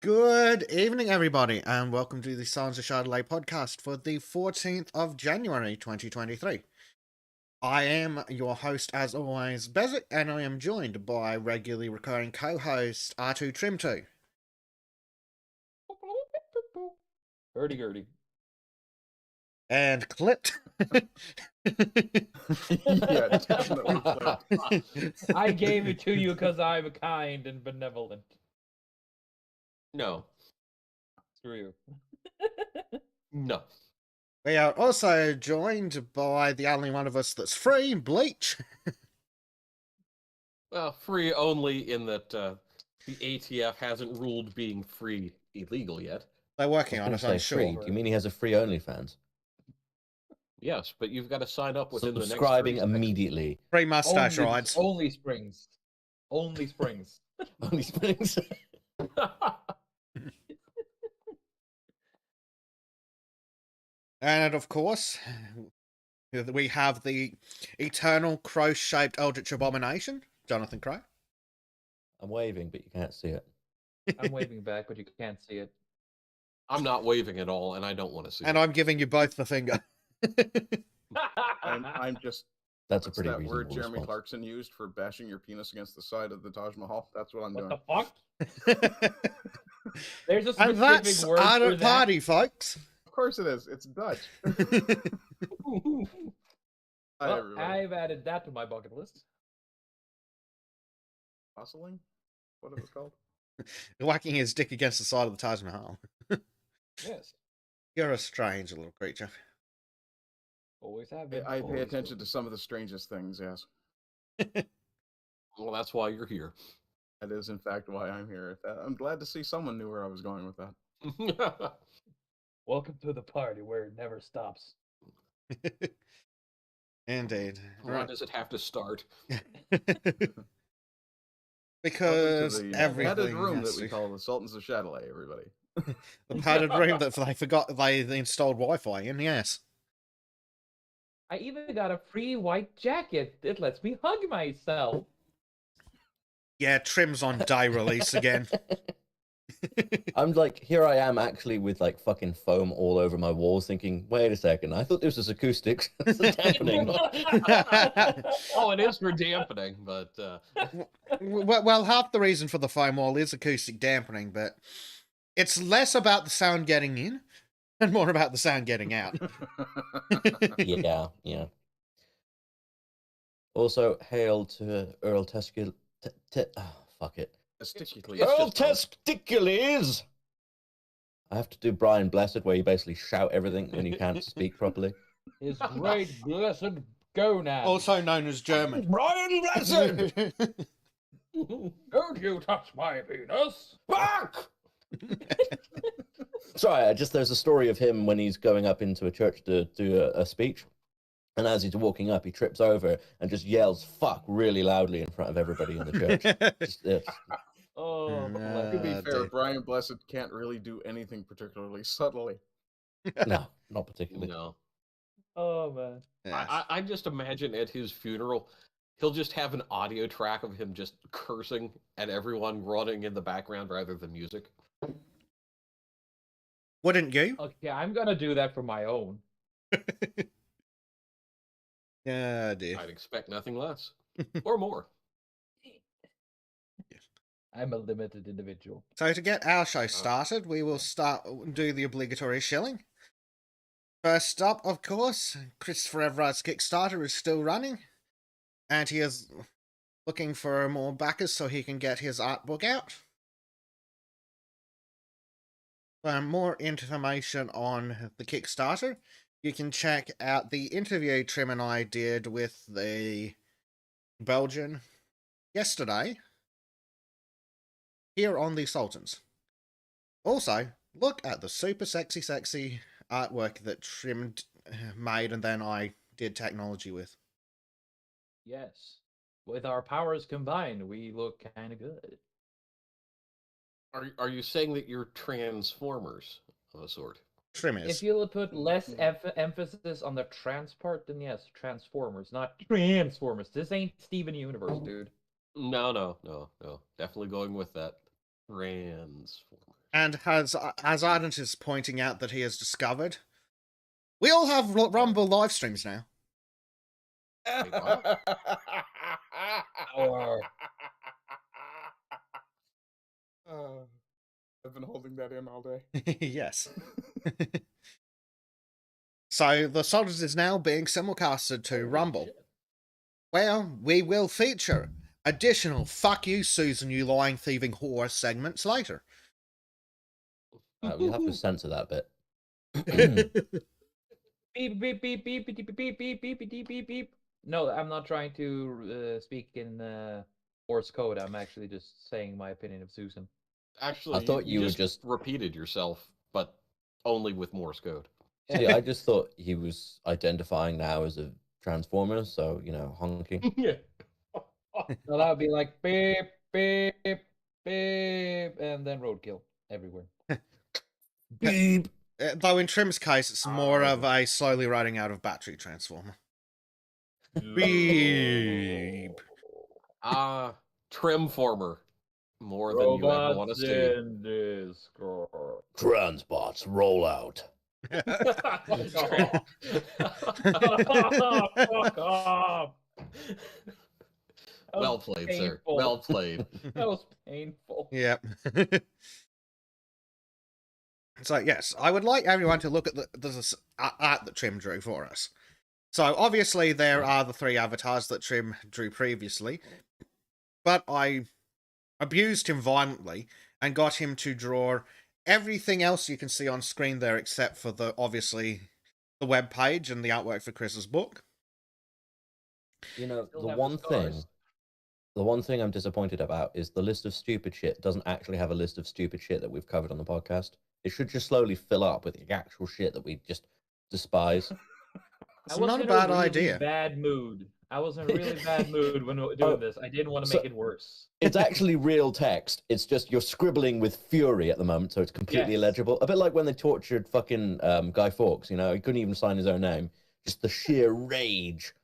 Good evening, everybody, and welcome to the Sultans of Shadilay podcast for the 14th of January 2023. I am your host, as always, Bezic, and I am joined by regularly recurring co-host R2 Trim2. Hurdy-gurdy. And Clipped. Yeah, definitely Clipped. I gave it to you because I'm kind and benevolent. No. Screw you. No. We are also joined by the only one of us that's free, Bleach. Well, free only in that the ATF hasn't ruled being free illegal yet. They're working on it, I'm free. sure. Do you mean he has a free OnlyFans? Yes, but you've got to sign up within Subscribing the next 3 seconds. immediately. Free mustache rides. Only springs. Only springs. Only springs. And of course, we have the eternal crow-shaped Eldritch Abomination, Jonathan Crow. I'm waving, but you can't see it. I'm waving back, but you can't see it. I'm not waving at all, and I don't want to see And it. I'm giving you both the finger. I'm just. That's a What's pretty that reasonable word Jeremy response. Clarkson used for bashing your penis against the side of the Taj Mahal? That's what I'm What doing. the fuck? There's a And specific that's word Art for at that. Party, folks. Of course it is. It's Dutch. Hi, Well, everybody. I've added that to my bucket list. Hustling? What is it called? Whacking his dick against the side of the Taj Mahal. Yes. You're a strange little creature. Always have been. I pay always attention will. to some of the strangest things, yes. Well, that's why you're here. That is, in fact, why I'm here. I'm glad to see someone knew where I was going with that. Welcome to the party where it never stops. Indeed. Why does it have to start? Because Welcome to the everything padded room has that we to- call the Sultans of Shadilay, everybody. the padded room that they forgot they installed Wi-Fi in, yes. I even got a free white jacket. It lets me hug myself. Yeah, Trim's on day release again. I'm like, here I am actually with like fucking foam all over my walls thinking, wait a second, I thought this was acoustics. This is happening. Oh, it is for dampening, but Well, half the reason for the foam wall is acoustic dampening, but it's less about the sound getting in and more about the sound getting out. Yeah. Also, hail to Earl Testicul... fuck it. Testically. Earl Testicules! I have to do Brian Blessed, where you basically shout everything when you can't speak properly. His great blessed gonad. Also known as German. Brian Blessed! Don't you touch my penis! Fuck! Sorry, there's a story of him when he's going up into a church to do a speech. And as he's walking up, he trips over and just yells "fuck" really loudly in front of everybody in the church. Oh, Mm, To be fair, dear. Brian Blessed can't really do anything particularly subtly. No, not particularly. no. oh man. Yes. I just imagine at his funeral, he'll just have an audio track of him just cursing at everyone running in the background rather than music. Wouldn't you? Okay, I'm gonna do that for my own. Yeah, dear. I'd expect nothing less. Or more. I'm a limited individual. So to get our show started, we will do the obligatory shilling. First up, of course, Christopher Everard's Kickstarter is still running, and he is looking for more backers so he can get his art book out. For more information on the Kickstarter, you can check out the interview Trim and I did with the Belgian yesterday here on the Sultans. Also, look at the super sexy artwork that Trim made and then I did technology with. Yes. With our powers combined, we look kind of good. Are you saying that you're Transformers of a sort? Trim is. If you'll put less emphasis on the trans part, then yes, Transformers, not Transformers. This ain't Steven Universe, dude. No. Definitely going with that. Transformers. And as Ardent is pointing out that he has discovered, we all have Rumble live streams now. Wait, what? Or I've been holding that in all day. Yes. So the Sultans is now being simulcasted to Rumble, where we will feature additional "Fuck you, Susan, you lying, thieving whore" segments later. We have to censor that bit. beep beep beep beep beep beep beep beep beep beep beep beep. No, I'm not trying to speak in Morse code. I'm actually just saying my opinion of Susan. Actually, I thought you were just just- repeated yourself, but only with Morse code. See, I just thought he was identifying now as a transformer, so honking. Yeah. So that would be like beep beep beep, and then roadkill everywhere. Beep. Though in Trim's case, it's more of a slowly running out of battery transformer. Beep. Trim former. More than you ever want to see. in Discord. Transbots roll out. Fuck off. That Well was played, sir. painful. Well played. That was painful. Yep. So yes, I would like everyone to look at the art that Trim drew for us. So obviously there are the 3 avatars that Trim drew previously, but I abused him violently and got him to draw everything else you can see on screen there, except for obviously the web page and the artwork for Chris's book. Still The have one the thing, scars. the one thing I'm disappointed about is the list of stupid shit doesn't actually have a list of stupid shit that we've covered on the podcast. It should just slowly fill up with the actual shit that we just despise. It's I was not a in bad really idea. Bad mood. I was in a really bad mood when we were doing this. I didn't want to so- make it worse. It's actually real text. It's just you're scribbling with fury at the moment, so it's completely Yes. illegible. A bit like when they tortured fucking Guy Fawkes. He couldn't even sign his own name. Just the sheer rage.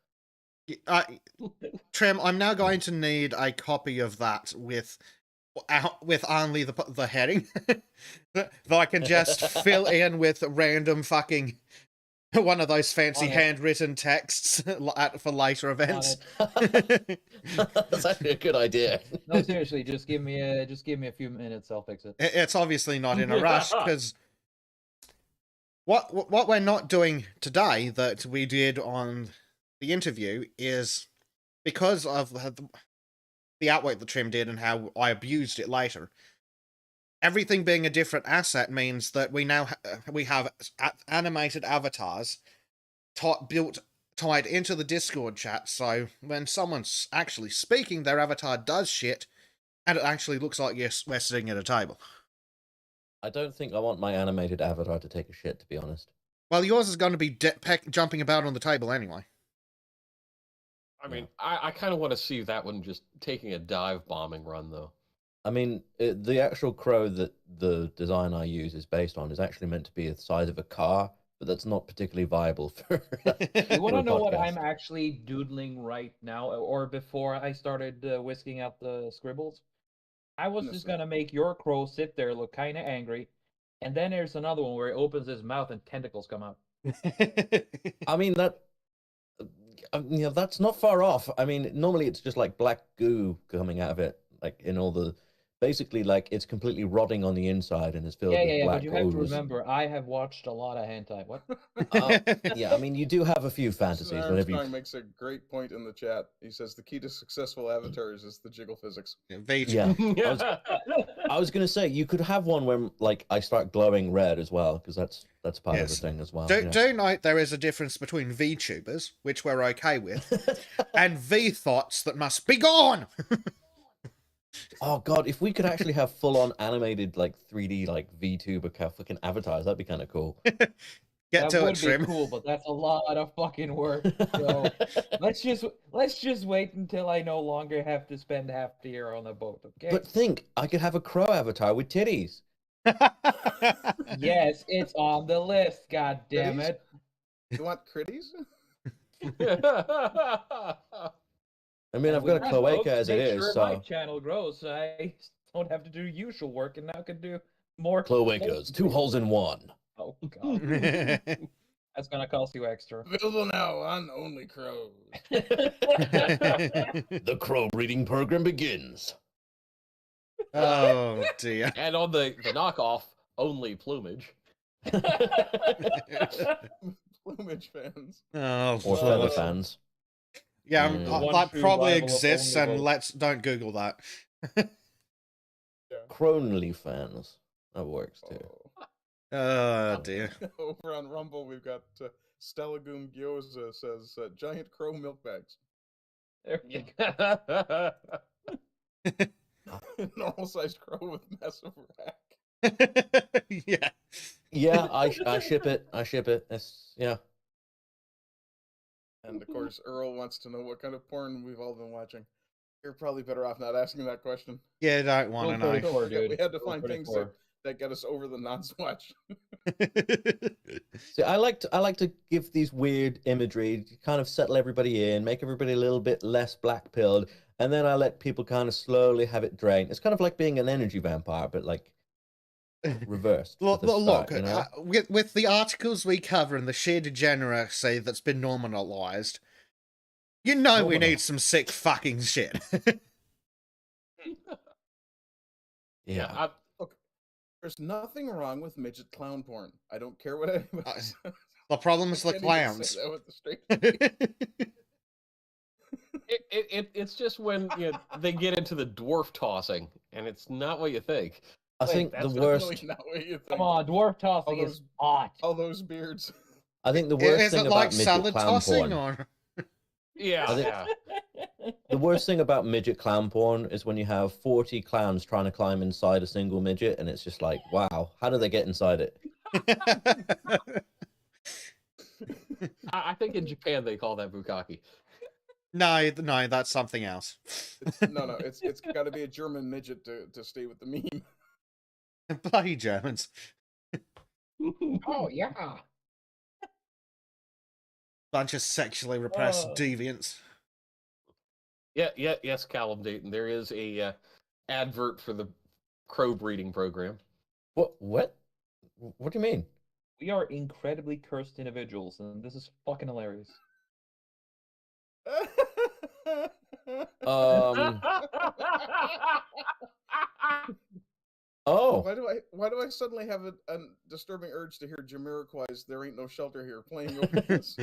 Trim, I'm now going to need a copy of that with only the heading, that I can just fill in with random fucking one of those fancy On it. handwritten texts for later events. That's actually a good idea. No, seriously, just give me a few minutes. I'll fix it. It's obviously not in a rush because what we're not doing today that we did on the interview is because of the artwork that Trim did and how I abused it later. Everything being a different asset means that we now we have animated avatars tied into the Discord chat. So when someone's actually speaking, their avatar does shit, and it actually looks like we're sitting at a table. I don't think I want my animated avatar to take a shit, to be honest. Well, yours is going to be jumping about on the table anyway. I mean, I kind of want to see that one just taking a dive bombing run, though. I mean, the actual crow that the design I use is based on is actually meant to be the size of a car, but that's not particularly viable for. You want for to a know what podcast. I'm actually doodling right now, or before I started whisking out the scribbles? I was just gonna make your crow sit there, look kind of angry, and then there's another one where he opens his mouth and tentacles come out. I mean that's not far off. I mean, normally it's just like black goo coming out of it, like in all the. Basically, like it's completely rotting on the inside and is filled with Yeah, black but you have to ooze. remember, I have watched a lot of hentai. What? Yeah, I mean, you do have a few fantasies. Whenever you... Armstrong makes a great point in the chat. He says the key to successful avatars is the jiggle physics. Yeah, I was gonna say you could have one where like I start glowing red as well, because that's part of the thing as well. Do note there is a difference between VTubers, which we're okay with, and V-thoughts that must be gone. Oh god, if we could actually have full-on animated like 3D like VTuber fucking avatars, that'd be kind of cool. Get that to would it, Trim. be cool, but that's a lot of fucking work. So let's just wait until I no longer have to spend half the year on a boat. Okay? But think, I could have a crow avatar with titties. Yes, it's on the list. God damn Titties? it! You want critties? I mean, I've got a cloaca as it is, sure so my channel grows, so I don't have to do usual work, and now I can do More Cloacas, 2 holes in 1. Oh god, that's gonna cost you extra. Available now on Only Crows. The crow breeding program begins. Oh dear. And on the knockoff, only plumage. Plumage fans. Oh, Or feather Lord. fans. Yeah, Mm. One that true probably rival of exists, only and votes. don't Google that. Cronely fans. That works too. Oh dear. Over on Rumble, we've got Stella Goom Gyoza says giant crow milk bags. There you go. Normal sized crow with massive rack. Yeah. Yeah, I ship it. I ship it. Yeah. And of course, Earl wants to know what kind of porn we've all been watching. You're probably better off not asking that question. Yeah, don't want to Rule know. 34, dude. We had to Rule find things 34. that get us over the non-swatch. See, I like to give these weird imagery, kind of settle everybody in, make everybody a little bit less black-pilled, and then I let people kind of slowly have it drain. It's kind of like being an energy vampire, but like reversed. Look, with a look, start, you know? with the articles we cover and the sheer degeneracy that's been normalized, you know we need some sick fucking shit. Yeah. There's nothing wrong with midget clown porn. I don't care what anybody says. The problem is the I can't even clowns. say that with a straight It's just when they get into the dwarf tossing, and it's not what you think. I think the That's worst. definitely not what you think. Come on, dwarf tossing All is hot. All those beards. I think the worst Is thing it about like midget salad clown tossing porn. or? Yeah, I think- yeah. The worst thing about midget clown porn is when you have 40 clowns trying to climb inside a single midget, and it's just like, wow, how do they get inside it? I think in Japan they call that bukkake. No, that's something else. It's got to be a German midget to stay with the meme. Bloody Germans. Oh yeah. Bunch of sexually repressed Oh. deviants. Yes, Callum Dayton. There is a advert for the crow breeding program. What? What do you mean? We are incredibly cursed individuals, and this is fucking hilarious. Oh, Why do I suddenly have a disturbing urge to hear Jamiroquai's "There Ain't No Shelter Here" playing over this?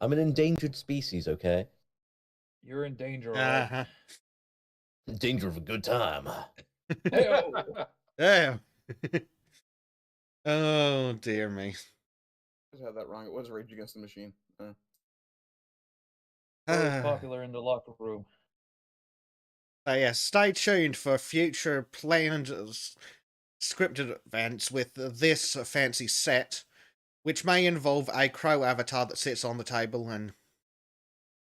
I'm an endangered species, okay? You're in danger, alright? Uh-huh. In danger of a good time. Hey-oh. Damn. Oh dear me. I just had that wrong. It was Rage Against the Machine. Very popular in the locker room. Yeah, stay tuned for future planned scripted events with this fancy set, which may involve a crow avatar that sits on the table and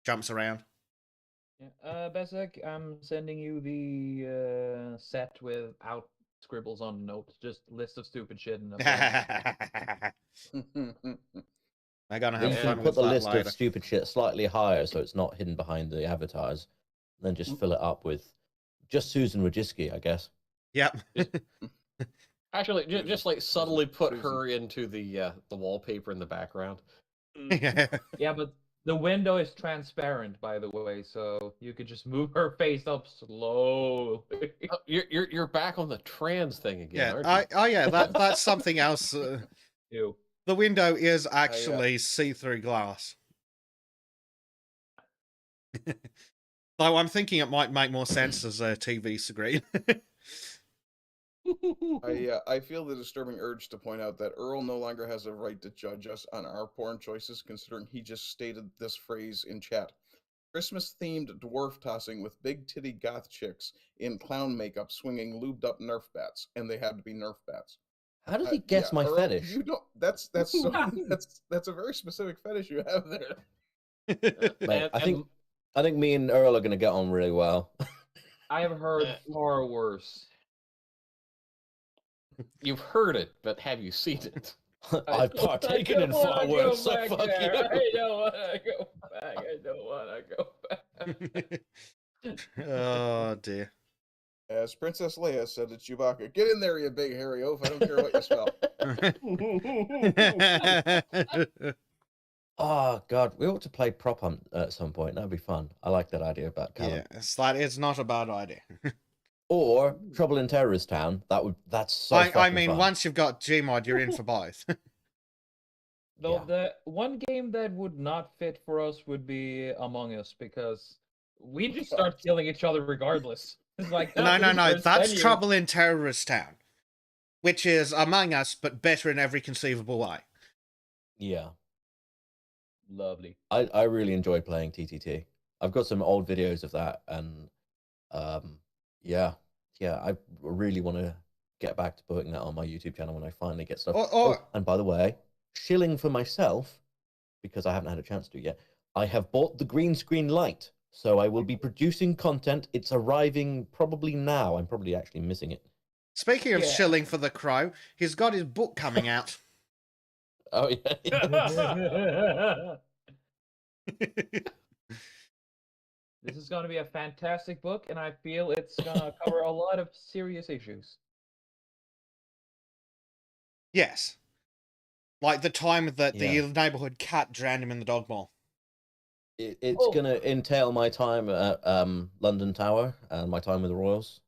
jumps around. Yeah. Bezek, I'm sending you the set without scribbles on notes, just list of stupid shit and I'm gonna You have can fun put with the that list later. of stupid shit slightly higher so it's not hidden behind the avatars. And then just fill it up with just Susan Wojcicki, I guess. Yep. Actually, just like subtly put her into the wallpaper in the background. Yeah, but the window is transparent, by the way, so you could just move her face up slowly. Oh, you're back on the trans thing again, Yeah. aren't you? Yeah. That's something else. Ew. The window is actually see-through glass. Though I'm thinking it might make more sense as a TV screen. I feel the disturbing urge to point out that Earl no longer has a right to judge us on our porn choices, considering he just stated this phrase in chat. Christmas-themed dwarf tossing with big titty goth chicks in clown makeup swinging lubed-up Nerf bats, and they had to be Nerf bats. How did he guess my Earl, fetish? You don't. That's so. that's a very specific fetish you have there. Mate, I think me and Earl are gonna get on really well. I have heard far worse. You've heard it, but have you seen it? I've partaken in far worse, so fuck you. I don't want to go back. I don't want to go back. Oh dear. As Princess Leia said to Chewbacca, "Get in there, you big hairy oaf! I don't care what you smell." Oh god, we ought to play prop hunt at some point. That'd be fun. I like that idea about Callum. Yeah, it's not a bad idea. Or Trouble in Terrorist Town. That's so I fucking mean, fun. once you've got Gmod, you're in for both. Though Yeah. the one game that would not fit for us would be Among Us, because we just start killing each other regardless. It's like No, there's that's venues. Trouble in Terrorist Town, which is Among Us, but better in every conceivable way. Yeah. Lovely. I really enjoy playing TTT. I've got some old videos of that, and yeah, I really want to get back to putting that on my YouTube channel when I finally get stuff. Oh, and by the way, shilling for myself, because I haven't had a chance to yet, I have bought the green screen light, so I will be producing content. It's arriving probably now. I'm probably actually missing it. Speaking of Yeah. shilling for the Crow, he's got his book coming out. Oh yeah. This is going to be a fantastic book, and I feel it's going to cover a lot of serious issues. Yes. Like the time that Yeah. the neighborhood cat drowned him in the dog bowl. It's Oh. gonna entail my time at London Tower and my time with the Royals.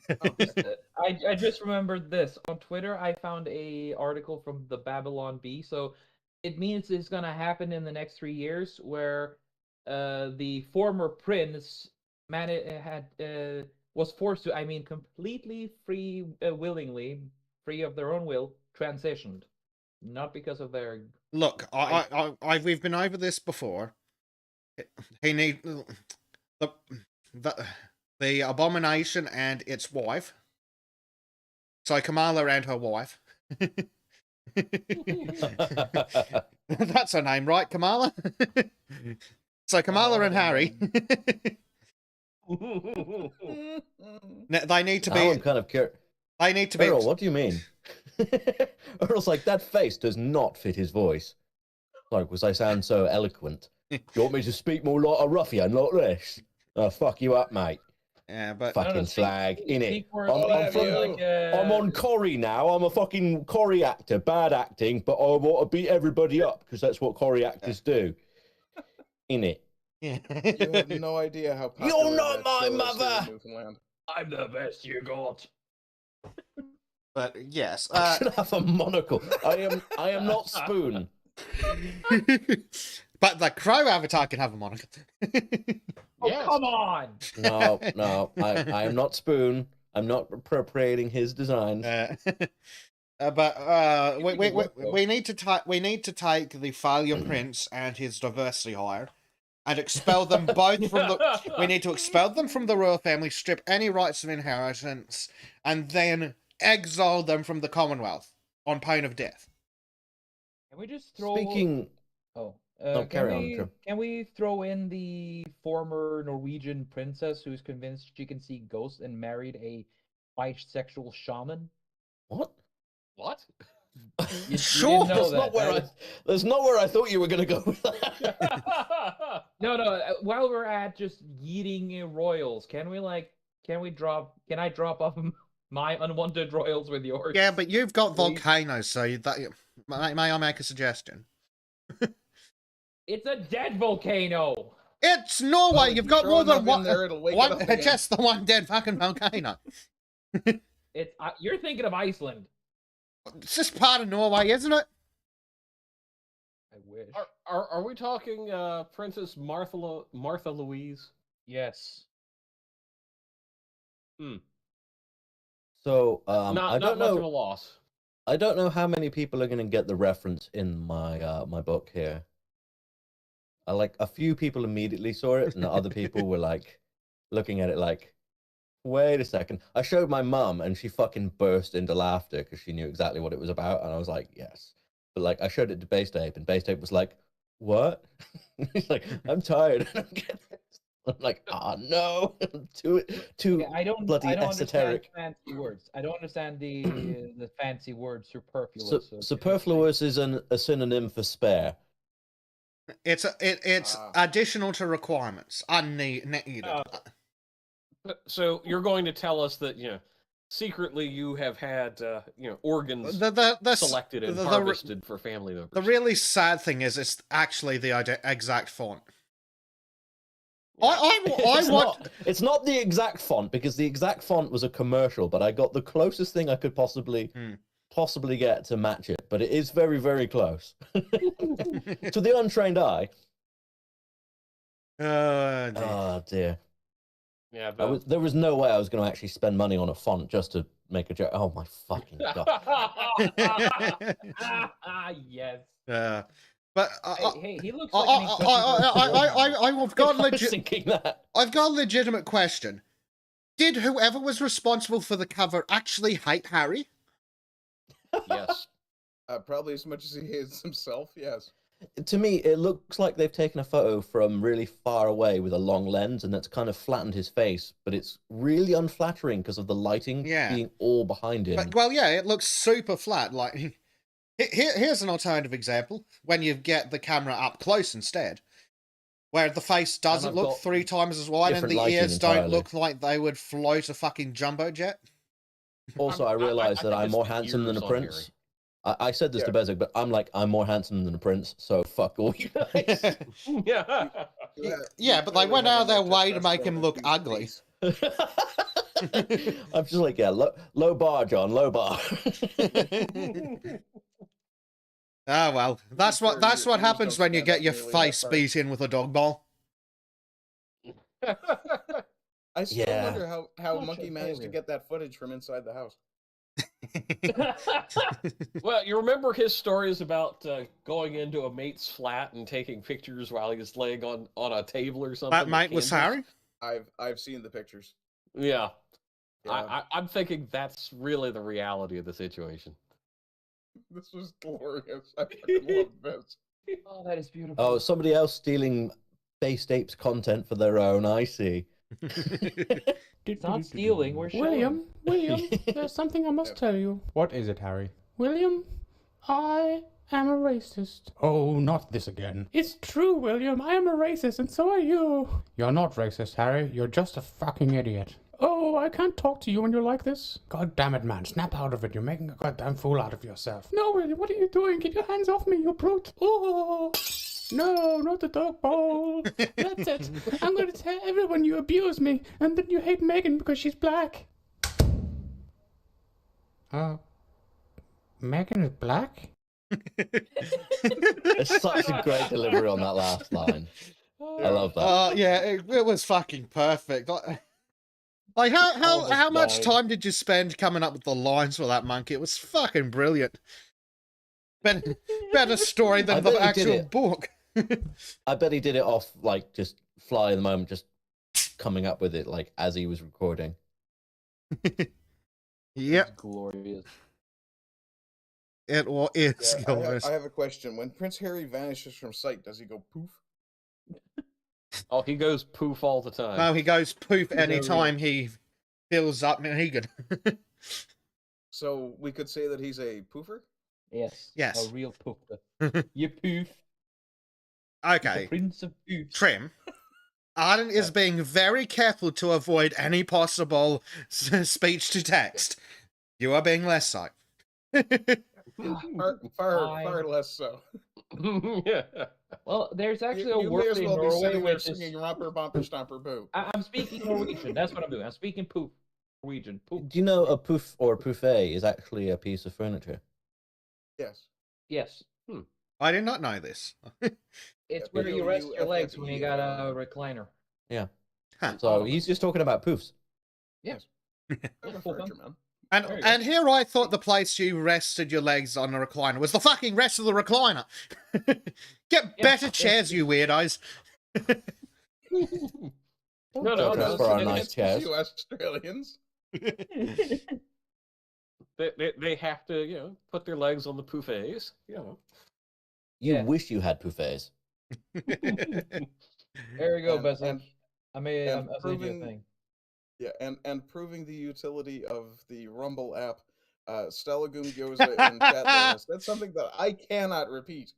I just remembered this. On Twitter, I found a article from the Babylon Bee. So it means it's going to happen in the next 3 years, where the former prince was forced to, I mean, completely free, willingly, free of their own will, transitioned. Not because of their... Look, we've been over this before. He need the abomination and its wife. So Kamala and her wife. That's her name, right, Kamala? So Kamala and Harry. They need to Now be. I'm kind of curious. They need to be. Earl, what do you mean? Earl's like, that face does not fit his voice. Like, was I sound so eloquent? Do you want me to speak more like a ruffian like this? Oh, fuck you up, mate. Yeah, but Fucking slag, innit? I'm I'm on Corrie now. I'm a fucking Corrie actor. Bad acting, but I want to beat everybody up because that's what Corrie actors do. Innit? yeah. You have no idea how popular You're not that my show is here in mother! Newfoundland. I'm the best you got. But yes, I should have a monocle. I am not Spoon. but the Crow avatar can have a monocle. Oh, Yes. come on! No, I am not Spoon. I'm not appropriating his designs. But You think it would, though. we need to take the failure prince and his diversity hire and expel them both from the. We need to expel them from the royal family, strip any rights of inheritance, and then exile them from the Commonwealth on pain of death. Can we just throw... Speaking, Oh, carry on, Drew. can we throw in the former Norwegian princess who's convinced she can see ghosts and married a bisexual shaman? what? What? You Sure. didn't know That's not where I thought you were going to go with that. No. While we're at just yeeting royals, can I drop off my unwanted royals with yours? Yeah, but you've got Please? volcanoes, so may I make a suggestion? It's a dead volcano. It's Norway. Well, if You've you got throw more than enough in one. there, it'll wake it up again. Just the one dead fucking volcano. It's you're thinking of Iceland. It's just part of Norway, isn't it? I wish. Are we talking Princess Martha Louise? Yes. So Not I don't much of a know. loss. I don't know how many people are going to get the reference in my my book here. Like a few people immediately saw it, and the other people were like looking at it like, "Wait a second." I showed my mum, and she fucking burst into laughter because she knew exactly what it was about, and I was like, "Yes." But like, I showed it to Base Tape, and Base Tape was like, "What?" He's like, "I'm tired." I don't get this. I'm like, "Oh no, too Yeah, I don't bloody esoteric." understand fancy words. I don't understand the fancy word superfluous. Superfluous is a synonym for spare. It's additional to requirements. Unneeded. So you're going to tell us that secretly you have had organs The selected and the- the- harvested for family members. The really sad thing is, it's actually the exact font. Yeah. It's want. not, it's not the exact font, because the exact font was a commercial, but I got the closest thing I could possibly get to match it. But it is very, very close. To the untrained eye. Oh dear. Yeah, There was no way I was going to actually spend money on a font just to make a joke. Oh my fucking god! Yes. But hey, he looks like an I've got I was thinking that. I've got a legitimate question. Did whoever was responsible for the cover actually hate Harry? Yes. Probably as much as he hates himself. Yes. To me, it looks like they've taken a photo from really far away with a long lens, and that's kind of flattened his face. But it's really unflattering because of the lighting being all behind him. But, well, yeah, it looks super flat. Like, here's an alternative example. When you get the camera up close instead, where the face doesn't look 3 times as wide and the ears don't look like they would float a fucking jumbo jet. Also, I realized that I'm more handsome than a prince. I said this to Bezic, but I'm more handsome than a prince, so fuck all you guys. Yeah, but they went out of their way to make him look ugly. I'm just like, yeah, low bar, John, low bar. Oh well, that's what happens when you get your face beat in with a dog ball. I still wonder how Monkey managed to get that footage from inside the house. Well, you remember his stories about going into a mate's flat and taking pictures while he was laying on a table or something? That mate was Harry? I've seen the pictures. Yeah. I'm thinking that's really the reality of the situation. This was glorious. I fucking love this. Oh, that is beautiful. Oh, somebody else stealing Based Apes content for their own, I see. It's not stealing, we're showing. William, there's something I must tell you. What is it, Harry? William, I am a racist. Oh, not this again. It's true, William. I am a racist, and so are you. You're not racist, Harry. You're just a fucking idiot. Oh, I can't talk to you when you're like this. God damn it, man. Snap out of it. You're making a goddamn fool out of yourself. No, William, what are you doing? Get your hands off me, you brute. Oh, no, not the dog bowl. That's it. I'm going to tell everyone you abuse me, and that you hate Megan because she's black. Megan is black? It's such a great delivery on that last line. I love that. Yeah, it was fucking perfect. Like, how much time did you spend coming up with the lines for that monkey? It was fucking brilliant. Better story than the actual book. I bet he did it off, like, just fly in the moment, just coming up with it, like, as he was recording. Yep. Glorious. It is glorious. I have a question. When Prince Harry vanishes from sight, does he go poof? Oh, he goes poof all the time. No, he goes poof anytime he fills up Megan. So we could say that he's a poofer? Yes. Yes. A real poofer. You poof. Okay. The Prince of Poof. Trim. Arden is being very careful to avoid any possible speech to text. You are being less so. Far less so. Yeah. Well, there's actually a You may word as in well be Norway sitting there which is... singing romper bumper stomper boo. I'm speaking Norwegian. That's what I'm doing. I'm speaking poof. Norwegian. Poof. Do you know a poof or a poufet is actually a piece of furniture? Yes. Yes. I did not know this. It's where you rest your legs when you got a recliner. Yeah. Huh. So he's just talking about poofs. Yes. Furniture, man. And here I thought the place you rested your legs on a recliner was the fucking rest of the recliner. Get better chairs, you weirdos. No, for our nice chairs. You Australians. They have to, put their legs on the poufets, You wish you had poufets. There we go, Bessie. I made a thing. Yeah, and proving the utility of the Rumble app, Stella Goom Gyoza in chat there. That's something that I cannot repeat.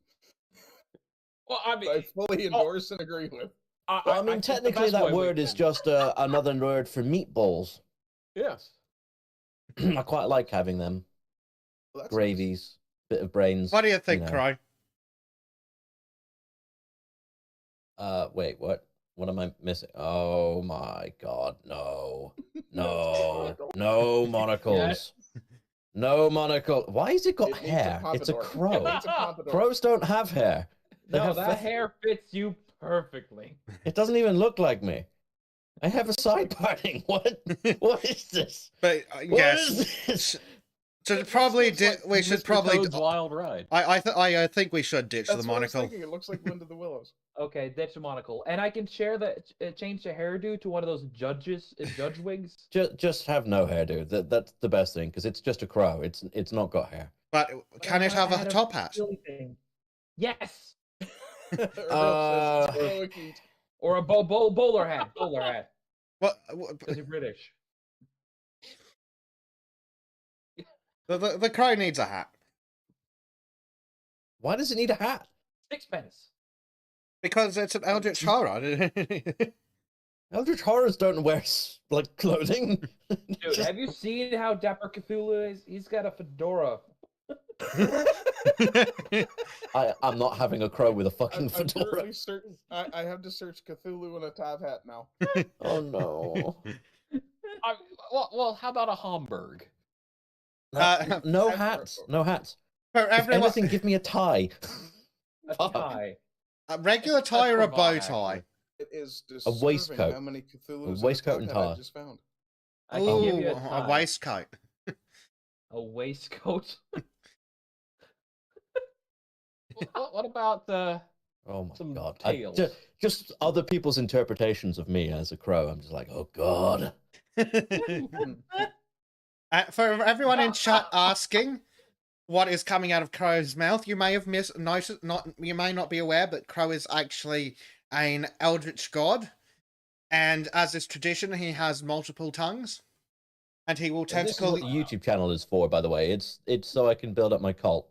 Well, I mean, I fully endorse and agree with. Well, I mean, think the technically, best way that we word is can- just another word for meatballs. Yes. I quite like having them. Well, that's Gravies, bit of brains. What do you think, know. Crow? Wait, what? What am I missing? Oh my god, no. nice. No. Monocle. No monocles. No monocle. Why has it got It needs hair? It's a pompadour. crow. It needs a pompadour. Crows don't have hair. They No, have that fe- hair fits you perfectly. It doesn't even look like me. I have a side parting. What? What is this? But What yes, is this? so probably Looks like we should Mr. probably. Toad's Wild Ride. I think we should ditch That's the what I was monocle. thinking. It looks like Wind of the Willows. Okay, ditch the monocle, and I can share change the hairdo to one of those judge wigs. Just have no hair, dude. That's the best thing because it's just a crow. It's not got hair. But But can I it have had a top hat? silly thing. Yes, Earl says it's heroic heat. or a bowler hat. Bowler hat, What? because you're British. The crow needs a hat Why does it need a hat? Sixpence. because it's an eldritch horror. Eldritch horrors don't wear like clothing. Dude, have you seen how dapper Cthulhu is? He's got a fedora. I'm not having a crow with a I'm fucking fedora. currently certain. I have to search Cthulhu in a Tav hat now. Oh no. Well, how about a Homburg? No I've- hats. No hats. For If everyone, anything, give me a tie. A Fuck. tie. a regular tie or a bow cravat, tie. It is disturbing waistcoat. how many Cthulhu's waistcoat in and a Tav hat tie. I just found. I can give you Ooh, a tie. a waistcoat. A waistcoat. What about Oh my some god. tails? Just other people's interpretations of me as a crow. I'm just like, oh god. For everyone in chat asking what is coming out of Crow's mouth, you may have noticed. You may not be aware, but Crow is actually an eldritch god, and as is tradition, he has multiple tongues, and he will This is tentacle. what the YouTube channel is for, by the way. It's so I can build up my cult.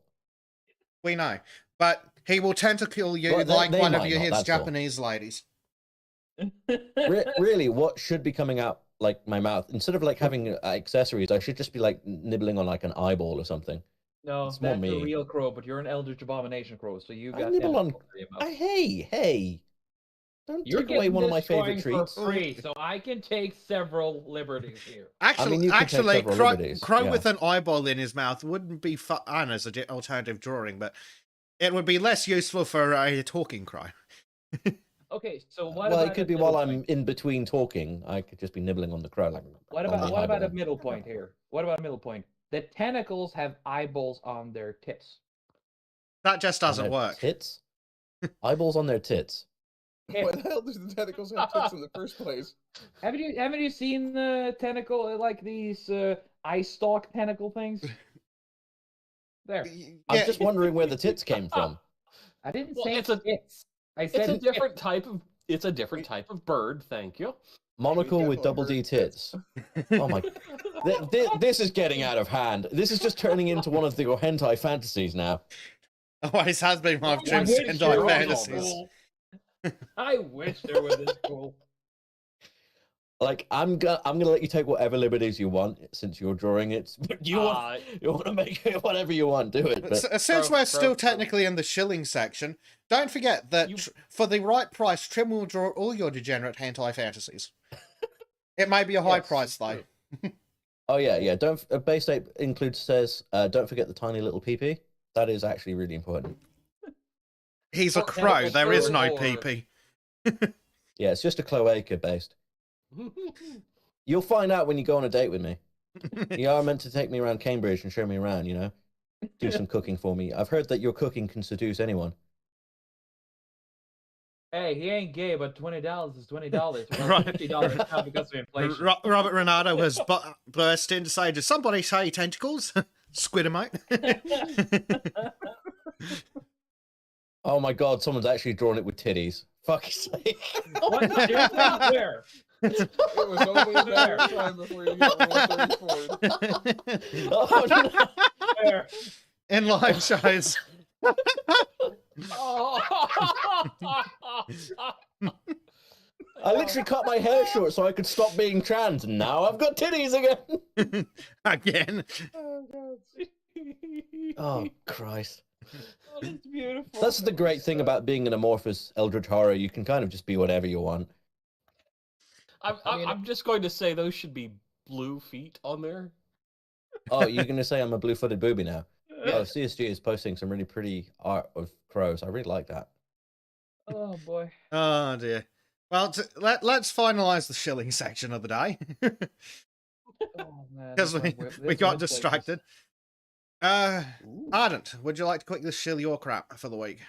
We know, but he will tentacle you Well, like they one of might you not, his that's all. Japanese ladies. Really, what should be coming out like my mouth instead of like having accessories? I should just be like nibbling on like an eyeball or something. No, It's more that's a me. real crow, but you're an eldritch abomination crow, so you I got nibble on- tentacles in your mouth. Hey! Don't You're take away getting one of my this favorite drawing treats. for free, so I can take several liberties here. Actually, mean, you can take several Crow, liberties, Crow yeah. with an eyeball in his mouth wouldn't be fun as an alternative drawing, but it would be less useful for a talking crow. Okay, so what Well, about it could a be middle while I'm point? in between talking. I could just be nibbling on the crow. Like, What on the about a eyeball. middle point here? What about a middle point? The tentacles have eyeballs on their tips. That just On doesn't their work. Tits? Eyeballs on their tits. Why the hell do the tentacles have tits in the first place? Haven't you seen the tentacle like these eye stalk tentacle things? There. I'm Yeah, just wondering where the tits came from. I didn't Well, say it's a- tits. I It's said a tits. different type of. It's a different type of bird. Thank you. Monocle with definitely double D heard tits. Oh my! This is getting out of hand. This is just turning into one of the hentai fantasies now. always has been one of I Jim's wish hentai there was fantasies. cool. I wish there was this cool. Like I'm gonna let you take whatever liberties you want since you're drawing it. But you want to make it whatever you want, do it. But Since Crow, we're still Crow. technically in the shilling section, don't forget that for the right price, Trim will draw all your degenerate hentai fantasies. It may be a high Yes, price, though. oh yeah. Don't base date includes says don't forget the tiny little PP. That is actually really important. He's a Or crow. tentacle There is bird no or- PP. Yeah, it's just a cloaca based. You'll find out when you go on a date with me. You are meant to take me around Cambridge and show me around, you know? Do some cooking for me. I've heard that your cooking can seduce anyone. Hey, he ain't gay, but $20 is $20. Right. $50 now because of inflation. Robert Renato has burst in to say, did somebody say tentacles? Squid emote. Oh my god, someone's actually drawn it with titties. Fuck's sake. What? Seriously? Where? It was only a matter of time before you got roll 34. Oh, no. Where? In live shows. I literally cut my hair short so I could stop being trans, and now I've got titties again. Again. Oh, God. Oh, Christ. Oh, that's beautiful. That's the great thing about being an amorphous eldritch horror. You can kind of just be whatever you want. I'm just going to say those should be blue feet on there. Oh, you're going to say I'm a blue-footed booby now? Yeah. Oh, CSG is posting some really pretty art of crows. I really like that. Oh boy. Oh dear. Well, let's finalize the shilling section of the day. Oh man. Because this we one- we this got one places- distracted. Ooh. Ardent, would you like to quickly shill your crap for the week?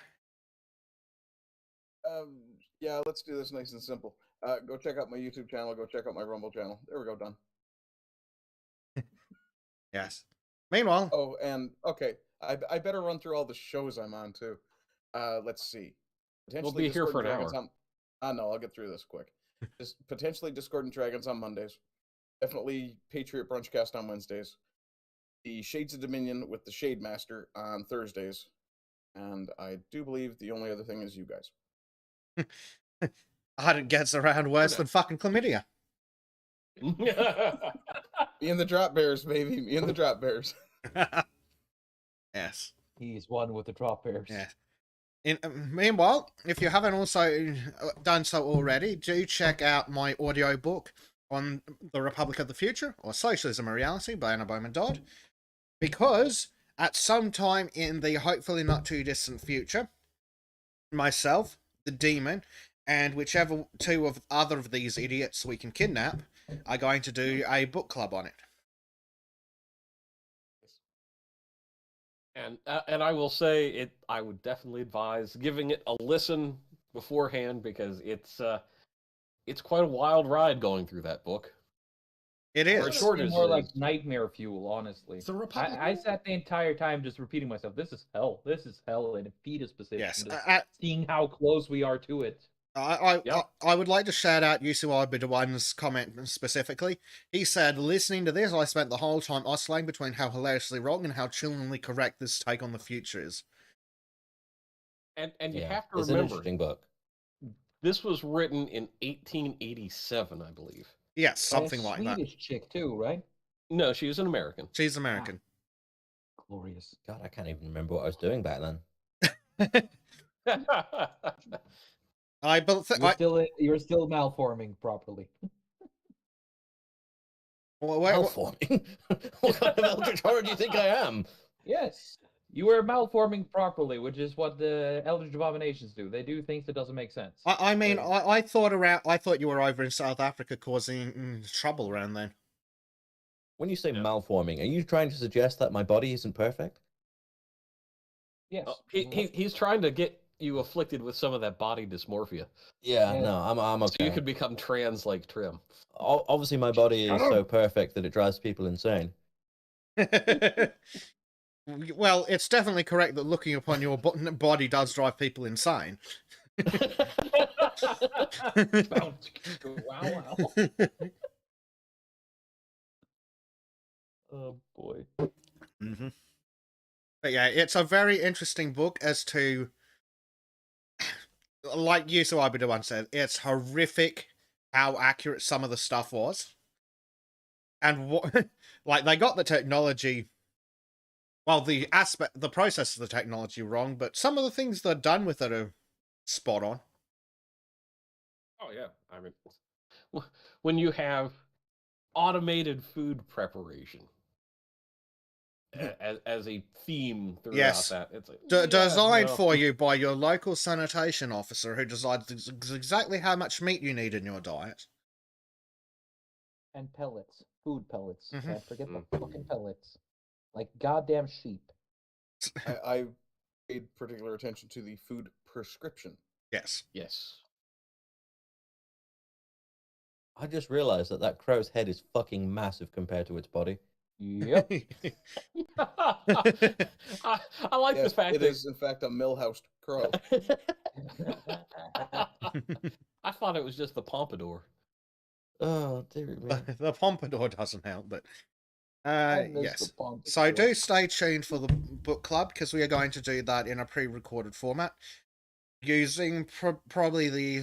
Yeah, let's do this nice and simple. Go check out my YouTube channel. Go check out my Rumble channel. There we go, done. Yes. Meanwhile, Oh, and okay, I better run through all the shows I'm on too. Let's see. We'll be here for an Dragons hour. no, I'll get through this quick. Just potentially Discord and Dragons on Mondays. Definitely Patriot Brunchcast on Wednesdays. The Shades of Dominion with the Shade Master on Thursdays. And I do believe the only other thing is you guys. Ardent gets around worse than fucking chlamydia. Me and the Drop Bears, baby. Me and the Drop Bears. Yes. He's one with the drop bears. Yeah. Meanwhile, if you haven't also done so already, do check out my audio book on the Republic of the Future, or Socialism and Reality by Anna Bowman Dodd, because at some time in the hopefully not too distant future, myself, the demon, and whichever two of other of these idiots we can kidnap are going to do a book club on it. And I will say I would definitely advise giving it a listen beforehand, because it's quite a wild ride going through that book. It Or is. short It's as more it like is. nightmare fuel, honestly. It's the Republic. I sat the entire time just repeating myself. This is hell. This is hell in a fetus position. Yes. Just seeing how close we are to it. I would like to shout out Yusuwa Bidawan's comment specifically. He said, listening to this, I spent the whole time oscillating between how hilariously wrong and how chillingly correct this take on the future is. And you Yeah, have to it's an remember, interesting book. this was written in 1887, I believe. Yes, By a something like that. Swedish chick too, right? No, she was an American. She's American. Glorious. God, I can't even remember what I was doing back then. You're still malforming properly. Malforming? What kind of eldritch horror do you think I am? Yes. You were malforming properly, which is what the Eldritch Abominations do. They do things that doesn't make sense. I mean, I thought you were over in South Africa causing trouble around then. When you say malforming, are you trying to suggest that my body isn't perfect? Yes. Oh, he's trying to get you afflicted with some of that body dysmorphia, Yeah, Yeah. no, I'm okay. so you could become trans like Trim. Obviously, my body is so perfect that it drives people insane. Well, it's definitely correct that looking upon your body does drive people insane. Wow. Oh boy. Mm-hmm. But yeah, it's a very interesting book as to, like Yusu Abidawan said, it's horrific how accurate some of the stuff was. And what, like, they got the technology, well, the process of the technology wrong, but some of the things they're done with it are spot on. Oh yeah, I mean, when you have automated food preparation as a theme throughout Yes. that, it's like Designed for you by your local sanitation officer who decides exactly how much meat you need in your diet. And pellets. Food pellets. Mhm. Can't forget the fucking pellets. Like goddamn sheep. I paid particular attention to the food prescription. Yes. Yes. I just realized that crow's head is fucking massive compared to its body. Yep. I like Yes, the fact it that is in fact a millhoused crow. I thought it was just the pompadour. Oh, dear me. The pompadour doesn't help, but I miss yes. the pompadour. So do stay tuned for the book club, because we are going to do that in a pre-recorded format, using probably the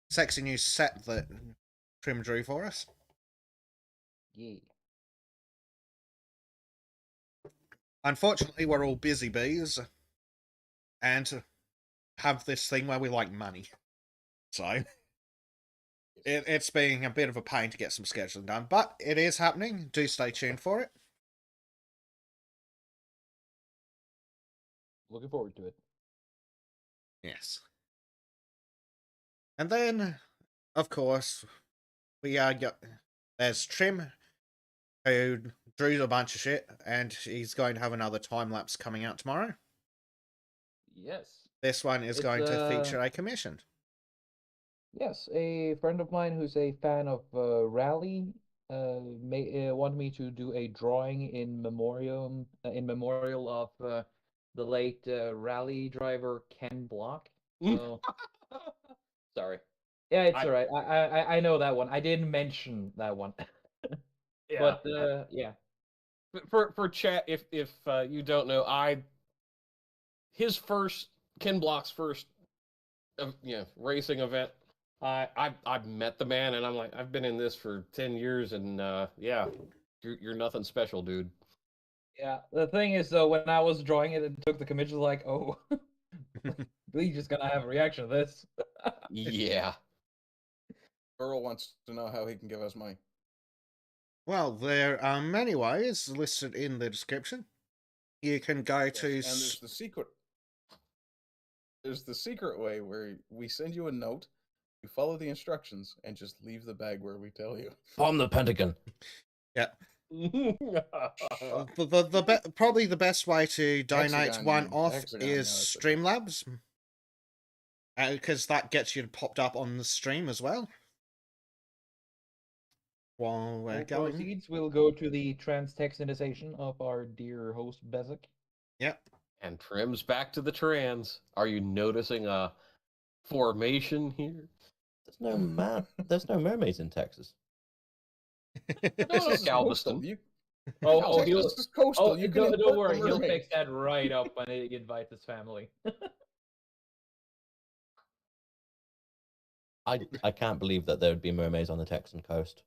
sexy new set that Trim drew for us. Yeah. Unfortunately, we're all busy bees, and have this thing where we like money. So it's being a bit of a pain to get some scheduling done, but it is happening. Do stay tuned for it. Looking forward to it. Yes. And then, of course, there's Trim, who drew a bunch of shit, and he's going to have another time lapse coming out tomorrow. Yes. This one is It's, going to feature a commission. Yes, a friend of mine who's a fan of Rally wanted me to do a drawing in memorial of the late Rally driver Ken Block. So sorry. Yeah, it's all right. I know that one. I didn't mention that one. Yeah. But yeah. For chat, if you don't know, Ken Block's first racing event. I've met the man, and I'm like, I've been in this for 10 years, and yeah, you're nothing special, dude. Yeah, the thing is, though, when I was drawing it and took the commission, like, oh, Bleach is gonna have a reaction to this. Yeah. Earl wants to know how he can give us money. Well, there are many ways listed in the description. You can go Yes, to... and there's the secret. There's the secret way where we send you a note, you follow the instructions, and just leave the bag where we tell you. Bomb the Pentagon. Yeah. Probably the best way to donate Hexagon, you one mean. off Hexagon, is no, that's okay. Streamlabs. Because that gets you popped up on the stream as well. While we're All going. proceeds will go to the trans-texanization of our dear host, Bezic. Yep. And Trim's back to the trans. Are you noticing a formation here? There's no mermaids in Texas. This is Galveston. Oh, Texas is coastal. Oh, You can don't import worry, the he'll mermaid. fix that right up when he invites his family. I can't believe that there would be mermaids on the Texan coast.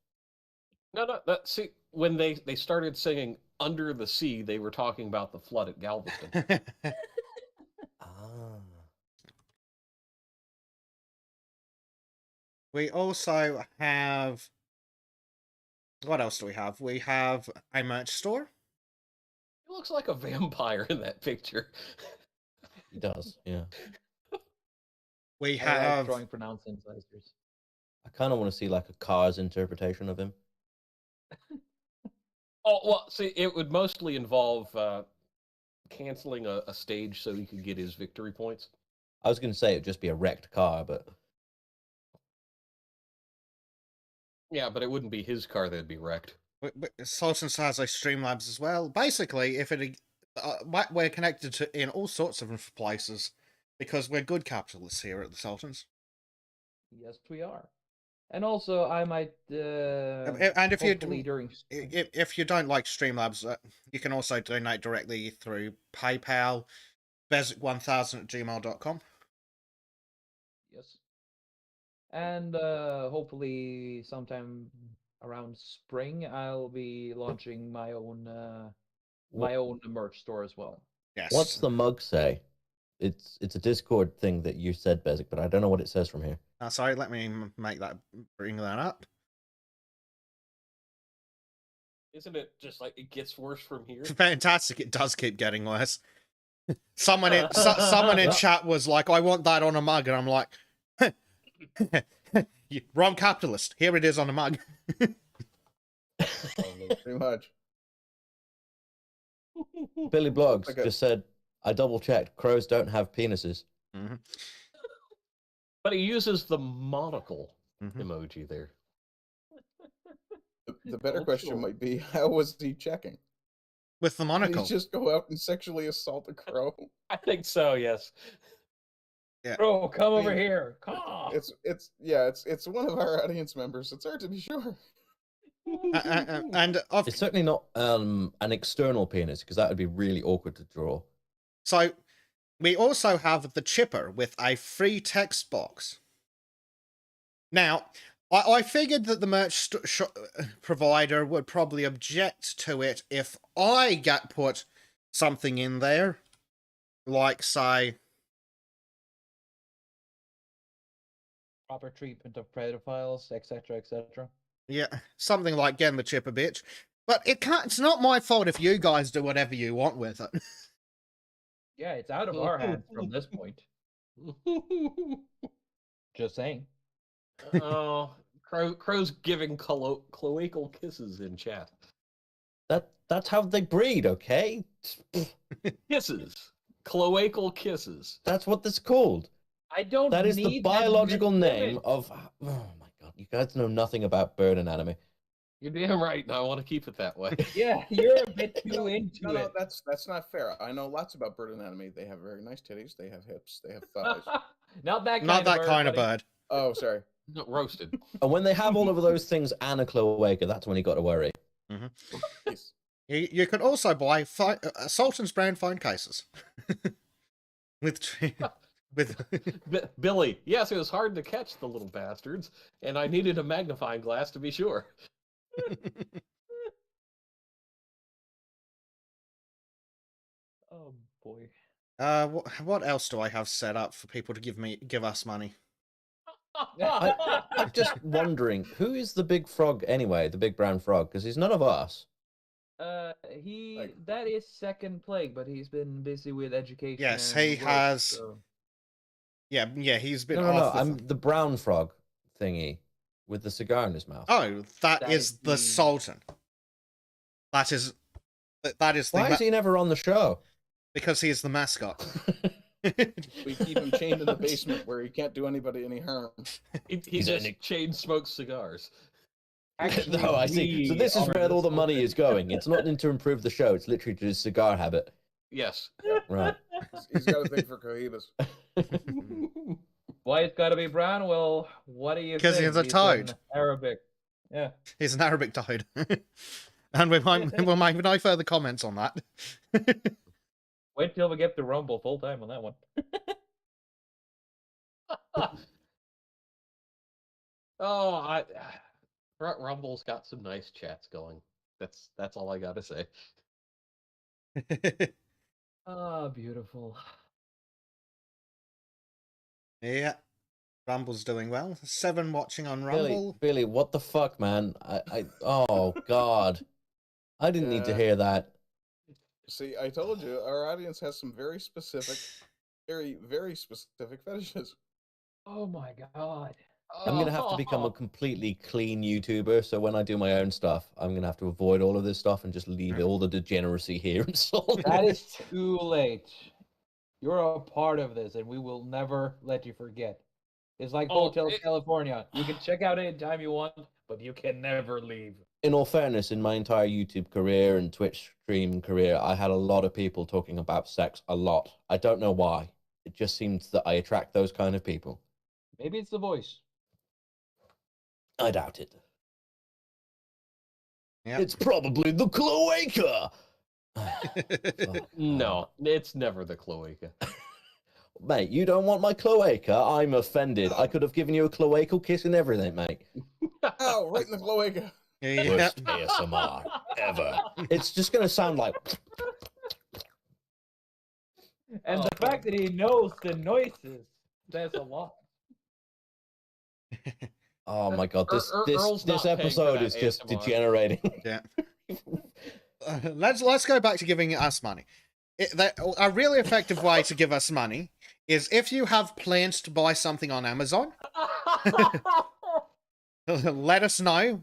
No. See, when they started singing "Under the Sea," they were talking about the flood at Galveston. Ah. We also have... What else do we have? We have a merch store. He looks like a vampire in that picture. He does, yeah. We I like have... drawing pronounced incisors. I kind of want to see like a Cars interpretation of him. Oh, well, see, it would mostly involve canceling a stage so he could get his victory points. I was going to say it'd just be a wrecked car, but Yeah, but it wouldn't be his car that'd be wrecked. Sultans has a Streamlabs as well. Basically, if it we're connected to in all sorts of places because we're good capitalists here at the Sultans. Yes, we are. And also, I might. And if you during if you don't like Streamlabs, you can also donate directly through PayPal, bezic1000@gmail.com. Yes. And hopefully sometime around spring, I'll be launching my own merch store as well. Yes. what's the mug say? It's a Discord thing that you said, Bezic, but I don't know what it says from here. Sorry, let me bring that up. Isn't it just like it gets worse from here? Fantastic! It does keep getting worse. Someone in chat was like, "I want that on a mug," and I'm like, "Wrong capitalist. Here it is on a mug." Pretty much. Billy Blogs Okay. just said, I double checked. Crows don't have penises. Mm-hmm. But he uses the monocle Mm-hmm. emoji there. The better Oh, question sure. might be, how was he checking? With the Did monocle. he just go out and sexually assault a crow? I think so, yes. Yeah. Bro, come over mean, here. Come on. It's one of our audience members. It's hard to be sure. And It's certainly not an external penis, because that would be really awkward to draw. so we also have the chipper with a free text box. Now, I figured that the merch provider would probably object to it if I got put something in there, like, say, Proper treatment of pedophiles, etc., etc. yeah, something like getting the chipper bitch. But it's not my fault if you guys do whatever you want with it. Yeah, it's out of our hands from this point. Just saying. Oh, Crow's giving cloacal kisses in chat. That's how they breed, okay? Kisses. Cloacal kisses. That's what that's called. I don't That is the need biological that name image. of... Oh my god, you guys know nothing about bird anatomy. You're damn right, and I want to keep it that way. Yeah, you're a bit too into No, it. that's not fair. I know lots about bird anatomy. They have very nice titties. They have hips. They have thighs. Not that kind Not of that bird, kind of buddy. bird. Oh, sorry. No, roasted. And when they have all of those things and a cloaca, that's when you got to worry. Yes. You could also buy Sultan's brand phone cases. with Billy, yes, it was hard to catch the little bastards, and I needed a magnifying glass to be sure. Oh boy. what else do I have set up for people to give us money? I'm just wondering, who is the big frog anyway, the big brown frog? Because he's none of us. That is second plague, but he's been busy with education. Yes, and he work, has. so- Yeah, he's been No, off. I'm the brown frog thingy with the cigar in his mouth. Oh, That is is the the- Sultan. That is the Why is he never on the show? because he is the mascot. We keep him chained in the basement where he can't do anybody any harm. He He's just a- chain smokes cigars. Actually, No, I see. So we this is are where all the Sultan. money is going. It's not to improve the show. It's literally to his cigar habit. Yes. Right. He's got a thing for cohibas. Why it's gotta be brown? Well, what do you think? 'Cause he's a toad. in Arabic. Yeah. He's an Arabic toad. And we'll make no further comments on that. Wait till we get the Rumble full time on that one. Oh, Rumble's got some nice chats going. That's all I gotta say. Ah, beautiful. Yeah. Rumble's doing well. 7 watching on Rumble. Billy, what the fuck, man? Oh god, I didn't need to Yeah. hear that. See, I told you, our audience has some very specific, very, very specific fetishes. Oh my god. I'm gonna have to become a completely clean YouTuber. So when I do my own stuff, I'm gonna have to avoid all of this stuff and just leave all the degeneracy here and solve That it. is too late. You're a part of this, and we will never let you forget. It's like Oh, Hotel California. You can check out anytime you want, but you can never leave. In all fairness, in my entire YouTube career and Twitch stream career, I had a lot of people talking about sex a lot. I don't know why. It just seems that I attract those kind of people. Maybe it's the voice. I doubt it. Yeah. It's probably the cloaca. No, it's never the cloaca. Mate, you don't want my cloaca? I'm offended. I could have given you a cloacal kiss and everything, mate. Ow, right in the cloaca. Yeah. Worst ASMR ever. It's just going to sound like... And the fact that he knows the noises, that's a lot. Oh my god, this Earl's not paying for episode that is just ASMR. degenerating. Yeah. Let's go back to giving us money. A really effective way to give us money is if you have plans to buy something on Amazon, let us know,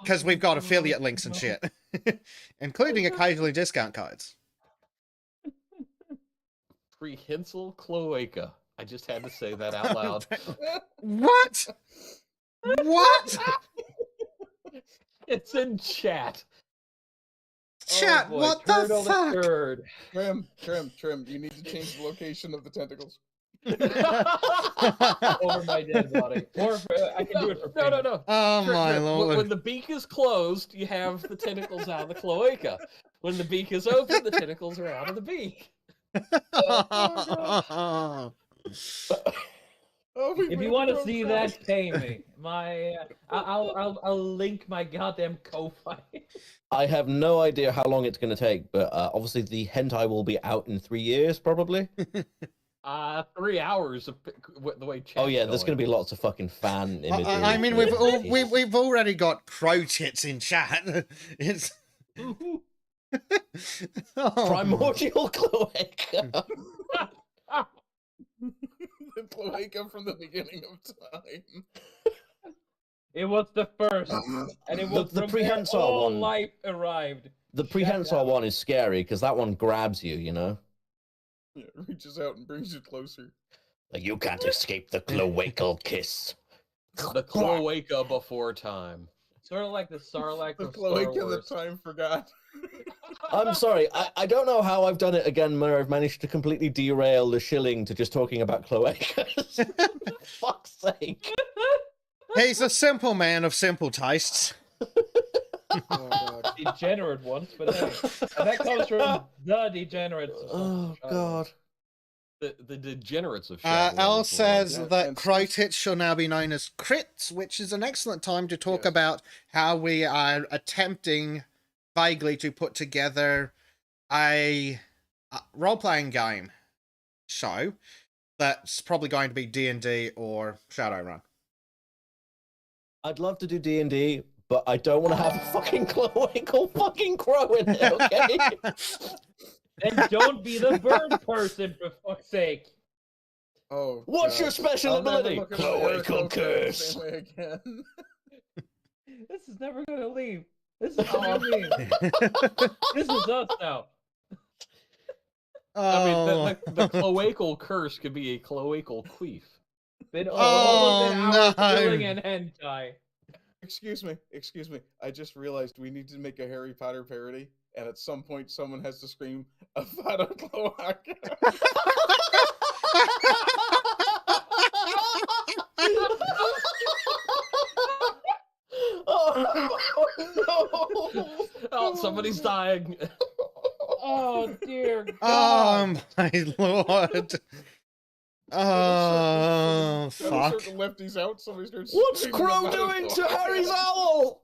because we've got affiliate links and shit, including occasionally discount codes. Prehensile cloaca. I just had to say that out loud. What? What? It's in chat. Chat, Oh boy, what the turtle fuck? turd. Trim. You need to change the location of the tentacles. over my dead body. Or I can do it for No. payment. Oh Sure, my sure. lord. When the beak is closed, you have the tentacles out of the cloaca. When the beak is open, the tentacles are out of the beak. Oh, we've If made you the want to crow see cry. that, pay me. I'll link my goddamn Ko-fi. I have no idea how long it's going to take, but obviously the hentai will be out in 3 years, probably. 3 hours of the way chat's Oh yeah, there's going to be going. lots of fucking fan images. I mean, and- we've already got crow tits in chat. It's oh. primordial cloaca. The cloaca from the beginning of time. It was the first, and it was The from where prehensile all one. life arrived. The Shut prehensile up. one is scary because that one grabs you, you know? Yeah, reaches out and brings you closer. Like, you can't escape the cloacal kiss. The cloaca before time. Sort of like the Sarlacc The of Star cloaca that Wars. time forgot. I'm sorry, I don't know how I've done it again where I've managed to completely derail the shilling to just talking about cloacas. Fuck's sake. He's a simple man of simple tastes. Oh, God. Degenerate ones, but hey. And that comes from the degenerates. of Oh, Shadowlands. God. The degenerates of Shadowlands. Al will- says Yeah, that and crow since- tits shall now be known as crits, which is an excellent time to talk Yes. about how we are attempting vaguely to put together a role-playing game show that's probably going to be D&D or Shadowrun. I'd love to do D&D, but I don't want to have a fucking cloacal fucking crow in it, okay? Then don't be the bird person, for fuck's sake. Oh, What's God. your special I'll never ability? look at an Eric Cloacal Coker the curse. same way again. This is never gonna leave. This is how I mean. This is us now. I mean, Oh, the cloacal curse could be a cloacal queef. Been Oh, all of an hour no. killing an hentai. Excuse me. I just realized we need to make a Harry Potter parody, and at some point someone has to scream, Avada Cloaca. Oh, no. Oh, somebody's dying. Oh dear God. oh my lord. Oh, Gotta fuck. start the lefties out, somebody starts What's screaming Crow Avada doing to Cloaca. Harry's owl?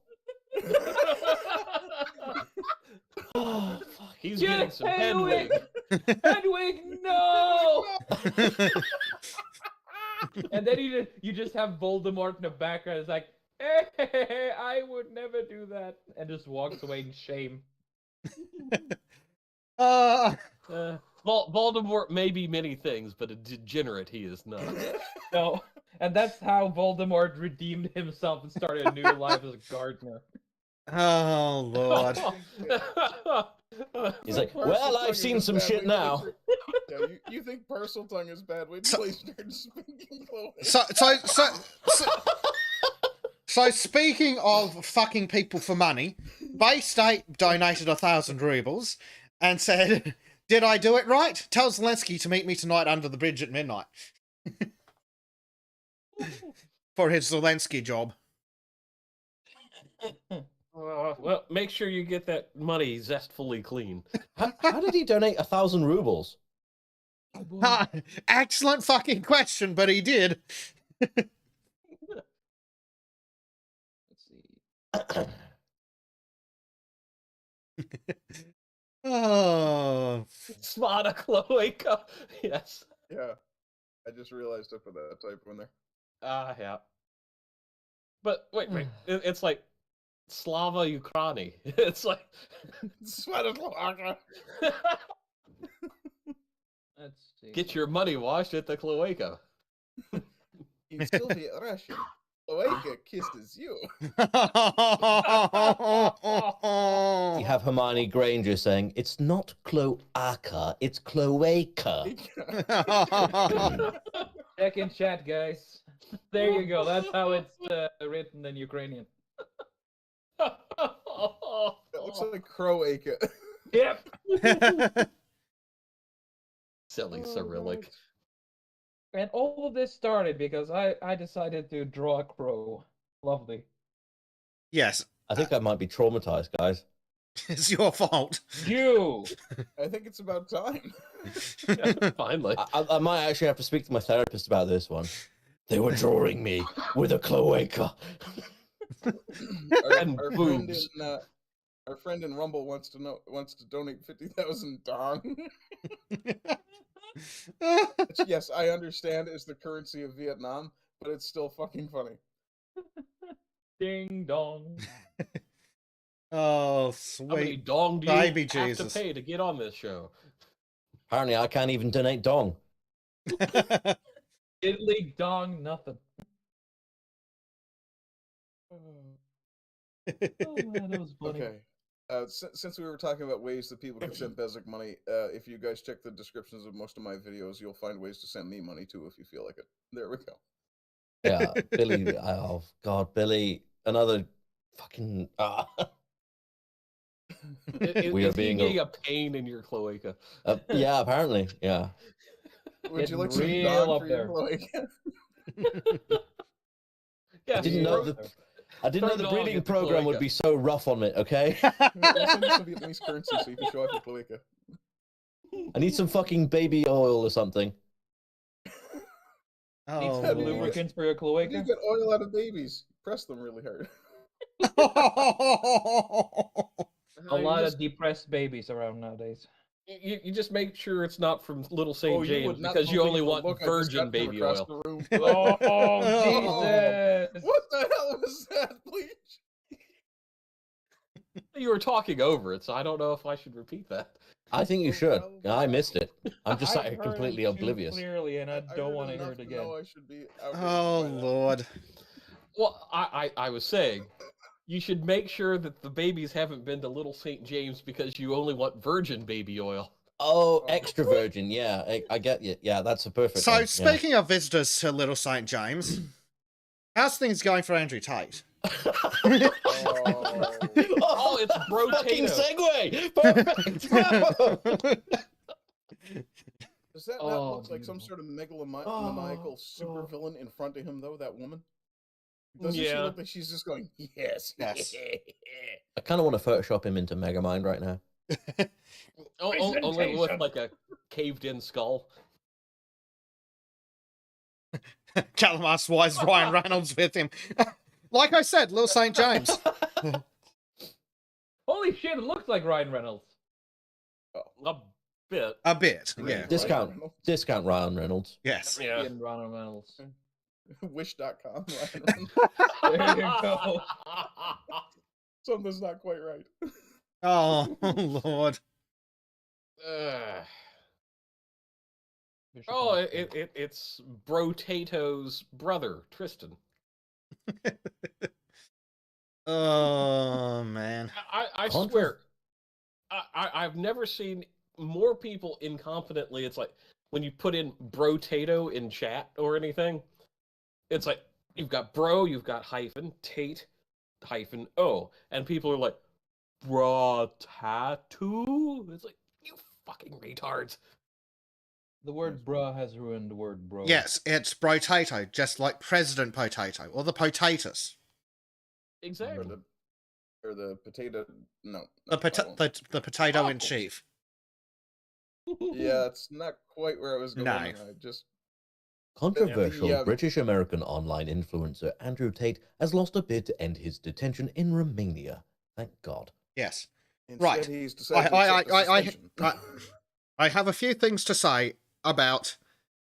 Oh, fuck. He's Get getting some Hedwig! Hedwig. Hedwig, no! And then you just have Voldemort in the background. It's like, hey, I would never do that, and just walks away in shame. Voldemort may be many things, but a degenerate he is not. No, and that's how Voldemort redeemed himself and started a new life as a gardener. Oh, Lord. He's like, Parcel well, tongue I've seen is some bad. shit Wait till now. they start- Yeah, you think parcel tongue is bad? Wait till they start speaking cloaca. So speaking of fucking people for money, Bay State donated 1,000 rubles and said, did I do it right? Tell Zelensky to meet me tonight under the bridge at midnight. For his Zelensky job. Well, make sure you get that money zestfully clean. How did he donate 1,000 rubles? Ha, excellent fucking question, but he did. Let's see. Oh, Spot a cloaca. Yes. Yeah, I just realized I put that typo in there. Yeah. But wait. It's like Slava Ukraini. It's like Avada Cloaca. Let's see. get your money washed at the cloaca. In Soviet Russia, Cloaca kisses you. You have Hermione Granger saying, it's not cloaca, it's cloaca. Check in chat, guys. There you go. That's how it's written in Ukrainian. That looks like Croaca. Yep. Silly Cyrillic. And all of this started because I decided to draw a crow. Lovely. Yes, I think I might be traumatized, guys. it's your fault. You! I think it's about time. Finally. I might actually have to speak to my therapist about this one. They were drawing me with a cloaca. And our boobs. friend in Rumble wants to donate 50,000 dong. Which, yes, I understand is the currency of Vietnam, but it's still fucking funny. Ding dong. Oh, How many sweet dong do you baby have Jesus. to pay to get on this show? Apparently, I can't even donate dong. Diddly dong nothing. Oh man, that was funny. Okay. Since we were talking about ways that people can send Bezic money, if you guys check the descriptions of most of my videos, you'll find ways to send me money too if you feel like it. There we go. Yeah, Billy. Oh God, Billy. Another fucking. We are Is he being getting a pain in your cloaca? yeah, apparently, yeah. Would you Getting like some real dong up for your there. cloaca? Yeah, I didn't know Yeah. the. I didn't know Throw the dong breeding at the program would cloaca. be so rough on it. Okay, I'll send you some Vietnamese currency so you can show off your cloaca. I need some fucking baby oil or something. Need Oh, some Lord. lubricants for your You cloaca? get oil out of babies. Press them really hard. A You lot just, of depressed babies around nowadays. you just make sure it's not from Little St. Oh, you James would not because you believe only the want look I just virgin got from baby across oil. the room. Oh, Jesus! What the hell was that, please? You were talking over it, so I don't know if I should repeat that. I think you Oh, should. probably I not. missed it. I'm just I like heard completely too oblivious. clearly, and I I don't heard want to hear enough it to again. know I should be outraged oh by that. Lord. Well, I was saying, you should make sure that the babies haven't been to Little St. James because you only want virgin baby oil. Oh, Oh. extra virgin. Yeah, I get you. Yeah, that's a perfect So, one. Yeah. speaking of visitors to Little St. James, how's things going for Andrew Tate? Oh, it's fucking brotato. segue. Perfect. Bravo. Does that Oh, not look like some beautiful. sort of megalomaniacal supervillain in front of him, though, that woman? Doesn't she Yeah. look like she's just going, yes. Yes. I kind of want to Photoshop him into Megamind right now. Only with like a caved-in skull. Callum asks, why is Ryan Reynolds with him? Like I said, Little St. James. Holy shit! It looks like Ryan Reynolds. A bit. A bit, Great. yeah. Discount. Ryan Reynolds. Discount Ryan Reynolds. Yes. Yeah. Ian Ryan Reynolds. Wish.com. Ryan Reynolds. There you go. Something's not quite right. Oh, Lord. Oh, it's Brotato's brother, Tristan. Oh, man. I swear, I've never seen more people incompetently. It's like when you put in Brotato in chat or anything, it's like you've got bro, you've got hyphen, Tate, hyphen, O. And people are like, Bro-tattoo? It's like, you fucking retards. The word bruh has ruined the word bro. Yes, it's potato, just like President Potato, or the potatoes. Exactly. Or the potato. No. The, I won't. the potato in Waffles. chief. Yeah, it's not quite where I was going. No. I just. Controversial Yeah. British-American online influencer Andrew Tate has lost a bid to end his detention in Romania. Thank God. Yes. Instead, Right. He's decided to accept the suspension. I have a few things to say about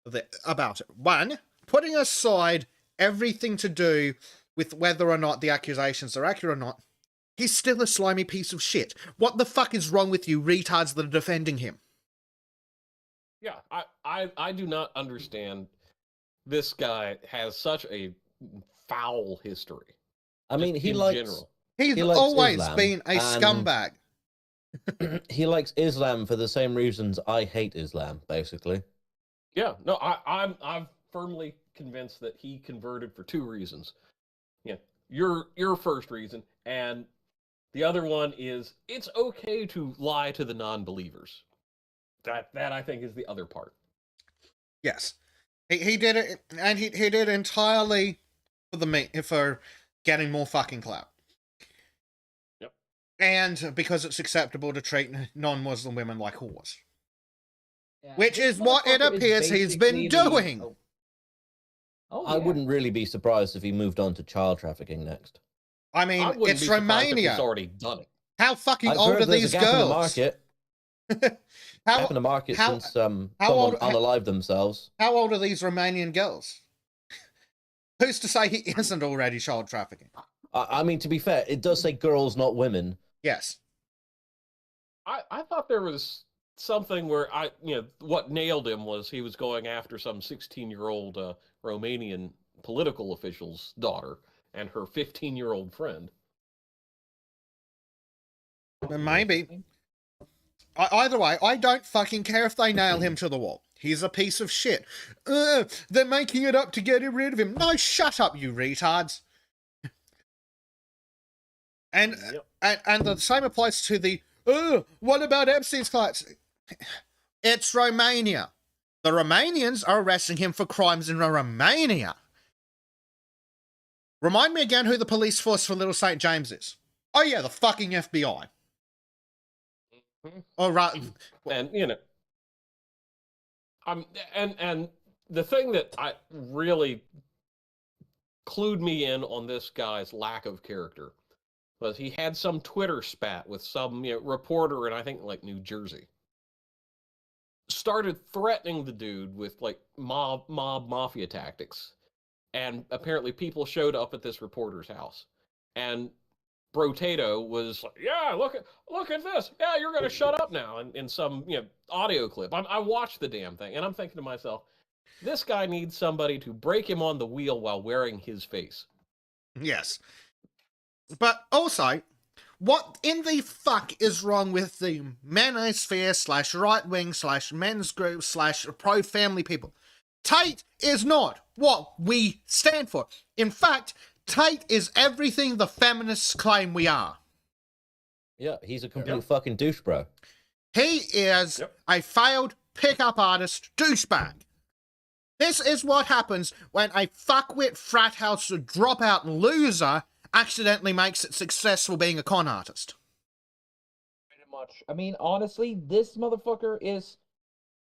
it. One, putting aside everything to do with whether or not the accusations are accurate or not, he's still a slimy piece of shit. What the fuck is wrong with you retards that are defending him? Yeah, I do not understand. This guy has such a foul history. I mean, just he in likes general. He's He likes always Islam, been a and- scumbag. he likes Islam for the same reasons I hate Islam, basically. Yeah, no, I'm firmly convinced that he converted for two reasons. Yeah, your first reason, and the other one is it's okay to lie to the non-believers. That I think is the other part. Yes. He did it, and he did it entirely for getting more fucking clout. Yep. And because it's acceptable to treat non-Muslim women like whores. Yeah, Which this is what it motherfucker is appears he's been basically the- doing. Oh, I yeah. wouldn't really be surprised if he moved on to child trafficking next. I mean, I wouldn't it's be surprised if Romania. he's already done it. How fucking I've old heard are there's these a gap in the girls? market. Gap in the market how- since how someone old- unalived themselves. How old are these Romanian girls? Who's to say he isn't already child trafficking? I mean, to be fair, it does say girls, not women. Yes. I thought there was something where what nailed him was he was going after some 16-year-old Romanian political official's daughter and her 15-year-old friend. Maybe. Either way, I don't fucking care if they nail him to the wall. He's a piece of shit. They're making it up to get rid of him. No, shut up, you retards. And Yep. and the same applies to the, what about Epstein's clients? It's Romania. The Romanians are arresting him for crimes in Romania. Remind me again who the police force for Little St. James is. Oh yeah, the fucking FBI. All right. And and the thing that I really clued me in on this guy's lack of character was he had some Twitter spat with some reporter in, I think, like New Jersey. Started threatening the dude with like mob mafia tactics, and apparently people showed up at this reporter's house, and Brotato was like, "Yeah, look at this. Yeah, you're gonna shut up now." In some audio clip, I watched the damn thing, and I'm thinking to myself, this guy needs somebody to break him on the wheel while wearing his face. Yes. But also, what in the fuck is wrong with the manosphere / right-wing / men's group / pro-family people? Tate is not what we stand for. In fact, Tate is everything the feminists claim we are. Yeah, he's a complete fucking douche, bro. He is a failed pickup artist douchebag. This is what happens when a fuckwit frat house dropout loser accidentally makes it successful being a con artist. Pretty much. I mean, honestly, this motherfucker is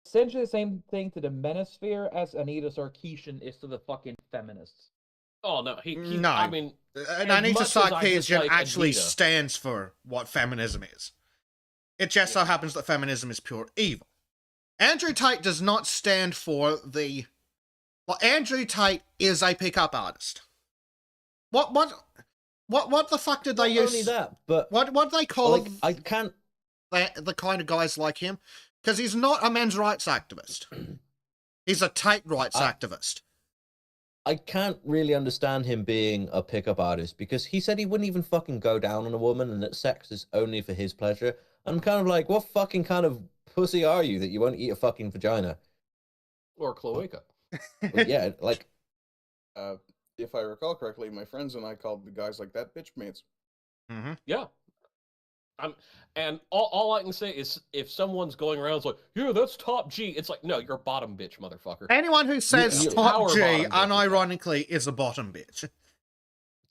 essentially the same thing to the manosphere as Anita Sarkeesian is to the fucking feminists. Oh no, No. I mean, And as Anita much as I Sarkeesian dislike actually Anita- stands for what feminism is. It just so happens that feminism is pure evil. Andrew Tate does not stand for the... Well, Andrew Tate is a pickup artist. What the fuck did they Not use? only that, but What do they call like I can't. the kind of guys like him? Because he's not a men's rights activist. He's a Tate rights activist. I can't really understand him being a pickup artist because he said he wouldn't even fucking go down on a woman and that sex is only for his pleasure. I'm kind of like, what fucking kind of pussy are you that you won't eat a fucking vagina? or cloaca. But yeah, like, If I recall correctly, my friends and I called the guys like that bitch mates. Mm-hmm. Yeah. And all I can say is if someone's going around it's like, yeah, that's top G, it's like, no, you're bottom bitch, motherfucker. Anyone who says you- top power G bottom bitch is unironically is a bottom bitch.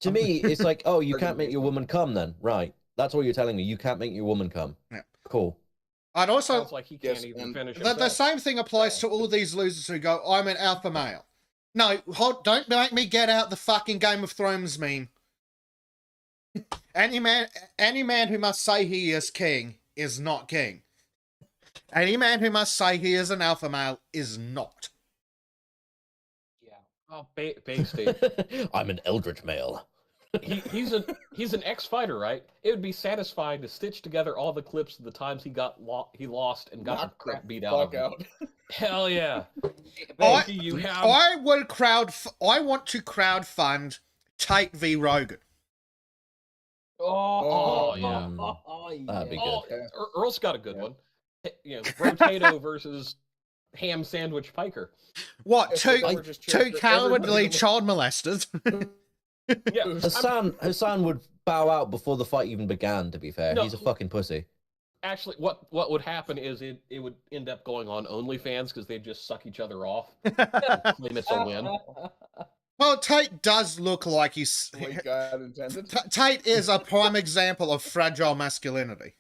to me, it's like, oh, you Arguably can't make your woman come then. Right. That's what you're telling me. You can't make your woman come. Yeah. Cool. I'd also... Sounds like he can't Yes, even and finish The himself. same thing applies to all these losers who go, I'm an alpha male. No, don't make me get out the fucking Game of Thrones meme. Any man who must say he is king is not king. Any man who must say he is an alpha male is not. Yeah. Oh, base state. I'm an eldritch male. He's an ex-fighter, right? It would be satisfying to stitch together all the clips of the times he lost and got the Knock crap the beat out of fuck him. out. Hell yeah! I- Becky, you have. I want to crowdfund Tate v. Rogan. Oh, yeah. That'd be Oh, good. Earl's got a good Yeah. one. Rotato versus Ham Sandwich Piker. What, If two they were just cheering for cowardly everybody child molesters? Yeah, Hassan would bow out before the fight even began, to be fair. No. He's a fucking pussy. Actually, what would happen is it would end up going on OnlyFans because they'd just suck each other off. Claim it's a win. Well, Tate does look like he's... The way God intended. Tate is a prime example of fragile masculinity.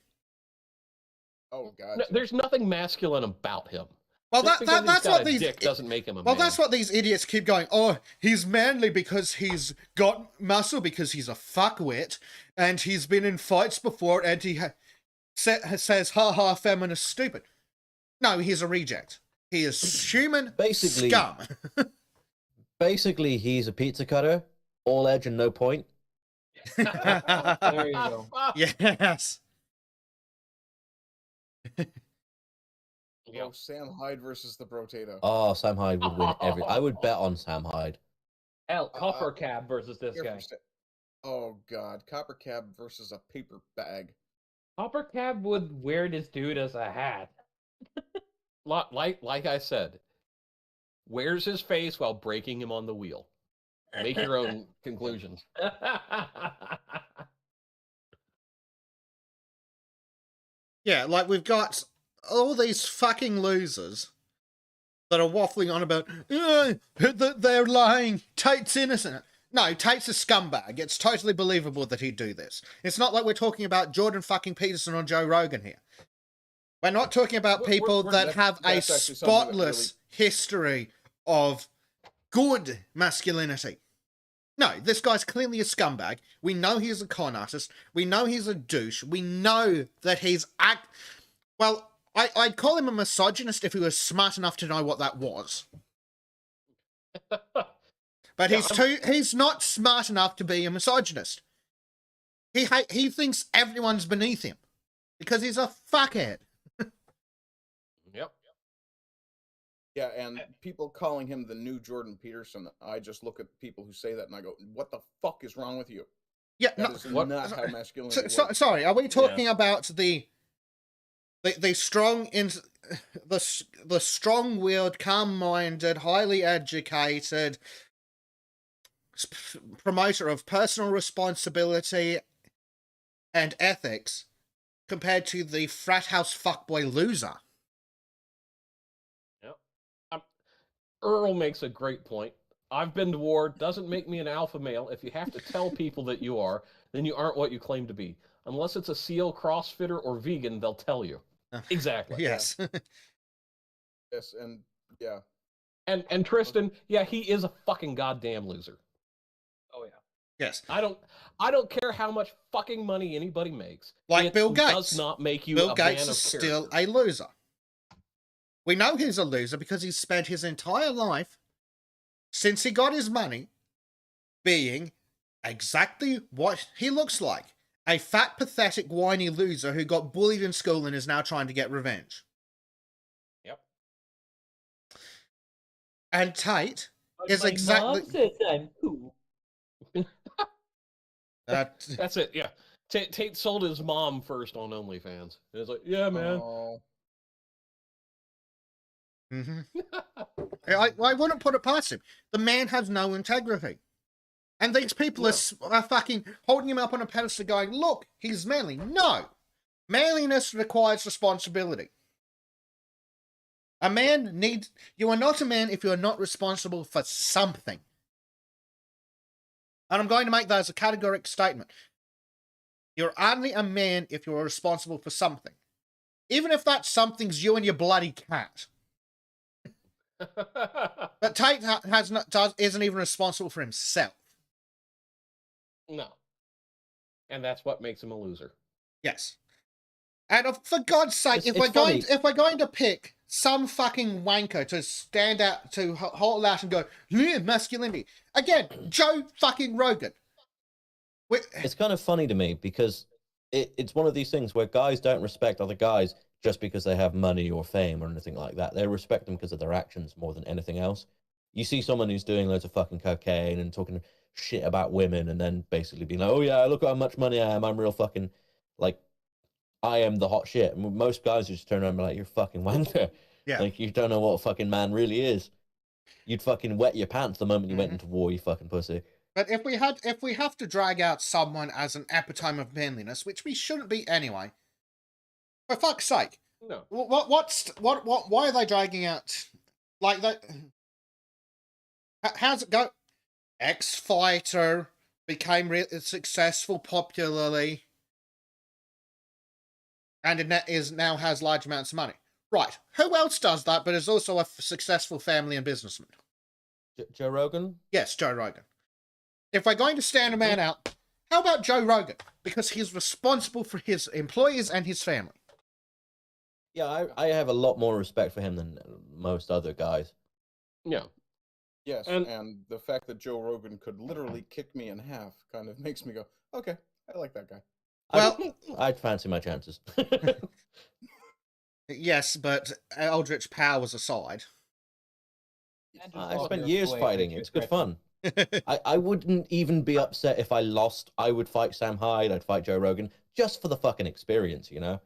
Oh God. No, there's nothing masculine about him. Well, Just because that's he's got what a these... dick doesn't make him a Well, man. that's what these idiots keep going. Oh, he's manly because he's got muscle, because he's a fuckwit, and he's been in fights before, and he says, "Ha ha, feminist, stupid." No, he's a reject. He is human Basically- scum. Basically, he's a pizza cutter, all edge and no point. There you go. Yes. Yeah. Oh, Sam Hyde versus the Brotato. Oh, Sam Hyde would win every. I would bet on Sam Hyde. Hell, Copper Cab versus this Here guy. for Oh God, Copper Cab versus a paper bag. Copper Cab would wear this dude as a hat. Like I said, wears his face while breaking him on the wheel. Make your own conclusions. Yeah, like we've got all these fucking losers that are waffling on about, they're lying, Tate's innocent. No, Tate's a scumbag. It's totally believable that he'd do this. It's not like we're talking about Jordan fucking Peterson or Joe Rogan here. We're not talking about people that have a that's actually something that spotless history of good masculinity. No, this guy's clearly a scumbag. We know he's a con artist. We know he's a douche. We know that he's well, I'd call him a misogynist if he was smart enough to know what that was. But he's not smart enough to be a misogynist. He thinks everyone's beneath him because he's a fuckhead. Yep. Yeah, and people calling him the new Jordan Peterson, I just look at people who say that and I go, what the fuck is wrong with you? Yeah, That no, is not how masculinity works. sorry, are we talking about the strong the strong-willed, calm-minded, highly educated promoter of personal responsibility and ethics compared to the frat house fuckboy loser? Earl makes a great point. I've been to war doesn't make me an alpha male. If you have to tell people that you are, then you aren't what you claim to be. Unless it's a SEAL, CrossFitter, or vegan, they'll tell you. Exactly. Yes. Yes, and yeah. And Tristan, yeah, he is a fucking goddamn loser. Oh yeah. Yes. I don't care how much fucking money anybody makes. Like It Bill Gates. does not make you Bill a Gates man is of still character. a loser. We know he's a loser because he's spent his entire life, since he got his money, being exactly what he looks like. A fat, pathetic, whiny loser who got bullied in school and is now trying to get revenge. Yep. And Tate But is my exactly... mom says I'm cool. That's it. Yeah. Tate sold his mom first on OnlyFans. And it's like, yeah, man. Oh, Mhm. I wouldn't put it past him. The man has no integrity. And these people are fucking holding him up on a pedestal going, look, he's manly. No. Manliness requires responsibility. You are not a man if you are not responsible for something. And I'm going to make that as a categoric statement. You're only a man if you're responsible for something. Even if that something's you and your bloody cat. But Tate isn't even responsible for himself. No. And that's what makes him a loser. Yes. And for God's sake, if we're going to pick some fucking wanker to stand out, to hold out and go, yeah, masculinity. Again, Joe fucking Rogan. It's kind of funny to me because it's one of these things where guys don't respect other guys just because they have money or fame or anything like that. They respect them because of their actions more than anything else. You see someone who's doing loads of fucking cocaine and talking shit about women and then basically being like, oh yeah, look how much money I am. I'm real fucking, like, I am the hot shit. And most guys just turn around and be like, you're fucking wanker. Yeah. Like, you don't know what a fucking man really is. You'd fucking wet your pants the moment you went into war, you fucking pussy. But if we have to drag out someone as an epitome of manliness, which we shouldn't be anyway, For fuck's sake. No. Why are they dragging out like that? How's it go? X-Fighter became successful popularly, and it now has large amounts of money. Right. Who else does that but is also a successful family and businessman? Joe Rogan? Yes, Joe Rogan. If we're going to stand a man out, how about Joe Rogan? Because he's responsible for his employees and his family. Yeah, I have a lot more respect for him than most other guys. Yeah. Yes, And- and the fact that Joe Rogan could literally kick me in half kind of makes me go, okay, I like that guy. Well, I'd fancy my chances. yes, but Eldritch powers aside. And just I walk spent your years way fighting. into It's good attraction. fun. I wouldn't even be upset if I lost. I would fight Sam Hyde. I'd fight Joe Rogan just for the fucking experience, you know?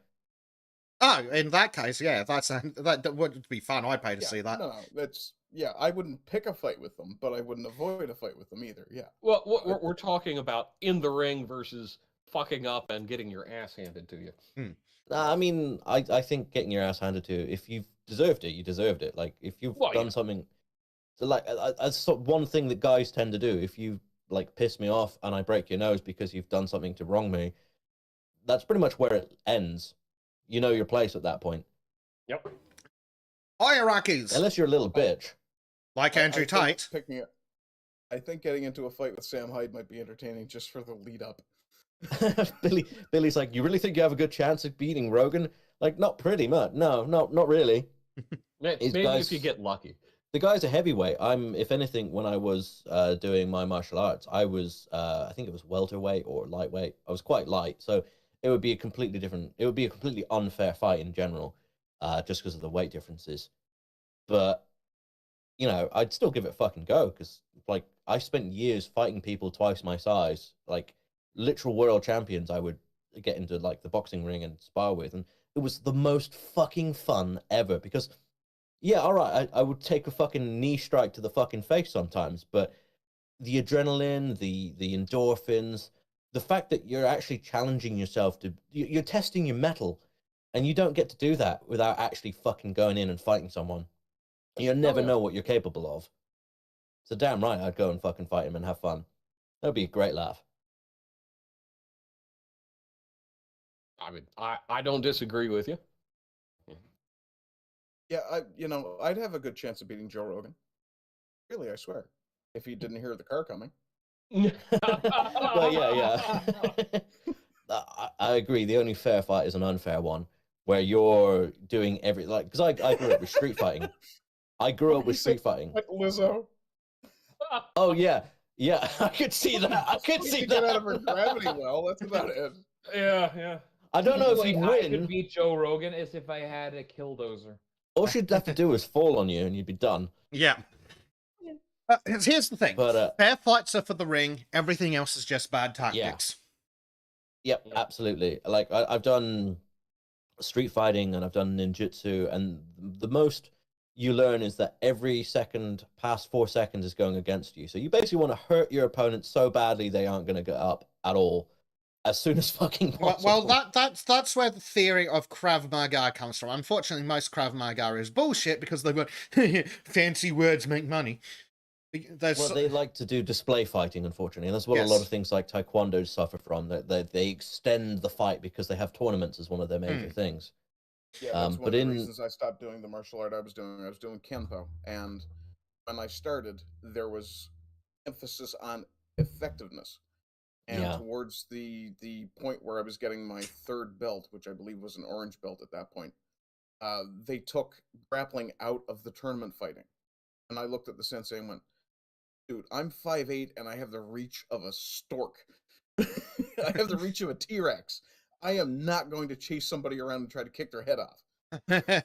Oh, in that case, yeah, that would be fun. I'd pay to see that. No, I wouldn't pick a fight with them, but I wouldn't avoid a fight with them either. Yeah. Well, what we're talking about in the ring versus fucking up and getting your ass handed to you. I mean, I think getting your ass handed to you, if you've deserved it, you deserved it. Like, if you've done something... So, like, that's one thing that guys tend to do. If you, like, piss me off and I break your nose because you've done something to wrong me, that's pretty much where it ends. You know your place at that point. Yep. Hierarchies, Unless you're a little bitch. like Andrew Tate. I think getting into a fight with Sam Hyde might be entertaining just for the lead up. Billy's like, you really think you have a good chance of beating Rogan? Like, not pretty much. No, not really. Maybe guys- if you get lucky. The guy's a heavyweight. If anything, when I was doing my martial arts, I was, I think it was welterweight or lightweight. I was quite light, so it would be a completely unfair fight in general, just because of the weight differences. But, you know, I'd still give it a fucking go, because, like, I spent years fighting people twice my size, like, literal world champions I would get into, like, the boxing ring and spar with, and it was the most fucking fun ever, because... Yeah, all right, I would take a fucking knee strike to the fucking face sometimes, but the adrenaline, the endorphins, the fact that you're actually challenging yourself you're testing your mettle, and you don't get to do that without actually fucking going in and fighting someone. You never know what you're capable of. So damn right, I'd go and fucking fight him and have fun. That'd be a great laugh. I mean, I don't disagree with you. Yeah, I'd have a good chance of beating Joe Rogan. Really, I swear. If he didn't hear the car coming. Well, yeah. I agree. The only fair fight is an unfair one, where you're doing because I grew up with street fighting. Like Lizzo. Oh yeah, I could see that. I could see Get out that. of her gravity well. That's about it. Yeah. I don't know if Like, you'd I could win. beat Joe Rogan as if I had a killdozer. All she'd have to do is fall on you, and you'd be done. Yeah. Here's the thing. But Fair fights are for the ring. Everything else is just bad tactics. yep, absolutely. Like I've done street fighting and I've done ninjutsu, and the most you learn is that every second past 4 seconds is going against you. So you basically want to hurt your opponent so badly they aren't going to get up at all as soon as fucking possible. Well, that's where the theory of Krav Maga comes from. Unfortunately, most Krav Maga is bullshit because they've got fancy words make money. Well, they like to do display fighting, unfortunately, and that's what a lot of things like Taekwondo suffer from. They extend the fight because they have tournaments as one of their major things. Yeah, that's one but of the in reasons I stopped doing the martial art I was doing. I was doing Kenpo, and when I started, there was emphasis on effectiveness. And towards the point where I was getting my third belt, which I believe was an orange belt at that point, they took grappling out of the tournament fighting. And I looked at the sensei and went, dude, I'm 5'8" and I have the reach of a stork. I have the reach of a T-Rex. I am not going to chase somebody around and try to kick their head off. But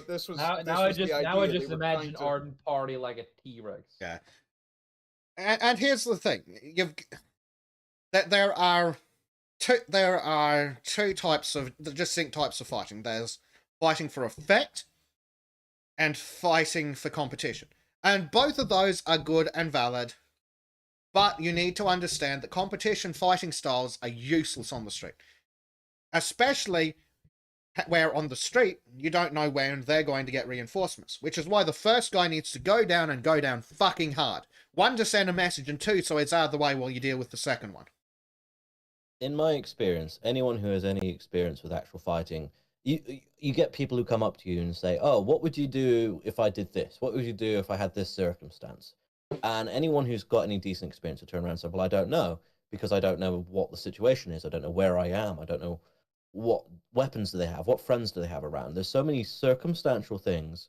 this was Now I just imagine Arden party like a T-Rex. Yeah. And here's the thing: there are two types of distinct types of fighting. There's fighting for effect and fighting for competition, and both of those are good and valid. But you need to understand that competition fighting styles are useless on the street. especially where on the street you don't know when they're going to get reinforcements, which is why the first guy needs to go down and go down fucking hard. One, to send a message, and two, so it's out of the way while you deal with the second one. In my experience, anyone who has any experience with actual fighting, you get people who come up to you and say, "Oh, what would you do if I did this? What would you do if I had this circumstance?" And anyone who's got any decent experience will turn around and say, "Well, I don't know, because I don't know what the situation is. I don't know where I am. I don't know what weapons do they have, what friends do they have around." There's so many circumstantial things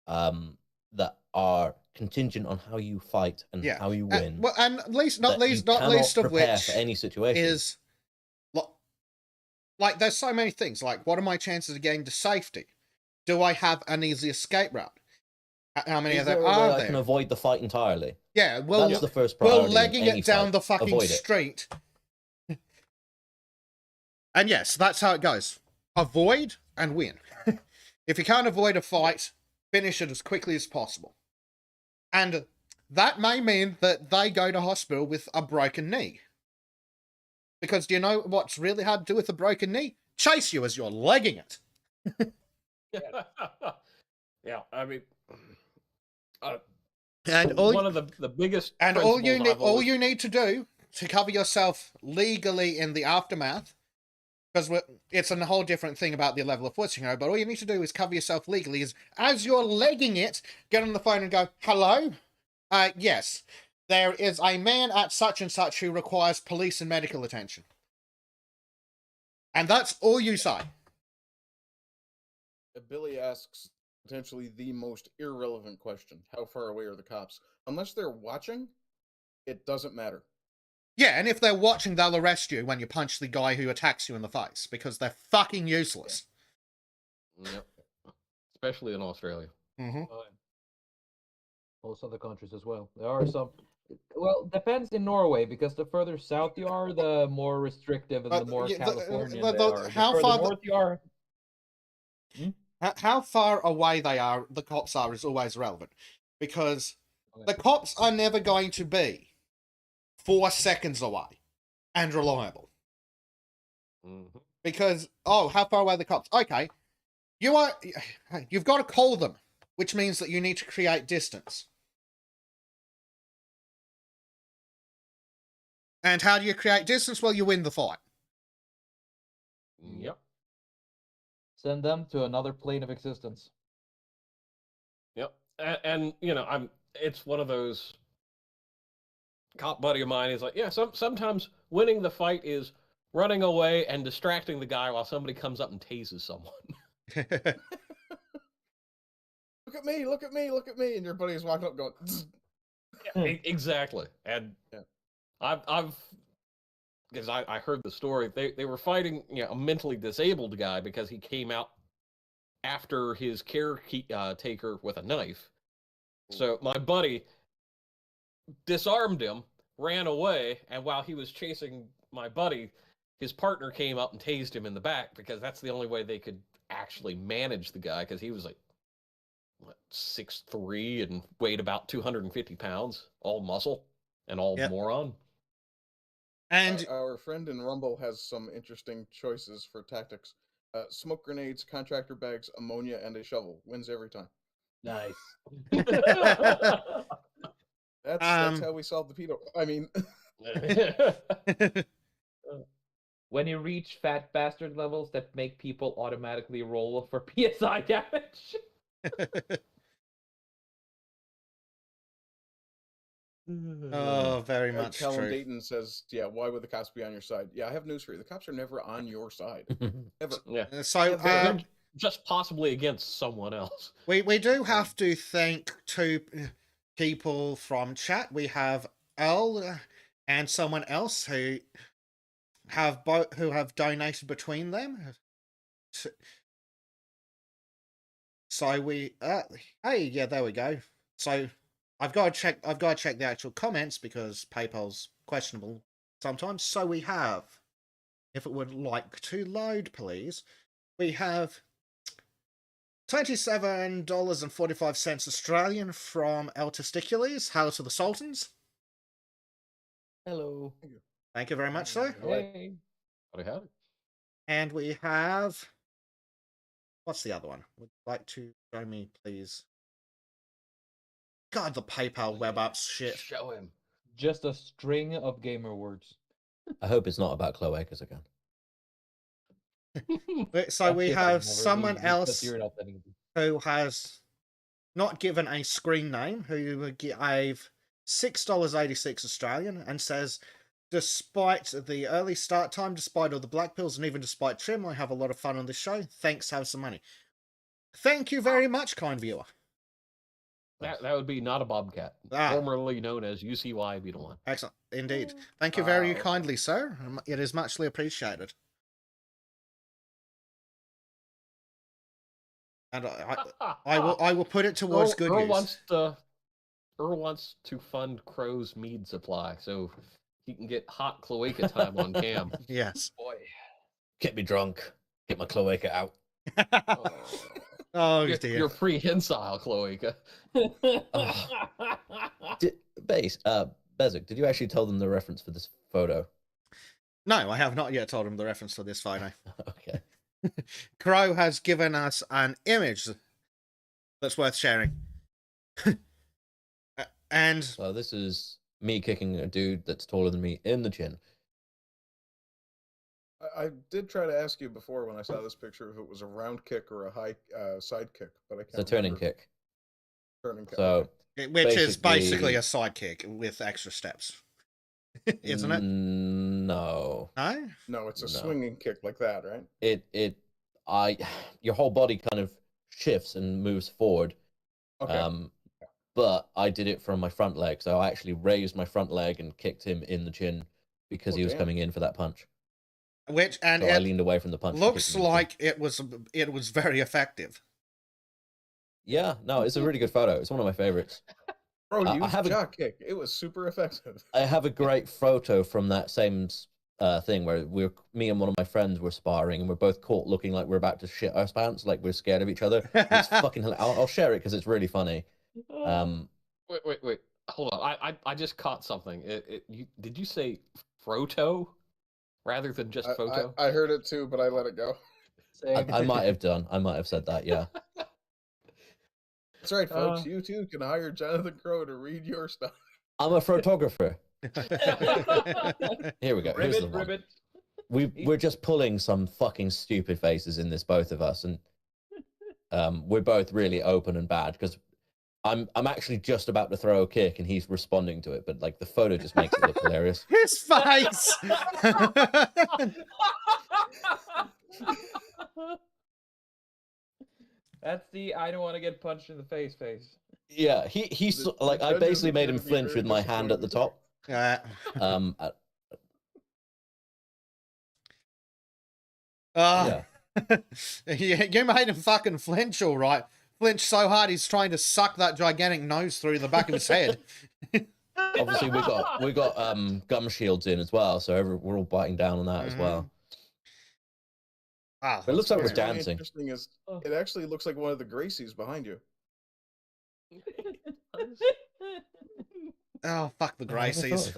that are contingent on how you fight and how you win. And not least of which for any situation is like there's so many things. Like, what are my chances of getting to safety? Do I have an easy escape route? How many of them are there? I can avoid the fight entirely. Yeah, well, that's the first priority. Well, legging it down the fucking street. And yes, that's how it goes. Avoid and win. If you can't avoid a fight, finish it as quickly as possible. And that may mean that they go to hospital with a broken knee. Because do you know what's really hard to do with a broken knee? Chase you as you're legging it. Yeah, I mean, and one of the biggest and all you need to do to cover yourself legally in the aftermath, because it's a whole different thing about the level of force, you know, but all you need to do is cover yourself legally is, as you're legging it, get on the phone and go, "Hello? Yes, there is a man at such and such who requires police and medical attention." And that's all you say. Billy asks potentially the most irrelevant question. How far away are the cops? Unless they're watching, it doesn't matter. Yeah, and if they're watching, they'll arrest you when you punch the guy who attacks you in the face, because they're fucking useless. Yep. Especially in Australia. Mm-hmm. Most other countries as well. There are some. Well, depends in Norway, because the further south you are, the more restrictive and the more Californian they are. How the far north you are. How far away the cops are is always relevant, because the cops are never going to be 4 seconds away and reliable. Mm-hmm. Because, how far away are the cops? Okay, you've got to call them, which means that you need to create distance. And how do you create distance? Well, you win the fight. Yep. Send them to another plane of existence. Yep. And you know, it's one of those cop buddy of mine is like, yeah, sometimes winning the fight is running away and distracting the guy while somebody comes up and tases someone. Look at me, look at me, look at me, and your buddy is walking up going, yeah, exactly. And I've because I heard the story. They were fighting, you know, a mentally disabled guy because he came out after his caretaker with a knife. So my buddy disarmed him, ran away, and while he was chasing my buddy, his partner came up and tased him in the back, because that's the only way they could actually manage the guy, because he was like, what, 6'3" and weighed about 250 pounds, all muscle and all moron. And our friend in Rumble has some interesting choices for tactics. Smoke grenades, contractor bags, ammonia, and a shovel. Wins every time. Nice. That's how we solve the pedo. I mean, when you reach fat bastard levels that make people automatically roll for PSI damage. Oh, very much Callum true. Dayton says, "Yeah, why would the cops be on your side?" Yeah, I have news for you. The cops are never on your side, ever. Yeah. So they're just possibly against someone else. We do have to thank two people from chat. We have Elle and someone else who have donated between them. So we hey, yeah, there we go. So I've got to check the actual comments, because PayPal's questionable sometimes. So we have, if it would like to load, please, we have $27.45 Australian from El Testicules. Hail to the Sultans. Hello. Thank you very much, sir. Hey. Howdy, howdy. And we have... What's the other one? Would you like to show me, please? God, the PayPal web apps shit. Show him. Just a string of gamer words. I hope it's not about cloacas again. So That we shit have I've never someone needed because else you're not that easy. who has not given a screen name, who gave $6.86 Australian, and says, despite the early start time, despite all the black pills, and even despite trim, I have a lot of fun on this show. Thanks, have some money. Thank you very much, kind viewer. That would be not a bobcat, formerly known as UCY Beetle. Excellent, indeed. Thank you very Wow. kindly, sir. It is muchly appreciated. And I will put it towards good use. Earl wants to fund Crow's mead supply so he can get hot cloaca time on cam. Yes. Boy. Get me drunk. Get my cloaca out. Oh Your dear. prehensile cloaca. Bezic, did you actually tell them the reference for this photo? No, I have not yet told him the reference for this photo. Okay. Crow has given us an image that's worth sharing. And So this is me kicking a dude that's taller than me in the chin. I did try to ask you before when I saw this picture if it was a round kick or a high side kick, but I can't. It's a turning remember. kick. Turning kick. So which is basically basically- a sidekick with extra steps, isn't it? No. No. No, it's a No. swinging kick like that, right? Your whole body kind of shifts and moves forward. Okay. But I did it from my front leg, so I actually raised my front leg and kicked him in the chin because Oh, he was damn. coming in for that punch. Which and So I it leaned away from the punch. and kicked looks him in the chin. like it was very effective. Yeah, no, it's a really good photo. It's one of my favorites. Bro, I use have a- jaw kick. It was super effective. I have a great photo from that same thing where me and one of my friends were sparring and we're both caught looking like we're about to shit our pants, like we're scared of each other. And it's fucking hilarious. I'll share it because it's really funny. Wait. Hold on. I just caught something. Did you say photo rather than just photo? I heard it too, but I let it go. I might have done. I might have said that. Yeah. That's right, folks. You too can hire Jonathan Crow to read your stuff. I'm a photographer. Here we go. Here's the Ribbit, one. ribbit. We're just pulling some fucking stupid faces in this, both of us, and we're both really open and bad because I'm actually just about to throw a kick and he's responding to it, but like the photo just makes it look hilarious. His face. That's the I don't want to get punched in the face. Yeah, he's The like I judges basically are made him gonna be flinch very with my hand at the disappointed. top. Uh, Yeah. you made him fucking flinch, all right. Flinch so hard he's trying to suck that gigantic nose through the back of his head. Obviously we got gum shields in as well, so we're all biting down on that as well. Ah, It looks like we're What's really dancing. interesting is it actually looks like one of the Gracies behind you. oh, fuck the I never thought Gracies. of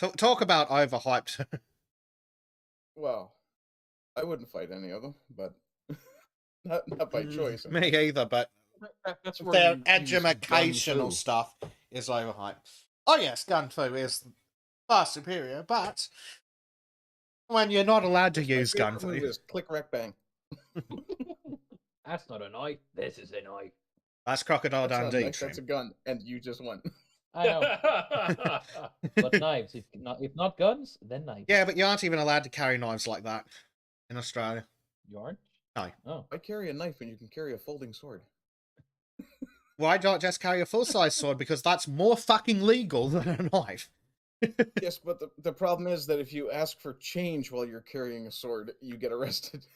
that. Talk about overhyped. Well, I wouldn't fight any of them, but not by choice. Me either, but That's their where you use educational gun fu. stuff is overhyped. Oh yes, gun fu is far superior, but when you're not allowed to My use gun favorite move fu, is click, wreck, bang. That's not a knife. This is a knife. that's Crocodile That's not a Dundee. knife, that's a gun, and you just won. I know. But knives. If not guns, then knives. Yeah, but you aren't even allowed to carry knives like that in Australia. You aren't? No. Oh. I carry a knife when you can carry a folding sword. Why not just carry a full-size sword? Because that's more fucking legal than a knife. Yes, but the problem is that if you ask for change while you're carrying a sword, you get arrested.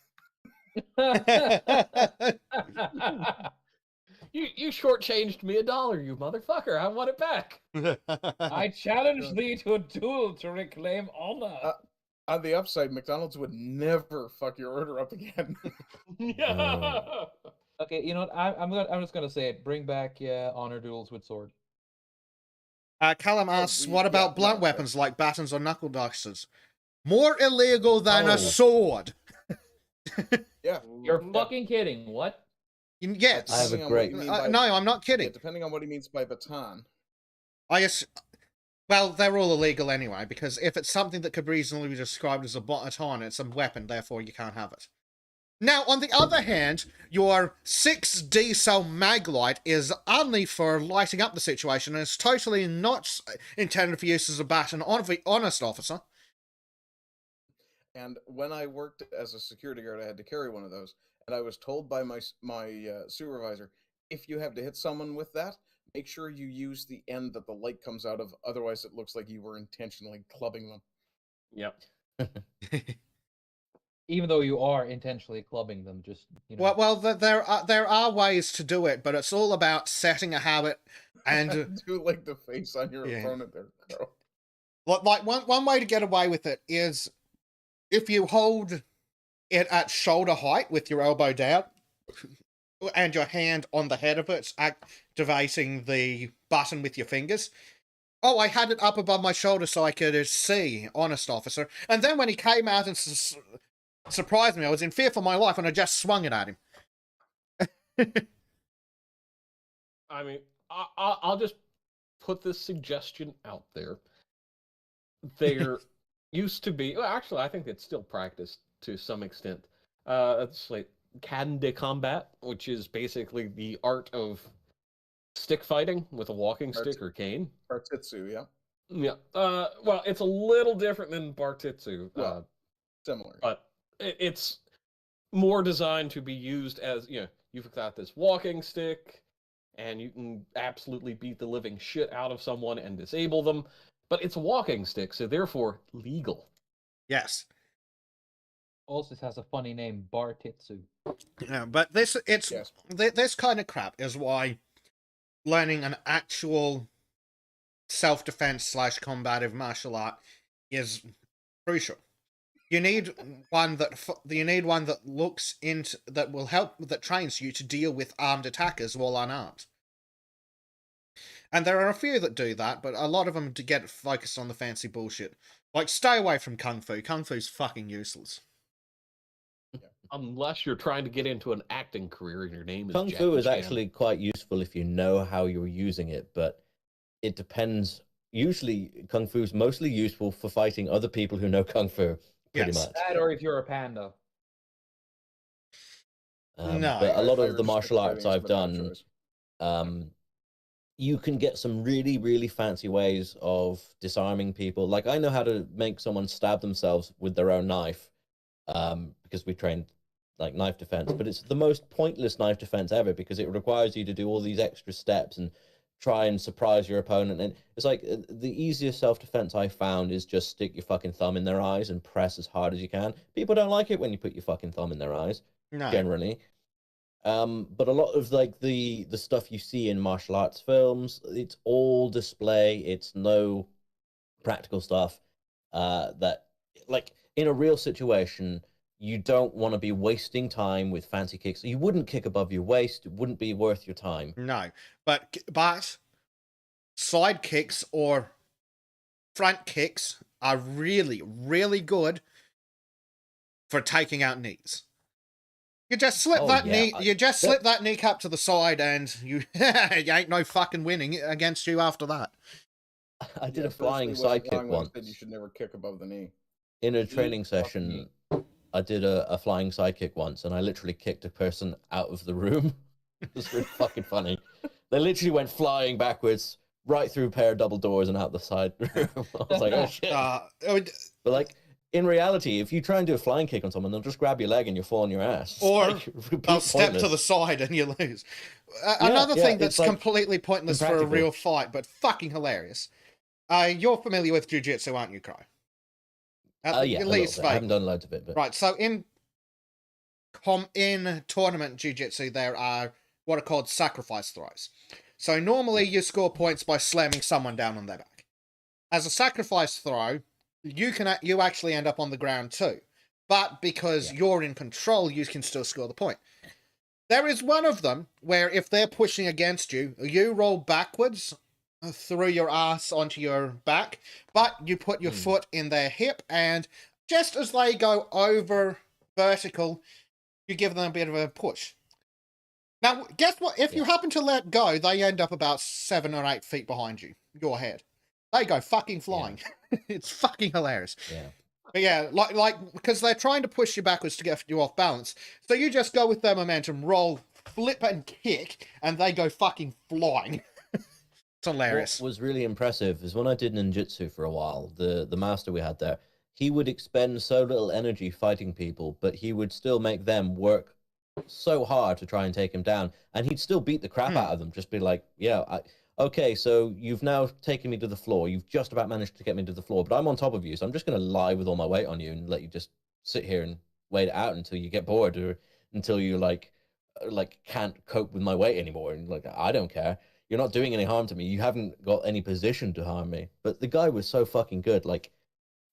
You shortchanged me $1, you motherfucker. I want it back. I challenge thee to a duel to reclaim honor. On the upside, McDonald's would never fuck your order up again. Okay, you know what? I'm just gonna say it. Bring back honor duels with sword. Callum asks, we- what yeah, about blunt no, weapons like batons or knuckle dusters? More illegal than Oh. a sword. Yeah. You're Yeah. fucking kidding. What? Yes. I have a Depending on what great- you mean by- No, I'm not Yeah, kidding. depending on what he means by baton. Well, they're all illegal anyway, because if it's something that could reasonably be described as a baton, it's a weapon, therefore you can't have it. Now, on the other hand, your 6D cell maglite is only for lighting up the situation, and it's totally not intended for use as a baton on the honest officer. And when I worked as a security guard, I had to carry one of those, and I was told by my supervisor, if you have to hit someone with that, make sure you use the end that the light comes out of. Otherwise, it looks like you were intentionally clubbing them. Yep. Even though you are intentionally clubbing them, just Well, there are ways to do it, but it's all about setting a habit and Do like the face on your Yeah. opponent there, Carl. like one way to get away with it is if you hold it at shoulder height with your elbow down and your hand on the head of it, activating the button with your fingers. Oh, I had it up above my shoulder so I could see, honest officer. And then when he came out and surprised me, I was in fear for my life and I just swung it at him. I mean, I'll just put this suggestion out there. There used to be, well, actually, I think it's still practiced to some extent. It's like can de combat, which is basically the art of stick fighting with a walking stick or cane. Bartitsu, yeah. Yeah. Well, it's a little different than Bartitsu. Well, similar. But it's more designed to be used as, you've got this walking stick, and you can absolutely beat the living shit out of someone and disable them, but it's a walking stick, so therefore legal. Yes. also has a funny name, Bartitsu. Yeah, but this Yes. this kind of crap is why learning an actual self-defense / combative martial art is crucial. You need one that looks into that will help that trains you to deal with armed attackers while unarmed. And there are a few that do that, but a lot of them to get focused on the fancy bullshit. Like, stay away from Kung Fu. Kung Fu's fucking useless. Unless you're trying to get into an acting career and your name is Kung Jackie Fu is Chan. actually quite useful if you know how you're using it, but it depends. Usually, Kung Fu is mostly useful for fighting other people who know Kung Fu, pretty Yes. much. That or if you're a panda. No. But a lot I of the respect martial arts fighting as a I've bad done, choice. you can get some really, really fancy ways of disarming people. Like, I know how to make someone stab themselves with their own knife, because we trained like knife defense, but it's the most pointless knife defense ever because it requires you to do all these extra steps and try and surprise your opponent. And it's like the easiest self-defense I found is just stick your fucking thumb in their eyes and press as hard as you can. People don't like it when you put your fucking thumb in their eyes, No. generally. But a lot of like the stuff you see in martial arts films, it's all display. It's no practical stuff. That like in a real situation, you don't want to be wasting time with fancy kicks. You wouldn't kick above your waist. It wouldn't be worth your time. No. But side kicks or front kicks are really, really good for taking out knees. You just slip Oh, that yeah, knee. You just slip that kneecap to the side, and you ain't no fucking winning against you after that. I did a Bruce flying Lee wasn't side kick wrong when he once said you should never kick above the knee. in a Knee, training fucking session. knee. I did a flying side kick once, and I literally kicked a person out of the room. It was really fucking funny. They literally went flying backwards, right through a pair of double doors and out the side room. I was like, oh shit. But like, in reality, if you try and do a flying kick on someone, they'll just grab your leg and you'll fall on your ass. It's Or like, they'll step to pointless. the side and you lose. Yeah, Another yeah, thing it's that's like completely pointless for a impractical. real fight, but fucking hilarious. You're familiar with jiu-jitsu, aren't you, Cry? Yeah, At a least little bit. I haven't vaguely. done loads of it, but Right, so in tournament jiu-jitsu, there are what are called sacrifice throws. So normally you score points by slamming someone down on their back. As a sacrifice throw, you actually end up on the ground too. But because you're in control, you can still score the point. There is one of them where if they're pushing against you, you roll backwards through your ass onto your back, but you put your foot in their hip, and just as they go over vertical, you give them a bit of a push. Now, guess what? If you happen to let go, they end up about 7 or 8 feet behind you, your head. They go fucking flying. Yeah. It's fucking hilarious. Yeah. But yeah, like because they're trying to push you backwards to get you off balance. So you just go with their momentum, roll, flip and kick, and they go fucking flying. It's hilarious. What was really impressive is when I did ninjutsu for a while, the master we had there, he would expend so little energy fighting people, but he would still make them work so hard to try and take him down, and he'd still beat the crap out of them. Just be like, yeah, okay, so you've now taken me to the floor. You've just about managed to get me to the floor, but I'm on top of you, so I'm just going to lie with all my weight on you and let you just sit here and wait it out until you get bored or until you like can't cope with my weight anymore. And like, I don't care. You're not doing any harm to me. You haven't got any position to harm me. But the guy was so fucking good. Like,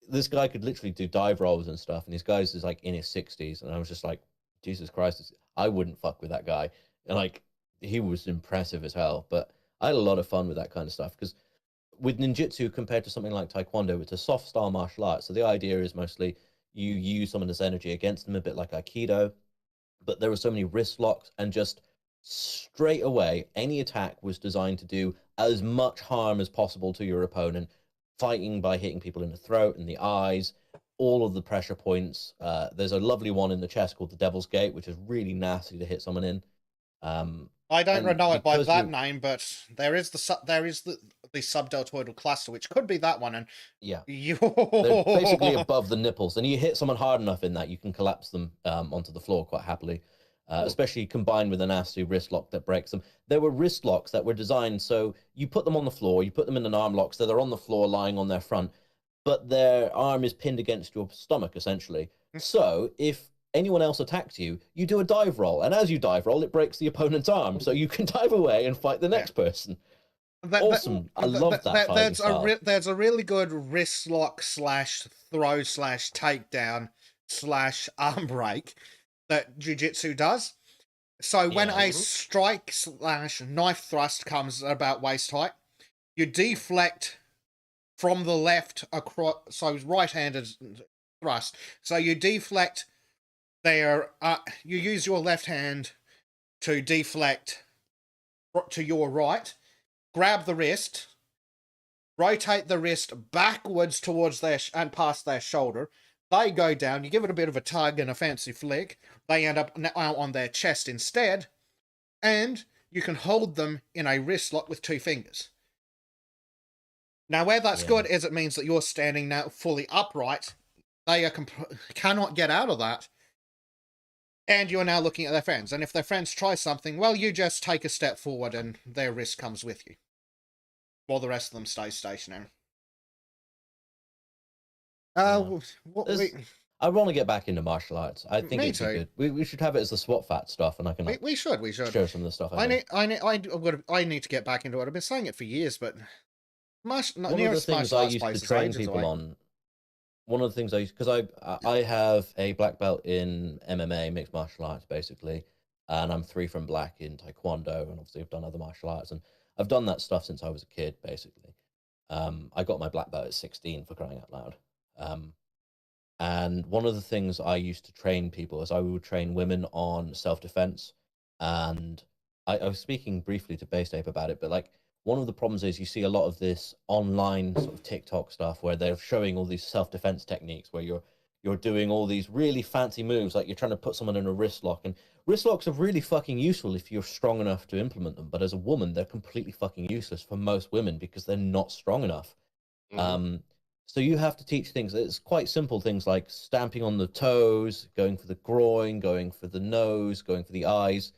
this guy could literally do dive rolls and stuff, and this guy's is like in his 60s, and I was just like, Jesus Christ, I wouldn't fuck with that guy. And like, he was impressive as hell. But I had a lot of fun with that kind of stuff because with ninjutsu compared to something like taekwondo, it's a soft style martial art. So the idea is mostly you use someone's energy against them, a bit like aikido. But there were so many wrist locks, and just straight away, any attack was designed to do as much harm as possible to your opponent, fighting by hitting people in the throat and the eyes, all of the pressure points. There's a lovely one in the chest called the Devil's Gate, which is really nasty to hit someone in. I don't know it by that name, but there is the subdeltoidal cluster, which could be that one. And yeah, they're basically above the nipples, and you hit someone hard enough in that, you can collapse them onto the floor quite happily. Especially combined with a nasty wrist lock that breaks them. There were wrist locks that were designed so you put them on the floor, you put them in an arm lock, so they're on the floor lying on their front, but their arm is pinned against your stomach, essentially. So if anyone else attacks you, you do a dive roll, and as you dive roll, it breaks the opponent's arm, so you can dive away and fight the next person. Awesome. I love that fighting style. There's a really good wrist lock / throw / takedown / arm break that jiu-jitsu does. So when a strike / knife thrust comes about waist height, you deflect from the left across, so right-handed thrust. So you deflect there, you use your left hand to deflect to your right, grab the wrist, rotate the wrist backwards towards their and past their shoulder. They go down, you give it a bit of a tug and a fancy flick, they end up now on their chest instead, and you can hold them in a wrist lock with 2 fingers. Now, where that's good is it means that you're standing now fully upright. They cannot get out of that. And you're now looking at their friends. And if their friends try something, well, you just take a step forward and their wrist comes with you. While the rest of them stay stationary. I want to get back into martial arts. I think it's good. We should have it as the SWAT fat stuff, and I can. We should. Share some of the stuff. I need to get back into it. I've been saying it for years, but one of the things I used to train people on. One of the things because I have a black belt in MMA, mixed martial arts, basically, and I'm 3 from black in taekwondo, and obviously I've done other martial arts, and I've done that stuff since I was a kid, basically. I got my black belt at 16, for crying out loud. And one of the things I used to train people is I would train women on self-defense. And I was speaking briefly to Base Ape about it, but like one of the problems is you see a lot of this online sort of TikTok stuff where they're showing all these self-defense techniques where you're doing all these really fancy moves, like you're trying to put someone in a wrist lock. And wrist locks are really fucking useful if you're strong enough to implement them. But as a woman, they're completely fucking useless for most women because they're not strong enough. So you have to teach things. It's quite simple things like stamping on the toes, going for the groin, going for the nose, going for the eyes.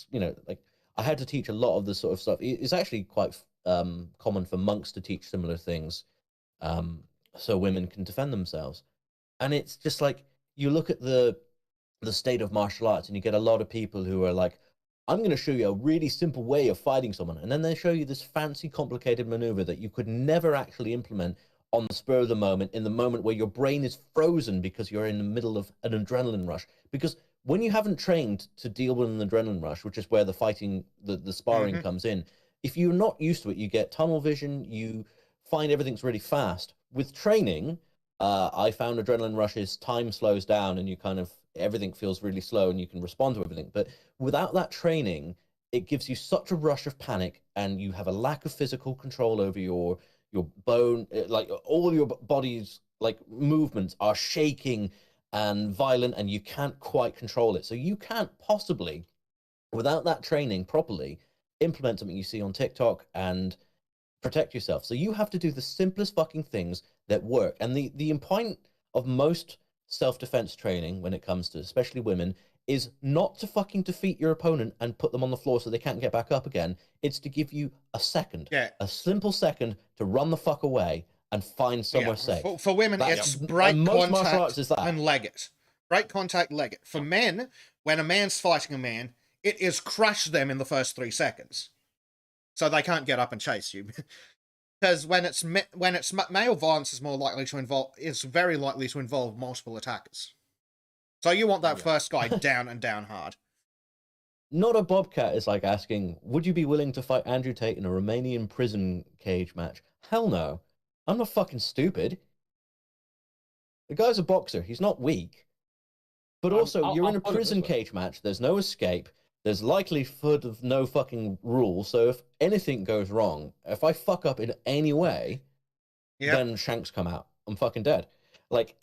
You know, like I had to teach a lot of this sort of stuff. It's actually quite common for monks to teach similar things, so women can defend themselves. And it's just like you look at the state of martial arts, and you get a lot of people who are like, "I'm going to show you a really simple way of fighting someone," and then they show you this fancy, complicated maneuver that you could never actually implement on the spur of the moment, in the moment where your brain is frozen because you're in the middle of an adrenaline rush. Because when you haven't trained to deal with an adrenaline rush, which is where the fighting, the sparring comes in, if you're not used to it, you get tunnel vision, you find everything's really fast. With training, I found adrenaline rushes, time slows down, and you kind of everything feels really slow, and you can respond to everything. But without that training, it gives you such a rush of panic, and you have a lack of physical control over your bone, like all your body's like movements are shaking and violent, and you can't quite control it. So you can't possibly, without that training properly, implement something you see on TikTok and protect yourself. So you have to do the simplest fucking things that work. And the point of most self-defense training when it comes to especially women is not to fucking defeat your opponent and put them on the floor so they can't get back up again. It's to give you a second, a simple second to run the fuck away and find somewhere safe. For women, it's break contact and leg it. Break contact, leg it. For men, when a man's fighting a man, it is crush them in the first 3 seconds, so they can't get up and chase you. Because when it's male violence is very likely to involve multiple attackers. So you want that first guy down and down hard. Not a Bobcat is like asking, would you be willing to fight Andrew Tate in a Romanian prison cage match? Hell no. I'm not fucking stupid. The guy's a boxer. He's not weak. But also, you're in a prison cage match. There's no escape. There's likelihood of no fucking rule. So if anything goes wrong, if I fuck up in any way, then shanks come out. I'm fucking dead. Like,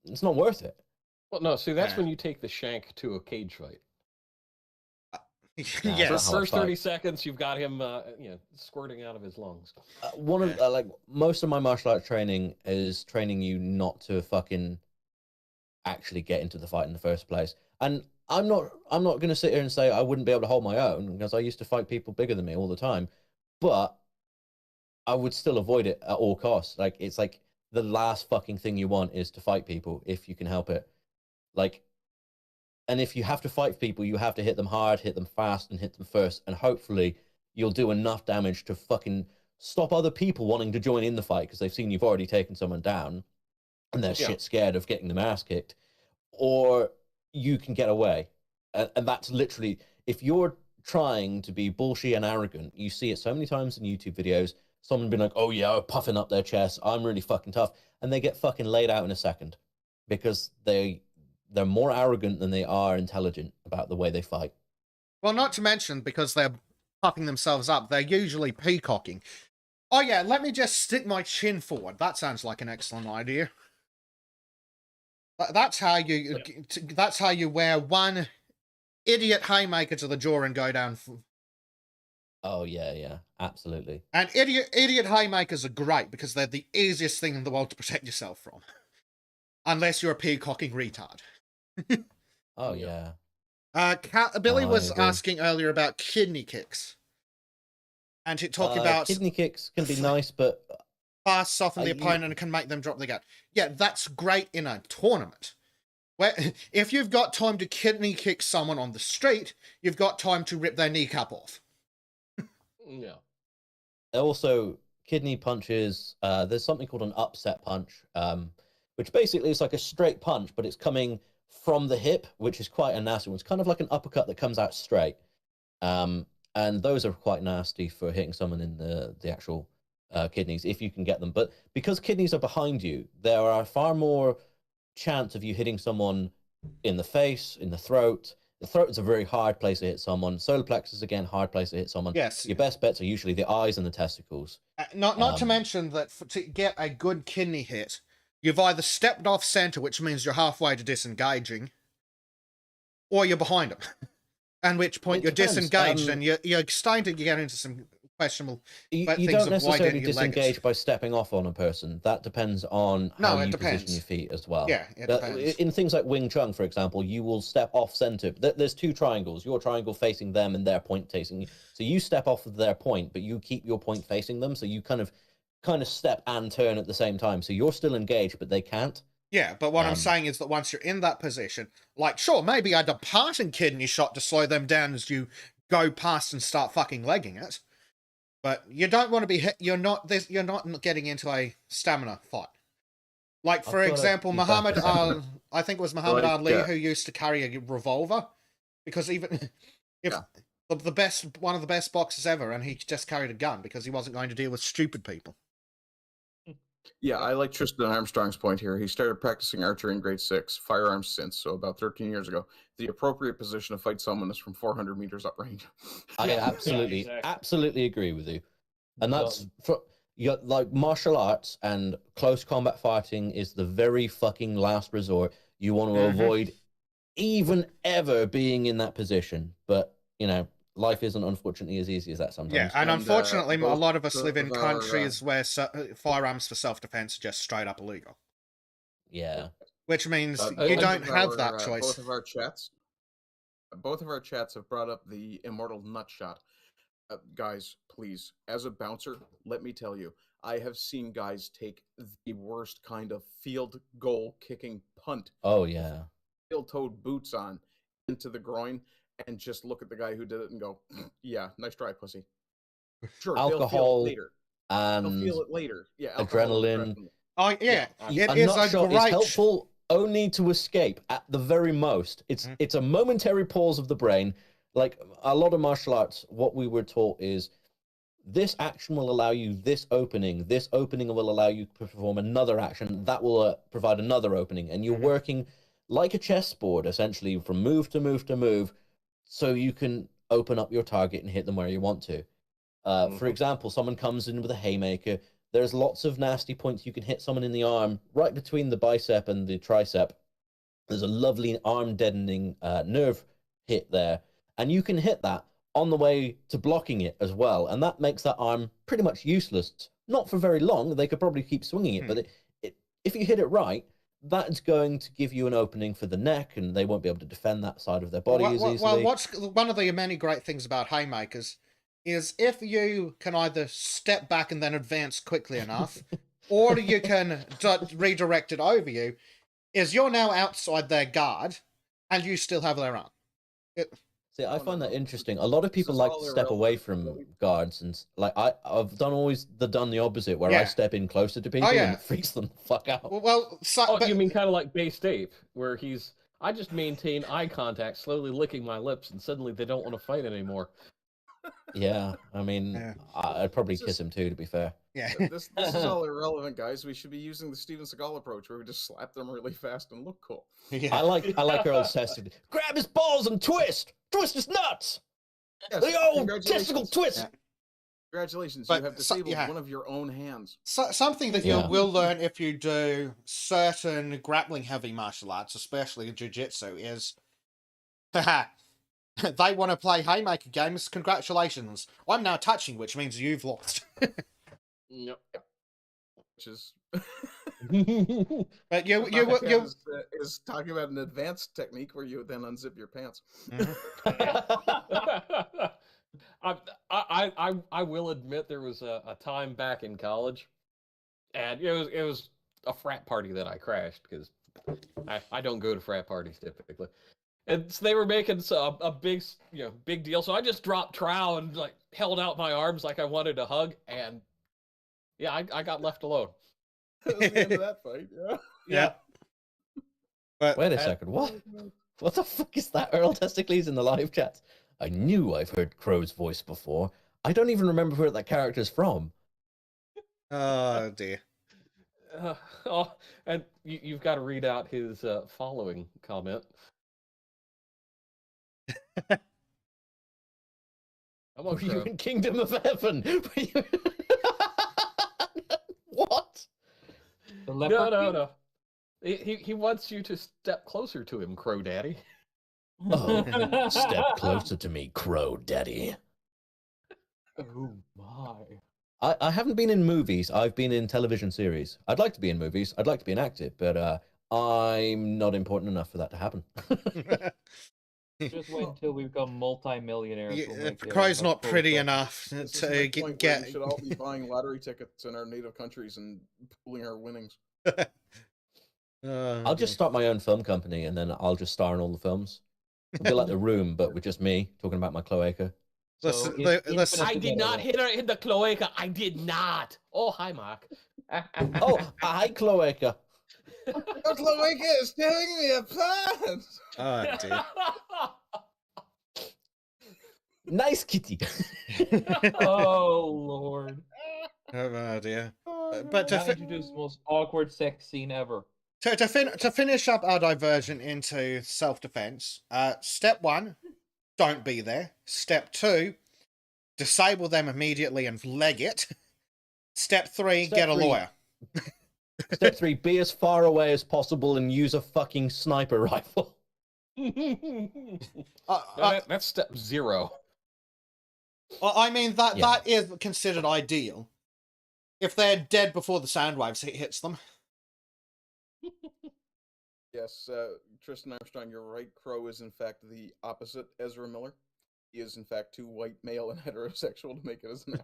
it's not worth it. Well, no, see, that's when you take the shank to a cage fight. Yes. First 30 seconds, you've got him, squirting out of his lungs. One of most of my martial arts training is training you not to fucking actually get into the fight in the first place. And I'm not going to sit here and say I wouldn't be able to hold my own, because I used to fight people bigger than me all the time. But I would still avoid it at all costs. Like, it's like the last fucking thing you want is to fight people if you can help it. Like, and if you have to fight people, you have to hit them hard, hit them fast, and hit them first. And hopefully you'll do enough damage to fucking stop other people wanting to join in the fight because they've seen you've already taken someone down and they're shit scared of getting their ass kicked. Or you can get away. And that's literally, if you're trying to be bullshit and arrogant, you see it so many times in YouTube videos, someone being like, oh yeah, puffing up their chest, I'm really fucking tough. And they get fucking laid out in a second because they're more arrogant than they are intelligent about the way they fight. Well, not to mention, because they're puffing themselves up, they're usually peacocking. Oh yeah, let me just stick my chin forward. That sounds like an excellent idea. That's how you wear one idiot haymaker to the jaw and go down. Oh yeah, absolutely. And idiot haymakers are great because they're the easiest thing in the world to protect yourself from. Unless you're a peacocking retard. Oh yeah. Billy was asking earlier about kidney kicks, and he talking about kidney kicks can be nice, but fast soften the opponent and can make them drop the gun. Yeah, that's great in a tournament. Where if you've got time to kidney kick someone on the street, you've got time to rip their kneecap off. Yeah. Also, kidney punches. There's something called an upset punch, which basically is like a straight punch, but it's coming from the hip, which is quite a nasty one. It's kind of like an uppercut that comes out straight. And those are quite nasty for hitting someone in the actual kidneys, if you can get them. But because kidneys are behind you, there are far more chance of you hitting someone in the face, in the throat. The throat is a very hard place to hit someone. Solar plexus, again, hard place to hit someone. Yes. Your best bets are usually the eyes and the testicles. Not to mention that to get a good kidney hit, you've either stepped off center, which means you're halfway to disengaging, or you're behind them. At which point you're disengaged, and you're starting to get into some questionable you things don't of why necessarily didn't you leg it? disengage by stepping off on a person. That depends on how you position your feet as well. Yeah, it depends. In things like Wing Chun, for example, you will step off center. There's two triangles. Your triangle facing them and their point facing you. So you step off of their point, but you keep your point facing them. So you kind of step and turn at the same time. So you're still engaged, but they can't. Yeah, but what I'm saying is that once you're in that position, like, sure, maybe a departing kidney shot to slow them down as you go past and start fucking legging it. But you don't want to be hit. You're not getting into a stamina fight. Like, for example, Muhammad Ali, I think it was Muhammad Ali who used to carry a revolver, because even if one of the best boxers ever, and he just carried a gun because he wasn't going to deal with stupid people. Yeah, I like Tristan Armstrong's point here. He started practicing archery in grade 6, firearms since, so about 13 years ago. The appropriate position to fight someone is from 400 meters uprange. I Yeah, absolutely, exactly. absolutely agree with you. And that's Done. for like martial arts and close combat fighting is the very fucking last resort. You want to avoid even ever being in that position. But you know, life isn't unfortunately as easy as that sometimes. Yeah, and unfortunately, a both lot of us of live in our, countries where firearms for self-defense are just straight up illegal, Yeah. which means both you of don't have our, that choice. Both of our chats have brought up the immortal nut shot. Guys, please, as a bouncer, let me tell you, I have seen guys take the worst kind of field goal kicking punt, Oh yeah. steel-toed boots on, into the groin, and just look at the guy who did it and go, "Yeah, nice try, pussy." Sure, they'll feel Alcohol it later. They'll and feel it later. Yeah, alcohol, adrenaline. definitely. Oh yeah, it A is nut a shot is great. helpful only to escape at the very most. It's a momentary pause of the brain. Like a lot of martial arts, what we were taught is this action will allow you this opening. This opening will allow you to perform another action that will provide another opening, and you're working like a chessboard essentially from move to move to move, so you can open up your target and hit them where you want to. For example, someone comes in with a haymaker. There's lots of nasty points you can hit someone in the arm, right between the bicep and the tricep. There's a lovely arm deadening nerve hit there, and you can hit that on the way to blocking it as well, and that makes that arm pretty much useless. Not for very long. They could probably keep swinging it, but if you hit it right, that's going to give you an opening for the neck, and they won't be able to defend that side of their body as easily. Well, what's one of the many great things about haymakers is if you can either step back and then advance quickly enough, or you can redirect it over you, is you're now outside their guard, and you still have their arm. See, I find that interesting. A lot of people like to step away from guards, and like I've done the opposite, where I step in closer to people and it freaks them the fuck out. Well, You mean kind of like Bay State, where I just maintain eye contact, slowly licking my lips, and suddenly they don't want to fight anymore. Yeah, I mean, I'd probably kiss him too, to be fair. Yeah. This is all irrelevant, guys. We should be using the Steven Seagal approach, where we just slap them really fast and look cool. I like Earl's tested. Grab his balls and twist his nuts. Yes, The old testicle twist. Yeah. Congratulations, But you have disabled one of your own hands. Something that you will learn if you do certain grappling-heavy martial arts, especially jiu-jitsu, is they want to play haymaker games. Congratulations. I'm now touching, which means you've lost. Yep. Which is... But you is talking about an advanced technique where you then unzip your pants. I will admit there was a time back in college, and it was a frat party that I crashed because I don't go to frat parties typically, and so they were making a big deal. So I just dropped trowel and like held out my arms like I wanted a hug, and I got left alone. That was the end of that fight. Yeah. But wait a second, what? What the fuck is that? Earl Testicles in the live chat. I knew I've heard Crow's voice before. I don't even remember where that character's from. Oh dear. And you've got to read out his following comment. Were you in Kingdom of Heaven? What? No. He wants you to step closer to him, Crow Daddy. Oh, step closer to me, Crow Daddy. Oh my. I haven't been in movies. I've been in television series. I'd like to be in movies. I'd like to be an actor, but I'm not important enough for that to happen. Just wait until we become multi-millionaires. Yeah, Crow's not pretty enough to get. We should all be buying lottery tickets in our native countries and pooling our winnings. I'll just start my own film company, and then I'll just star in all the films. It'll be like The Room, but with just me talking about my cloaca. I did not hit her in the cloaca. I did not. Oh, hi, Mark. Oh, hi, cloaca. Your cloaca is tearing me apart. Oh dear. Nice kitty. Oh Lord. Oh dear. But to Now introduce the most awkward sex scene ever. To finish up our diversion into self-defense, step 1, don't be there. Step 2, disable them immediately and leg it. Step 3, Step get a 3. lawyer. Step 3, be as far away as possible and use a fucking sniper rifle. That's step 0. I mean, that Yeah. that is considered ideal. If they're dead before the sound waves hits them. Yes, Tristan Armstrong, you're right. Crow is in fact the opposite Ezra Miller. He is in fact too white, male, and heterosexual to make it as an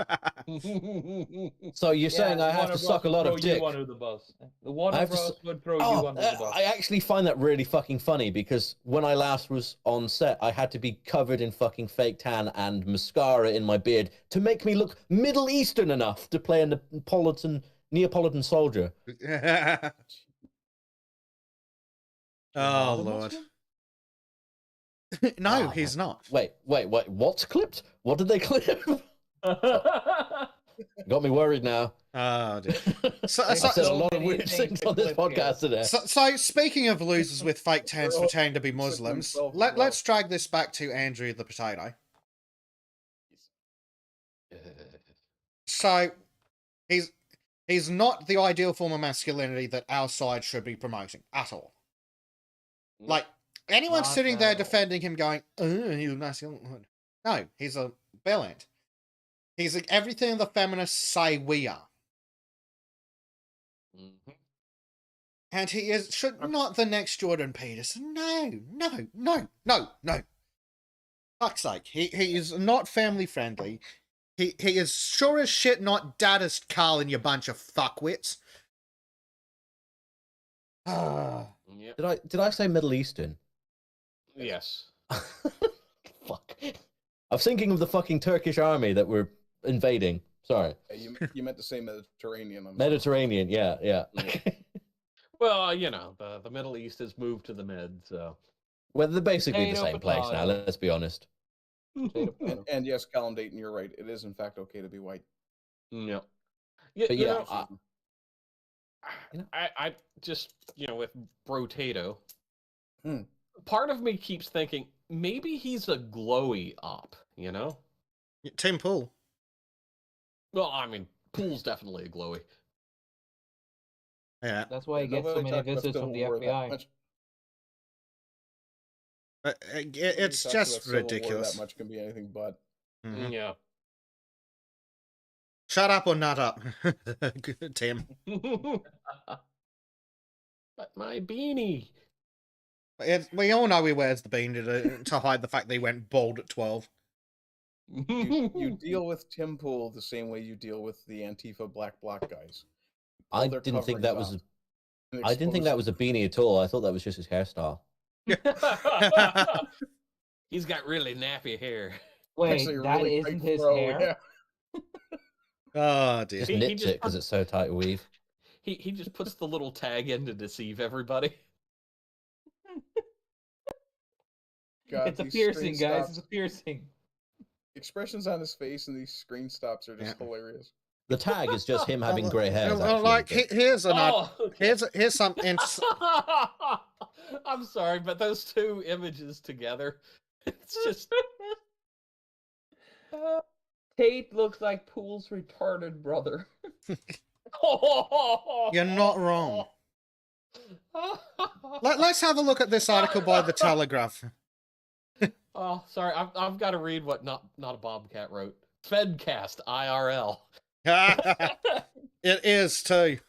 actor. So you're saying I have to suck a lot of dick? You under the bus. The Warner I have to Bros. Would throw Oh, you under the bus. I actually find that really fucking funny because when I last was on set, I had to be covered in fucking fake tan and mascara in my beard to make me look Middle Eastern enough to play a Neapolitan soldier. Oh, Lord. No, he's not. Wait, what's clipped? What did they clip? Got me worried now. Oh, dear. I said a lot of weird things on this podcast today. So speaking of losers with fake tans pretending to be Muslims, himself as well. let's drag this back to Andrew the Potato. So, he's not the ideal form of masculinity that our side should be promoting at all. Like, anyone Not sitting at there all. defending him going, oh, he's masculine. No, he's a bellend. He's like everything the feminists say we are. Mhm. And he is not the next Jordan Peterson. No. Fuck's sake. He is not family friendly. He is sure as shit not Daddist Carl and you bunch of fuckwits. Yep. Did I say Middle Eastern? Yes. Fuck. I was thinking of the fucking Turkish army that were invading. Sorry. You meant to say Mediterranean. I'm sorry. Mediterranean, yeah. Yeah. Well, the Middle East has moved to the Med, so. Well, they're basically the Potato, same place now, potato. let's be honest. And yes, Colin Dayton, you're right. It is in fact okay to be white. Yeah. But You yeah, know, I just, with Brotato, part of me keeps thinking maybe he's a glowy op, Tim Pool. Well, I mean, Pool's definitely a glowy. Yeah. That's why he gets so Nobody many talked about visits from the Civil War that FBI. much. But Nobody it's talks just about Civil War ridiculous. That much can be anything but. Mhm. Yeah. Shut up or nut up, Tim. But my beanie. We all know he wears the beanie to hide the fact that he went bald at 12. You deal with Tim Pool the same way you deal with the Antifa Black Bloc guys. Pull I their didn't think that was coverings a, off and I didn't think that was expose a beanie at all. I thought that was just his hairstyle. He's got really nappy hair. Wait, Actually, a that really isn't tight his fro, hair? yeah. Oh, dear. Just He nipped just it because it's so tight a weave. He just puts the little tag in to deceive everybody. God, It's a these piercing, screen guys. stops- It's a piercing. Expressions on his face and these screen stops are just Yeah. hilarious. The tag is just him having grey hairs. Well, like, actually, here's an Okay. here's some I'm sorry, but those two images together, it's just Tate looks like Pool's retarded brother. You're not wrong. Let's have a look at this article by the Telegraph. Oh, sorry, I've got to read what not a Bobcat wrote. Fedcast IRL. It is too,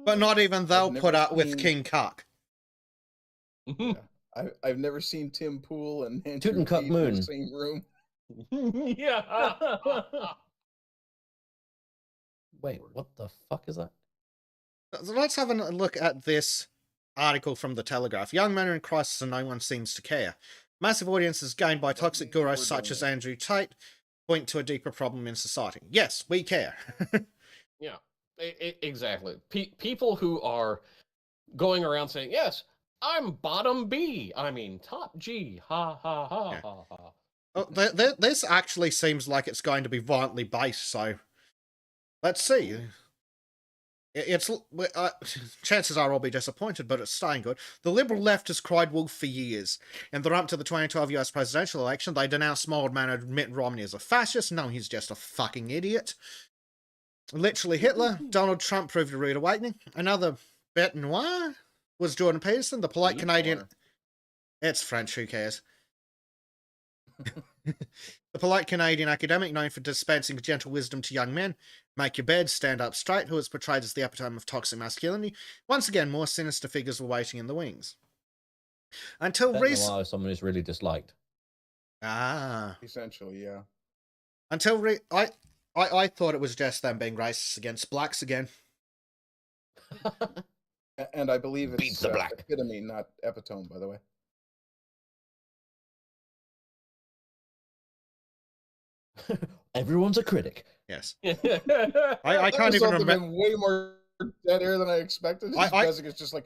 but not even they'll never put up with seen- King Cuck. Yeah. I've never seen Tim Pool and Andrew Tutankhamun Tate in Moon. the same room. Yeah. Wait, what the fuck is that? So let's have a look at this article from the Telegraph. Young men are in crisis and no one seems to care. Massive audiences gained by toxic means we're gurus such doing as it. Andrew Tate point to a deeper problem in society. Yes, we care. Yeah, exactly. People who are going around saying, "Yes, I'm bottom B. I mean top G." Ha ha ha Yeah. ha ha. Oh, this actually seems like it's going to be violently based, so Let's see. It's chances are I'll be disappointed, but it's staying good. The liberal left has cried wolf for years. In the run-up to the 2012 US presidential election, they denounced mild-mannered Mitt Romney as a fascist. No, he's just a fucking idiot. Literally Hitler. Donald Trump proved a rude awakening. Another bête noire was Jordan Peterson, the polite Canadian. It's French, who cares? The polite Canadian academic known for dispensing gentle wisdom to young men. Make your bed, stand up straight, who is portrayed as the epitome of toxic masculinity. Once again, more sinister figures were waiting in the wings. Until recently, someone who's really disliked. Essentially, yeah. Until I thought it was just them being racist against blacks again. And I believe it's Beats the black. epitome, not epitome, by the way. Everyone's a critic. Yes. I I can't even remember. Way more dead air than I expected. It's just like,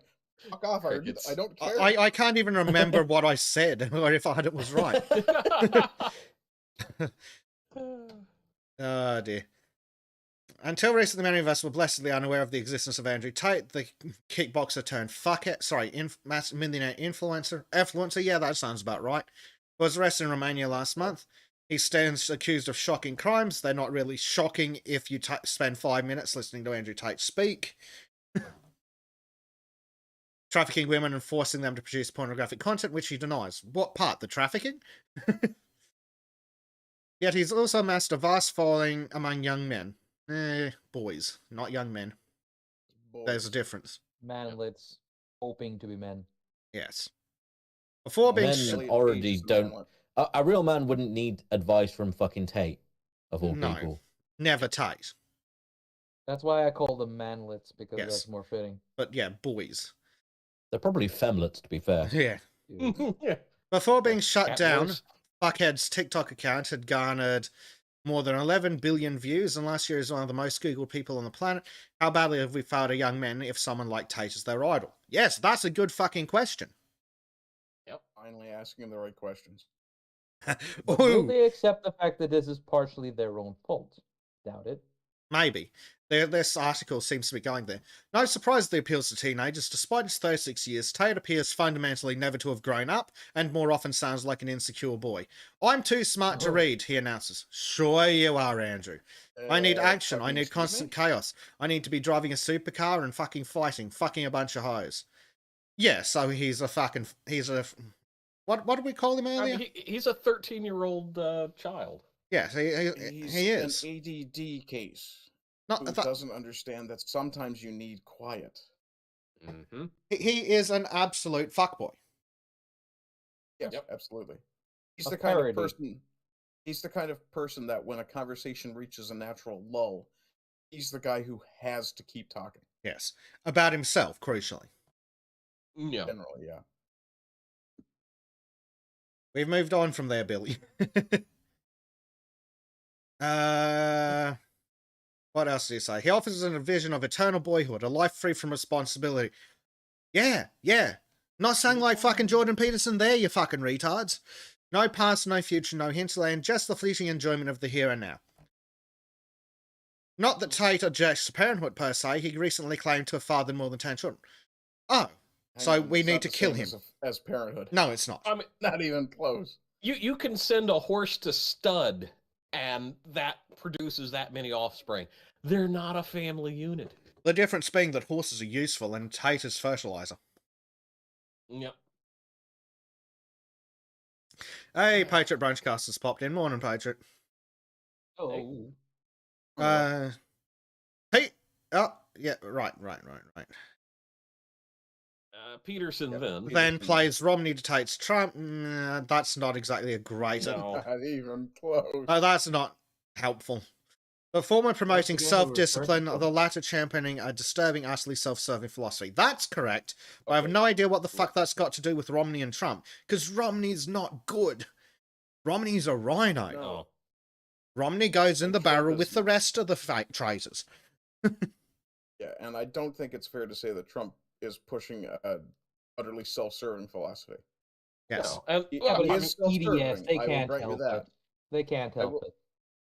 fuck off, I don't care. I can't even remember what I said or if it was right. Oh dear. Until recently, many of us were blessedly unaware of the existence of Andrew Tate, the kickboxer turned fuckhead. Sorry, millionaire influencer. Yeah, that sounds about right. Was arrested in Romania last month. He stands accused of shocking crimes. They're not really shocking if you spend 5 minutes listening to Andrew Tate speak. Trafficking women and forcing them to produce pornographic content, which he denies. What part? The trafficking? Yet he's also amassed a vast following among young men. Boys, not young men. There's a difference. Manlets hoping to be men. Yes. Before being Men already don't. A real man wouldn't need advice from fucking Tate, of all people. Never Tate. That's why I call them manlets, because Yes. that's more fitting. But yeah, boys. They're probably femlets, to be fair. Yeah. Yeah. Before being shut Cat down, wars. Fuckhead's TikTok account had garnered more than 11 billion views, and last year is one of the most Googled people on the planet. How badly have we failed our young men if someone like Tate is their idol? Yes, that's a good fucking question. Yep, finally asking the right questions. But will Ooh, they accept the fact that this is partially their own fault? Doubt it. maybe. This article seems to be going there. No surprise the appeals to teenagers. Despite his 36 years, Tate appears fundamentally never to have grown up, and more often sounds like an insecure boy. I'm too smart to read, he announces. Sure you are, Andrew. I need action. I need constant chaos. I need to be driving a supercar and fucking fighting, fucking a bunch of hoes. Yeah, so he's a fucking... He's a... What did we call him earlier? I mean, he's a 13-year-old child. Yes, He's he is. an ADD case. Not Who doesn't understand that sometimes you need quiet. Mm-hmm. He is an absolute fuckboy. Yes, Yep. absolutely. He's A the kind parody. of person. He's the kind of person that when a conversation reaches a natural lull, he's the guy who has to keep talking. Yes. About himself, crucially. Yeah. Generally, yeah. We've moved on from there, Billy. What else do you say? He offers a vision of eternal boyhood, a life free from responsibility. Yeah. Not saying like fucking Jordan Peterson there, you fucking retards. No past, no future, no hinterland, just the fleeting enjoyment of the here and now. Not that Tate objects to parenthood per se, he recently claimed to have fathered more than 10 children. Oh, so Hang on, we it's need not to the kill same him. as parenthood. No, it's not. I mean, Not even close. you can send a horse to stud, and that produces that many offspring. They're not a family unit. The difference being that horses are useful and Tate is fertilizer. Yep. Hey, Patriot Brunchcast has popped in. Morning, Patriot. Oh. Pete. Oh, yeah, right. Peterson then. Then plays Romney to Tate's Trump. Nah, that's not exactly a great... No. Not even close. No, that's not helpful. The former promoting That's the one we were self-discipline, referring to. the latter championing a disturbing, utterly self-serving philosophy. That's correct, but I have no idea what the fuck that's got to do with Romney and Trump, because Romney's not good. Romney's a rhino. No. Romney goes in the Trump barrel is- with the rest of the fake traitors. Yeah, and I don't think it's fair to say that Trump is pushing a utterly self-serving philosophy. Yes. No. And, He- well, he I is mean, self-serving. EDS, they I will can't grant you help that. it. They can't help will- it.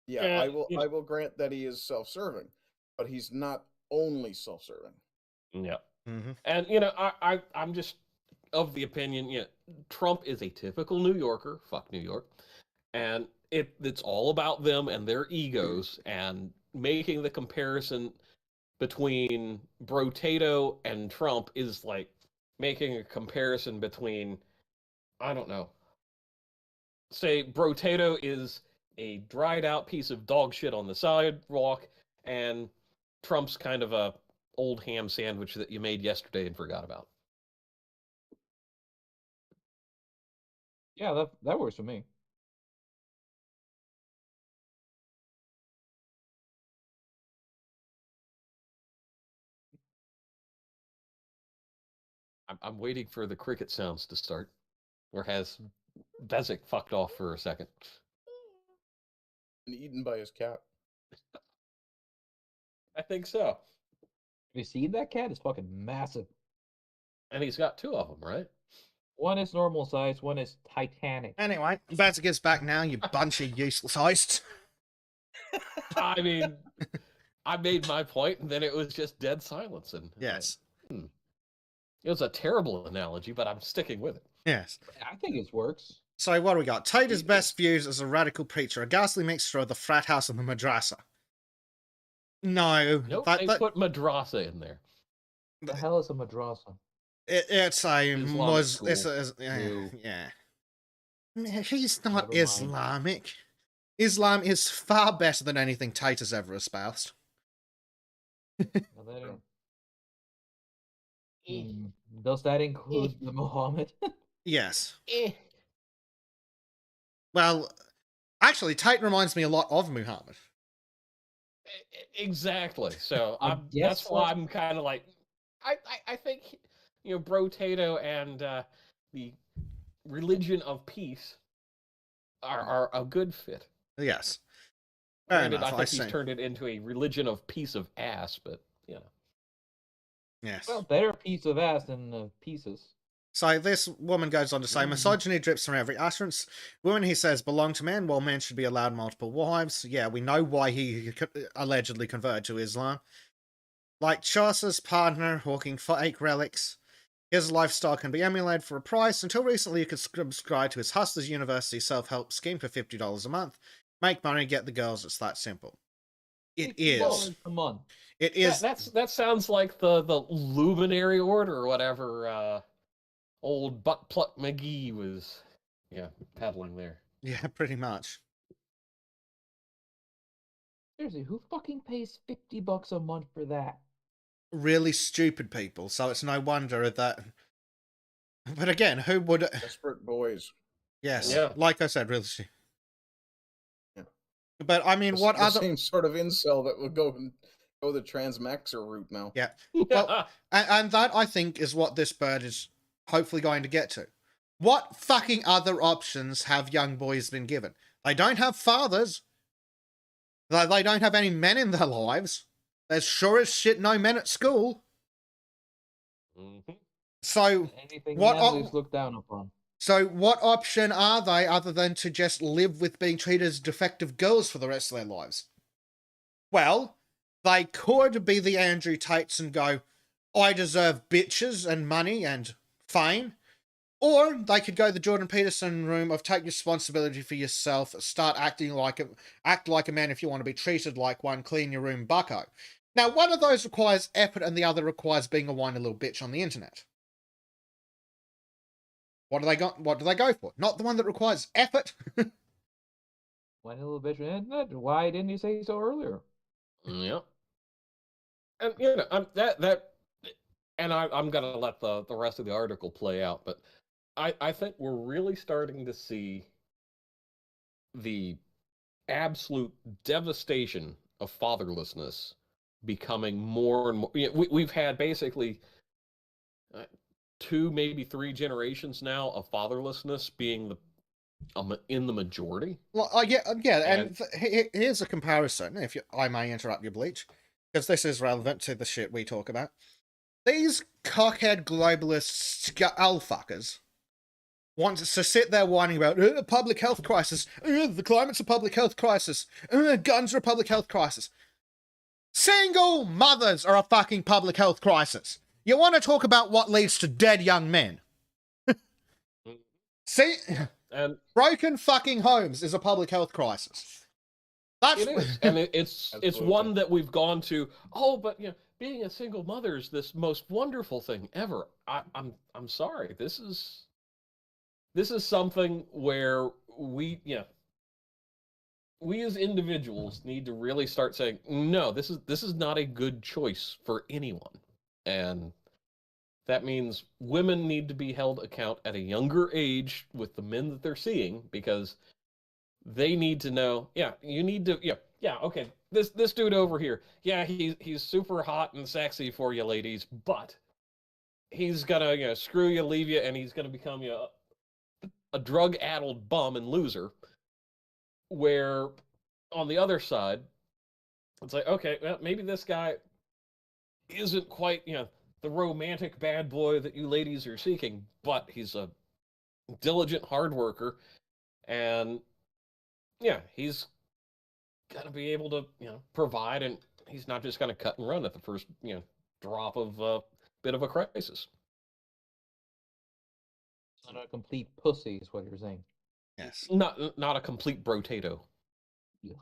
Yeah, Yeah, I will. you know- I will grant that he is self-serving. but he's not only self-serving. Yeah. Mm-hmm. And I'm just of the opinion, Trump is a typical New Yorker. Fuck New York. And it's all about them and their egos, and making the comparison between Brotato and Trump is like making a comparison between, I don't know, say Brotato is a dried out piece of dog shit on the sidewalk, and Trump's kind of a old ham sandwich that you made yesterday and forgot about. Yeah, that works for me. I'm waiting for the cricket sounds to start. Or has Bezic fucked off for a second? And eaten by his cat. I think so. Have you seen that cat? It's fucking massive. And he's got two of them, right? One is normal size, one is Titanic. Anyway, Bazzic is back now, you bunch of useless hosts. I mean, I made my point, and then it was just dead silence. And Yes. It was a terrible analogy, but I'm sticking with it. Yes. I think it works. So what do we got? Tate is best views as a radical preacher, a ghastly mixture of the frat house and the madrasa. No. Nope, that, they that- put madrasa in there. The hell is a madrasa? it's a Islamic Mus. It's school. yeah. He's not Never mind. Islamic. Islam is far better than anything Tate has ever espoused. Now that does that include the Muhammad? Yes. Eh. Well, actually, Tate reminds me a lot of Muhammad. Exactly. So I guess that's why so. I'm kind of like, I think Brotato and the religion of peace are a good fit. Yes. Fair Granted, enough, I I think see. he's turned it into a religion of piece of ass, but Yes. Well, better piece of ass than pieces. So this woman goes on to say, misogyny drips from every utterance. Women, he says, belong to men, while men should be allowed multiple wives. Yeah, we know why he allegedly converted to Islam. Like Chaucer's partner, hawking fake relics. His lifestyle can be emulated for a price. Until recently, you could subscribe to his Hustlers University self-help scheme for $50 a month. Make money, get the girls. It's that simple. It is. $50 a month. It is. that sounds like the luminary order or whatever. Old Butt Pluck McGee was, peddling there. Yeah, pretty much. Seriously, who fucking pays $50 a month for that? Really stupid people, so it's no wonder that. But again, who would? Desperate boys. Yes, Yeah. like I said, really. Yeah. But I mean, what the other? same sort of incel that would go the transmaxer route now. Yeah, well, and that I think is what this bird is hopefully going to get to. What fucking other options have young boys been given? They don't have fathers. They don't have any men in their lives. There's sure as shit no men at school. Mhm. So Anything What manly op- is looked down upon. So what option are they other than to just live with being treated as defective girls for the rest of their lives? Well, they could be the Andrew Tates and go, I deserve bitches and money and fame. Or they could go the Jordan Peterson room of take responsibility for yourself, start act like a man if you want to be treated like one, clean your room bucko. Now, one of those requires effort and the other requires being a whiny little bitch on the internet. What do they go for? Not the one that requires effort. Why a little bit of internet? Why didn't you say so earlier? Yep. And I'm gonna let the rest of the article play out, but I think we're really starting to see the absolute devastation of fatherlessness becoming more and more. We've had basically 2, maybe 3 generations now of fatherlessness being in the majority. Well, yeah, and here's a comparison, if I may interrupt you, Bleach, because this is relevant to the shit we talk about. These cockhead globalist skullfuckers want to sit there whining about public health crisis, the climate's a public health crisis, guns are a public health crisis. Single mothers are a fucking public health crisis. You want to talk about what leads to dead young men? See, And broken fucking homes is a public health crisis. That's it is, and it's Absolutely. one that we've gone to. Oh, but being a single mother is this most wonderful thing ever. I'm sorry. This is something where we as individuals need to really start saying, no, this is not a good choice for anyone. And that means women need to be held account at a younger age with the men that they're seeing, because they need to know, you need to, okay, this dude over here, he's super hot and sexy for you ladies, but he's gonna, screw you, leave you, and he's gonna become a drug-addled bum and loser. Where on the other side, it's like, okay, well, maybe this guy isn't quite, the romantic bad boy that you ladies are seeking, but he's a diligent hard worker, and he's got to be able to, provide, and he's not just going to cut and run at the first, drop of a bit of a crisis. Not a complete pussy is what you're saying. yes. Not a complete brotato. Yeah.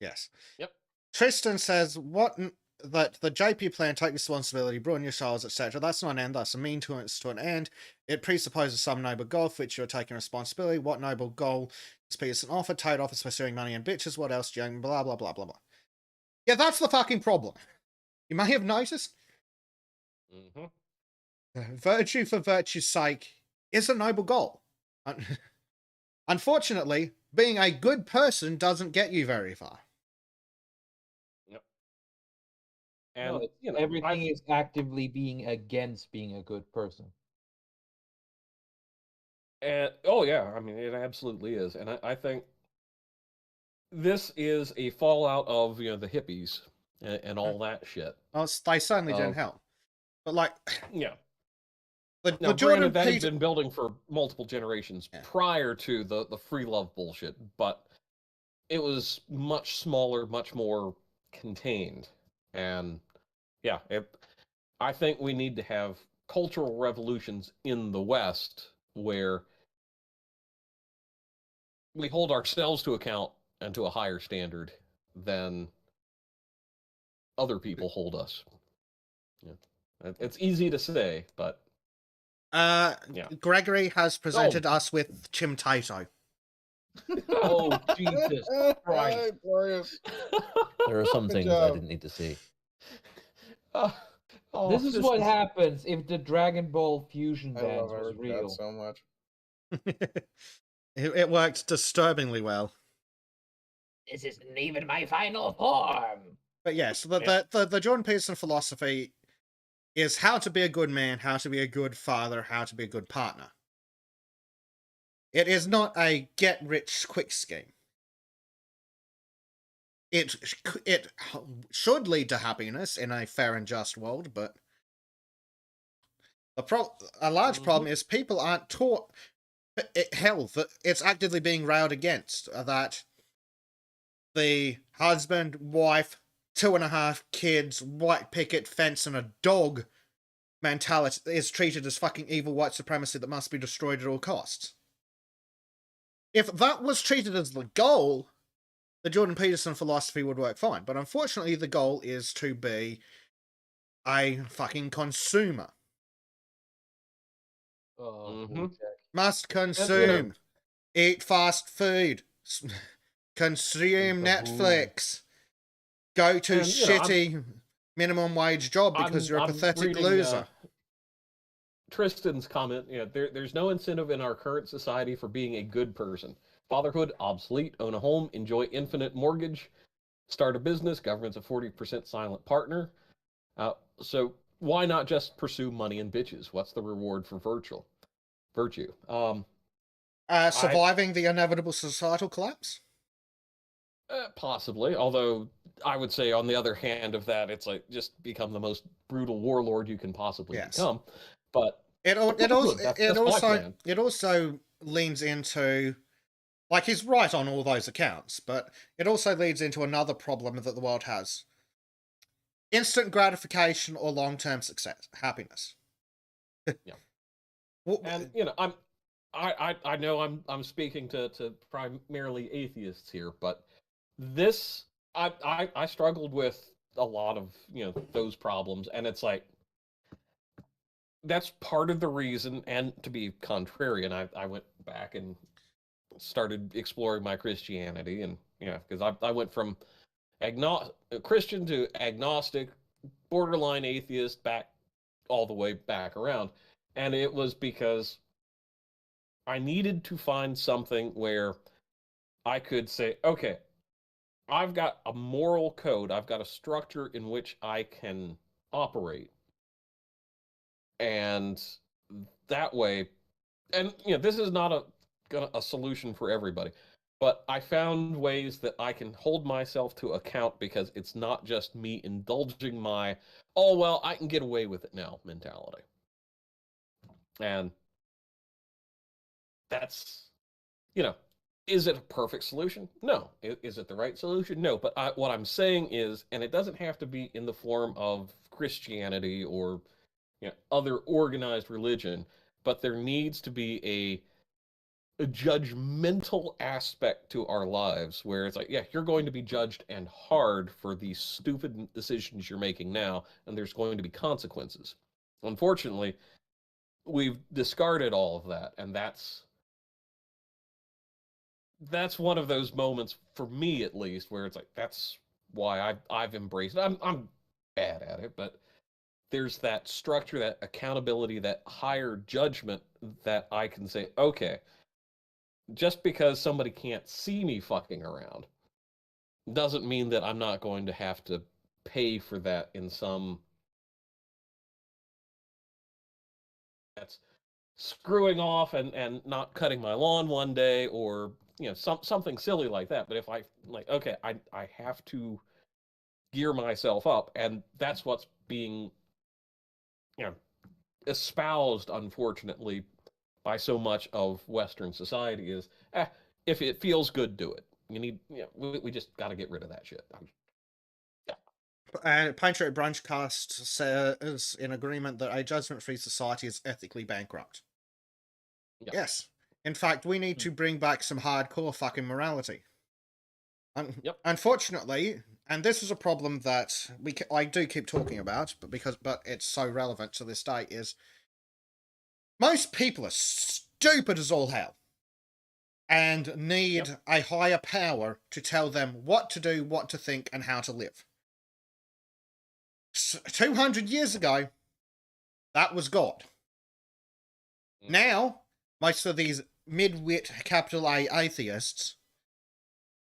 Yes. Yep. Tristan says that the JP plan, take responsibility, ruin your souls, etc. That's not an end, that's a mean to an end. It presupposes some noble goal for which you're taking responsibility. What noble goal is Peterson offered? Tate offers pursuing money and bitches. What else, Young? Blah, blah, blah, blah, blah. Yeah, that's the fucking problem. You may have noticed. Mm-hmm. Virtue for virtue's sake is a noble goal. Unfortunately, being a good person doesn't get you very far. And No, everything is actively being against being a good person. And oh yeah, I mean it absolutely is, and I think this is a fallout of the hippies and all that shit. Well, they certainly didn't help. But like, Yeah. the Now, Jordan granted, that had Peterson been building for multiple generations prior to the free love bullshit, but it was much smaller, much more contained, and I think we need to have cultural revolutions in the West where we hold ourselves to account and to a higher standard than other people hold us. Yeah. It's easy to say, but Gregory has presented us with Chim Tato. Oh, Jesus Christ. Glorious. There are some Good things I job. didn't need to see. This is what happens if the Dragon Ball fusion I dance love was our real. dad so much. It worked disturbingly well. This isn't even my final form. But yes, the Jordan Peterson philosophy is how to be a good man, how to be a good father, how to be a good partner. It is not a get-rich-quick scheme. It should lead to happiness in a fair and just world, but a large problem is people aren't taught. Hell, it's actively being railed against that the husband, wife, 2.5 kids, white picket fence, and a dog mentality is treated as fucking evil white supremacy that must be destroyed at all costs. If that was treated as the goal, the Jordan Peterson philosophy would work fine. But unfortunately, the goal is to be a fucking consumer. Oh, Mhm. Must consume. Eat fast food. Consume Netflix. Go to And, shitty minimum wage job because you're a pathetic reading, loser. Tristan's comment, there's no incentive in our current society for being a good person. Fatherhood, obsolete. Own a home, enjoy infinite mortgage, start a business, government's a 40% silent partner. So why not just pursue money and bitches? What's the reward for virtue? Surviving the inevitable societal collapse? Possibly, although I would say on the other hand of that, it's like just become the most brutal warlord you can possibly become. But it also also leans into Like, he's right on all those accounts, but it also leads into another problem that the world has. Instant gratification or long-term success, happiness. Yeah. Well, And I know I'm speaking to primarily atheists here, but this I struggled with a lot of those problems, and it's like that's part of the reason. And to be contrarian, I went back and started exploring my Christianity, and because I went from Christian to agnostic, borderline atheist, back all the way back around, and it was because I needed to find something where I could say, okay, I've got a moral code, I've got a structure in which I can operate. And that way, and this is not a solution for everybody, but I found ways that I can hold myself to account, because it's not just me indulging my, oh, well, I can get away with it now mentality. And that's, is it a perfect solution? No. Is it the right solution? No. But what I'm saying is, and it doesn't have to be in the form of Christianity or other organized religion, but there needs to be a judgmental aspect to our lives where it's like, yeah, you're going to be judged and hard for these stupid decisions you're making now, and there's going to be consequences. Unfortunately, we've discarded all of that, and that's one of those moments, for me at least, where it's like, that's why I've embraced it. I'm bad at it, but there's that structure, that accountability, that higher judgment that I can say, okay, just because somebody can't see me fucking around doesn't mean that I'm not going to have to pay for that in some, that's screwing off and not cutting my lawn one day, or something silly like that. But if I okay, I have to gear myself up, and that's what's being espoused, unfortunately, by so much of Western society is, if it feels good, do it. You need, we just got to get rid of that shit. And Pine Tree Brunchcast says in agreement that a judgment-free society is ethically bankrupt. Yeah. Yes. In fact, we need to bring back some hardcore fucking morality. Yep. Unfortunately, and this is a problem that I do keep talking about, but it's so relevant to this day, is most people are stupid as all hell and need a higher power to tell them what to do, what to think, and how to live. 200 years ago, that was God. Now, most of these mid-wit capital A atheists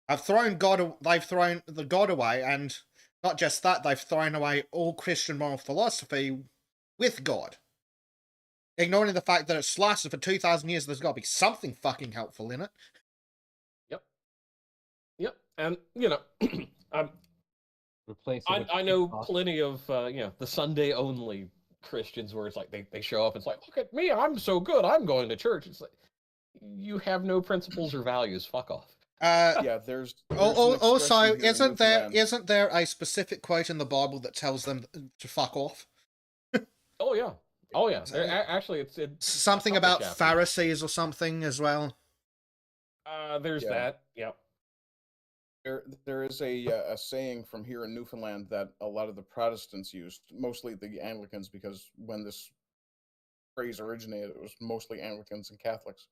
have thrown God. They've thrown the God away, and not just that, they've thrown away all Christian moral philosophy with God, ignoring the fact that it's lasted for 2,000 years. There's got to be something fucking helpful in it. Yep. And Replace it with I know TikTok. plenty of the Sunday only Christians where it's like they show up. It's like, look at me, I'm so good, I'm going to church. It's like, you have no principles or values. Fuck off. Yeah, there's Also, expression here in Newfoundland. isn't there a specific quote in the Bible that tells them to fuck off? Oh yeah. Actually, it's Something about Pharisees or something as well. There's Yeah. that. Yep. There is a saying from here in Newfoundland that a lot of the Protestants used, mostly the Anglicans, because when this phrase originated, it was mostly Anglicans and Catholics.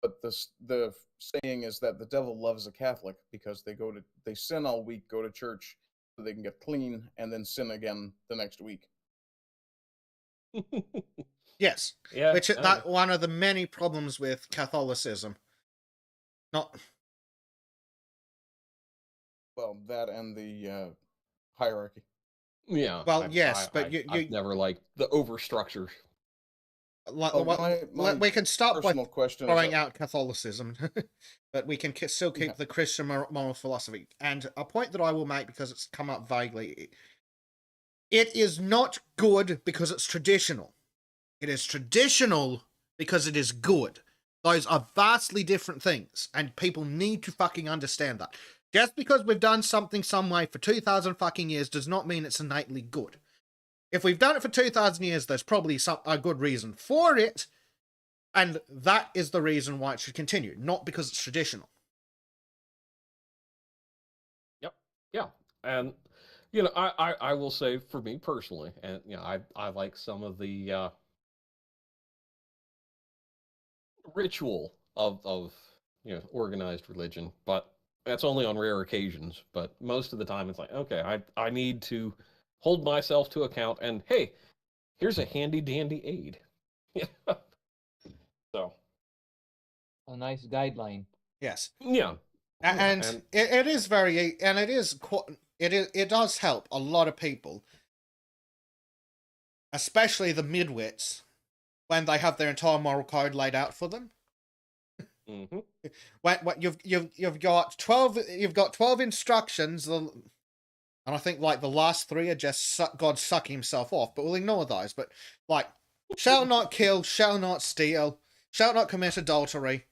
But the saying is that the devil loves a Catholic because they sin all week, go to church so they can get clean, and then sin again the next week. Yes. Yeah. Which that one of the many problems with Catholicism. Not Well, that and the hierarchy. Yeah. well, yes, but I've never liked the overstructure. My we can stop by personal question throwing is, out Catholicism, but we can still keep the Christian moral philosophy. And a point that I will make, because it's come up vaguely, it is not good because it's traditional. It is traditional because it is good. Those are vastly different things, and people need to fucking understand that. Just because we've done something some way for 2,000 fucking years does not mean it's innately good. If we've done it for 2,000 years, there's probably a good reason for it, and that is the reason why it should continue, not because it's traditional. Yep. Yeah. And I will say for me personally, and I like some of the ritual of organized religion, but that's only on rare occasions. But most of the time, it's like, okay, I need to hold myself to account, and hey, here's a handy dandy aid. So A nice guideline. Yes. yeah. And it is very, and it does help a lot of people, especially the midwits, when they have their entire moral code laid out for them. Mm-hmm. When you've got 12 instructions, and I think like the last 3 are just God sucking himself off, but we'll ignore those. But like, shall not kill, shall not steal, shall not commit adultery.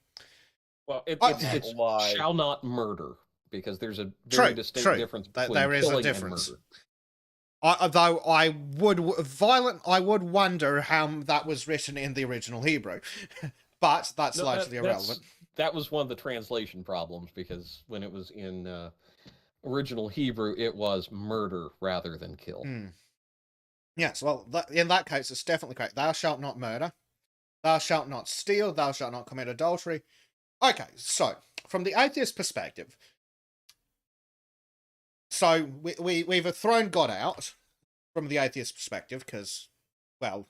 Well, it's lie. shall not murder, because there's a very distinct difference between there is a killing difference. and murder. Though I would wonder how that was written in the original Hebrew, but that's No, largely irrelevant. That was one of the translation problems, because when it was in original Hebrew, it was murder rather than kill. Yes, well, in that case, it's definitely correct. Thou shalt not murder. Thou shalt not steal. Thou shalt not commit adultery. Okay, so from the atheist perspective, so we've thrown God out from the atheist perspective because, well,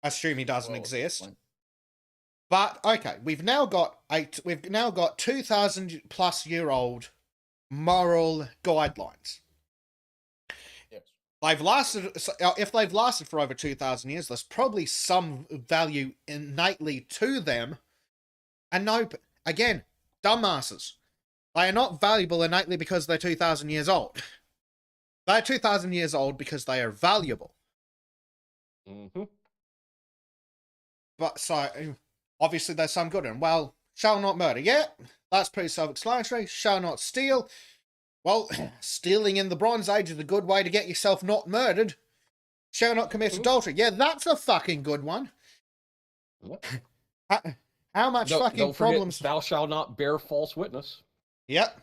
assume he doesn't exist. But okay, we've now got 2,000 plus year old moral guidelines. Yes. They've lasted. If they've lasted for over 2,000 years, there's probably some value innately to them. And no, again, dumbasses. They are not valuable innately because they're 2,000 years old. They're 2,000 years old because they are valuable. Mm-hmm. But so, obviously there's some good in them. Well, shall not murder. Yeah, that's pretty self-explanatory. Shall not steal. Well, stealing in the Bronze Age is a good way to get yourself not murdered. Shall not commit adultery. Yeah, that's a fucking good one. Yep. How much don't fucking forget, problems... Thou shalt not bear false witness. Yep.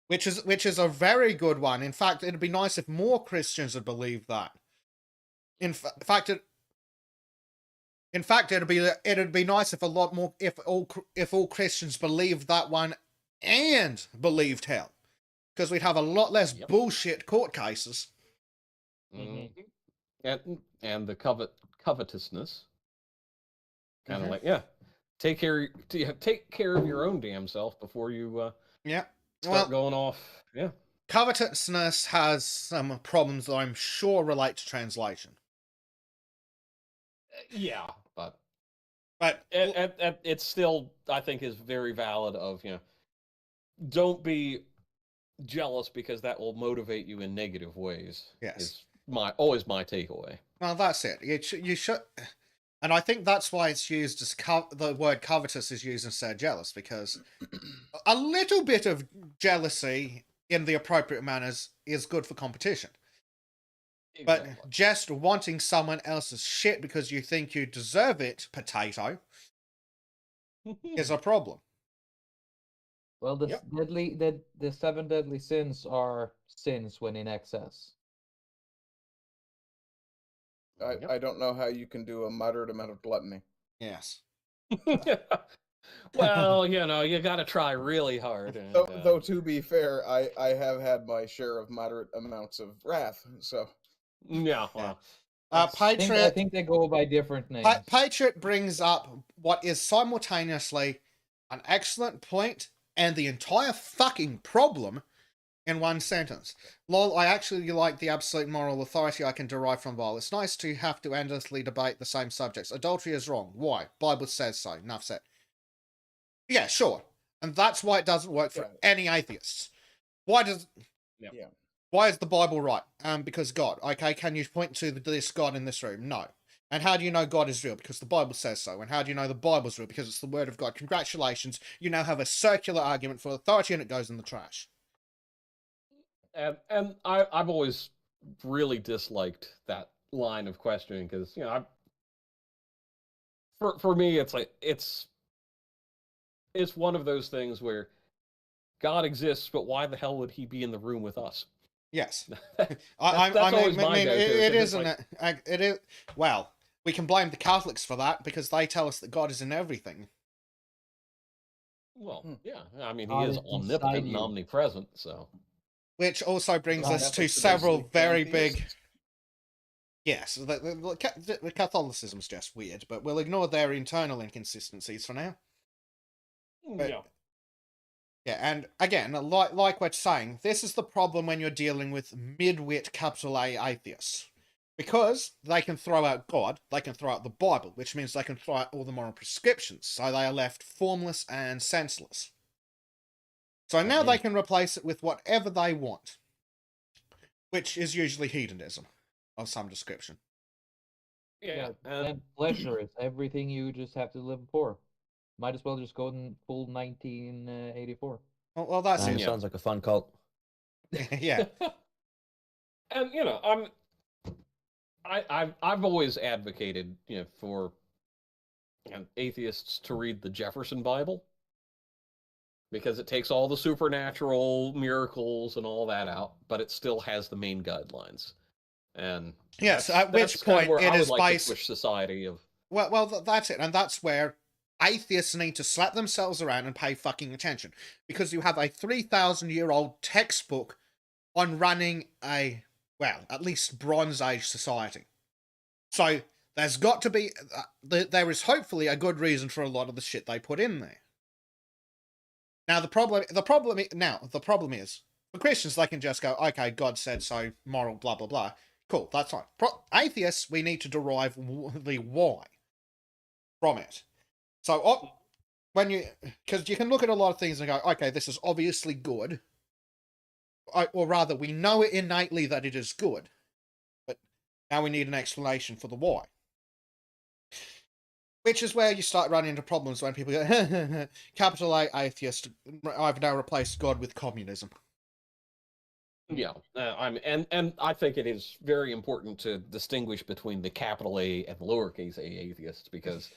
Which is a very good one. In fact, it'd be nice if more Christians would believe that. In fact, it'd be nice if a lot more if all Christians believed that one and believed hell, because we'd have a lot less bullshit court cases. Mm-hmm. And the covetousness. Kind of Mm-hmm. like, take care of your own damn self before you start going off. Yeah. Covetousness has some problems that I'm sure relate to translation. Yeah, but it's still, I think, is very valid. Of don't be jealous, because that will motivate you in negative ways. Yes, is always my takeaway. Well, that's it. You should. And I think that's why it's used as the word covetous is used instead of jealous, because a little bit of jealousy in the appropriate manners is good for competition. Exactly. But just wanting someone else's shit because you think you deserve it, potato, is a problem. Well, the 7 deadly sins are sins when in excess. I don't know how you can do a moderate amount of gluttony. Yes. Well, you got to try really hard. And, Though to be fair, I have had my share of moderate amounts of wrath. So yeah. Well, Patriot. I think they go by different names. Patriot brings up what is simultaneously an excellent point and the entire fucking problem in one sentence. Lol, I actually like the absolute moral authority I can derive from Bible. It's nice to have to endlessly debate the same subjects. Adultery is wrong. Why? Bible says so. Enough said. Yeah, sure. And that's why it doesn't work for any atheists. Why is the Bible right? Because God. Okay, can you point to this God in this room? No. And how do you know God is real? Because the Bible says so. And how do you know the Bible's real? Because it's the Word of God. Congratulations, you now have a circular argument for authority, and it goes in the trash. And I've always really disliked that line of questioning because for me it's like it's one of those things where God exists, but why the hell would he be in the room with us? Yes. That's I always my mean, go-to, it 'cause it's isn't. like- It is. Well, we can blame the Catholics for that because they tell us that God is in everything. Well, yeah, I mean, he God is is inside omnipotent and you. omnipresent, so. Which also brings us to Catholics are several basically very big. pantheists. Yes, the Catholicism's just weird, but we'll ignore their internal inconsistencies for now. But- Yeah. Yeah, and again, like we're saying, this is the problem when you're dealing with mid-wit capital A atheists. Because they can throw out God, they can throw out the Bible, which means they can throw out all the moral prescriptions, so they are left formless and senseless. So now they can replace it with whatever they want, which is usually hedonism of some description. Yeah. And pleasure is everything you just have to live for. Might as well just go in full 1984. Well, that's it. Yeah. Sounds like a fun cult. Yeah. And I've always advocated, for atheists to read the Jefferson Bible because it takes all the supernatural miracles and all that out, but it still has the main guidelines. And Yes, that's at which kind of point where it I would is like based. to push society of. Well, that's it, and that's where atheists need to slap themselves around and pay fucking attention, because you have a 3,000-year-old textbook on running a, well, at least Bronze Age society. So there's got to be, there is hopefully a good reason for a lot of the shit they put in there. Now the problem is, for Christians they can just go, okay, God said so, moral, blah blah blah. Cool, that's fine. Atheists, we need to derive the why from it. So when because you can look at a lot of things and go, okay, this is obviously good, or rather, we know it innately that it is good, but now we need an explanation for the why. Which is where you start running into problems when people go, capital A atheist, I've now replaced God with communism. Yeah, and I think it is very important to distinguish between the capital A and lowercase a atheists because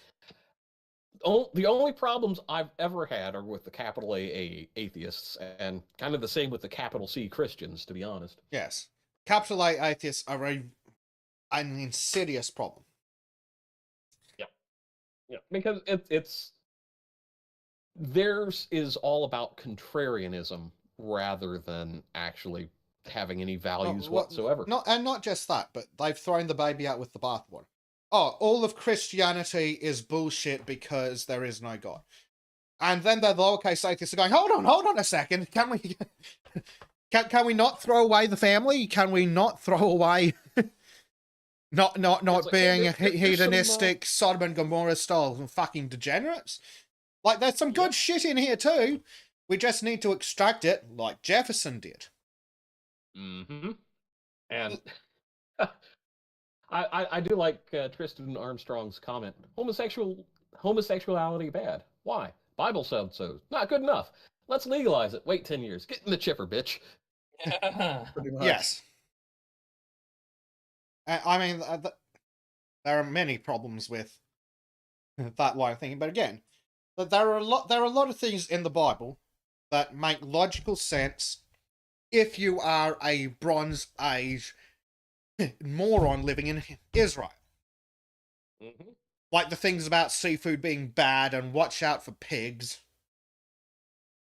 the only problems I've ever had are with the capital A atheists and kind of the same with the capital C Christians, to be honest. Yes. Capital A atheists are an insidious problem. Yeah, because it's theirs is all about contrarianism rather than actually having any values whatsoever. Not just that, but they've thrown the baby out with the bathwater. Oh, all of Christianity is bullshit because there is no God. And then the lowercase atheists are going, hold on a second. Can we can we not throw away the family? Can we not throw away not like, being there's hedonistic Sodom and Gomorrah style fucking degenerates? Like, there's some good shit in here too. We just need to extract it like Jefferson did. Mm-hmm. And I do like Tristan Armstrong's comment. Homosexuality bad. Why? Bible said so. Not good enough. Let's legalize it. Wait 10 years. Get in the chipper, bitch. Pretty much. Yes. I mean, there are many problems with that line of thinking, but again, there are a lot of things in the Bible that make logical sense if you are a Bronze Age moron living in Israel. Mm-hmm. Like the things about seafood being bad and watch out for pigs.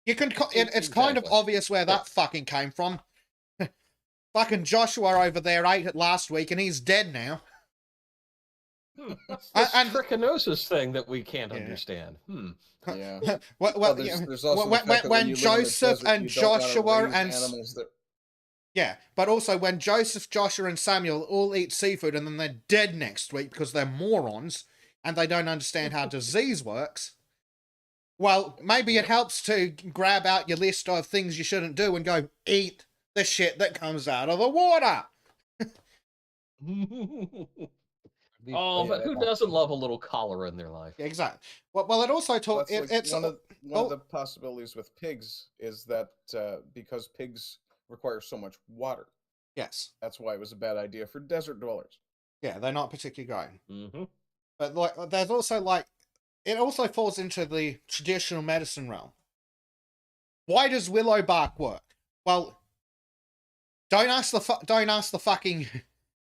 You can. It's kind of Exactly. obvious where that fucking came from. Fucking Joshua over there ate it last week and he's dead now. That's this And- trichinosis thing that we can't Yeah. understand. Yeah. Well, There's also the fact that when you live in the Joseph desert, and you don't wanna Joshua raise and animals that yeah, but also when Joseph, Joshua, and Samuel all eat seafood and then they're dead next week because they're morons and they don't understand how disease works. Well, maybe it helps to grab out your list of things you shouldn't do and go eat the shit that comes out of the water. Oh, Yeah, but who yeah. doesn't love a little cholera in their life? Exactly. Well, it also Well, talks. that's like It's one of oh, the possibilities with pigs is that because pigs require so much water, yes, that's why it was a bad idea for desert dwellers. yeah, they're not particularly growing. Mm-hmm. But like, there's also like, it also falls into the traditional medicine realm. Why does willow bark work? Well, don't ask the fucking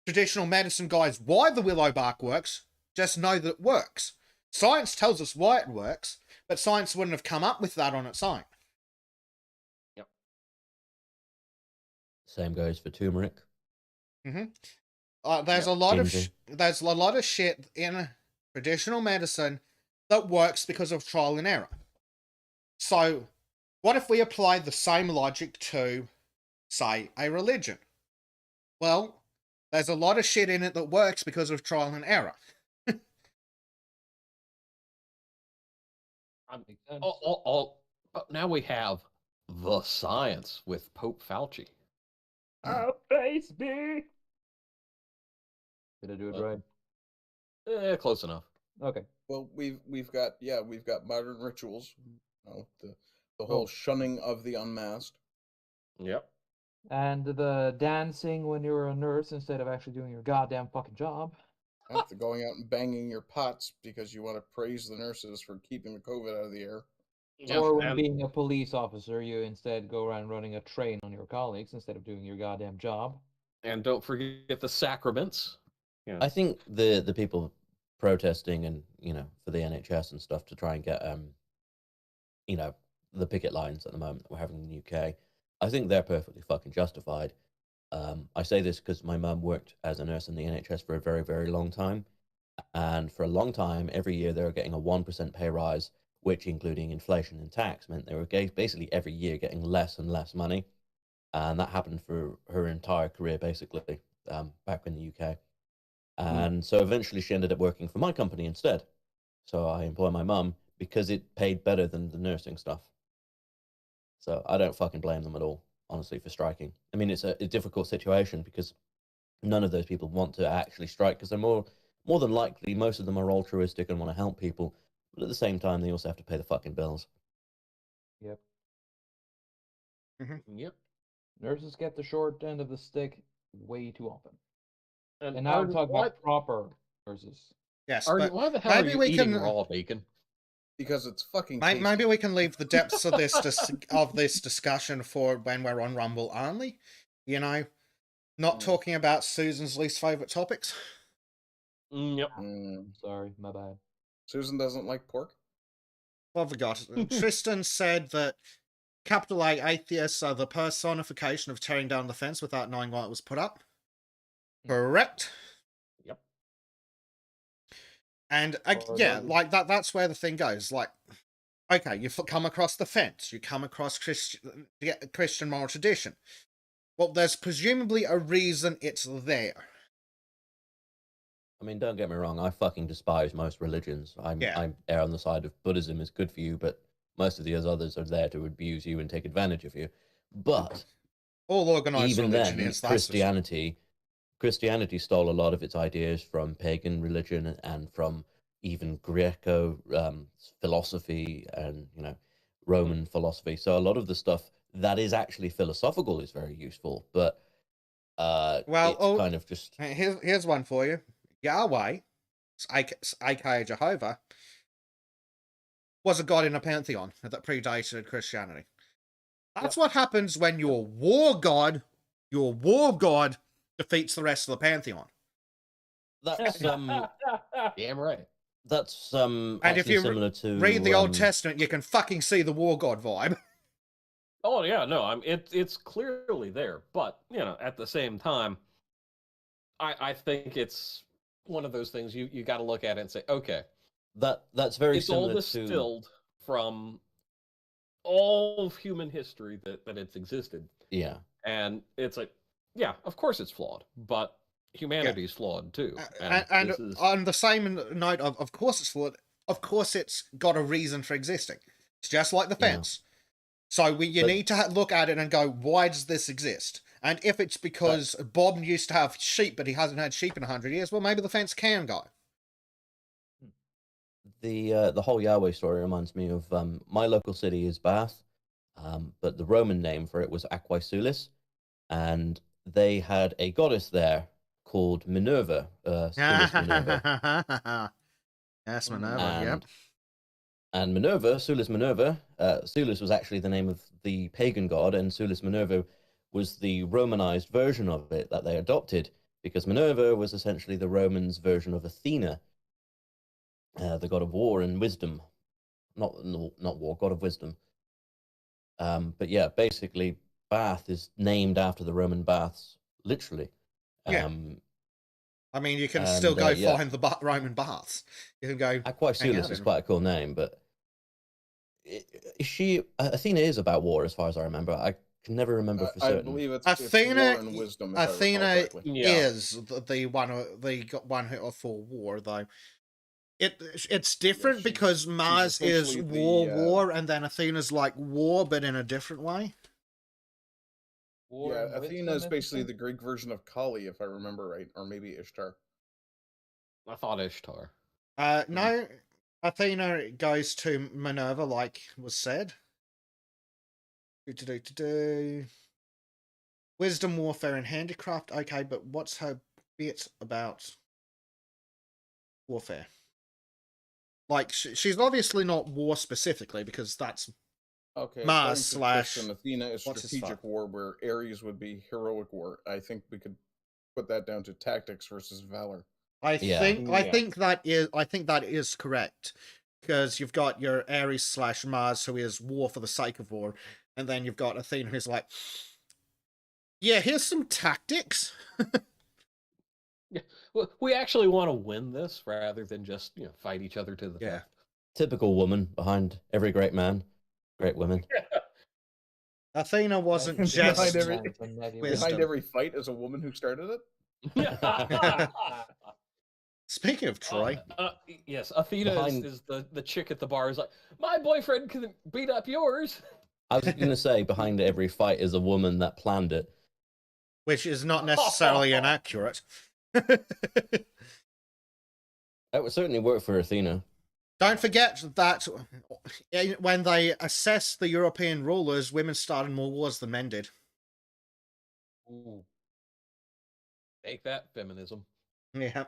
traditional medicine guys why the willow bark works. Just know that it works. Science tells us why it works, but science wouldn't have come up with that on its own. Same goes for turmeric. There's Yep. a lot Ginger. there's a lot of shit in traditional medicine that works because of trial and error. So, what if we applied the same logic to, say, a religion? Well, there's a lot of shit in it that works because of trial and error. Makes sense. But now we have the science with Pope Fauci. Face me. Did I do it Well- right? Close enough. Okay. Well, we've got modern rituals, the whole Oh. shunning of the unmasked. Yep. And the dancing when you're a nurse instead of actually doing your goddamn fucking job. Right? The going out and banging your pots because you want to praise the nurses for keeping the COVID out of the air. Yep, Or when and- being a police officer, you instead go around running a train on your colleagues instead of doing your goddamn job. And don't forget the sacraments. Yeah. I think the people protesting and for the NHS and stuff to try and get the picket lines at the moment that we're having in the UK, I think they're perfectly fucking justified. I say this because my mum worked as a nurse in the NHS for a very, very long time, and for a long time, every year they were getting a 1% pay rise, which, including inflation and tax, meant they were basically every year getting less and less money, and that happened for her entire career, basically, back in the UK. And so eventually she ended up working for my company instead. So I employ my mum because it paid better than the nursing stuff. So I don't fucking blame them at all, honestly, for striking. I mean, it's a difficult situation because none of those people want to actually strike because they're more than likely, most of them are altruistic and want to help people. But at the same time, they also have to pay the fucking bills. Yep. Yep. Nurses get the short end of the stick way too often. And And now I'm Arden, talking why, about proper nurses. Yes, Arden, but why the hell are maybe you we eating can- raw bacon? Because it's fucking maybe tasty. we can leave the depths of this discussion for when we're on Rumble only. Not talking about Susan's least favorite topics. Yep. Sorry, my bad. Susan doesn't like pork. Well, I forgot. Tristan said that capital A atheists are the personification of tearing down the fence without knowing why it was put up. Correct. Yep. And Or yeah, the- like that's where the thing goes. Like, okay, you've come across the fence, you come across Christian moral tradition. Well, there's presumably a reason it's there. I mean, don't get me wrong, I fucking despise most religions. I err on the side of Buddhism is good for you, but most of the others are there to abuse you and take advantage of you. But All organized even religion then, is. That's for sure. Christianity stole a lot of its ideas from pagan religion and from even Greco philosophy and Roman philosophy. So a lot of the stuff that is actually philosophical is very useful, but it's kind of just Here's one for you. Yahweh, aka Jehovah, was a god in a pantheon that predated Christianity. That's what happens when your war god defeats the rest of the pantheon. that's Damn right. that's And if actually you similar to read the Old Testament, you can fucking see the war god vibe. Oh yeah, no, it's clearly there, but at the same time, I think it's one of those things you got to look at it and say, okay, that's very it's all similar to distilled from all of human history that it's existed, yeah. and it's like, yeah, of course it's flawed, but humanity's flawed too. And this is... on the same note of course it's flawed, of course it's got a reason for existing. It's just like the Yeah. fence. So you need to look at it and go, why does this exist? And if it's because Bob used to have sheep, but he hasn't had sheep in 100 years, well, maybe the fence can go. the whole Yahweh story reminds me of my local city is Bath, but the Roman name for it was Aquae and they had a goddess there called Minerva, Sulis Minerva, Yes, Mm. Minerva, yep. and Minerva, Sulis Minerva, Sulis was actually the name of the pagan god, and Sulis Minerva was the Romanized version of it that they adopted, because Minerva was essentially the Romans' version of Athena, the god of war and wisdom. Not war, god of wisdom. But yeah, basically, Bath is named after the Roman baths, literally. Yeah. I mean, you can still and, go yeah. find the Roman baths. You can go. Aquae hang out Sulis is in- quite a cool name, but Athena is about war, as far as I remember. I can never remember for I certain. believe it's Athena, war and wisdom. If I recall Athena correctly. Yeah. is the one who for war, though. It's different she's- because she's Mars is essentially war, and then Athena's like war, but in a different way. War Yeah, and Athena is wisdom, basically interesting. the Greek version of Kali, if I remember right, or maybe Ishtar. I thought Ishtar. No, Athena goes to Minerva, like was said. Wisdom, warfare, and handicraft. Okay, but what's her bit about warfare? Like, she's obviously not war specifically, because that's Okay, Mars according to slash- Tristan, Athena is what's his strategic fuck? war, where Ares would be heroic war. I think we could put that down to tactics versus valor. Yeah. I Yeah. think that is correct, because you've got your Ares slash Mars, who is war for the sake of war, and then you've got Athena, who's like, yeah, here's some tactics. Well, we actually want to win this rather than just fight each other to the Yeah. death. Typical woman behind every great man, great women. Athena wasn't Behind just every- wisdom. Behind every fight is a woman who started it. Speaking of Troy, Yes, Athena Behind- is the chick at the bar is like, my boyfriend can beat up yours. I was going to say, behind every fight is a woman that planned it. which is not necessarily inaccurate. That would certainly work for Athena. Don't forget that when they assessed the European rulers, women started more wars than men did. Ooh. Take that, feminism. Yeah.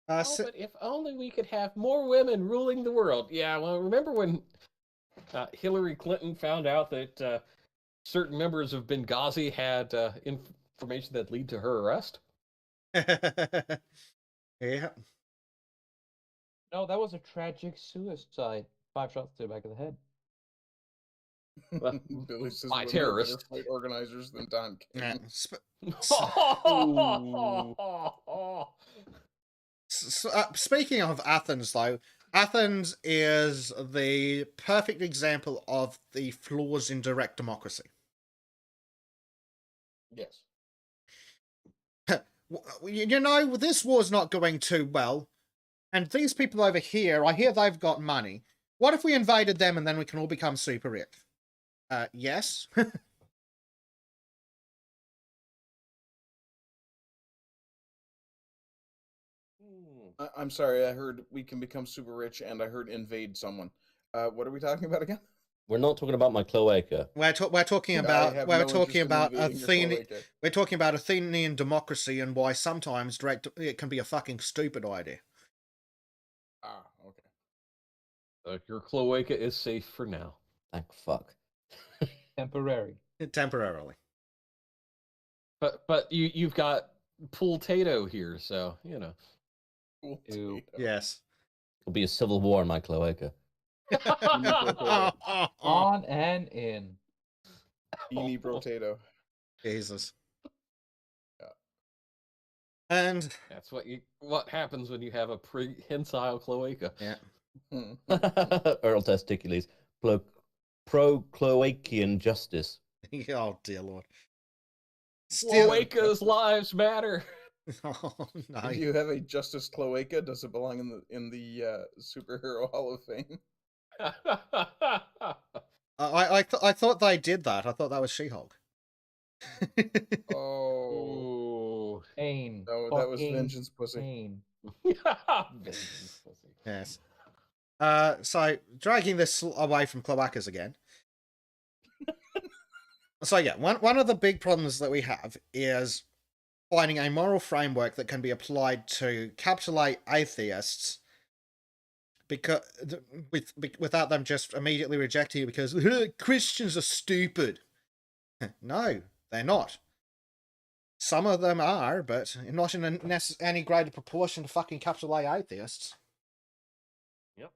Oh, So- but if only we could have more women ruling the world. Yeah, well, remember when Hillary Clinton found out that certain members of Benghazi had information that lead to her arrest? yeah. No, that was a tragic suicide. 5 shots to the back of the head. Well, Billy says by women are better terrorists. fight organizers than Don Yeah. King. Speaking of Athens, though, Athens is the perfect example of the flaws in direct democracy. Yes. You know, this war's not going too well, and these people over here, I hear they've got money. What if we invaded them and then we can all become super rich? Yes. I'm sorry, I heard we can become super rich, and I heard invade someone. What are we talking about again? We're not talking about my cloaca. We're talking I about have we're no talking interest in about invading your cloaca. we're talking about Athenian democracy and why sometimes it can be a fucking stupid idea. Ah, okay. Your cloaca is safe for now. Thank fuck. Temporary. Temporarily. But you've got pool-tato here, so Cool. Ew. Yes. It'll be a civil war in my cloaca. On and in. Beanie Brotato. Jesus. Yeah. And That's what happens when you have a prehensile cloaca. yeah. Earl Testicules. Pro-cloacian justice. Oh dear lord. Cloacas lives matter. Oh no. If you have a Justice Cloaca, does it belong in the Superhero Hall of Fame? I thought they did that. I thought that was She-Hulk. Oh, Ooh. Pain. no, that was Fucking Vengeance Pussy. Pain. Vengeance, pussy. Yes. So dragging this away from cloacas again. So yeah, one of the big problems that we have is finding a moral framework that can be applied to capitulate atheists, because without them just immediately rejecting it because Christians are stupid. No, they're not. Some of them are, but not in any greater proportion to fucking capitulate atheists. Yep.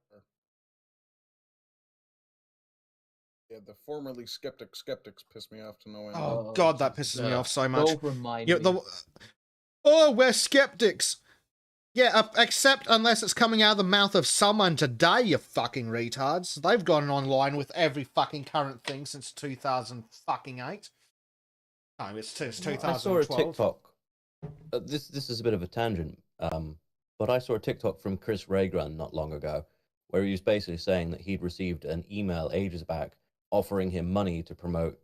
Yeah, the formerly skeptics piss me off to no end. Oh, Oh, God, that Jesus. pisses me off so much. Don't remind Yeah, me. oh, we're skeptics. Yeah, except unless it's coming out of the mouth of someone today, you fucking retards. They've gone online with every fucking current thing since 2008. No, it's 2012. I saw a TikTok. This is a bit of a tangent, but I saw a TikTok from Chris Raygrun not long ago, where he was basically saying that he'd received an email ages back offering him money to promote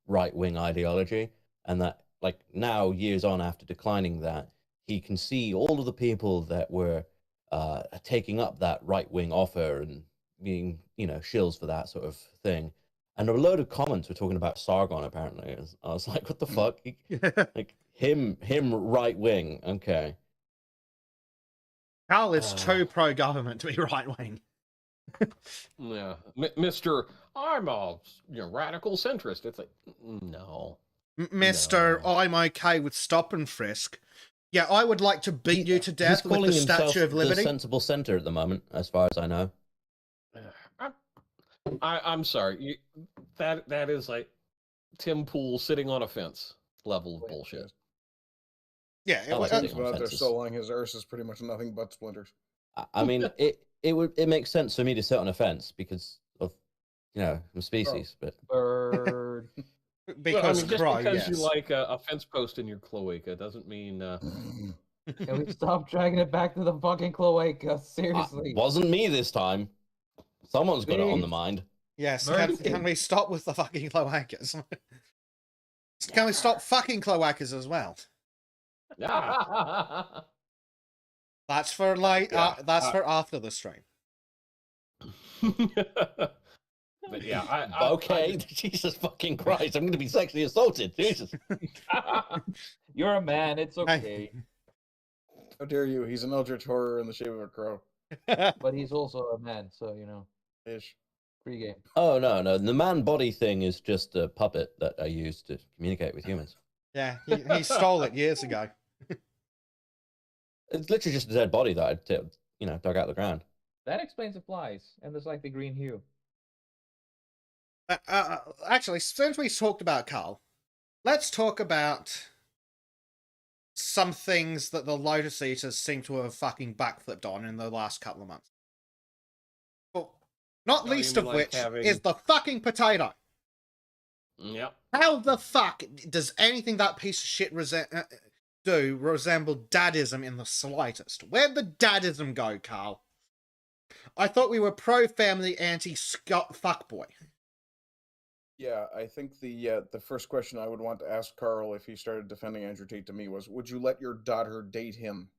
right-wing ideology, and that, like, now, years on after declining that, he can see all of the people that were taking up that right-wing offer and being, shills for that sort of thing. And a load of comments were talking about Sargon, apparently. I was like, what the fuck? Like, him right wing. Okay. Carl is too pro-government to be right-wing. Yeah, Mr. I'm a radical centrist. It's like, no. Mr. No. I'm okay with stop and frisk. Yeah, I would like to beat you to death with the Statue of Liberty. The sensible center at the moment, as far as I know. I'm sorry. That is like Tim Pool sitting on a fence level of bullshit. Yeah, I like He's sitting been on out there fences. so long, his arse is pretty much nothing but splinters. I mean, it makes sense for me to sit on a fence because of I'm species, but Bird. because just crow, because yes. you like a fence post in your cloaca doesn't mean. Can we stop dragging it back to the fucking cloaca? Seriously. wasn't me this time. Someone's got it on the Please. mind. Yes, Mercy. can we stop with the fucking cloacas? Can we stop fucking cloacas as well? Yeah. That's for like Yeah, that's for after the stream. But yeah, Okay, Jesus fucking Christ! I'm going to be sexually assaulted. Jesus. You're a man. It's okay. How dare you? He's an eldritch horror in the shape of a crow. But he's also a man, so Ish. free game. Oh no! The man body thing is just a puppet that I use to communicate with humans. Yeah, he stole it years ago. It's literally just a dead body that I, dug out the ground. That explains the flies and there's like the green hue. Actually, since we talked about Carl, let's talk about some things that the Lotus Eaters seem to have fucking backflipped on in the last couple of months. Well, not Oh, you least mean of like which having- is the fucking potato. Yep. How the fuck does anything that piece of shit resemble dadism in the slightest? Where'd the dadism go, Carl? I thought we were pro-family, anti-Scott fuckboy. Yeah, I think the first question I would want to ask Carl if he started defending Andrew Tate to me was, would you let your daughter date him?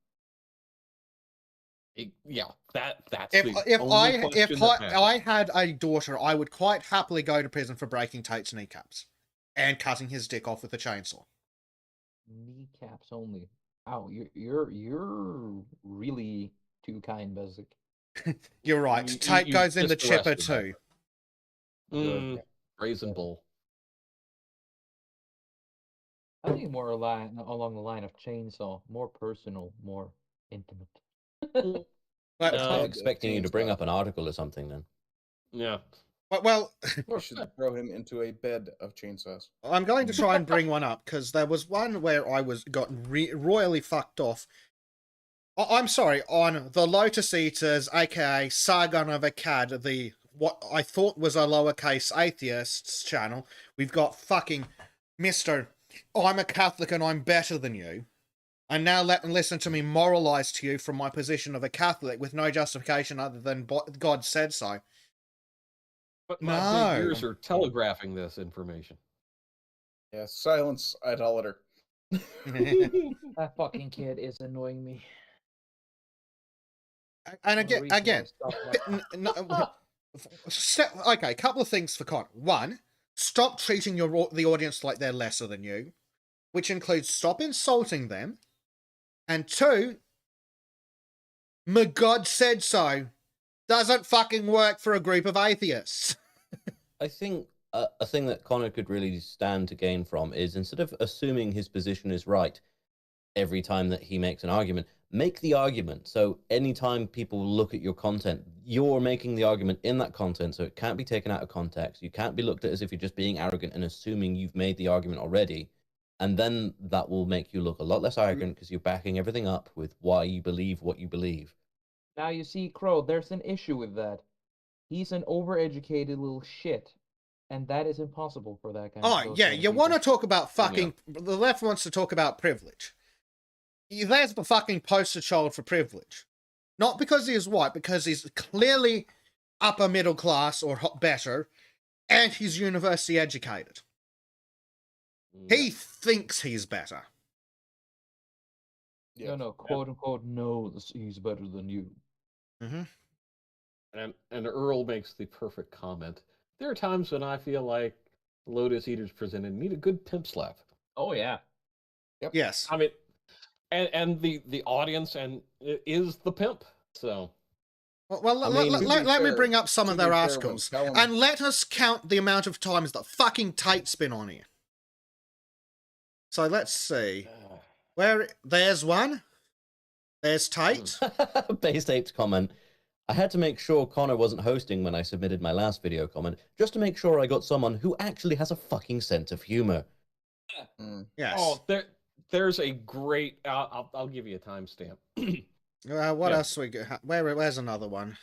Yeah, that's If the only question that matters. I had a daughter, I would quite happily go to prison for breaking Tate's kneecaps and cutting his dick off with a chainsaw. Kneecaps only. Wow, you're really too kind, Bezic. You're right. You- Tate you goes in the just chipper arrested too. Raisin Bull. I think more along the line of chainsaw, more personal, more intimate. But, I No. was expecting you to bring up an article or something then. Yeah. well, You should throw him into a bed of chainsaws. I'm going to try and bring one up because there was one where I got royally fucked off. I'm sorry, on the Lotus Eaters, aka Sargon of Akkad, the what I thought was a lowercase atheists channel, we've got fucking Mr. I'm a Catholic and I'm better than you. And now listen to me moralize to you from my position of a Catholic with no justification other than God said so. But my big No. ears are telegraphing this information. Yeah, silence, idolater. That fucking kid is annoying me. And I'm gonna again, read some of the stuff now. okay, a couple of things for Con. One, stop treating the audience like they're lesser than you, which includes stop insulting them. And two, my God said so. Doesn't fucking work for a group of atheists. I think a thing that Connor could really stand to gain from is, instead of assuming his position is right every time that he makes an argument, make the argument. So anytime people look at your content, you're making the argument in that content, so it can't be taken out of context. You can't be looked at as if you're just being arrogant and assuming you've made the argument already. And then that will make you look a lot less arrogant because you're backing everything up with why you believe what you believe. Now you see, Crow, there's an issue with that. He's an overeducated little shit, and that is impossible for that kind. Oh, yeah, you want to talk about fucking... The left wants to talk about privilege. There's the fucking poster child for privilege. Not because he is white, because he's clearly upper middle class or better, and he's university educated. He thinks he's better. Yeah. No, quote unquote, knows he's better than you. Mm-hmm. And Earl makes the perfect comment. There are times when I feel like Lotus Eaters presented need a good pimp slap. Oh yeah. Yep. Yes. I mean, and the audience is the pimp. So Well, let me bring up some of their articles, and let us count the amount of times that fucking Tate's been on here. So let's see. There's one. There's Tate. Base Tape's comment. I had to make sure Connor wasn't hosting when I submitted my last video comment, just to make sure I got someone who actually has a fucking sense of humor. Yes. Oh, there's a great. I'll give you a timestamp. What else we got? Where's another one?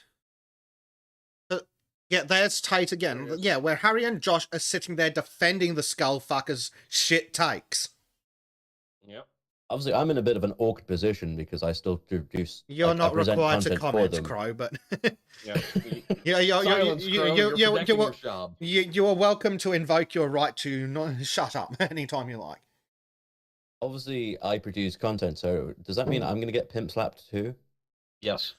Yeah, there's Tate again. Yeah, where Harry and Josh are sitting there defending the Skullfuckers' shit takes. Yep. Obviously, I'm in a bit of an awkward position because I still produce. You're not required to comment, them. Crow, but Yeah. you are welcome to invoke your right to not shut up anytime you like. Obviously, I produce content, so does that mean I'm going to get pimp slapped too? Yes.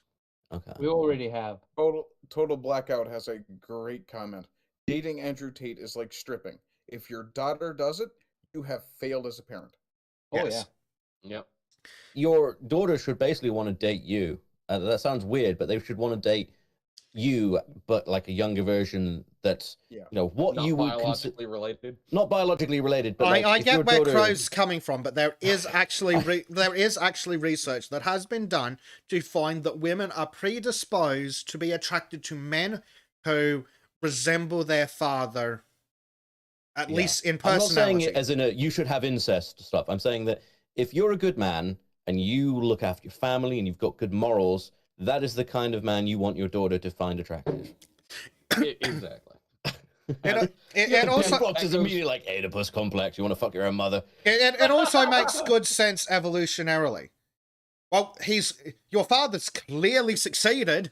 Okay. We already have. Total Blackout has a great comment. Dating Andrew Tate is like stripping. If your daughter does it, you have failed as a parent. Oh Yes. yeah. Yep. Your daughter should basically want to date you. That sounds weird, but they should want to date you, but like a younger version that's, what Not you would biologically related. Not biologically related, but I get where daughter... Crow's coming from, but there is actually research that has been done to find that women are predisposed to be attracted to men who resemble their father, at least in personality. I'm not saying it as in you should have incest stuff. I'm saying that if you're a good man and you look after your family and you've got good morals, that is the kind of man you want your daughter to find attractive. Exactly. It also Box is immediately like Oedipus complex. You want to fuck your own mother. It also makes good sense evolutionarily. Well, your father's clearly succeeded.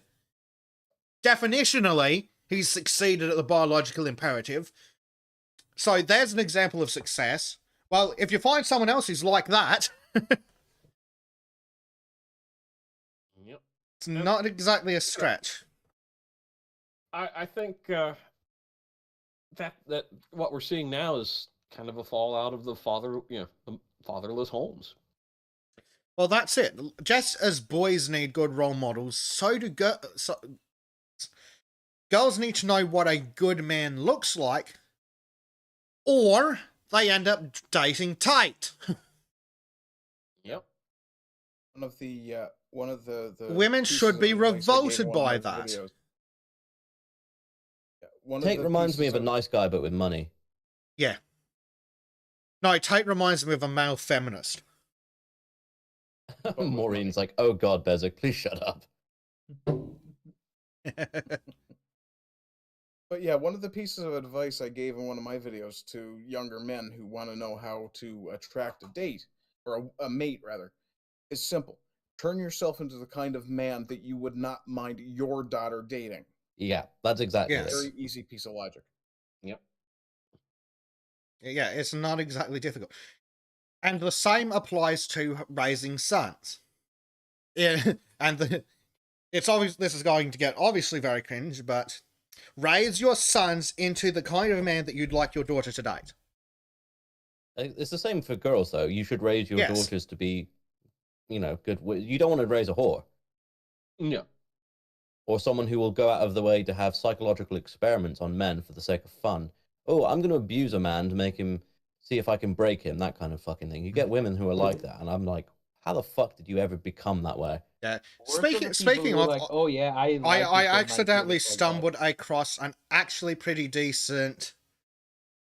Definitionally, he's succeeded at the biological imperative. So there's an example of success. Well, if you find someone else who's like that, Yep. it's not exactly a stretch. I think that what we're seeing now is kind of a fallout of the fatherless homes. Well, that's it. Just as boys need good role models, so do girls need to know what a good man looks like, or they end up dating Tate. Yep. One of the women should be revolted by that. Tate reminds me of a nice guy, but with money. Yeah. No, Tate reminds me of a male feminist. Maureen's like, oh God, Bezic, please shut up. But yeah, one of the pieces of advice I gave in one of my videos to younger men who want to know how to attract a date, or a mate rather, is simple. Turn yourself into the kind of man that you would not mind your daughter dating. Yeah, that's exactly Yes. it. Very easy piece of logic. Yep. Yeah, it's not exactly difficult. And the same applies to raising sons. Yeah, and it's obvious this is going to get obviously very cringe, but raise your sons into the kind of man that you'd like your daughter to date. It's the same for girls, though. You should raise your Yes. daughters to be, good. You don't want to raise a whore Yeah. or someone who will go out of the way to have psychological experiments on men for the sake of fun. Oh, I'm going to abuse a man to make him see if I can break him, that kind of fucking thing. You get women who are like that, and I'm like, how the fuck did you ever become that way? Yeah. Or for the people Speaking who are of, like, oh yeah, I like you I so much, accidentally it's like that. stumbled across an actually pretty decent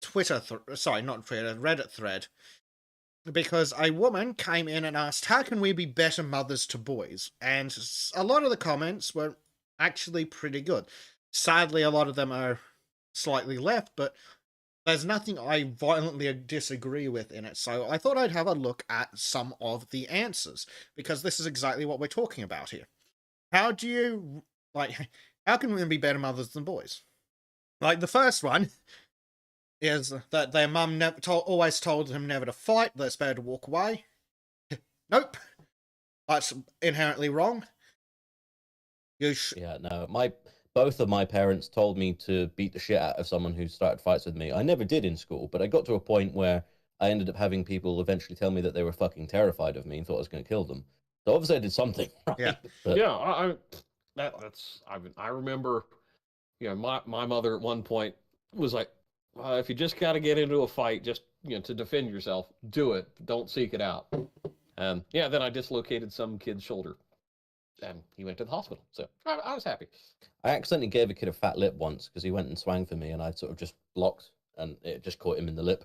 Reddit thread, because a woman came in and asked, how can we be better mothers to boys? And a lot of the comments were actually pretty good. Sadly, a lot of them are slightly left, but there's nothing I violently disagree with in it. So I thought I'd have a look at some of the answers, because this is exactly what we're talking about here. How do you, how can women be better mothers than boys? Like, the first one is that their mum always told them never to fight, that it's better to walk away. Nope. That's inherently wrong. Yeah, no. Both of my parents told me to beat the shit out of someone who started fights with me. I never did in school, but I got to a point where I ended up having people eventually tell me that they were fucking terrified of me and thought I was going to kill them. So obviously I did something right. Yeah. But... Yeah, I remember, my mother at one point was like, if you just got to get into a fight, just to defend yourself, do it. Don't seek it out. And then I dislocated some kid's shoulder, and he went to the hospital. So I was happy. I accidentally gave a kid a fat lip once because he went and swang for me, and I sort of just blocked, and it just caught him in the lip.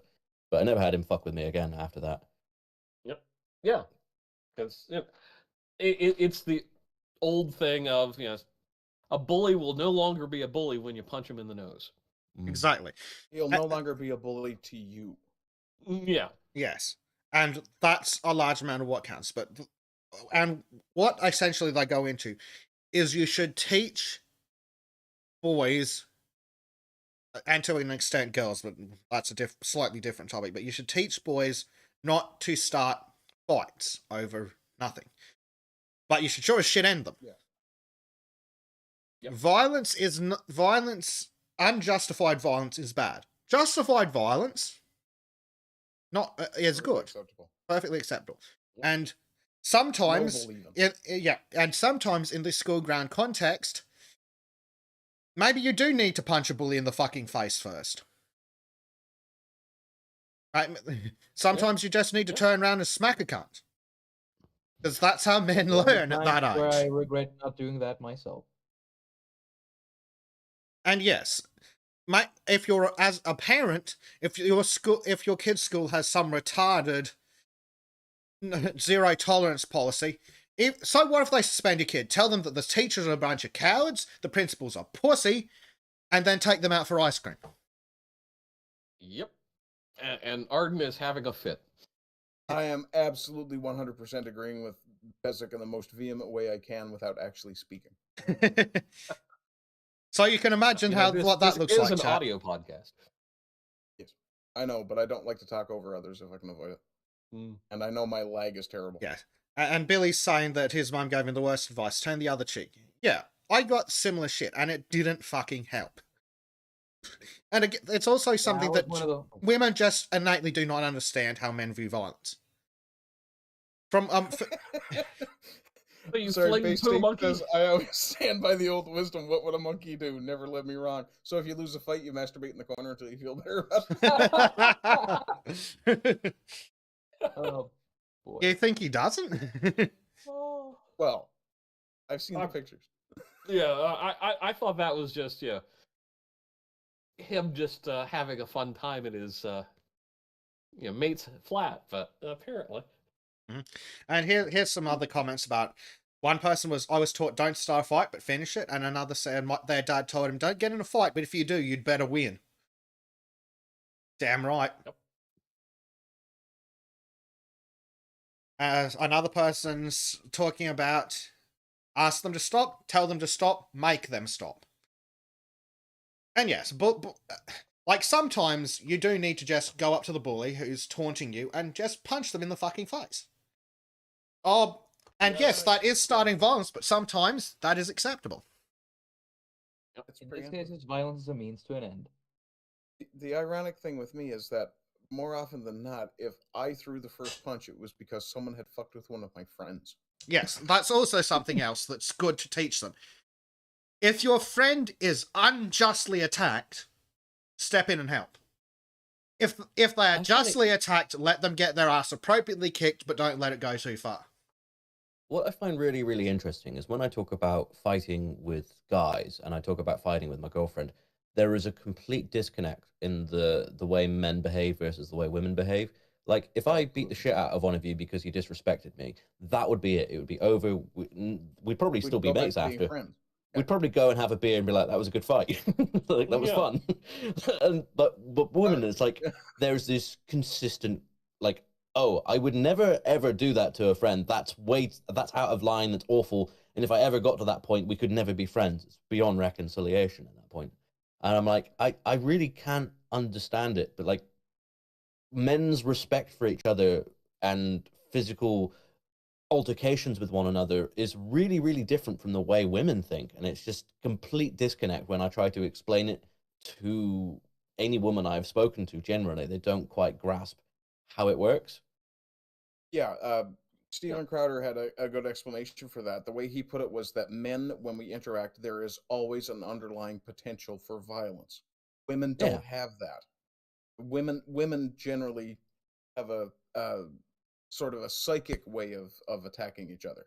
But I never had him fuck with me again after that. Yep. Yeah. Because it's the old thing of, a bully will no longer be a bully when you punch him in the nose. Exactly. He'll no longer be a bully to you. Yeah. Yes. And that's a large amount of what counts. And what essentially they go into is you should teach boys, and to an extent girls, but that's a slightly different topic, but you should teach boys not to start fights over nothing. But you should sure as shit end them. Yeah. Yep. Unjustified violence is bad. Justified violence is good. Acceptable. Perfectly acceptable. Yep. And sometimes, No and sometimes in this school ground context, maybe you do need to punch a bully in the fucking face first. Right? Sometimes you just need to turn around and smack a cunt. Because that's how men learn at that Where I age. regret not doing that myself. And yes, if you're, as a parent, if your kid's school has some retarded zero tolerance policy, so what if they suspend your kid? Tell them that the teachers are a bunch of cowards, the principal's a pussy, and then take them out for ice cream. Yep. And Arden is having a fit. I am absolutely 100% agreeing with Bezic in the most vehement way I can without actually speaking. So you can imagine what that looks like. This is an chat. audio podcast. Yes, I know, but I don't like to talk over others if I can avoid it. And I know my lag is terrible. Yes. And Billy's saying that his mum gave him the worst advice, turn the other cheek. Yeah, I got similar shit, and it didn't fucking help. And again, it's also something that women just innately do not understand how men view violence. From So you Sorry, fling Bay two State monkeys. says, I always stand by the old wisdom. What would a monkey do? Never led me wrong. So if you lose a fight, you masturbate in the corner until you feel better about it. Oh boy. You think he doesn't? Well, I've seen the pictures. Yeah, I thought that was just him just having a fun time at his mate's flat, but apparently. Mm-hmm. And here's some other comments about. One person I was taught don't start a fight but finish it, and another said their dad told him don't get in a fight, but if you do, you'd better win. Damn right. Yep. Another person's talking about ask them to stop, tell them to stop, make them stop. And yes, but like sometimes you do need to just go up to the bully who's taunting you and just punch them in the fucking face. Oh, And yes, that is starting violence, but sometimes that is acceptable. It's In pretty this case, it's violence is a means to an end. The ironic thing with me is that more often than not, if I threw the first punch, it was because someone had fucked with one of my friends. Yes, that's also something else that's good to teach them. If your friend is unjustly attacked, step in and help. If they are justly attacked, let them get their ass appropriately kicked, but don't let it go too far. What I find really, really interesting is when I talk about fighting with guys and I talk about fighting with my girlfriend, there is a complete disconnect in the way men behave versus the way women behave. Like, if I beat the shit out of one of you because you disrespected me, that would be it. It would be over. We'd probably still be go back mates to being after. friends. We'd probably go and have a beer and be like, "That was a good fight. Like, that was Yeah. fun." But women, it's like there's this consistent, like, oh, I would never ever do that to a friend. That's out of line. That's awful. And if I ever got to that point, we could never be friends. It's beyond reconciliation at that point. And I'm like, I really can't understand it. But like, men's respect for each other and physical altercations with one another is really, really different from the way women think. And it's just complete disconnect when I try to explain it to any woman I've spoken to. Generally, they don't quite grasp how it works. Yeah, Stephen Crowder had a good explanation for that. The way he put it was that men, when we interact, there is always an underlying potential for violence. Women don't have that. Women generally have a sort of a psychic way of attacking each other.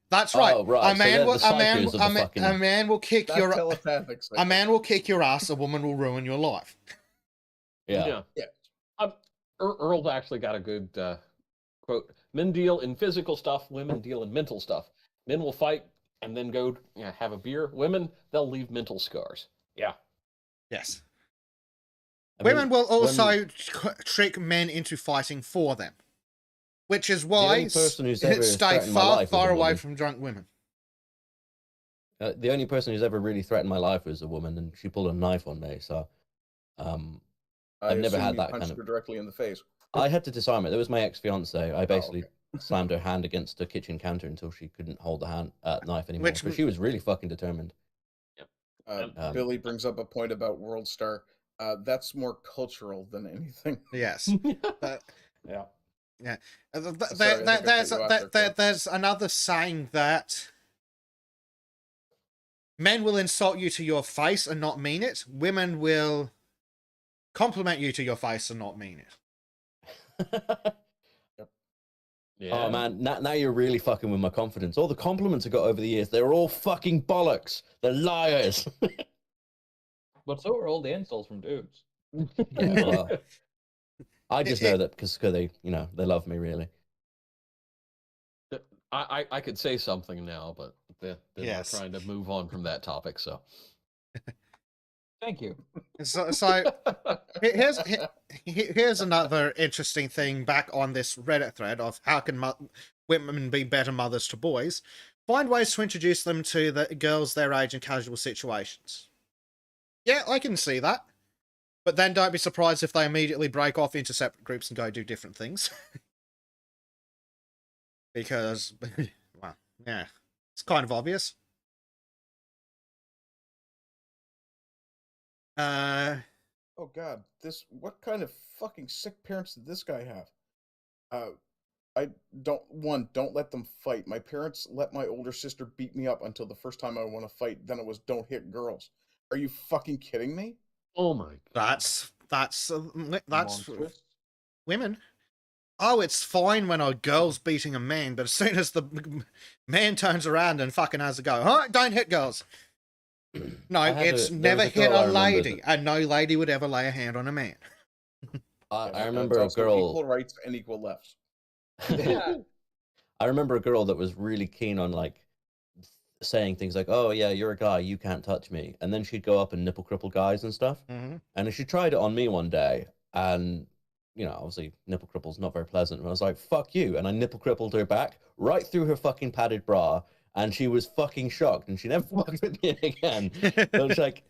That's right. Oh, right. A man So will they're the psychos of the fucking... a man will kick Not your telepathic. a man will kick your ass. A woman will ruin your life. Yeah. Earl's actually got a good quote. Men deal in physical stuff. Women deal in mental stuff. Men will fight and then go have a beer. Women, they'll leave mental scars. Yeah. Yes. I mean, Women will also trick men into fighting for them, which is why only person who's ever stay threatened my far, life is a far away woman. from drunk women. The only person who's ever really threatened my life was a woman, and she pulled a knife on me. So, I've never had that kind of. Her directly in the face. I had to disarm it. It was my ex-fiance. I basically slammed her hand against the kitchen counter until she couldn't hold the knife anymore. But she was really fucking determined. Billy brings up a point about World Star. That's more cultural than anything. Yes. Yeah. Yeah. Sorry, I think I cut you off there, There's another saying that men will insult you to your face and not mean it. Women will compliment you to your face and not mean it. Yeah. Oh man, now you're really fucking with my confidence. All the compliments I got over the years, they're all fucking bollocks. They're liars. But so are all the insults from dudes. Yeah, well, I just know that because they, they love me really. I could say something now, but they're not trying to move on from that topic. So, thank you. So here's another interesting thing back on this Reddit thread of how can women be better mothers to boys. Find ways to introduce them to the girls their age in casual situations. Yeah, I can see that. But then don't be surprised if they immediately break off into separate groups and go do different things. Because, well, yeah, it's kind of obvious. Oh God, what kind of fucking sick parents did this guy have? Don't let them fight. My parents let my older sister beat me up until the first time I want to fight. Then it was don't hit girls. Are you fucking kidding me? Oh my God. That's Monstrous. women. Oh, it's fine when a girl's beating a man, but as soon as the man turns around and fucking has a go, huh? Don't hit girls. No, it's never hit a lady, and no lady would ever lay a hand on a man. I remember a girl. Equal rights and equal lefts. I remember a girl that was really keen on like saying things like, "Oh yeah, you're a guy, you can't touch me," and then she'd go up and nipple cripple guys and stuff. Mm-hmm. And she tried it on me one day, and obviously nipple cripple's not very pleasant. And I was like, "Fuck you!" And I nipple crippled her back right through her fucking padded bra, and she was fucking shocked, and she never fucked with me again. It was like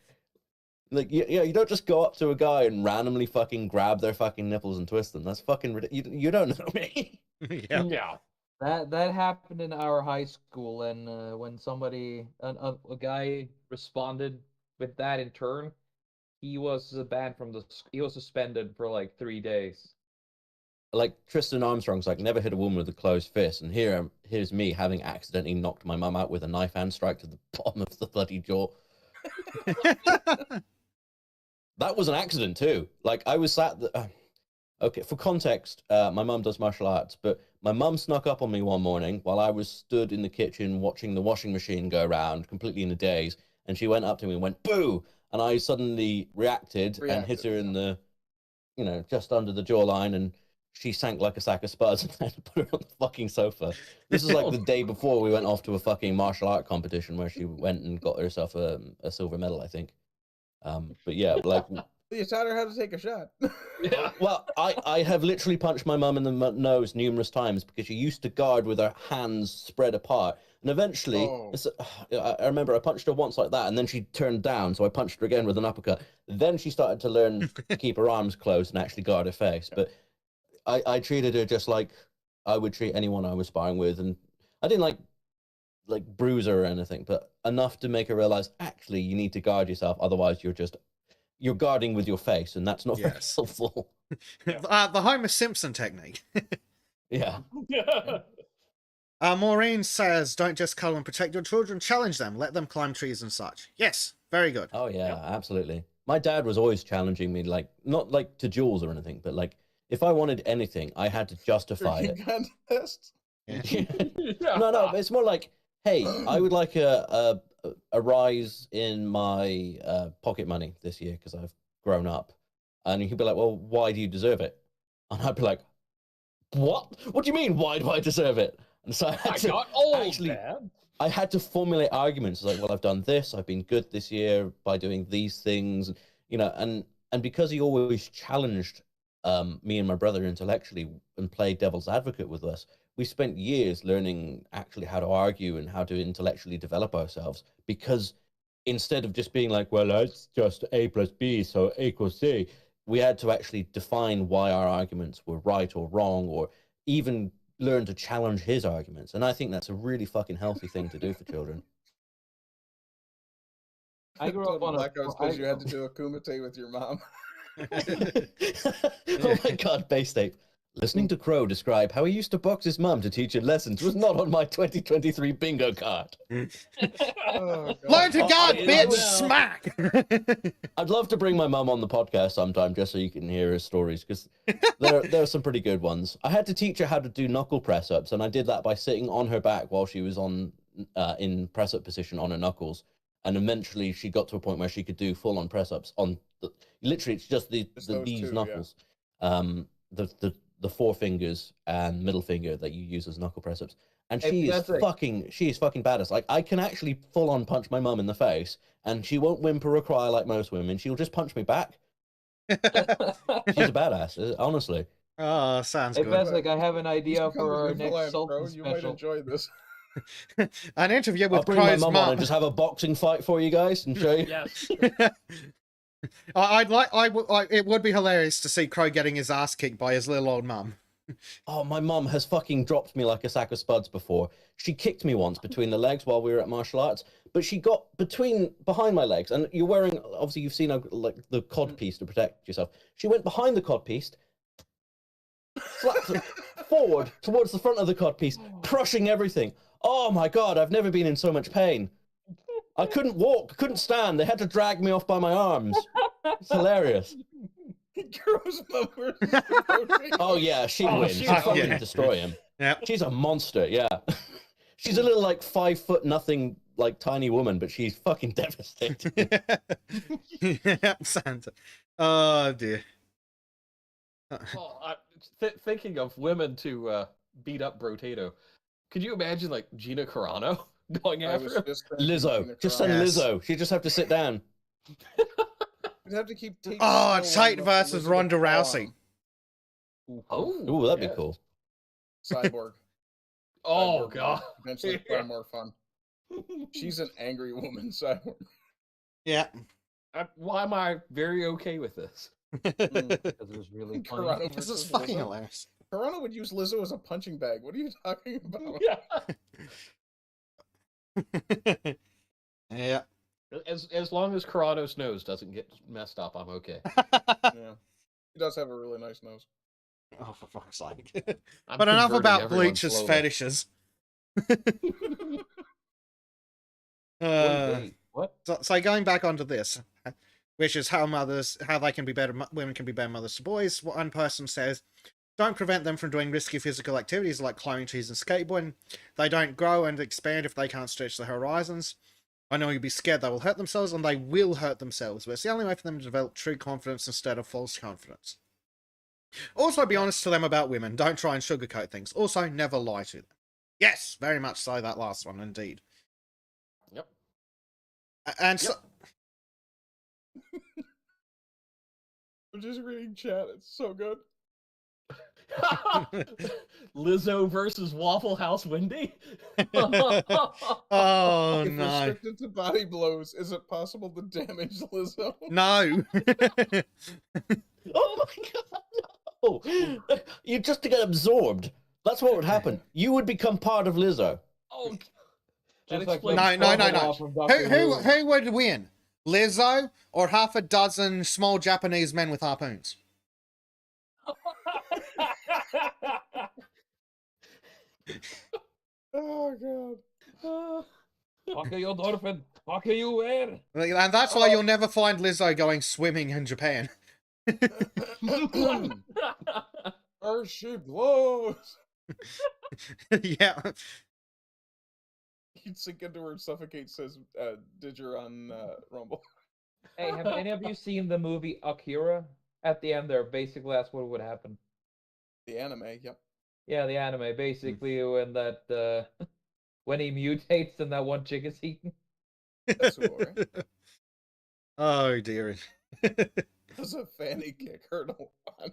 you don't just go up to a guy and randomly fucking grab their fucking nipples and twist them. That's fucking ridiculous. You don't know me. Yeah. Yeah. That happened in our high school, and when somebody, a guy responded with that in turn, he was banned from he was suspended for like 3 days. Like Tristan Armstrong's like never hit a woman with a closed fist, and here's me having accidentally knocked my mum out with a knife hand strike to the bottom of the bloody jaw. That was an accident too. Like I was sat. Okay, for context, my mum does martial arts, but my mum snuck up on me one morning while I was stood in the kitchen watching the washing machine go around, completely in a daze, and she went up to me and went boo, and I suddenly reacted and hit her in the, just under the jawline, and she sank like a sack of spuds, and I had to put her on the fucking sofa. This is like the day before we went off to a fucking martial art competition where she went and got herself a silver medal, I think. But yeah, like You taught her how to take a shot. Yeah. well, I have literally punched my mum in the nose numerous times because she used to guard with her hands spread apart. And eventually, I remember I punched her once like that, and then she turned down, so I punched her again with an uppercut. Then she started to learn to keep her arms closed and actually guard her face. But I treated her just like I would treat anyone I was sparring with, and I didn't like bruise her or anything, but enough to make her realize actually you need to guard yourself, otherwise you're guarding with your face, and that's not very helpful. The Homer Simpson technique. Yeah. Maureen says, don't just cuddle and protect your children, challenge them, let them climb trees and such. Yes, very good. Oh yeah, absolutely. My dad was always challenging me, like not like to duels or anything, but like if I wanted anything, I had to justify it. Contest? No, it's more like, hey, I would like a rise in my pocket money this year because I've grown up. And he'd be like, well, why do you deserve it? And I'd be like, what? What do you mean, why do I deserve it? And so I had to formulate arguments like, well, I've done this, I've been good this year by doing these things, and because he always challenged me and my brother intellectually and played devil's advocate with us, we spent years learning actually how to argue and how to intellectually develop ourselves, because instead of just being like, well, that's just A plus B, so A equals C, we had to actually define why our arguments were right or wrong, or even learn to challenge his arguments. And I think that's a really fucking healthy thing to do for children. I grew up on blackouts because you had to do a kumite with your mom. Oh my god, base tape. Listening to Crow describe how he used to box his mum to teach him lessons was not on my 2023 bingo card. Learn to guard, bitch! Smack! I'd love to bring my mum on the podcast sometime just so you can hear her stories, because there are some pretty good ones. I had to teach her how to do knuckle press-ups, and I did that by sitting on her back while she was in press-up position on her knuckles. And eventually she got to a point where she could do full-on press-ups on literally it's just these knuckles. Yeah. The four fingers and middle finger that you use as knuckle press-ups. And she is fucking badass. Like, I can actually full-on punch my mum in the face, and she won't whimper or cry like most women. She'll just punch me back. She's a badass, honestly. Oh, sounds good. Vesik, I have an idea for our next Sultan You special. might enjoy this. An interview with I'll bring my Crow's mum mum. on and just have a boxing fight for you guys and show you. Yes. It would be hilarious to see Crow getting his ass kicked by his little old mum. Oh, my mum has fucking dropped me like a sack of spuds before. She kicked me once between the legs while we were at martial arts, but she got behind my legs, and you're wearing, obviously you've seen like the cod piece to protect yourself. She went behind the cod piece, slapped it forward towards the front of the cod piece, crushing everything. Oh my god, I've never been in so much pain. I couldn't walk, couldn't stand. They had to drag me off by my arms. It's hilarious. Oh yeah, she wins. She fucking destroy him. Yep. She's a monster. Yeah, she's a little like 5 foot nothing, like tiny woman, but she's fucking devastating. Yeah, Santa. Oh dear. Well, thinking of women to beat up Brotato, could you imagine like Gina Carano going after him? Lizzo, just send Lizzo. She'd just have to sit down. You'd have to keep. Tate versus Ronda Rousey. Oh, that'd be cool. Cyborg. Oh Cyborg god, eventually far more fun. She's an angry woman, Cyborg. Yeah. Why am I very okay with this? Because it was really funny. This is fucking hilarious. Corona would use Lizzo as a punching bag. What are you talking about? Yeah. Yeah. As long as Corrado's nose doesn't get messed up, I'm okay. Yeah. He does have a really nice nose. Oh, for fuck's sake. I'm But enough converting about everyone Bleach's slowly. fetishes. What? So going back onto this, which is how they can be better, women can be better mothers to boys. One person says, don't prevent them from doing risky physical activities like climbing trees and skateboarding. They don't grow and expand if they can't stretch their horizons. I know you'll be scared they will hurt themselves, and they will hurt themselves, but it's the only way for them to develop true confidence instead of false confidence. Also, be honest to them about women. Don't try and sugarcoat things. Also, never lie to them. Yes, very much so, that last one, indeed. Yep. And so... I'm just reading chat. It's so good. Lizzo versus Waffle House Wendy? Oh, If no. restricted to body blows, is it possible to damage Lizzo? No. Oh my god, no! You just to get absorbed. That's what would happen. You would become part of Lizzo. Oh, Just that like explains No, no, no, no. from Doctor Who would win? Lizzo or half a dozen small Japanese men with harpoons? Oh god. Fuck you, dolphin. Fuck you, where? And that's why you'll never find Lizzo going swimming in Japan. Her she blows. Yeah. He'd sink into her and suffocate, says Didger on Rumble. Hey, have any of you seen the movie Akira? At the end there, basically that's what would happen. The anime, yep. Yeah, the anime, basically when that when he mutates and that one chick is eaten. That's all right. Oh dear. Does a fanny kick hurt a lot?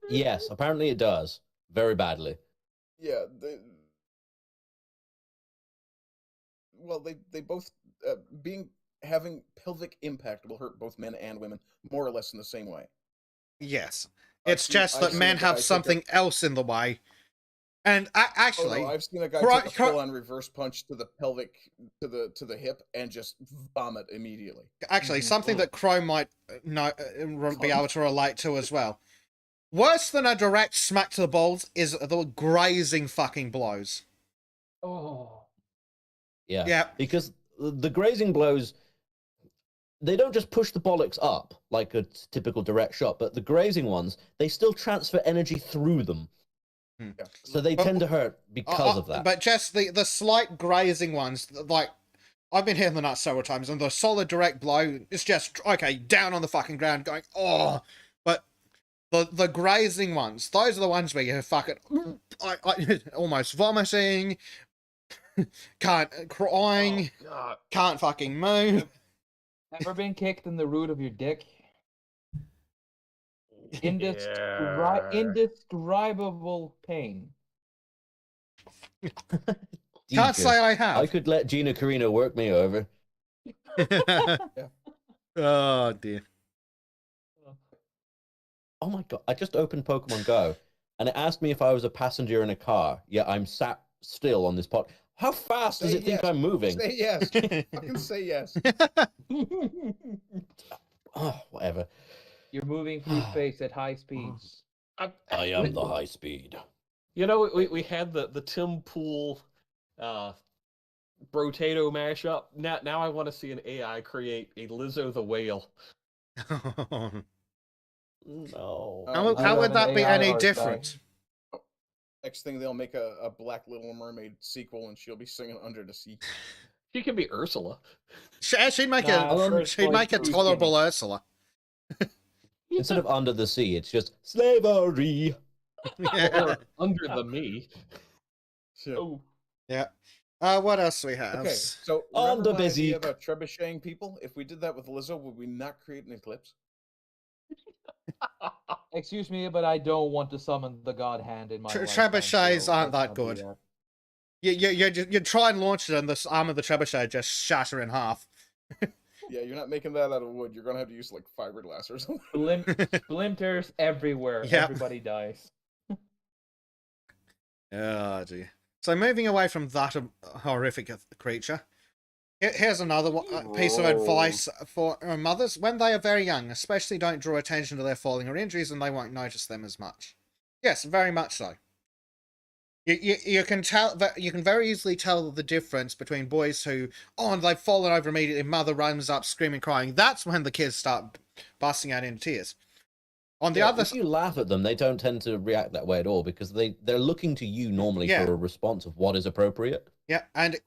Yes, apparently it does. Very badly. Yeah, they both having pelvic impact will hurt both men and women more or less in the same way. Yes. I've It's seen- just I've that seen men a guy have take a- something else in the way. And actually, Oh, no, I've seen a guy Cro- take a Cro- full-on reverse punch to the pelvic, to the hip, and just vomit immediately. something that Crow might be able to relate to as well. Worse than a direct smack to the balls is the grazing fucking blows. Oh. Yeah. Yeah. Because the grazing blows, they don't just push the bollocks up like a typical direct shot, but the grazing ones, they still transfer energy through them. Yeah. So they But- tend to hurt because of that. But just the slight grazing ones, like, I've been hitting the nuts several times, and the solid direct blow is just, okay, down on the fucking ground going, oh. But the grazing ones, those are the ones where you're fucking almost vomiting, crying, oh, God. can't fucking move. Ever been kicked in the root of your dick? Yeah. Indescribable pain. Can't Jesus. say I I have. could let Gina Carino work me over. Oh dear. Oh my god, I just opened Pokemon Go and it asked me if I was a passenger in a car. Yeah, I'm sat still on this pod. How fast does Say it think yes. I'm moving? Say yes. Fucking say yes. Oh, whatever. You're moving through space at high speeds. I am the high speed. You know, we had the Tim Pool Brotato mashup. Now I want to see an AI create a Lizzo the whale. No. How would that be AI any art different? Next thing, they'll make a Black Little Mermaid sequel, and she'll be singing Under the Sea. She can be Ursula. She'd make First she'd make a point, tolerable Ursula. Instead of under the sea, it's just slavery. Or Under the Me. So, Oh, Yeah. What else do we have? okay, so On remember the my idea busy- about trebucheting people? If we did that with Lizzo, would we not create an eclipse? Excuse me, but I don't want to summon the god hand in my lifetime, Trebuchets so aren't let's that not do good. that. You try and launch it, and the arm of the trebuchet just shatter in half. Yeah, you're not making that out of wood. You're gonna have to use like fiberglass or something. Splinters everywhere. Yep. Everybody dies. Oh dear. So moving away from that horrific creature, here's another piece of advice for mothers. When they are very young, especially don't draw attention to their falling or injuries and they won't notice them as much. Yes, very much so. You can tell that you can very easily tell the difference between boys who, and they've fallen over immediately, mother runs up screaming, crying. That's when the kids start busting out into tears. On the other if you laugh at them, they don't tend to react that way at all because they're looking to you normally for a response of what is appropriate. Yeah, and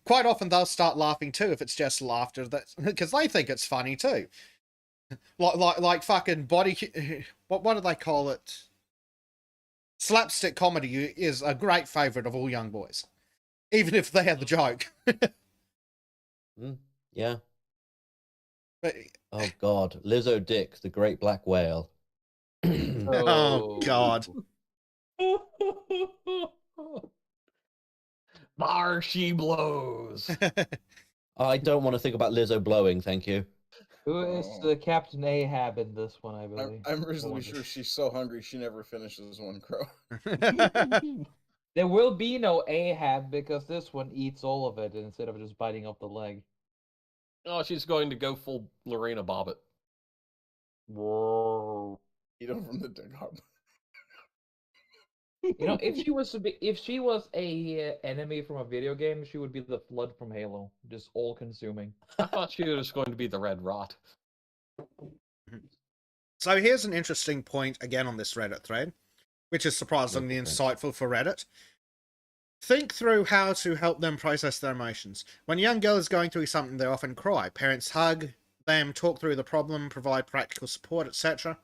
quite often they'll start laughing too if it's just laughter, because they think it's funny too. Like fucking body. What do they call it? Slapstick comedy is a great favorite of all young boys, even if they had the joke. Yeah. But, oh God, Lizzo Dick, the great black whale. Oh God. There she blows. I don't want to think about Lizzo blowing, thank you. Who is the Captain Ahab in this one, I believe? I'm reasonably sure she's so hungry she never finishes one crow. There will be no Ahab because this one eats all of it instead of just biting off the leg. Oh, she's going to go full Lorena Bobbitt. Whoa. Eat them from the dig hop. You know, if she was a enemy from a video game, she would be the Flood from Halo, just all consuming. I thought she was going to be the Red Rot. So here's an interesting point again on this Reddit thread, which is surprisingly insightful for Reddit. Think through how to help them process their emotions. When a young girl is going through something, they often cry. Parents hug them, talk through the problem, provide practical support, etc.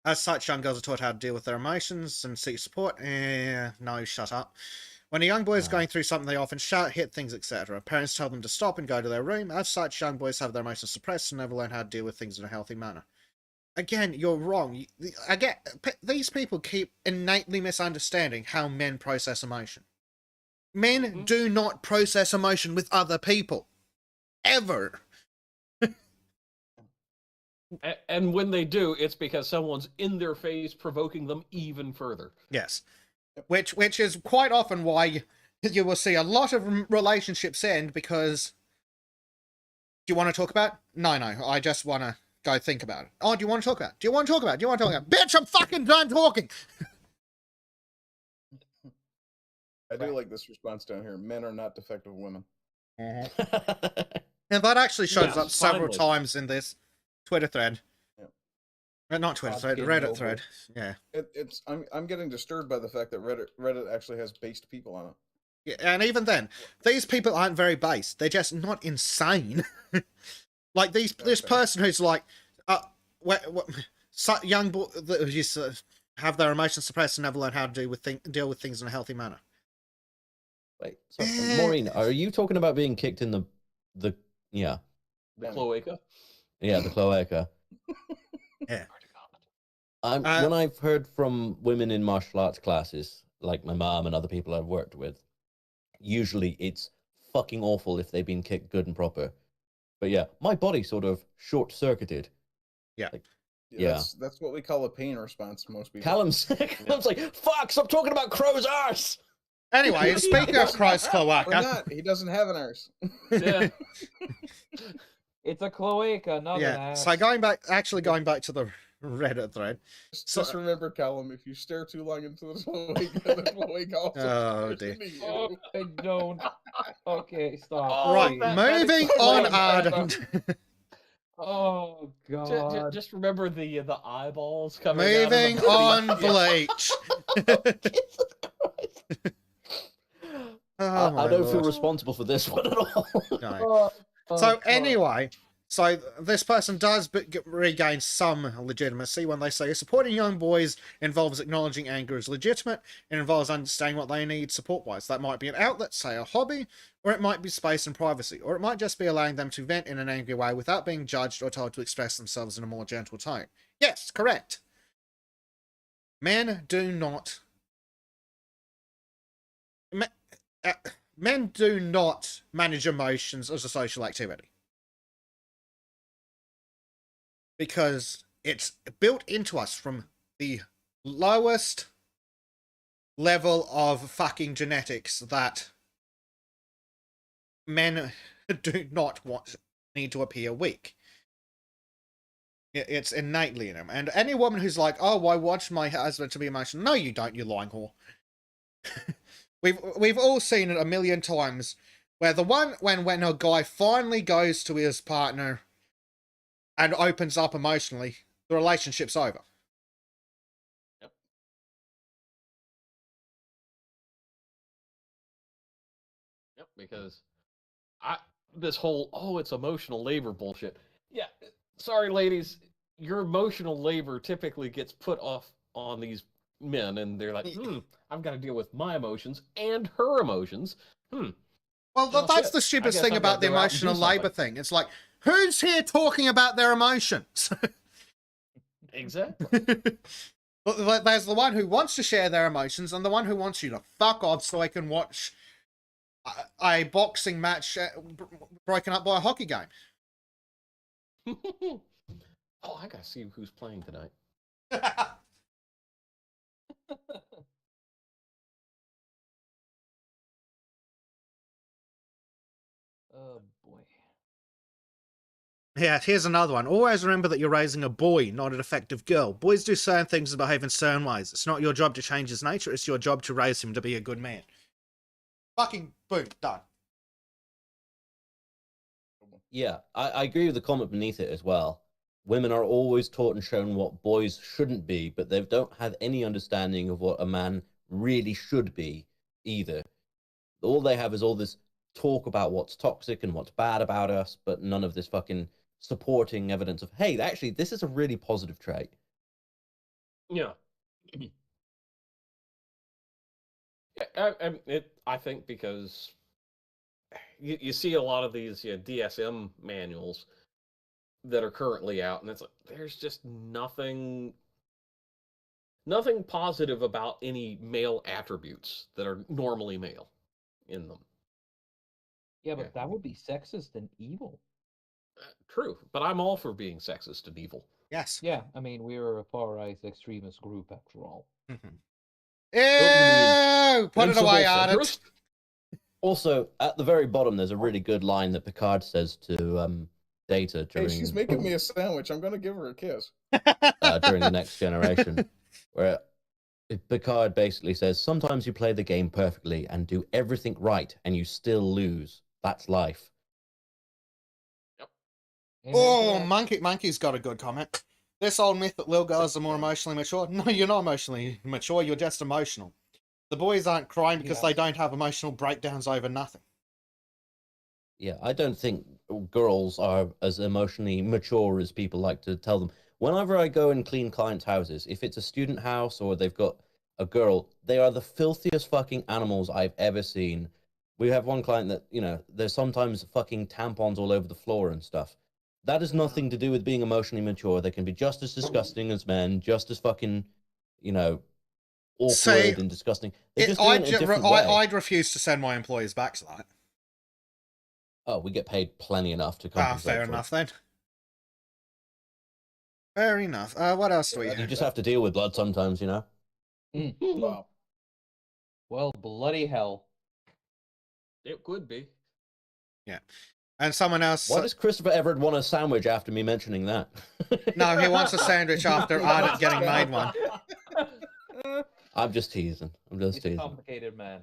As such, young girls are taught how to deal with their emotions and seek support. No, shut up. When a young boy is going through something, they often shout, hit things, etc. Parents tell them to stop and go to their room. As such, young boys have their emotions suppressed and never learn how to deal with things in a healthy manner. Again, you're wrong. These people keep innately misunderstanding how men process emotion. Men do not process emotion with other people. Ever. And when they do, it's because someone's in their face provoking them even further. Yes. Which is quite often why you will see a lot of relationships end because... Do you want to talk about it? No, I just want to go think about it. Oh, do you want to talk about it? Do you want to talk about it? Do you want to talk about it? Bitch, I'm fucking done talking! I do like this response down here. Men are not defective women. And that actually shows Yes, up several finally. times in this Twitter thread. Not Twitter thread, getting Reddit over thread. Yeah. I'm getting disturbed by the fact that Reddit actually has based people on it. Yeah, and even then, these people aren't very based. They're just not insane. Like this person who's like, young boy that used to have their emotions suppressed and never learn how to deal with things in a healthy manner. Wait, sorry, Maureen, are you talking about being kicked in the The cloaca? Yeah, the cloaca. Yeah. When I've heard from women in martial arts classes, like my mom and other people I've worked with, usually it's fucking awful if they've been kicked good and proper. But yeah, my body sort of short-circuited. Yeah. Yeah. That's what we call a pain response, most people. Callum's like, fuck, stop talking about crow's arse! Anyway, speaking of Christ's Or cloaca... not. He doesn't have an arse. Yeah. It's a cloaca, not an Yeah, ass. so going back to the Reddit thread. Just remember, Callum, if you stare too long into the cloaca also Oh, stares dear. into you. Oh, I don't. Okay, stop. Oh, Right, please. that is moving so on, bad. Arden. Oh god. Just remember the eyeballs coming Moving out of the on, Bleach. Oh, my I don't feel Lord. responsible for this one at all. No. Oh, So God. anyway, so this person does regain some legitimacy when they say supporting young boys involves acknowledging anger as legitimate. It involves understanding what they need support-wise. That might be an outlet, say a hobby, or it might be space and privacy, or it might just be allowing them to vent in an angry way without being judged or told to express themselves in a more gentle tone. Yes, correct. Men do not... Men do not manage emotions as a social activity. Because it's built into us from the lowest level of fucking genetics that men do not need to appear weak. It's innately in them. And any woman who's like, "Oh, I want my husband to be emotional," no, you don't, you lying whore. we've all seen it a million times, where when a guy finally goes to his partner and opens up emotionally, the relationship's over. Yep, because this whole it's emotional labor bullshit. Yeah, sorry ladies, your emotional labor typically gets put off on these men, and they're like, I've got to deal with my emotions and her emotions. Well, that's the stupidest thing about the emotional labor thing. It's like, who's here talking about their emotions? Exactly. There's the one who wants to share their emotions and the one who wants you to fuck off so I can watch a boxing match broken up by a hockey game. I gotta see who's playing tonight. Oh boy. Yeah, here's another one. Always remember that you're raising a boy, not an effective girl. Boys do certain things and behave in certain ways. It's not your job to change his nature, it's your job to raise him to be a good man. Fucking boom, done. Yeah, I agree with the comment beneath it as well. Women are always taught and shown what boys shouldn't be, but they don't have any understanding of what a man really should be either. All they have is all this talk about what's toxic and what's bad about us, but none of this fucking supporting evidence of, hey, actually, this is a really positive trait. Yeah. I think because you see a lot of these DSM manuals that are currently out, and it's like there's just nothing positive about any male attributes that are normally male in them. Yeah, but that would be sexist and evil. True, but I'm all for being sexist and evil. Yes. Yeah, I mean, we're a far-right extremist group after all. Ew! Put it away, Ardent. Also, at the very bottom, there's a really good line that Picard says to Data during... Hey, she's making me a sandwich. I'm going to give her a kiss. During the Next Generation, where Picard basically says, sometimes you play the game perfectly and do everything right and you still lose. That's life. Yep. Oh, Monkey's got a good comment. This old myth that little girls are more emotionally mature. No, you're not emotionally mature, you're just emotional. The boys aren't crying because they don't have emotional breakdowns over nothing. Yeah, I don't think girls are as emotionally mature as people like to tell them. Whenever I go and clean clients' houses, if it's a student house or they've got a girl, they are the filthiest fucking animals I've ever seen. We have one client that, there's sometimes fucking tampons all over the floor and stuff. That has nothing to do with being emotionally mature. They can be just as disgusting as men, just as fucking, awkward and disgusting. They just do it in a different way. I'd refuse to send my employees back to that. Oh, we get paid plenty enough to compensate. Fair enough then. Fair enough. What else do we have? You just have to deal with blood sometimes, Wow. Well, bloody hell. It could be. Yeah. And someone else... Why does Christopher Everett want a sandwich after me mentioning that? No, he wants a sandwich after Ardent getting made one. I'm just teasing. He's a complicated man.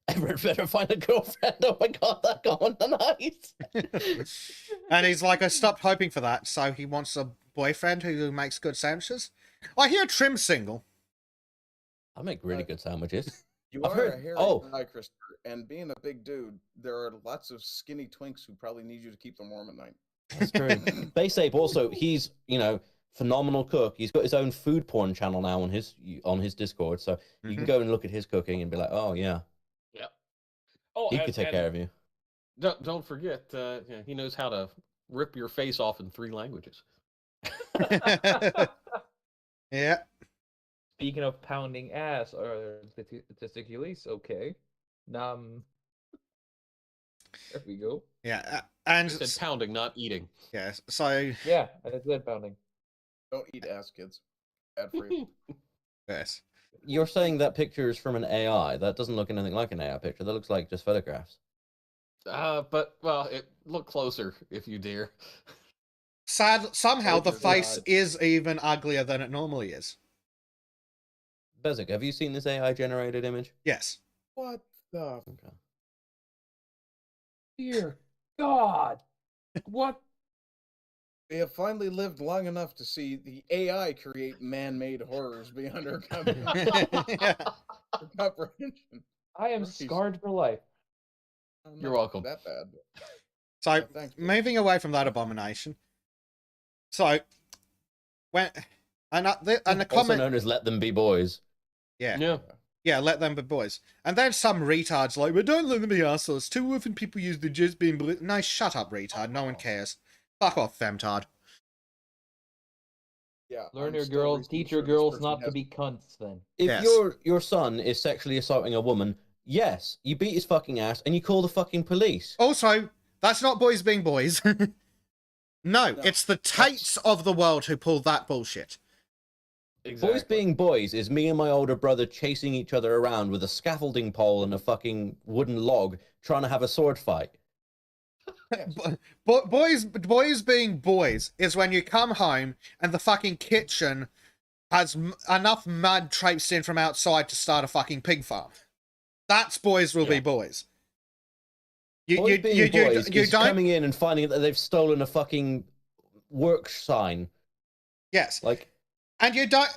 Everett better find a girlfriend. Oh my god, that going nice. And he's like, I stopped hoping for that, so he wants a boyfriend who makes good sandwiches. I hear Trim's single. I make really good sandwiches. You I've are heard- a hairy oh. guy, Christopher, and being a big dude, there are lots of skinny twinks who probably need you to keep them warm at night. That's true. Base Ape also, he's, phenomenal cook. He's got his own food porn channel now on his Discord, so you can go and look at his cooking and be like, oh yeah. Yeah. Oh, he could take care of you. Don't forget, he knows how to rip your face off in 3 languages. Yeah. Speaking of pounding ass or testicules, okay. There we go. Yeah, and... I said pounding, not eating. Yeah, so... Yeah, I said pounding. Don't eat ass, kids. Bad for you. Yes. You're saying that picture is from an AI. That doesn't look anything like an AI picture. That looks like just photographs. But well, look closer if you dare. Somehow the Gorgeous. face God. is even uglier than it normally is. Bezic, have you seen this AI generated image? Yes. What the? Okay. Dear God. What? We have finally lived long enough to see the AI create man-made horrors beyond our Yeah. comprehension. I am Rookies. scarred for life. Not You're welcome. That bad. So, Yeah, thanks, bro. moving away from that abomination. So, when and the Also comment, known as "Let Them Be Boys." Yeah. yeah, let them be boys. And then some retards like, but don't let them be assholes. Too often people use the just being no, shut up, retard. No one cares. Fuck off, femtard. Yeah. Learn I'm your still girls, reasonably teach your sure this girls person not to has- be cunts then. If Yes. your son is sexually assaulting a woman, yes, you beat his fucking ass and you call the fucking police. Also, that's not boys being boys. No, it's the Tates of the world who pull that bullshit. Exactly. Boys being boys is me and my older brother chasing each other around with a scaffolding pole and a fucking wooden log trying to have a sword fight. Boys being boys is when you come home and the fucking kitchen has enough mud traipsed in from outside to start a fucking pig farm. That's boys will be boys. Boys being boys you is don't. coming in and finding that they've stolen a fucking work sign. Yes, Like, and you don't.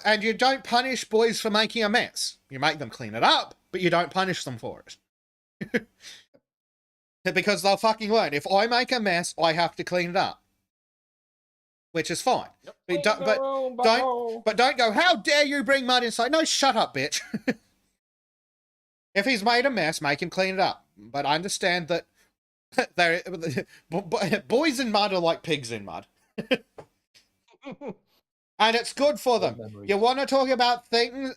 And you don't punish boys for making a mess. You make them clean it up, but you don't punish them for it. Because they'll fucking learn. If I make a mess, I have to clean it up, which is fine. But don't go. How dare you bring mud inside? No, shut up, bitch. If he's made a mess, make him clean it up. But I understand that boys in mud are like pigs in mud, and it's good for them. You want to talk about things?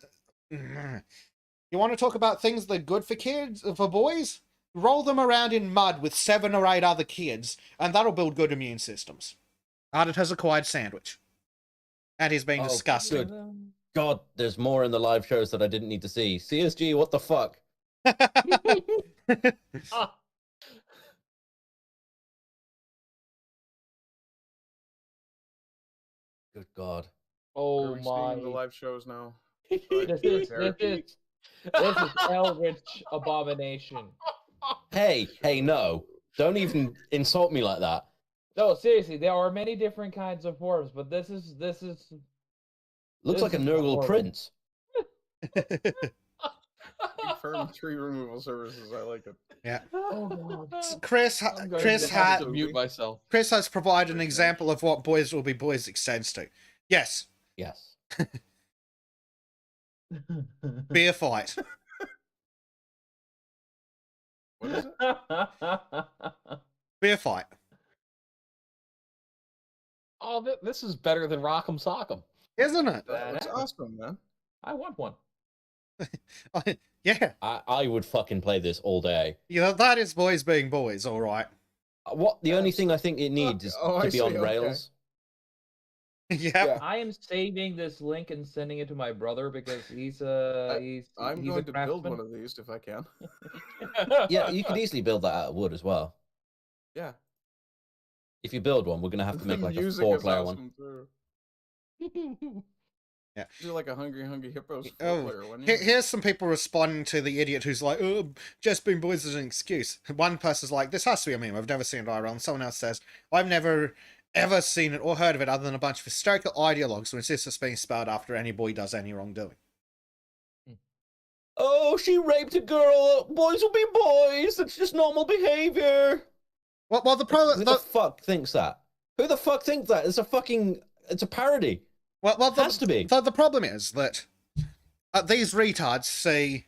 You want to talk about things that are good for kids, for boys? Roll them around in mud with 7 or 8 other kids, and that'll build good immune systems. Ardit has acquired sandwich. And he's being disgusting. good God, there's more in the live shows that I didn't need to see. CSG, what the fuck? Good God. Are Oh we seeing the my. live shows now? This is Eldritch abomination. Hey, no. Don't even insult me like that. No, seriously, there are many different kinds of forms, but this is Looks This like a is Nurgle horrible. prince. Confirmed tree removal services. I like it. Yeah. Oh god. Chris I'm going Chris to have had to mute myself. Chris has provided an Great example of what boys will be boys extends to. Yes, Yes. beer fight. What is it? Beer fight. Oh, this is better than Rock'em Sock'em. Isn't it? That looks awesome, man. I want one. Yeah. I would fucking play this all day. You know, that is boys being boys, all right. What the only thing I think it needs is Oh, to I be on see, okay. rails. Yeah. I am saving this link and sending it to my brother because I'm he's going a to build craftsman. one of these if I can. Yeah, you could easily build that out of wood as well. Yeah. If you build one, we're gonna have to make The like a music is 4-player one. awesome, too. Yeah. Do like a Hungry Hippos Oh, 4-player one. here's some people responding to the idiot who's like, oh, just being boys is an excuse. One person's like, this has to be a meme. I've never seen it IRL. And someone else says, I've never ever seen it or heard of it other than a bunch of hysterical ideologues who insist it's being spelled after any boy does any wrongdoing. Oh, she raped a girl. Boys will be boys. It's just normal behavior. Well, the Who problem. the fuck thinks that? Who the fuck thinks that? It's a parody. Well, Has to be. The problem is that these retards see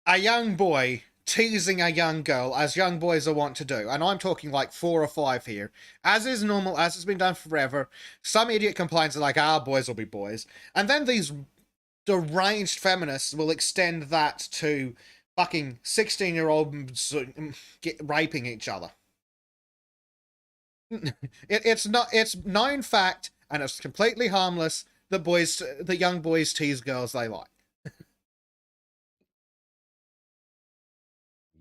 a young boy teasing a young girl, as young boys are wont to do. And I'm talking like 4 or 5 here. As is normal, as has been done forever. Some idiot complains like, boys will be boys. And then these deranged feminists will extend that to fucking 16-year-olds raping each other. It's known fact, and it's completely harmless, the young boys tease girls they like.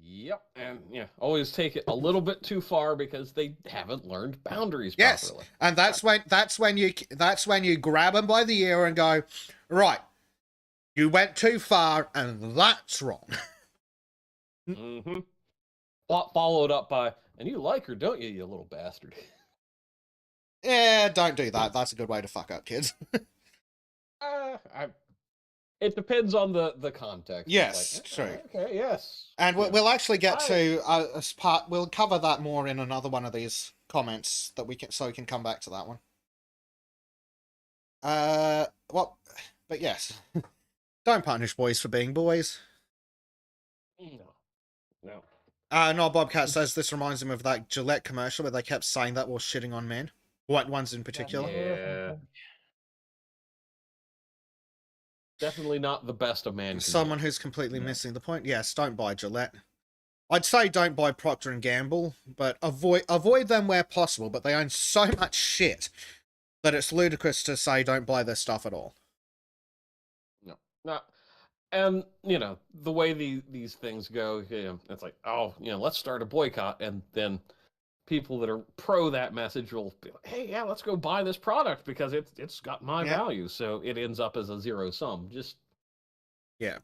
Yep, and always take it a little bit too far because they haven't learned boundaries Yes, properly. and that's when you grab them by the ear and go, right, you went too far, and that's wrong. Mm-hmm. Followed up by, and you like her, don't you, you little bastard? Yeah, don't do that. That's a good way to fuck up kids. It depends on the context. Yes, It's true. Okay, yes. And we'll actually get I- to we'll cover that more in another one of these comments that we can come back to that one. But yes, don't punish boys for being boys. No. No, Bobcat says this reminds him of that Gillette commercial where they kept saying that while shitting on men. White ones in particular. Yeah. Definitely not the best a man can Someone do. who's completely missing the point. Yes, don't buy Gillette. I'd say don't buy Procter and Gamble, but avoid them where possible. But they own so much shit that it's ludicrous to say don't buy their stuff at all. No. And, the way these things go, it's like, let's start a boycott. And then people that are pro that message will be like, hey, yeah, let's go buy this product because it's got my value. So it ends up as a zero sum.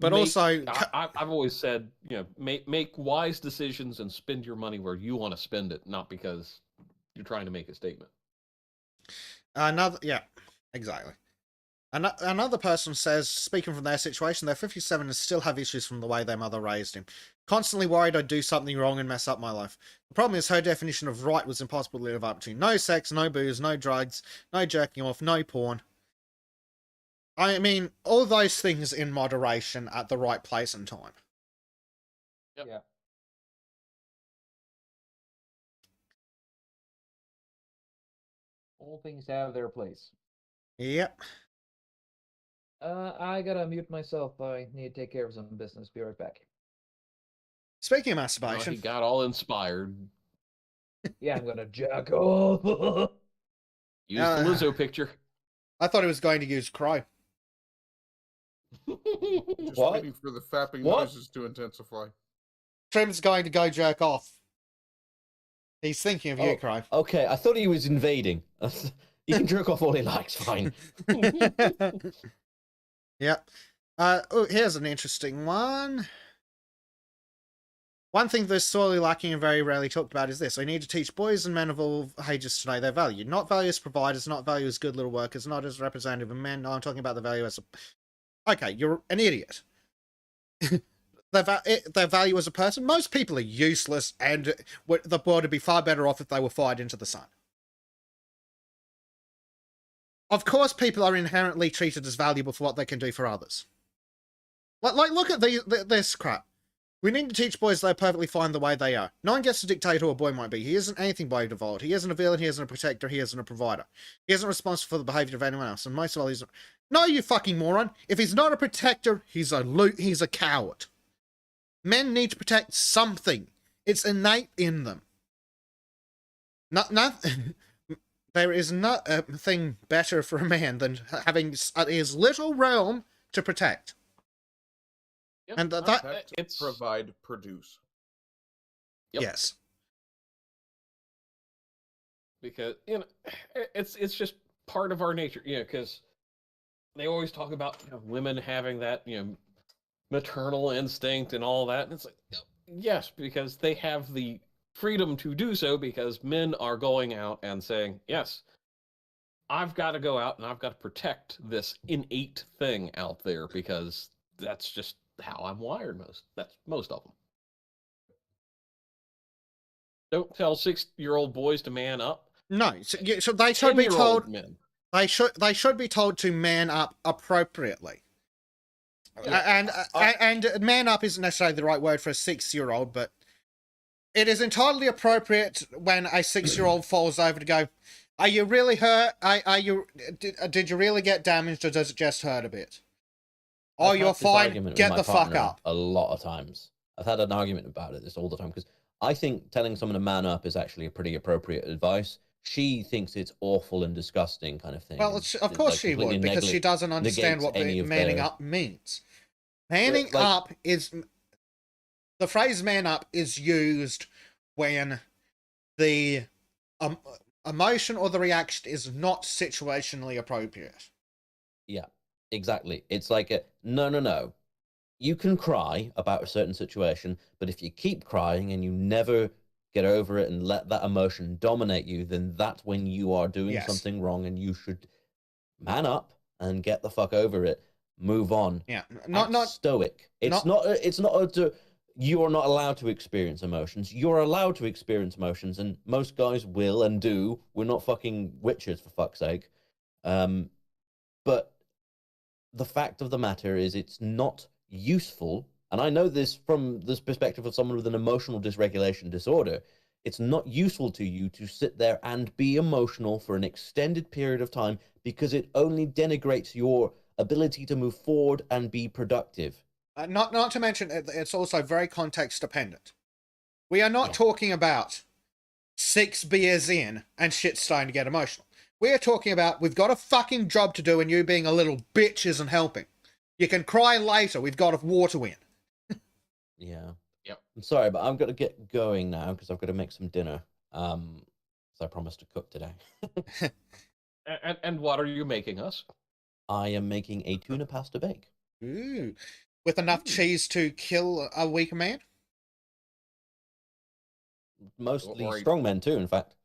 But also... I've always said, make wise decisions and spend your money where you want to spend it, not because you're trying to make a statement. Exactly. Another person says, speaking from their situation, they're 57 and still have issues from the way their mother raised him. Constantly worried I'd do something wrong and mess up my life. The problem is her definition of right was impossible to live up to. No sex, no booze, no drugs, no jerking off, no porn. I mean, all those things in moderation at the right place and time. Yep. Yeah. All things have their place. Yep. I gotta mute myself. I need to take care of some business. Be right back. Speaking of masturbation... He got all inspired. Yeah, I'm gonna jack off. Use the Lizzo picture. I thought he was going to use cry. Just What? waiting for the fapping What? noises to intensify. Trim's going to go jerk off. He's thinking of you, Cry. Okay, I thought he was invading. He can jerk off all he likes, fine. Yep. Here's an interesting one. One thing that's sorely lacking and very rarely talked about is this. We need to teach boys and men of all ages to know their value. Not value as providers, not value as good little workers, not as representative of men. No, I'm talking about the value as a... Okay, you're an idiot. Their value as a person? Most people are useless, and the world would be far better off if they were fired into the sun. Of course people are inherently treated as valuable for what they can do for others. Like look at this crap. We need to teach boys they're perfectly fine the way they are. No one gets to dictate who a boy might be. He isn't anything by default. He isn't a villain, he isn't a protector, he isn't a provider. He isn't responsible for the behaviour of anyone else, and most of all, he's... No, you fucking moron! If he's not a protector, he's a coward. Men need to protect something. It's innate in them. There is nothing better for a man than having his little realm to protect. Yep. And It's provide, produce. Yep. Yes. Because it's just part of our nature, because they always talk about women having that maternal instinct and all that, and it's like, yes, because they have the freedom to do so, because men are going out and saying, yes, I've got to go out and I've got to protect this innate thing out there, because that's just how I'm wired. Most of them. Don't tell 6-year-old boys to man up. No, so they should be 10-year-old told. men. They should be told to man up appropriately. And man up isn't necessarily the right word for a 6-year-old, but it is entirely appropriate when a 6-year-old falls over to go, are you really hurt? Did you really get damaged, or does it just hurt a bit? Oh, I've you're had this fine. argument with Get my the fuck partner up. A lot of times. I've had an argument about this all the time, because I think telling someone to man up is actually a pretty appropriate advice. she thinks it's awful and disgusting kind of thing. Well, and of it, course like, she completely would, because she doesn't understand negates what any of manning their... up means. Manning like- up is... The phrase man up is used when the emotion or the reaction is not situationally appropriate. Yeah, exactly. It's like a no. You can cry about a certain situation, but if you keep crying and you never get over it and let that emotion dominate you, then that's when you are doing Yes. something wrong, and you should man up and get the fuck over it. Move on. Yeah, Act stoic. It's not you are not allowed to experience emotions. You're allowed to experience emotions, and most guys will and do. We're not fucking witches, for fuck's sake. But the fact of the matter is, it's not useful, and I know this from this perspective of someone with an emotional dysregulation disorder. It's not useful to you to sit there and be emotional for an extended period of time, because it only denigrates your ability to move forward and be productive. Not to mention, it's also very context dependent. We are not talking about 6 beers in and shit starting to get emotional. We are talking about, we've got a fucking job to do and you being a little bitch isn't helping. You can cry later, we've got a war to win. Yeah. Yep. I'm sorry, but I've got to get going now because I've got to make some dinner. As I promised to cook today. And what are you making us? I am making a tuna pasta bake. Ooh. With enough cheese to kill a weak man? Mostly Or- strong men too, in fact.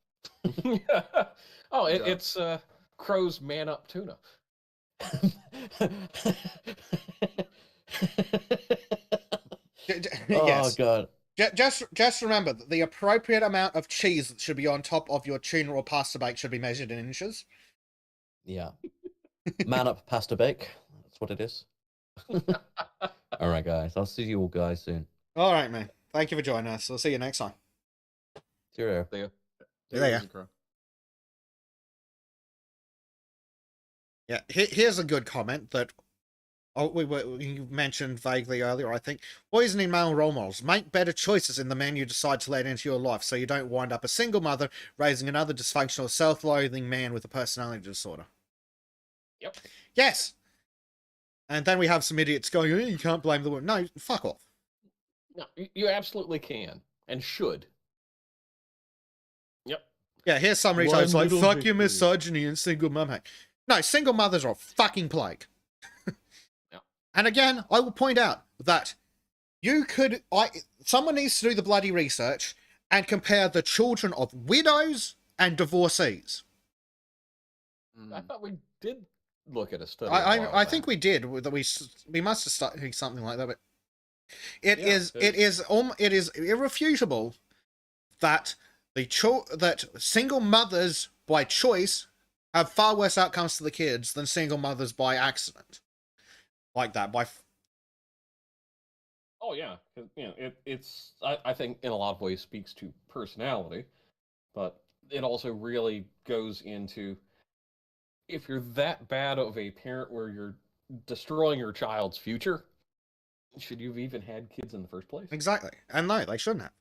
Oh, Yeah. it's Crow's Man Up Tuna. Yes. Oh god. Just remember that the appropriate amount of cheese that should be on top of your tuna or pasta bake should be measured in inches. Yeah. Man up pasta bake. That's what it is. All right, guys. I'll see you all guys soon. All right, man. Thank you for joining us. We'll see you next time. Cheerio. Take it Yeah. easy, Crow. Yeah, here's a good comment that you mentioned vaguely earlier, I think. Poisoning male role models. Make better choices in the man you decide to let into your life so you don't wind up a single mother raising another dysfunctional, self-loathing man with a personality disorder. Yep. Yes! And then we have some idiots going, oh, you can't blame the woman. No, fuck off. No, you absolutely can and should. Yep. Yeah, here's some retards like, fuck your misogyny and single mum hate. No, single mothers are a fucking plague. Yeah. And again, I will point out that someone needs to do the bloody research and compare the children of widows and divorcees. I thought we did look at a study. I think we did. That we must have studied something like that, but it is irrefutable that that single mothers by choice have far worse outcomes to the kids than single mothers by accident. Like that, Oh yeah, 'cause, it's I think in a lot of ways speaks to personality, but it also really goes into, if you're that bad of a parent where you're destroying your child's future, should you have even had kids in the first place? Exactly. And no, they shouldn't have.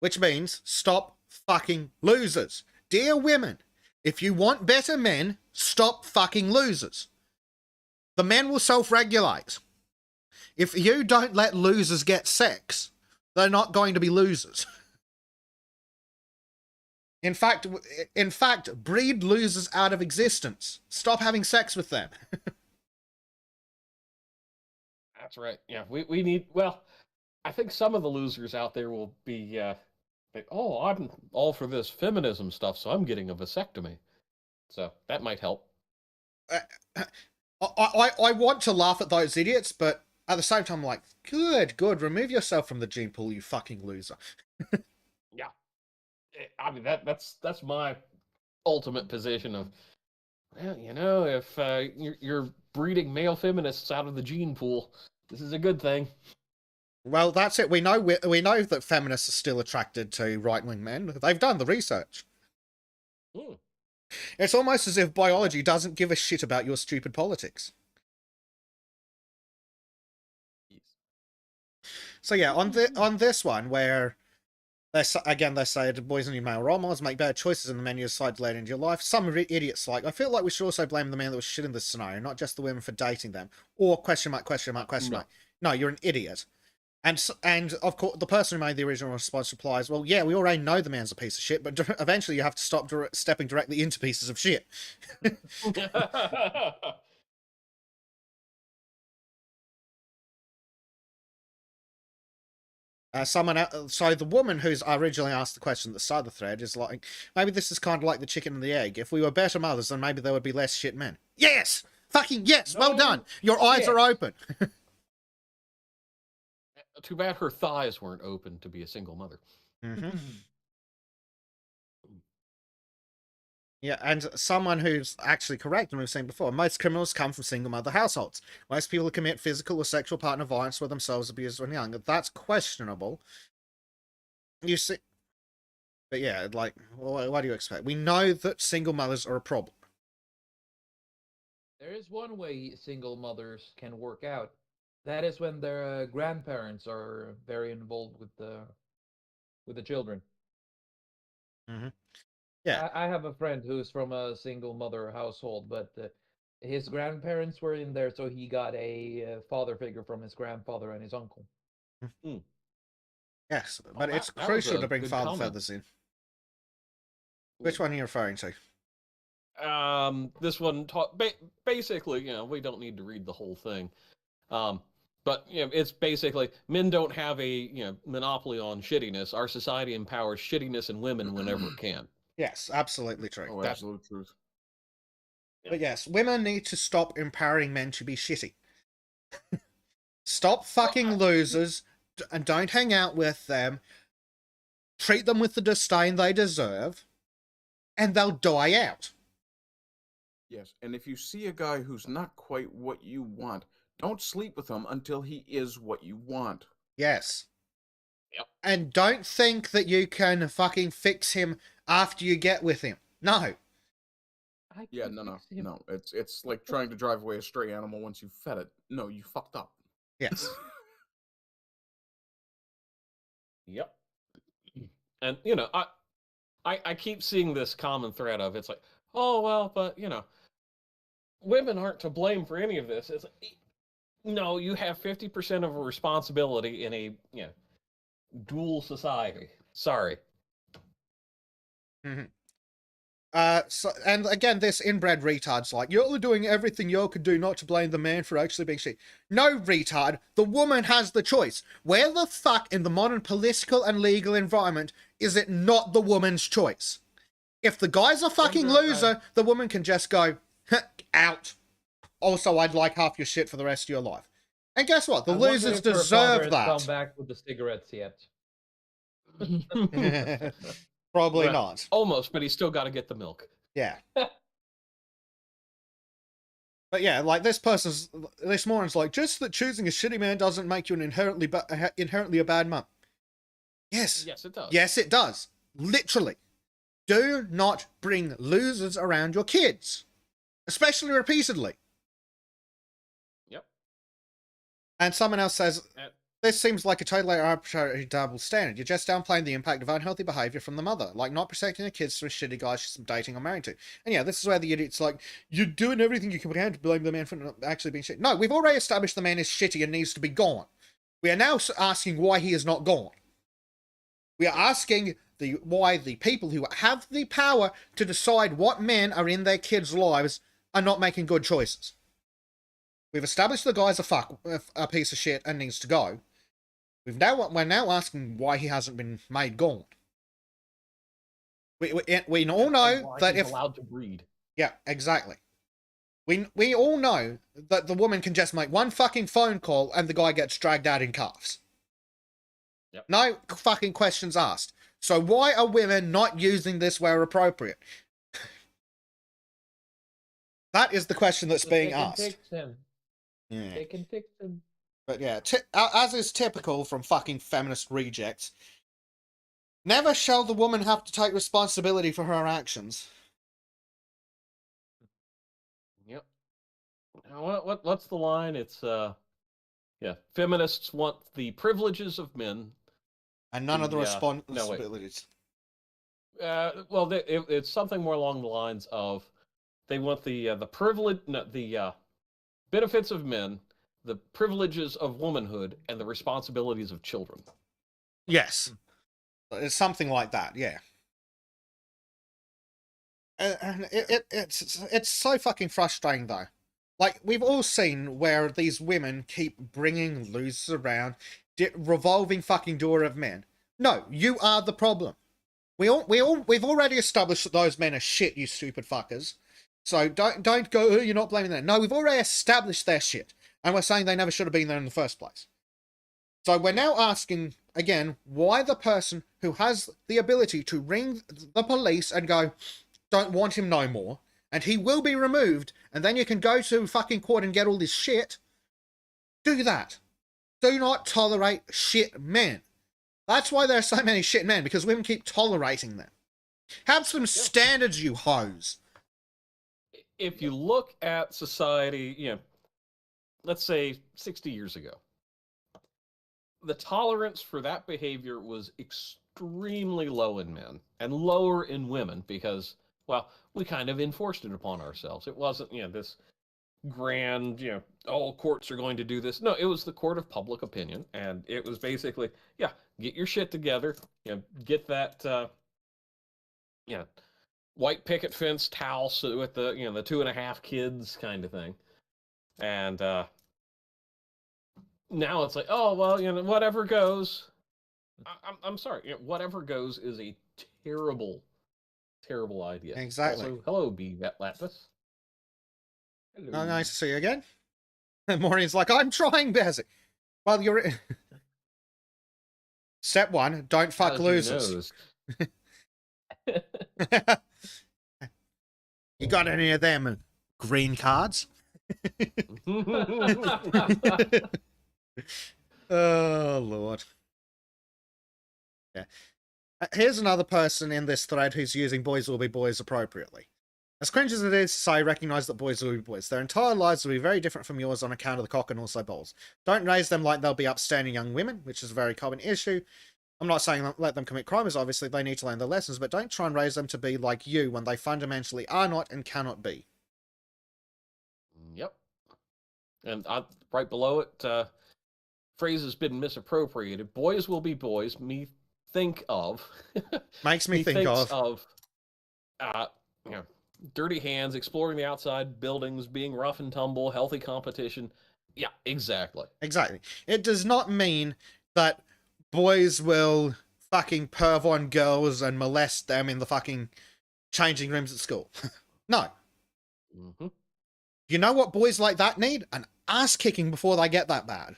Which means, stop fucking losers. Dear women, if you want better men, stop fucking losers. The men will self-regulate. If you don't let losers get sex, they're not going to be losers. In fact, breed losers out of existence. Stop having sex with them. That's right. Yeah, we need. Well, I think some of the losers out there will be like, oh, I'm all for this feminism stuff, so I'm getting a vasectomy. So that might help. I want to laugh at those idiots, but at the same time, I'm like, good, remove yourself from the gene pool, you fucking loser. Yeah, I mean that's my ultimate position of, well, if you're breeding male feminists out of the gene pool, this is a good thing. Well, that's it. We know that feminists are still attracted to right-wing men. They've done the research. Hmm. It's almost as if biology doesn't give a shit about your stupid politics. So yeah, on this one where Again, they say the boys and your male role models make bad choices in the men you decide later into your life. Some idiots like, I feel like we should also blame the man that was shit in this scenario, not just the women for dating them. Or question mark, question mark, question mark. No, you're an idiot. And of course, the person who made the original response replies, well, yeah, we already know the man's a piece of shit, but eventually you have to stop stepping directly into pieces of shit. So the woman who's originally asked the question at the start of the thread is like, maybe this is kind of like the chicken and the egg. If we were better mothers, then maybe there would be less shit men. Yes! Fucking yes! Well done! Your eyes are open! Too bad her thighs weren't open to be a single mother. Mm-hmm. Yeah, and someone who's actually correct, and we've seen before, most criminals come from single mother households. Most people who commit physical or sexual partner violence were themselves abused when young. That's questionable. You see, but yeah, like, what do you expect? We know that single mothers are a problem. There is one way single mothers can work out. That is when their grandparents are very involved with the children. Mm-hmm. Yeah. I have a friend who's from a single mother household, but his grandparents were in there, so he got a father figure from his grandfather and his uncle. Mm. Yes, but it's that was crucial a to bring good father comment. feathers in. Which one are you referring to? This one basically, we don't need to read the whole thing. But it's basically men don't have a monopoly on shittiness. Our society empowers shittiness in women whenever it can. Yes, absolutely true. Oh, absolute truth. But yes, women need to stop empowering men to be shitty. Stop fucking losers and don't hang out with them. Treat them with the disdain they deserve, and they'll die out. Yes, and if you see a guy who's not quite what you want, don't sleep with him until he is what you want. Yes. Yep. And don't think that you can fucking fix him after you get with him. No. Yeah, no. It's like trying to drive away a stray animal once you've fed it. No, you fucked up. Yes. Yep. And I keep seeing this common thread of it's like, oh well, but women aren't to blame for any of this. It's like, no, you have 50% of a responsibility in a dual society. Sorry. Mm-hmm. And again, this inbred retard's like, you're doing everything you could do not to blame the man for actually being shit. No, retard. The woman has the choice. Where the fuck in the modern political and legal environment is it not the woman's choice? If the guy's a fucking loser, the woman can just go, out. Also, I'd like half your shit for the rest of your life. And guess what? The losers deserve that. Come back with the cigarettes yet? Probably not. Almost, but he's still got to get the milk. Yeah. But yeah, like this moron's like, just that choosing a shitty man doesn't make you an inherently a bad mum. Yes. Yes, it does. Yes, it does. Literally. Do not bring losers around your kids. Especially repeatedly. Yep. And someone else says, this seems like a totally arbitrary double standard. You're just downplaying the impact of unhealthy behavior from the mother, like not protecting her kids from shitty guys she's dating or married to. And yeah, this is where the idiot's like, you're doing everything you can to blame the man for not actually being shitty. No, we've already established the man is shitty and needs to be gone. We are now asking why he is not gone. We are asking why the people who have the power to decide what men are in their kids' lives are not making good choices. We've established the guy's a piece of shit and needs to go. We're now asking why he hasn't been made gone. We all know that he's allowed to breed. Yeah, exactly. We all know that the woman can just make one fucking phone call and the guy gets dragged out in cuffs. Yep. No fucking questions asked. So why are women not using this where appropriate? That is the question that's being asked. Fix him. Yeah. They can fix him. But yeah, as is typical from fucking feminist rejects, never shall the woman have to take responsibility for her actions. Yep. What's the line? It's feminists want the privileges of men, And none of the No, wait. responsibilities. Well, it's something more along the lines of they want the privilege, no, the benefits of men, the privileges of womanhood, and the responsibilities of children. Yes. It's something like that, yeah. And it's so fucking frustrating, though. Like, we've all seen where these women keep bringing losers around, revolving fucking door of men. No, you are the problem. We've already established that those men are shit, you stupid fuckers. So don't go, oh, you're not blaming them. No, we've already established their shit. And we're saying they never should have been there in the first place. So we're now asking, again, why the person who has the ability to ring the police and go, don't want him no more, and he will be removed, and then you can go to fucking court and get all this shit, do that. Do not tolerate shit men. That's why there are so many shit men, because women keep tolerating them. Have some standards, you hoes. If you look at society, let's say 60 years ago, the tolerance for that behavior was extremely low in men and lower in women because, well, we kind of enforced it upon ourselves. It wasn't, this grand, all courts are going to do this. No, it was the court of public opinion, and it was basically, get your shit together, get that, white picket fence house with the, the 2.5 kids kind of thing. And now it's like, oh, well, whatever goes. I'm sorry, whatever goes is a terrible, terrible idea. Exactly. Also, hello, B. Latvis. Hello. Oh, nice to see you again. And Maureen's like, I'm trying, Bezzy. Well, you're... Step 1, don't fuck losers. You got any of them green cards? Oh, Lord. Yeah. Here's another person in this thread who's using boys will be boys appropriately. As cringe as it is to say, recognise that boys will be boys. Their entire lives will be very different from yours on account of the cock and also balls. Don't raise them like they'll be upstanding young women, which is a very common issue. I'm not saying let them commit crimes, obviously they need to learn their lessons, but don't try and raise them to be like you when they fundamentally are not and cannot be. Yep. And right below it, phrase has been misappropriated. Boys will be boys. Makes me think of dirty hands, exploring the outside buildings, being rough and tumble, healthy competition. Yeah, exactly. Exactly. It does not mean that boys will fucking perv on girls and molest them in the fucking changing rooms at school. No. Mm-hmm. You know what boys like that need? An ass kicking before they get that bad.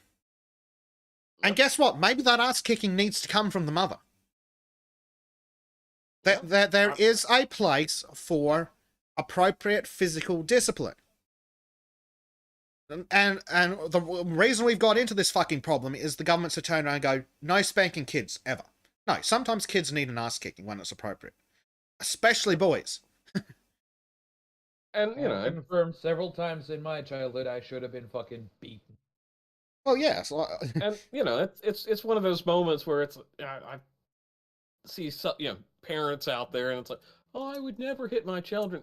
And guess what? Maybe that ass kicking needs to come from the mother. There is a place for appropriate physical discipline. And the reason we've got into this fucking problem is the government's to turn around and go, no spanking kids, ever. No, sometimes kids need an ass kicking when it's appropriate. Especially boys. And, I've confirmed several times in my childhood I should have been fucking beaten. Oh, yeah. And, it's one of those moments where it's, I see some, parents out there and it's like, oh, I would never hit my children.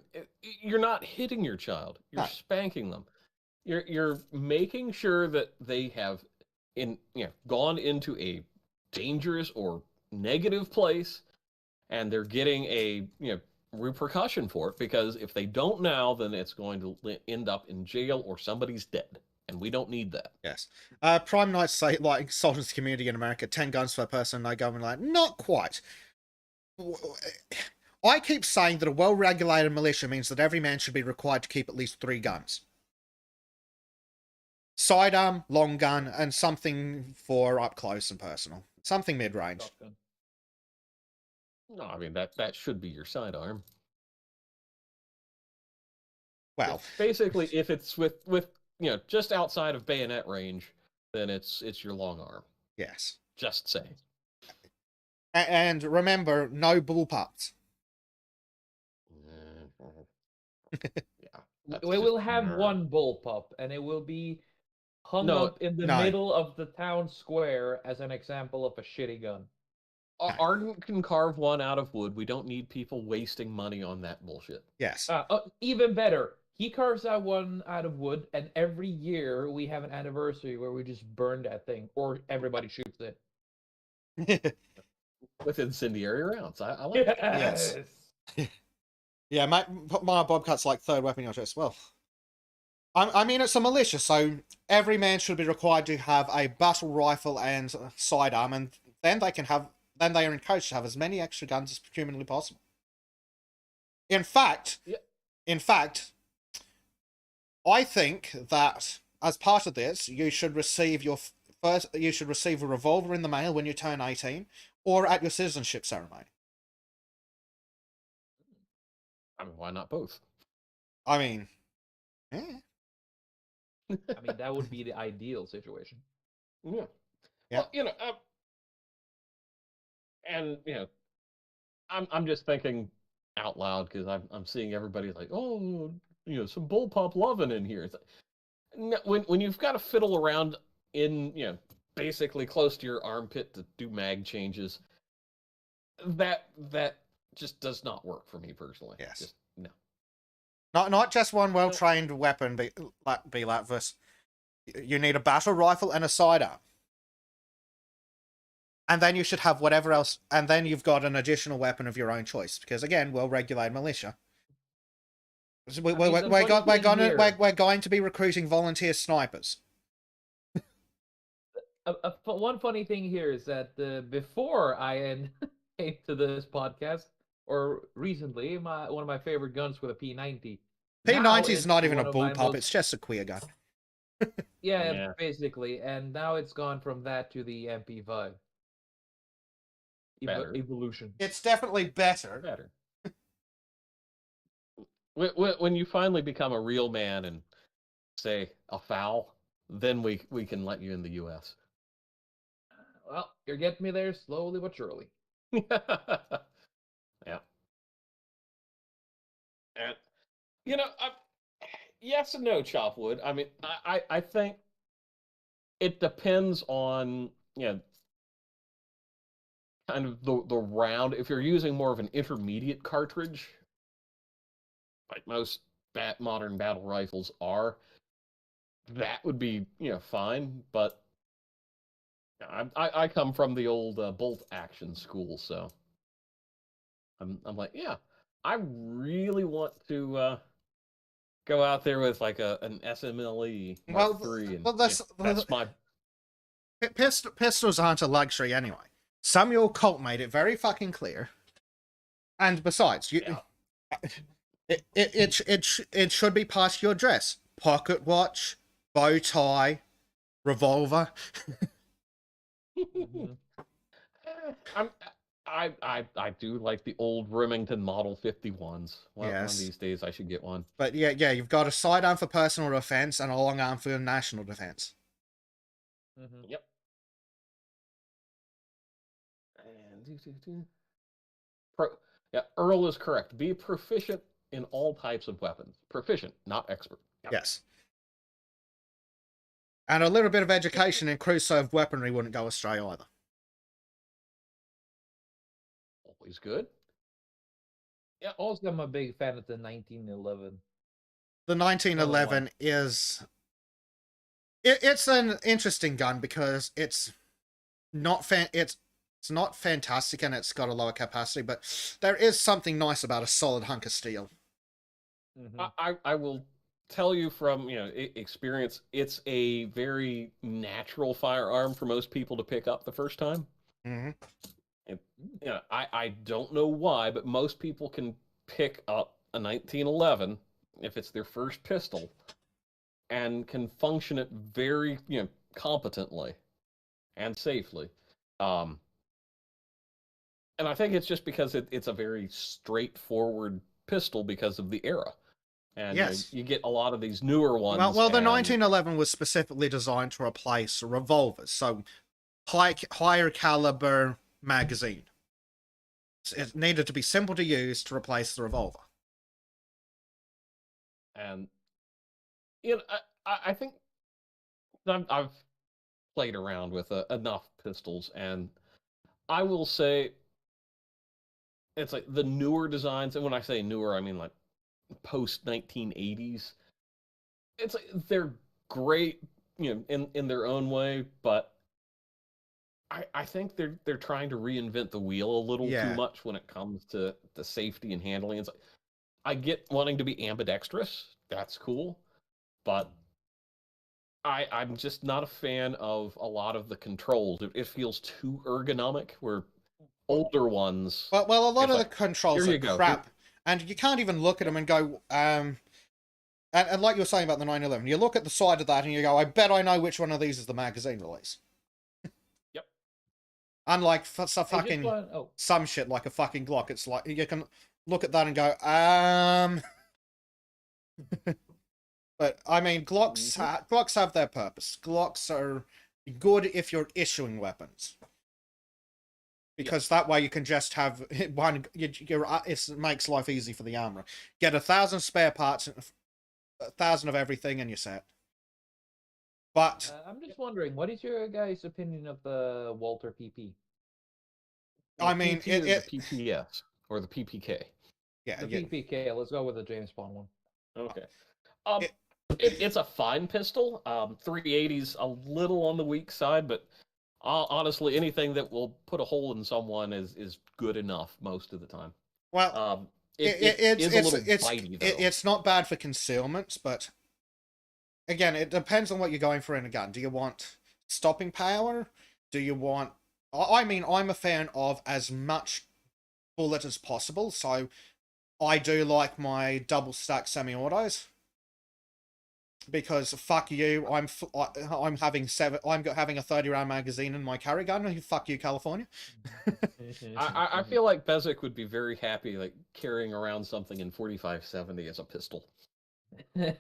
You're not hitting your child. You're spanking them. You're making sure that they have gone into a dangerous or negative place, and they're getting a repercussion for it, because if they don't now, then it's going to end up in jail or somebody's dead, and we don't need that. Yes. Prime Knights say, like, Sultans community in America, 10 guns per person, no government. Like, not quite. I keep saying that a well-regulated militia means that every man should be required to keep at least 3 guns. Sidearm, long gun, and something for up close and personal. Something mid-range. No, I mean, that should be your sidearm. Well, basically, if it's with just outside of bayonet range, then it's your long arm. Yes. Just saying. And remember, no bullpups. Yeah. We will have one bullpup, and it will be hung up in the middle of the town square as an example of a shitty gun. Ardent can carve one out of wood. We don't need people wasting money on that bullshit. Yes. Even better, he carves out one out of wood, and every year we have an anniversary where we just burn that thing, or everybody shoots it. With incendiary rounds. I like it. Yes. Yeah, my bobcat's like third weapon in your chest. Well, I mean, it's a militia, so every man should be required to have a battle rifle and sidearm, and then they are encouraged to have as many extra guns as humanly possible. In fact, I think that as part of this, you should receive a revolver in the mail when you turn 18, or at your citizenship ceremony. I mean, why not both? I mean, eh. I mean, that would be the ideal situation. Yeah. Yeah. Well, and I'm just thinking out loud because I'm seeing everybody like, oh, some bullpup loving in here. It's like, when you've got to fiddle around in basically close to your armpit to do mag changes, that just does not work for me personally. Yes. Just no. Not just one well-trained weapon be like this. You need a battle rifle and a sidearm. And then you should have whatever else, and then you've got an additional weapon of your own choice. Because again, well-regulated militia. We're going to be recruiting volunteer snipers. One funny thing here is that before I came to this podcast, or recently, one of my favorite guns was a P90. P90 is not even a bullpup; it's just a queer gun. Yeah, basically, and now it's gone from that to the MP5. Evolution. It's definitely better. When you finally become a real man and say a foul, then we can let you in the U.S. Well, you're getting me there slowly but surely. Yeah. And yes and no, Chopwood. I mean, I think it depends on kind of the round. If you're using more of an intermediate cartridge, like most modern battle rifles are, that would be fine. But I come from the old bolt action school, so I'm like, yeah, I really want to go out there with like an SMLE Mark III, and that's my pistols aren't a luxury anyway. Samuel Colt made it very fucking clear. And besides, it should be part of your dress: pocket watch, bow tie, revolver. I do like the old Remington Model 51s. One of these days I should get one. But yeah, you've got a sidearm for personal defense and a long arm for national defense. Yep. And Earl is correct. Be proficient in all types of weapons. Proficient, not expert. Yep. Yes. And a little bit of education in crew-served weaponry wouldn't go astray either. Always good. Yeah. Also, I'm a big fan of the 1911. The 1911 is... It's an interesting gun because it's not it's not fantastic and it's got a lower capacity, but there is something nice about a solid hunk of steel. I will tell you from experience, it's a very natural firearm for most people to pick up the first time. Mm-hmm. And, I don't know why, but most people can pick up a 1911 if it's their first pistol and can function it very competently and safely. And I think it's just because it's a very straightforward pistol because of the era. And yes, you get a lot of these newer ones. Well, the 1911 was specifically designed to replace revolvers, so higher caliber magazine. It needed to be simple to use to replace the revolver. And I think I've played around with enough pistols, and I will say it's like the newer designs, and when I say newer, I mean like post 1980s. It's like they're great, in their own way, but I think they're trying to reinvent the wheel a little too much when it comes to the safety and handling. It's like I get wanting to be ambidextrous. That's cool, but I'm just not a fan of a lot of the controls. It feels too ergonomic. Where older ones, Well, a lot it's of like, the controls here are you go. crap, and you can't even look at them and go. And like you were saying about the 911, you look at the side of that and you go, I bet I know which one of these is the magazine release. Yep. Unlike some I just fucking want- some shit like a fucking Glock, it's like you can look at that and go, But I mean, Glocks have their purpose. Glocks are good if you're issuing weapons, because that way you can just have one. It makes life easy for the armorer. Get 1,000 spare parts, 1,000 of everything, and you're set. But I'm just wondering, what is your guys' opinion of the Walter PP? I mean, PT is the PPS or the PPK. Yeah, The PPK. Let's go with the James Bond one. Okay. It's a fine pistol. 380's a little on the weak side, but honestly, anything that will put a hole in someone is good enough most of the time. Well, it is a little bitey, though. It's not bad for concealments, but again, it depends on what you're going for in a gun. Do you want stopping power? Do you want... I mean, I'm a fan of as much bullet as possible, so I do like my double stack semi-autos. Because fuck you, I'm having a 30-round magazine in my carry gun. Fuck you, California. I feel like Bezic would be very happy, like carrying around something in 4570 as a pistol.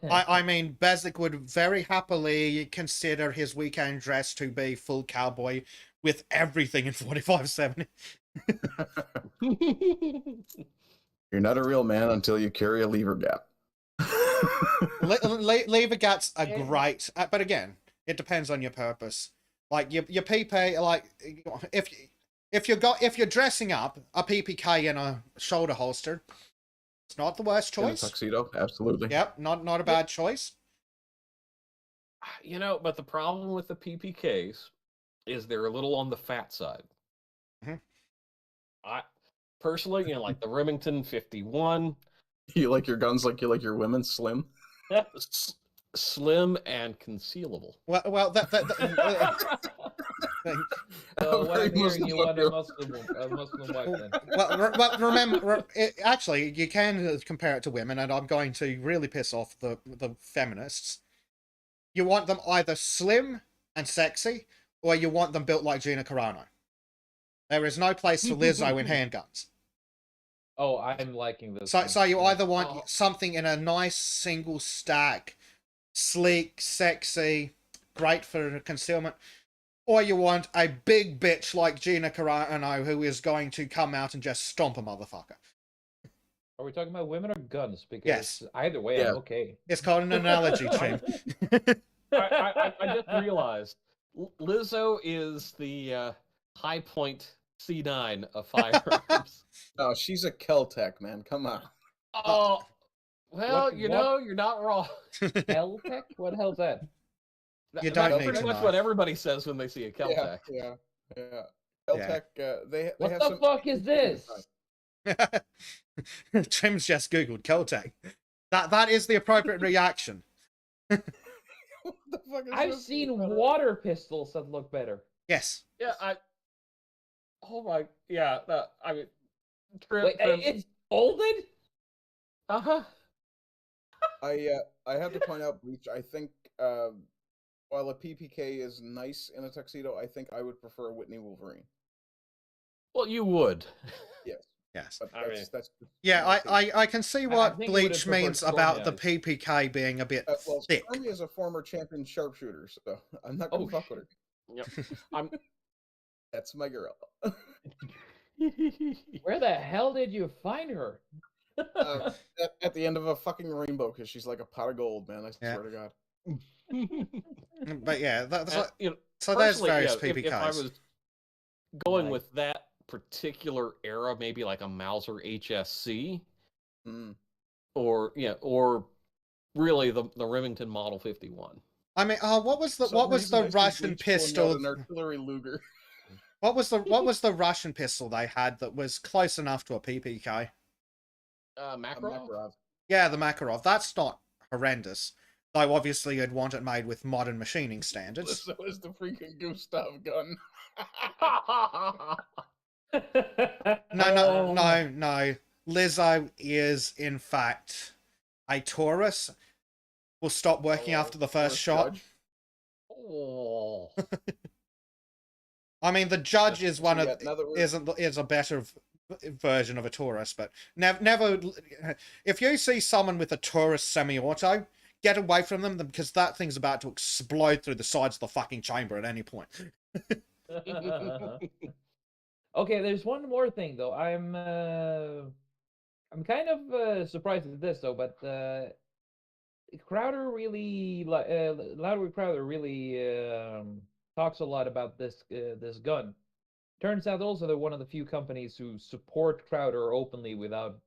I mean, Bezic would very happily consider his weekend dress to be full cowboy with everything in 4570. You're not a real man until you carry a lever gap. Lever gaps are great, but again, it depends on your purpose. Like your PP, like if you're dressing up, a PPK in a shoulder holster, it's not the worst choice. In a tuxedo, absolutely. Yep, not a bad choice. But the problem with the PPKs is they're a little on the fat side. Mm-hmm. I personally, like the Remington 51. You like your guns like you like your women, slim? Slim and concealable. Well, what I'm hearing, you want a Muslim wife then. well, remember, actually, you can compare it to women, and I'm going to really piss off the feminists. You want them either slim and sexy, or you want them built like Gina Carano. There is no place for Lizzo in handguns. Oh, I'm liking this. So you either want something in a nice single stack, sleek, sexy, great for concealment, or you want a big bitch like Gina Carano who is going to come out and just stomp a motherfucker. Are we talking about women or guns? Because Yes. Either way, I'm okay. It's called an analogy, Trim. I just realized Lizzo is the High Point C9 of firearms. No, she's a Kel-Tec, man. Come on. Oh, well, What? you're not wrong. Kel-Tec? What the hell's that? You That's don't need pretty to much know. what everybody says when they see a Kel-Tec. Yeah. Kel-Tec, they What have the some... fuck is this? Trim's just googled Kel-Tec. That is the appropriate reaction. What the fuck is I've this? seen water pistols that look better. Yes. Yeah, oh my, yeah, I mean, Wait, it's folded? Uh-huh. I have to point out, Bleach, I think while a PPK is nice in a tuxedo, I think I would prefer a Whitney Wolverine. Well, you would. Yes. But I mean- that's Yeah, my opinion. I can see I what think you would've Bleach preferred means Stormy about the Eyes. PPK being a bit Well, thick. Stormy is a former champion sharpshooter, so I'm not gonna Oh, fuck with her. Yep. I'm. That's my girl. Where the hell did you find her? At the end of a fucking rainbow, because she's like a pot of gold, man. I Yeah. swear to God. But yeah, that's And, so there's personally, various if I PPKs. was going Nice. with that particular era, maybe like a Mauser HSC, or really the Remington Model 51. I mean, what was the I see Russian Bleach pulling pistol? out an artillery Luger. What was the Russian pistol they had that was close enough to a PPK? Makarov? Makarov. Yeah, the Makarov. That's not horrendous. Though obviously you'd want it made with modern machining standards. So is the freaking Gustav gun. No. Lizzo is in fact a Taurus. Will stop working after the first shot. Judge. Oh. I mean, the Judge is one of Another is a better version of a Taurus, but never. If you see someone with a Taurus semi-auto, get away from them because that thing's about to explode through the sides of the fucking chamber at any point. Okay, there's one more thing though. I'm kind of surprised at this though, but Crowder really Loudward Crowder really talks a lot about this this gun. Turns out also they're one of the few companies who support Crowder openly without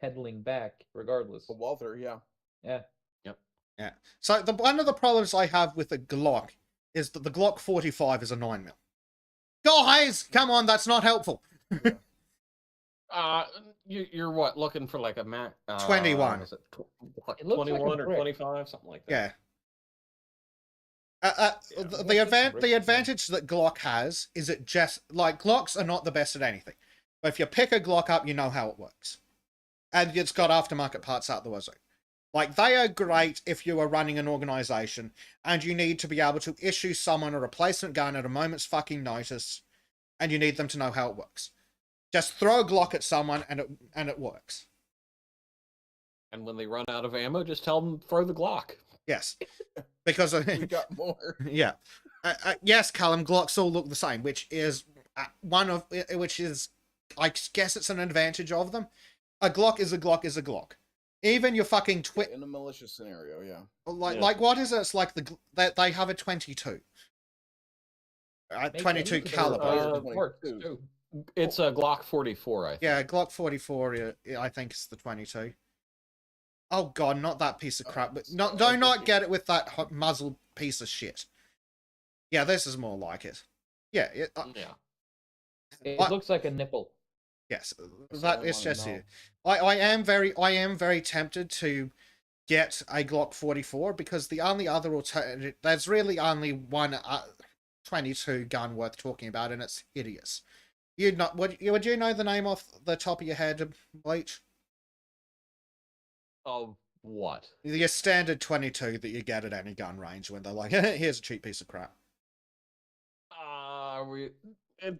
peddling back, regardless. Walther, yeah. Yeah. Yeah. So one of the problems I have with the Glock is that the Glock 45 is a 9mm. Guys, come on, that's not helpful. You're what, looking for like a Mac? 21. Is it It looks like a 21 or brick. 25, something like that. Yeah. The brick advantage that Glock has is it just like Glocks are not the best at anything, but if you pick a Glock up, you know how it works, and it's got aftermarket parts out the wazoo. Like they are great if you are running an organization and you need to be able to issue someone a replacement gun at a moment's fucking notice, and you need them to know how it works. Just throw a Glock at someone and it works. And when they run out of ammo, just tell them throw the Glock. Yes, because We got more. yeah, yes, Callum, Glocks all look the same, which is I guess it's an advantage of them. A Glock is a Glock is a Glock. Even your fucking In a malicious scenario, yeah. like what is it? It's like they have a 22. 22 caliber. 22. It's a Glock 44, I think. Yeah, Glock 44, I think is the 22. Oh god, not that piece of crap. But do not get it with that muzzle piece of shit. Yeah, this is more like it. Yeah. It looks like a nipple. Yes, that is just it. I am very tempted to get a Glock 44 because the only other alternative, there's really only one 22 gun worth talking about, and it's hideous. Would you know the name off the top of your head, Bleach? Of what? Your standard 22 that you get at any gun range when they're like, here's a cheap piece of crap.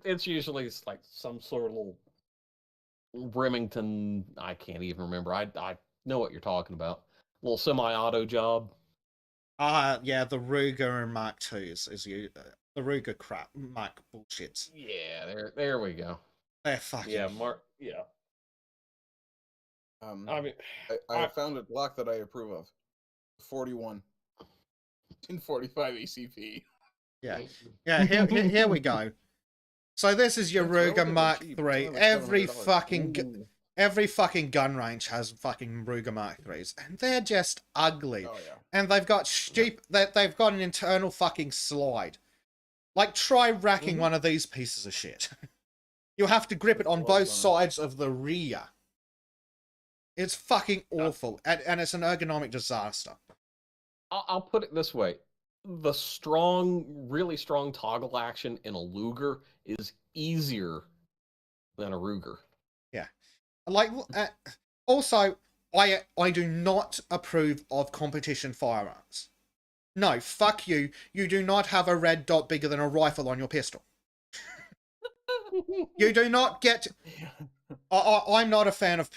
It's usually like some sort of little Remington. I can't even remember. I know what you're talking about. Little semi-auto job. Yeah, the Ruger Mark IIs is the Ruger crap Mark bullshits. Yeah, there we go. They're fucking Yeah. I mean, I found a Glock that I approve of. 41. 1045 ACP. Yeah. Here we go. So this is your That's Ruger Mark cheap. III. $700. Every fucking gun range has fucking Ruger Mark IIIs, and they're just ugly. Oh yeah. And they've got they've got an internal fucking slide. Like try racking one of these pieces of shit. You have to grip it on both sides of the rear. It's fucking awful, and it's an ergonomic disaster. I'll put it this way. The really strong toggle action in a Luger is easier than a Ruger. Yeah. Like, also, I do not approve of competition firearms. No, fuck you. You do not have a red dot bigger than a rifle on your pistol. You do not get... I'm not a fan of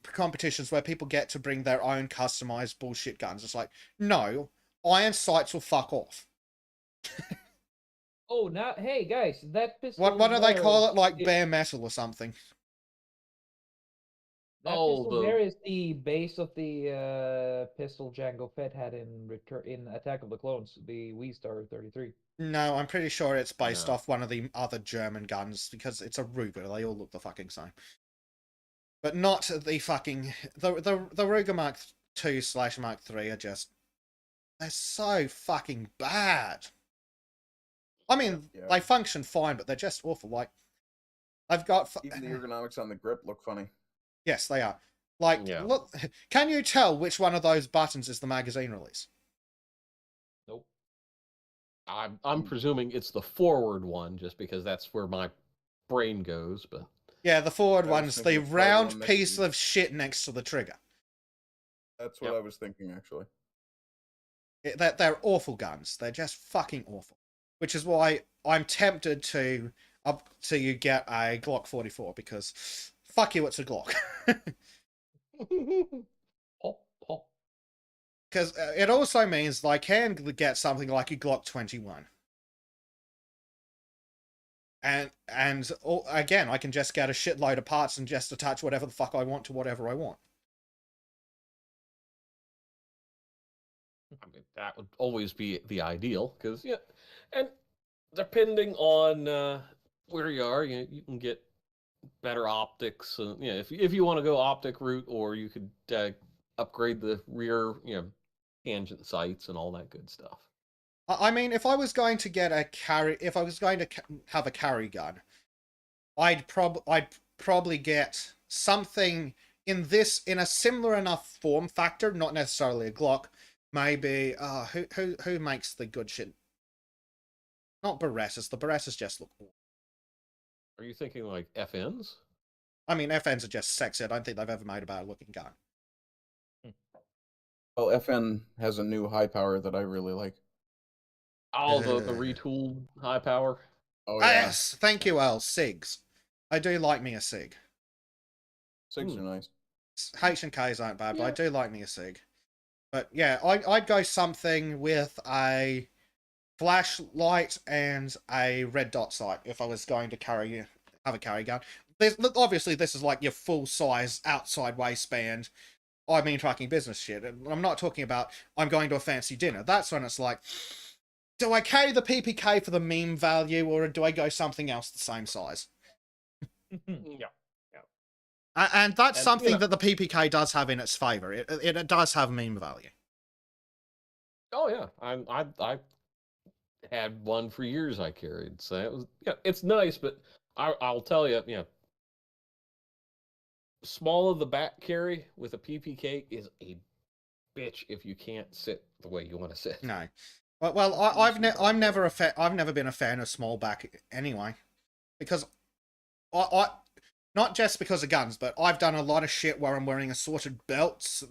competitions where people get to bring their own customized bullshit guns. It's like, no, iron sights will fuck off. Oh, now, hey guys, that pistol. What do they call it? Like bare metal or something. That Oh, pistol there is the base of the pistol Jango Fett had in Attack of the Clones, the V-Star 33. No, I'm pretty sure it's based No. off one of the other German guns because it's a Ruger. They all look the fucking same. But not the fucking the Ruger Mark II / Mark III are just, they're so fucking bad. I mean, Yeah. they function fine, but they're just awful. Like, I've got Even the ergonomics on the grip look funny. yes, they are. Like, Yeah. look, can you tell which one of those buttons is the magazine release? Nope. I'm presuming it's the forward one, just because that's where my brain goes. But Yeah, the forward I was one's the thinking it's probably the round one next piece to of shit next to the trigger. That's what Yep. I was thinking, actually. They're awful guns. They're just fucking awful. Which is why I'm tempted to you get a Glock 44 because fuck you, it's a Glock. pop, pop. Because it also means I can get something like a Glock 21. And again, I can just get a shitload of parts and just attach whatever the fuck I want to whatever I want. I mean, that would always be the ideal, because yeah, and depending on where you are, you can get better optics. If you want to go optic route, or you could upgrade the rear, tangent sights and all that good stuff. I mean, if I was going to get if I was going to have a carry gun, I'd probably get something in a similar enough form factor, not necessarily a Glock. Maybe who makes the good shit? Not Berettas. The Berettas just look awful. Are you thinking like FNs? I mean, FNs are just sexy. I don't think they've ever made a bad looking gun. Well, FN has a new high power that I really like. Oh, the retooled high power. Oh, yeah. Yes, thank you, Earl. SIGs. I do like me a SIG. SIGs are nice. H and Ks aren't bad, but I Yeah. do like me a SIG. But yeah, I'd go something with a flashlight and a red dot sight if I was going to have a carry gun. Obviously, this is like your full size outside waistband. I mean, fucking business shit. I'm not talking about I'm going to a fancy dinner. That's when it's like, do I carry the PPK for the meme value, or do I go something else the same size? Yeah. And that's And, something that the PPK does have in its favor. It does have meme value. Oh yeah, I had one for years. I carried, so it was it's nice, but I'll tell you, small of the back carry with a PPK is a bitch if you can't sit the way you want to sit. No. Well, I'm never I've never been a fan of small back anyway, because I not just because of guns, but I've done a lot of shit where I'm wearing assorted belts,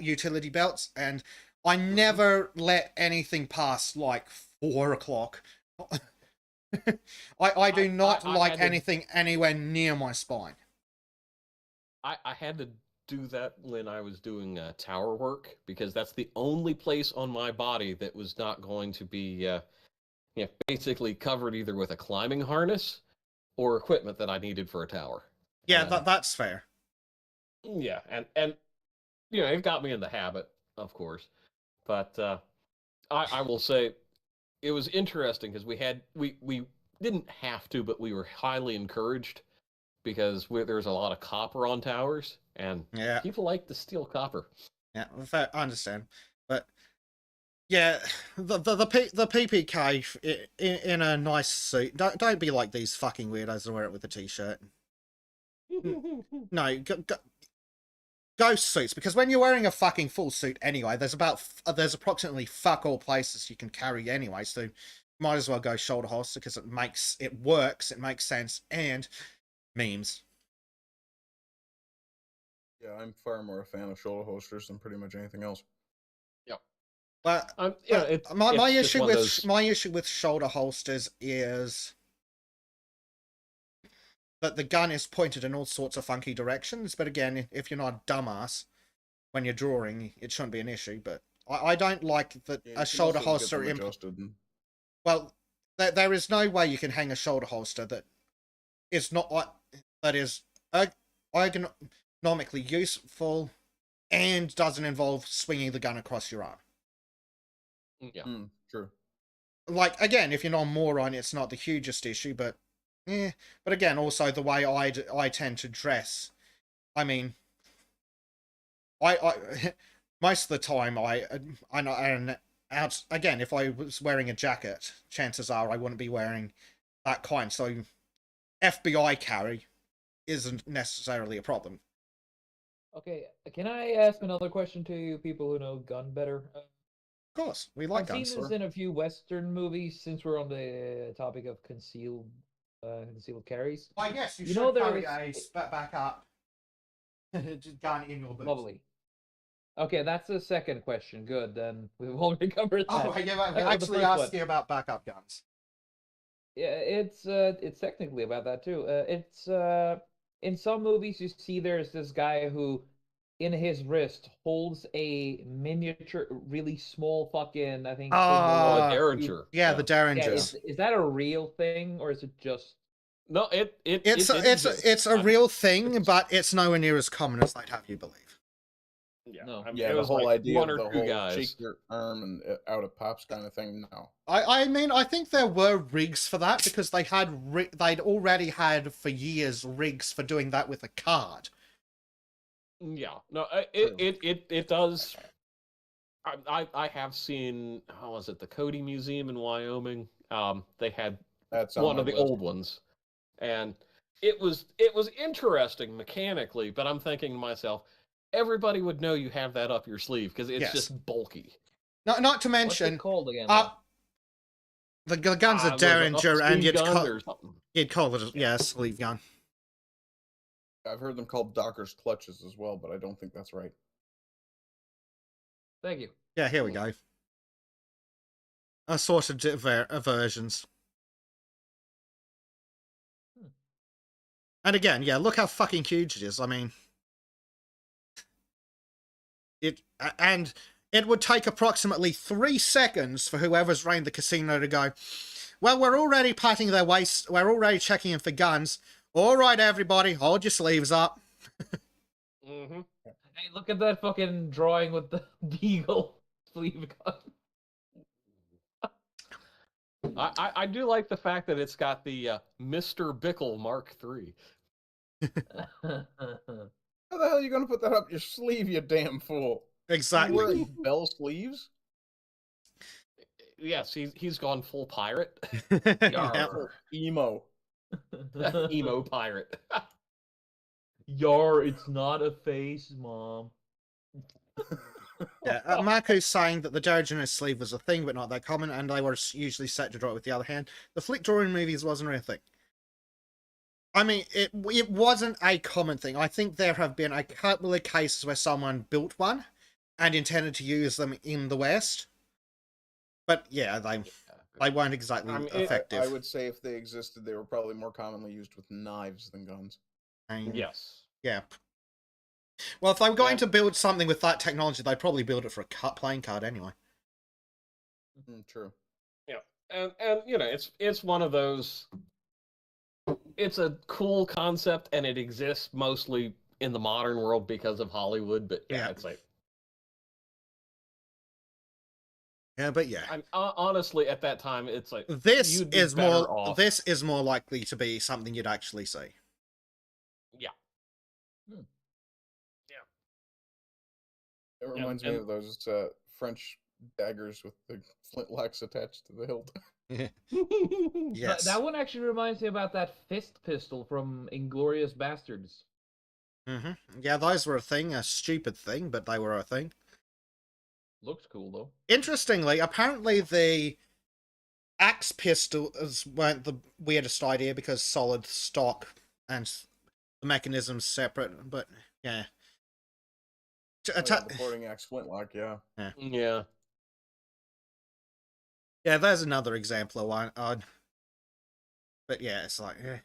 utility belts, and I never let anything pass like 4 o'clock. I do not I like had to- anything anywhere near my spine. I had to do that when I was doing tower work, because that's the only place on my body that was not going to be basically covered either with a climbing harness or equipment that I needed for a tower. Yeah, that's fair. Yeah, and it got me in the habit, of course. But I will say it was interesting because we didn't have to, but we were highly encouraged, because there's a lot of copper on towers, and Yeah. people like to steal copper. Yeah, fair, I understand, but yeah, the PPK in a nice suit. Don't be like these fucking weirdos that wear it with a t-shirt. No, go suits, because when you're wearing a fucking full suit anyway, there's approximately fuck all places you can carry anyway, so might as well go shoulder holster because it works, it makes sense, and memes. Yeah, I'm far more a fan of shoulder holsters than pretty much anything else. But my issue with shoulder holsters is that the gun is pointed in all sorts of funky directions. But again, if you're not a dumbass when you're drawing, it shouldn't be an issue. But I don't like that Yeah, a shoulder holster. Well, there is no way you can hang a shoulder holster that is not economically useful and doesn't involve swinging the gun across your arm. Yeah. True. Like, again, if you're not a moron, it's not the hugest issue, but but again, also the way I tend to dress. I mean, I most of the time I know, and out again, if I was wearing a jacket, chances are I wouldn't be wearing that kind. So FBI carry isn't necessarily a problem. Okay, can I ask another question to you people who know gun better? Of course, we like I've seen guns. this in a few Western movies. Since we're on the topic of concealed carries, I guess You know, carry there's- a backup gun in your boots. lovely. Okay, that's the second question. Good, then we've already covered that. Oh, yeah, we The actually first asked one. you about backup guns. Yeah, it's technically about that too. It's in some movies you see there's this guy who, in his wrist, holds a miniature, really small fucking, I think. Ah, Derringer. Yeah, the Yeah, Derringers. is that a real thing or is it just? No, it It's exists. a I'm- real thing, but it's nowhere near as common as they'd have you believe. Yeah, No. I mean, Yeah, it the was whole like idea one of or the two whole guys. shake your arm and out of pops kind of thing. No. I mean, I think there were rigs for that because they'd already had for years rigs for doing that with a card. Yeah, no, it does. I have seen, how was it, the Cody Museum in Wyoming? They had That's one on of my the list. old ones, and it was interesting mechanically. But I'm thinking to myself, everybody would know you have that up your sleeve because it's Yes. just bulky. Not to What's it mention, called again? the gun's a Was it Derringer, and sleeve gun or something? you'd call it a sleeve gun. I've heard them called Docker's clutches as well, but I don't think that's right. Thank you. Yeah, here we go. Assorted versions. And again, yeah, look how fucking huge it is. I mean, and it would take approximately 3 seconds for whoever's running the casino to go, well, we're already patting their waist, we're already checking in for guns. All right, everybody, hold your sleeves up. Mm-hmm. Hey, look at that fucking drawing with the deagle sleeve gun. I do like the fact that it's got the Mr. Bickle Mark III. How the hell are you going to put that up your sleeve, you damn fool? You Exactly. wearing bell sleeves? Yes, he's gone full pirate. Yep. Yar. Emo. Emo pirate. Yar, it's not a face, Mom. Yeah, Marco's saying that the Derringer sleeve was a thing, but not that common, and they were usually set to draw it with the other hand. The flick drawing movies wasn't really a thing. I mean, it wasn't a common thing. I think there have been a couple of cases where someone built one and intended to use them in the West. But yeah, they weren't exactly I mean, effective. I would say if they existed, they were probably more commonly used with knives than guns. And, Yes. yeah. Well, if they were going Yeah. to build something with that technology, they'd probably build it for a playing card anyway. True. Yeah. And you know, it's one of those. It's a cool concept, and it exists mostly in the modern world because of Hollywood. But yeah, Yeah. it's like Yeah, but yeah. honestly, at that time, it's like This you'd be is better more. off. This is more likely to be something you'd actually see. Yeah. It reminds me of those French daggers with the flintlocks attached to the hilt. Yes. That one actually reminds me about that fist pistol from Inglorious Bastards. Mm-hmm. Yeah, those were a thing, a stupid thing, but they were a thing. Looks cool though. Interestingly, apparently the axe pistols weren't the weirdest idea because solid stock and the mechanism's separate, but yeah. The boarding axe flintlock, yeah. Yeah. Yeah, there's another example of one. But yeah, it's like, eh.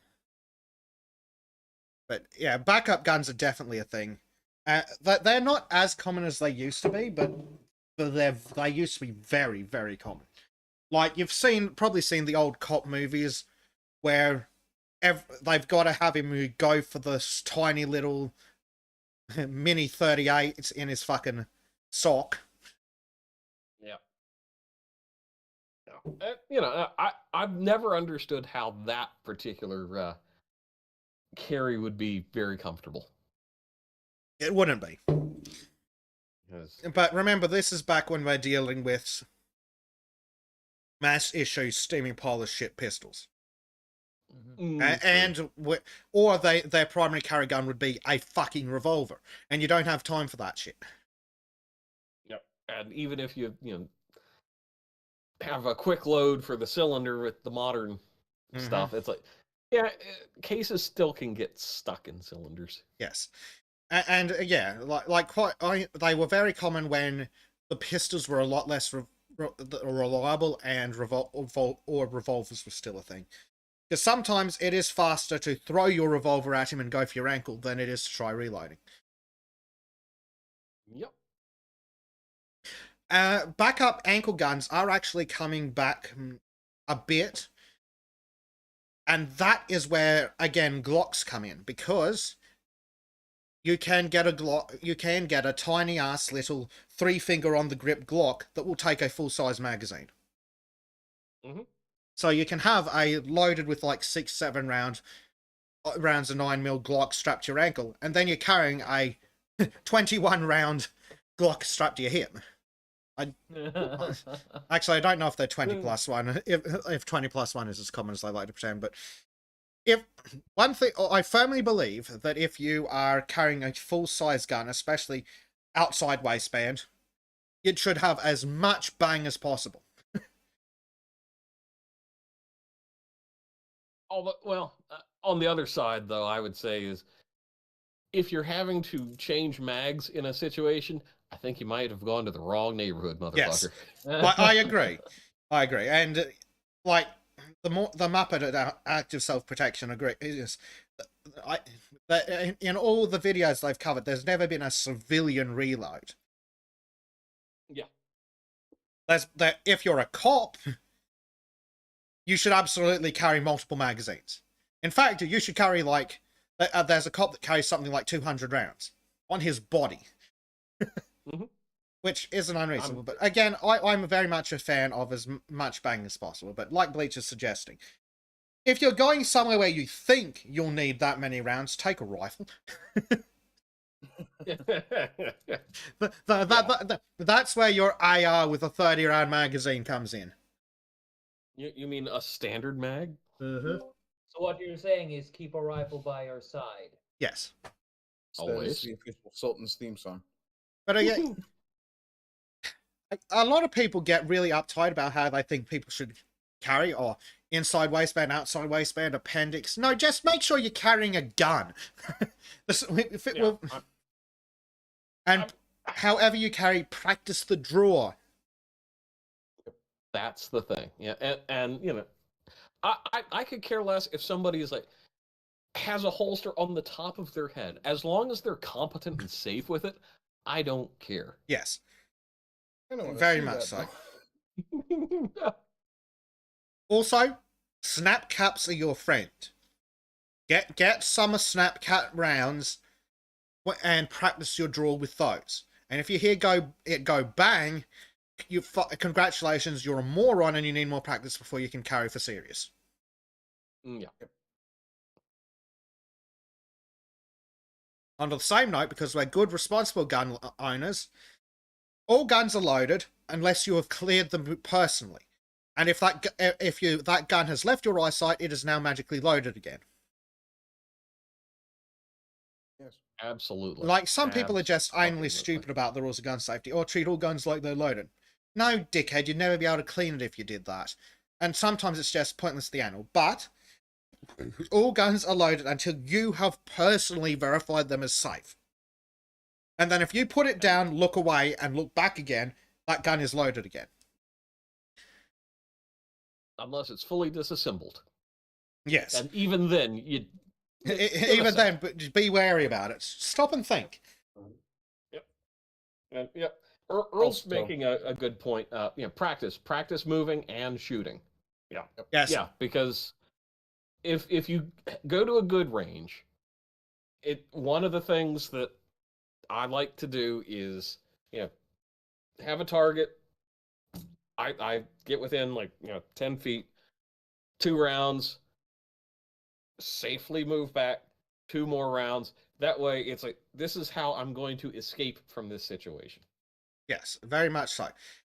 But yeah, backup guns are definitely a thing. They're not as common as they used to be, but they used to be very, very common. Like you've probably seen the old cop movies where they've got to have him go for this tiny little mini 38 in his fucking sock. Yeah. I've never understood how that particular carry would be very comfortable. It wouldn't be. 'Cause- But remember, this is back when we're dealing with mass issue steaming pile of shit pistols. Mhm. Or their primary carry gun would be a fucking revolver, and you don't have time for that shit. Yep. And even if you have a quick load for the cylinder with the modern stuff, it's like, yeah, cases still can get stuck in cylinders. Yes, and yeah, they were very common when the pistols were a lot less reliable and revolvers were still a thing. Because sometimes it is faster to throw your revolver at him and go for your ankle than it is to try reloading. Yep. Backup ankle guns are actually coming back a bit. And that is where, again, Glocks come in. Because you can get a Glock, you can get a tiny ass little 3-finger on the grip Glock that will take a full-size magazine. Mm-hmm. So you can have a loaded with like 6-7 rounds of 9mm Glock strapped to your ankle, and then you're carrying a 21 round Glock strapped to your hip. Actually, I don't know if they're 20+1. If 20+1 is as common as they like to pretend, but if one thing, I firmly believe that if you are carrying a full-size gun, especially outside waistband, it should have as much bang as possible. On the other side, though, I would say is if you're having to change mags in a situation, I think you might have gone to the wrong neighborhood, motherfucker. Yes. I agree. I agree. And like the Muppet at Active Self-Protection agree is in all the videos they've covered, there's never been a civilian reload. Yeah. If you're a cop, you should absolutely carry multiple magazines. In fact, you should carry like there's a cop that carries something like 200 rounds on his body. Mm-hmm. Which isn't unreasonable. But again, I'm very much a fan of as much bang as possible. But like Bleach is suggesting, if you're going somewhere where you think you'll need that many rounds, take a rifle. That's where your AR with a 30-round magazine comes in. You mean a standard mag? Mm-hmm. So what you're saying is keep a rifle by your side. Yes. That is Always. the official Sultans theme song. But again, a lot of people get really uptight about how they think people should carry or inside waistband, outside waistband, appendix. No, just make sure you're carrying a gun. However you carry, practice the draw. That's the thing. Yeah, and you know, I could care less if somebody is like has a holster on the top of their head. As long as they're competent and safe with it, I don't care. Yes. I don't wanna Very see much that, so. Also, snap caps are your friend. Get summer snap cap rounds and practice your draw with those. And if you hear it go bang, congratulations, you're a moron and you need more practice before you can carry for serious. Yeah. On the same note, because we're good, responsible gun owners, all guns are loaded unless you have cleared them personally. And if that gun has left your eyesight, it is now magically loaded again. Yes. Absolutely. Like, some people are just Absolutely. anally stupid about the rules of gun safety, or treat all guns like they're loaded. No, dickhead, you'd never be able to clean it if you did that. And sometimes it's just pointless to the animal. But all guns are loaded until you have personally verified them as safe. And then if you put it down, look away, and look back again, that gun is loaded again. Unless it's fully disassembled. Yes. And even then, you Even then, but just be wary about it. Stop and think. Yep. And yep. Earl's Also- making a good point. Practice moving and shooting. Yeah. Yes. Yeah, because if you go to a good range, one of the things that I like to do is, have a target. I get within 10 feet, 2 rounds, safely move back, 2 more rounds. That way, it's like, this is how I'm going to escape from this situation. Yes, very much so.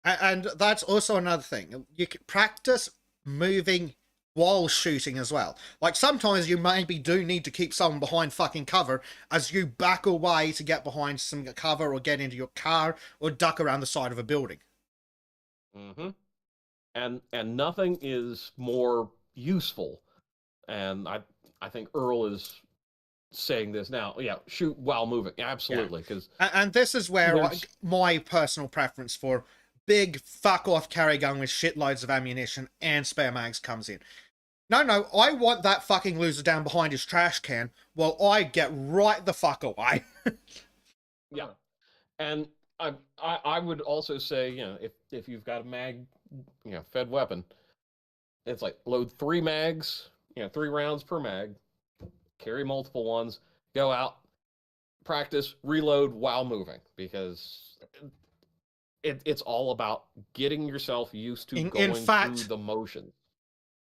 And that's also another thing. You can practice moving while shooting as well. Like, sometimes you maybe do need to keep someone behind fucking cover as you back away to get behind some cover or get into your car or duck around the side of a building. Mm-hmm. And nothing is more useful. And I think Earl is saying this now. Yeah, shoot while moving. Absolutely, because And this is where my personal preference for big fuck-off carry gun with shitloads of ammunition and spare mags comes in. No, I want that fucking loser down behind his trash can while I get right the fuck away. yeah, and I would also say, if you've got a mag, fed weapon, it's like load 3 mags, 3 rounds per mag, carry multiple ones, go out, practice, reload while moving, because it's all about getting yourself used to going through the motion.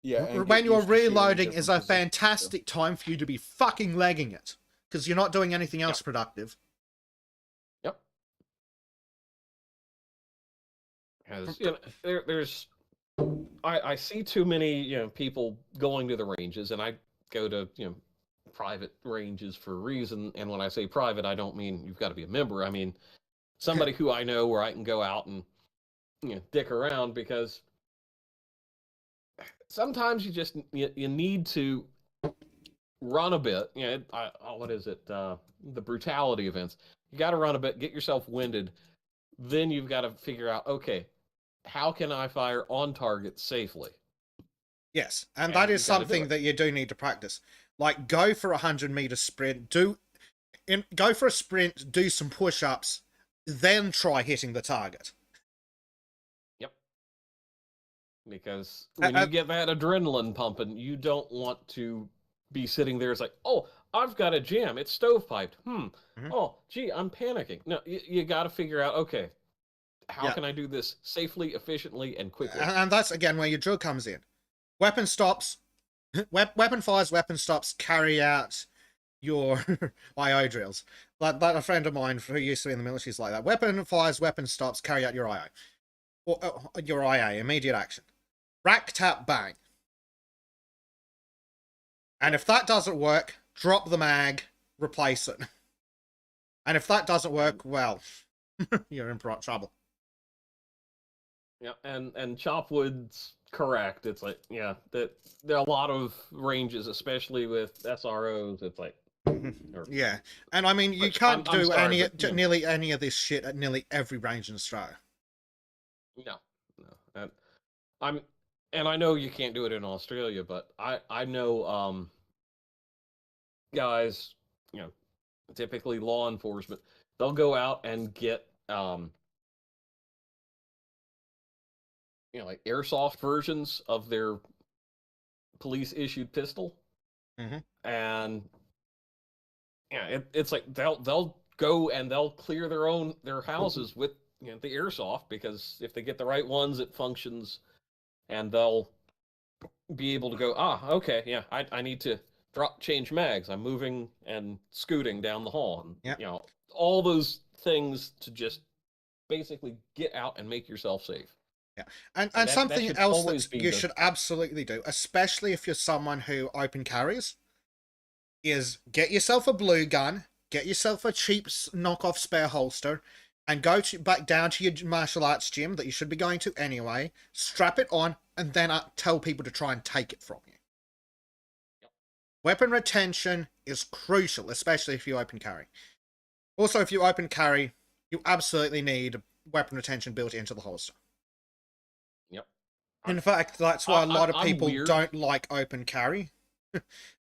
Yeah, and when you're used to shooting reloading different is a positions. fantastic time for you to be fucking legging it, because you're not doing anything else productive. Yep. There's I see too many people going to the ranges, and I go to private ranges for a reason. And when I say private, I don't mean you've got to be a member. I mean somebody who I know, where I can go out and dick around, because sometimes you just you need to run a bit. What is it? The brutality events. You got to run a bit, get yourself winded. Then you've got to figure out, okay, how can I fire on target safely? Yes, and that is something that you do need to practice. Like, go for 100-meter sprint, go for a sprint, do some push-ups, then try hitting the target. Yep. Because when you get that adrenaline pumping, you don't want to be sitting there. It's like, oh, I've got a jam. It's stovepiped. Oh, gee, I'm panicking. No, you got to figure out, okay, how can I do this safely, efficiently, and quickly? And that's, again, where your drill comes in. Weapon stops, weapon fires, weapon stops, carry out your IO drills. Like a friend of mine who used to be in the military is like that. Weapon fires, weapon stops, carry out your IO. Or your IA, immediate action. Rack, tap, bang. And if that doesn't work, drop the mag, replace it. And if that doesn't work, well, you're in trouble. Yeah, and Chopwood's correct. It's like, that there are a lot of ranges, especially with SROs. It's like, yeah, and I mean, you can't do nearly any of this shit at nearly every range in Australia. No, and I know you can't do it in Australia, but I know guys, typically law enforcement, they'll go out and get like airsoft versions of their police issued pistol, and it's like they'll go and they'll clear their houses with the airsoft, because if they get the right ones, it functions, and they'll be able to go, okay, yeah, I need to change mags. I'm moving and scooting down the hall, and all those things to just basically get out and make yourself safe. Yeah, and something else that you should absolutely do, especially if you're someone who open carries, is get yourself a blue gun, get yourself a cheap knockoff spare holster, and go back down to your martial arts gym that you should be going to anyway, strap it on, and then tell people to try and take it from you. Yep. Weapon retention is crucial, especially if you open carry. Also, if you open carry, you absolutely need weapon retention built into the holster. Yep. In fact, that's why a lot of people don't like open carry.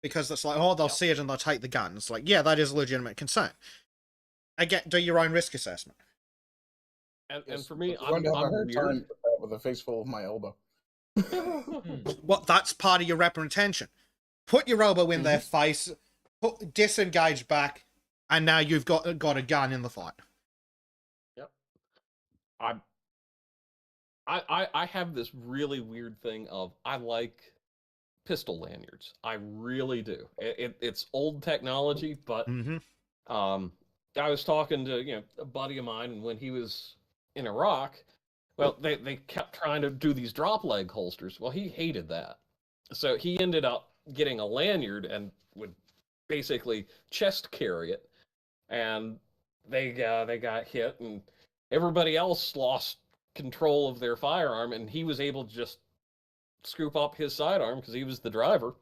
Because it's like, they'll see it and they'll take the gun. It's like, yeah, that is a legitimate concern. Again, do your own risk assessment. And for me, I'm going to have a hard time with a face full of my elbow. Well, that's part of your weapon retention. Put your elbow in their face, disengage back, and now you've got a gun in the fight. Yep. I have this really weird thing of I like pistol lanyards. I really do. It's old technology, but Mm-hmm. I was talking to a buddy of mine, and when he was in Iraq, well, they kept trying to do these drop leg holsters. Well, he hated that, so he ended up getting a lanyard and would basically chest carry it, and they got hit, and everybody else lost control of their firearm, and he was able to just scoop up his sidearm because he was the driver,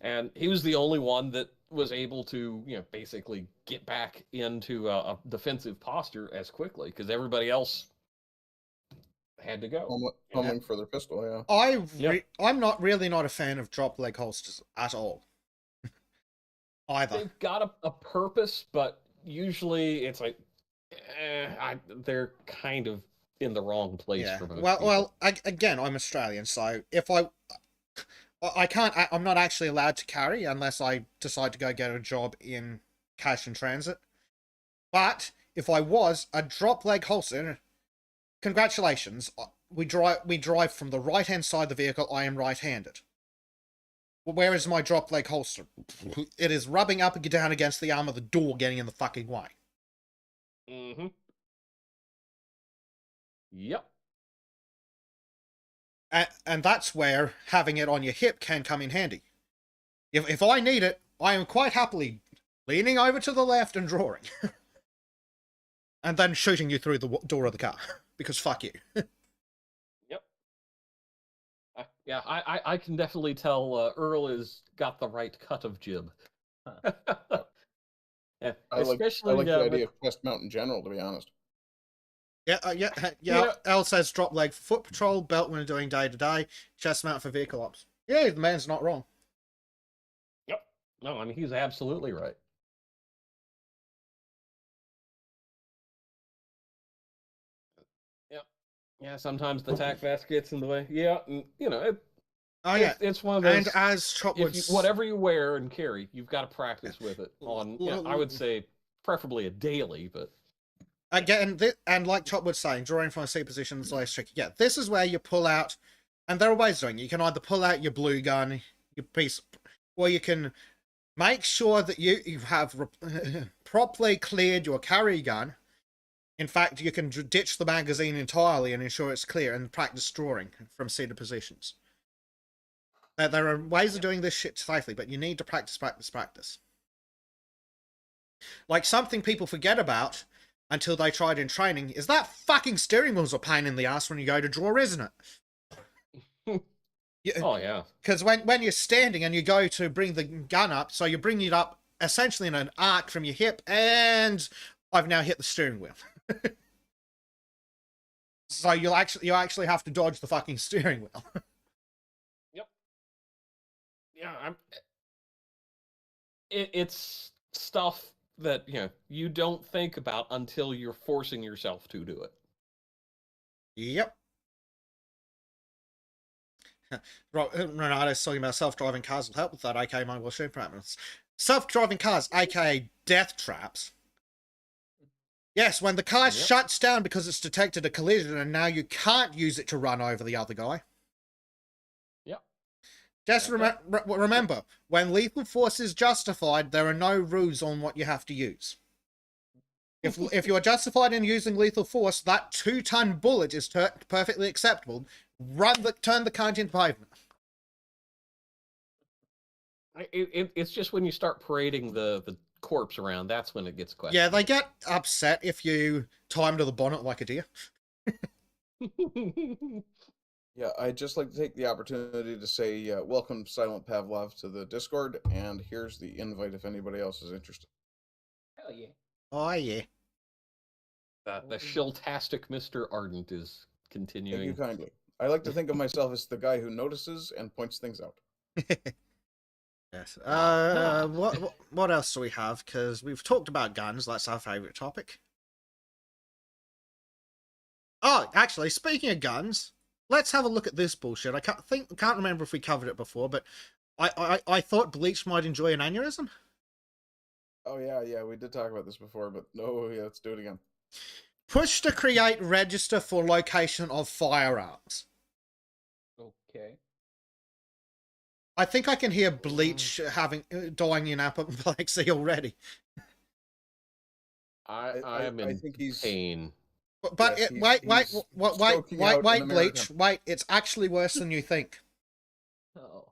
and he was the only one that was able to basically get back into a defensive posture as quickly because everybody else had to go. Fumbling for their pistol, yeah. I'm not a fan of drop leg holsters at all. Either. They've got a purpose, but usually it's like they're kind of in the wrong place for most people. Well, again, I'm Australian, so if I'm not actually allowed to carry unless I decide to go get a job in cash and transit. But if I was a drop leg holster, congratulations, we drive from the right hand side of the vehicle. I am right handed. Where is my drop leg holster? It is rubbing up and down against the arm of the door, getting in the fucking way. Mm-hmm. Yep. And that's where having it on your hip can come in handy. If I need it, I am quite happily leaning over to the left and drawing. And then shooting you through the door of the car. Because fuck you. Yep. Yeah, I can definitely tell Earl has got the right cut of jib. Yeah, I like the idea of chest mount in general, to be honest. Yeah. L says drop leg for foot patrol, belt when doing day-to-day, chest mount for vehicle ops. Yeah, the man's not wrong. Yep. No, I mean, he's absolutely right. Yep. Yeah, sometimes the tack vest gets in the way. Yeah, and, it's one of those. And as Chopwood, whatever you wear and carry, you've got to practice with it on, I would say, preferably a daily, but... Again, and like Chop was saying, drawing from a C position is less tricky. Yeah, this is where you pull out, and there are ways of doing it. You can either pull out your blue gun, your piece, or you can make sure that you have properly cleared your carry gun. In fact, you can ditch the magazine entirely and ensure it's clear and practice drawing from seated positions. There are ways of doing this shit safely, but you need to practice. Like something people forget about until they tried in training is that fucking steering wheel's a pain in the ass when you go to draw, isn't it? Oh, yeah. Because when you're standing and you go to bring the gun up, so you bring it up essentially in an arc from your hip, and I've now hit the steering wheel. So you actually have to dodge the fucking steering wheel. Yep. Yeah, it's stuff that you don't think about until you're forcing yourself to do it. Yep. Renato's talking about self-driving cars will help with that, aka mobile shoot parameters. Self-driving cars, aka death traps. Yes, when the car shuts down because it's detected a collision and now you can't use it to run over the other guy. Yep. Just remember, when lethal force is justified, there are no rules on what you have to use. If you are justified in using lethal force, that 2-ton bullet is perfectly acceptable. Turn the cunt into pavement. It's just when you start parading the corpse around, that's when it gets questioned. Yeah, they get upset if you tie him to the bonnet like a deer. Yeah, I'd just like to take the opportunity to say welcome Silent Pavlov to the Discord, and here's the invite if anybody else is interested. Hell yeah. Oh, yeah. The shiltastic Mr. Ardent is continuing. Thank you kindly. I like to think of myself as the guy who notices and points things out. Yes. What else do we have? Because we've talked about guns. That's our favorite topic. Oh, actually, speaking of guns, let's have a look at this bullshit. I can't remember if we covered it before, but I thought Bleach might enjoy an aneurysm. Oh yeah, we did talk about this before, but no, yeah, let's do it again. Push to create register for location of firearms. Okay. I think I can hear Bleach dying in apoplexy already. I am in think he's pain. But Yes, wait, he's stroking out in America. Bleach, wait, it's actually worse than you think. Oh,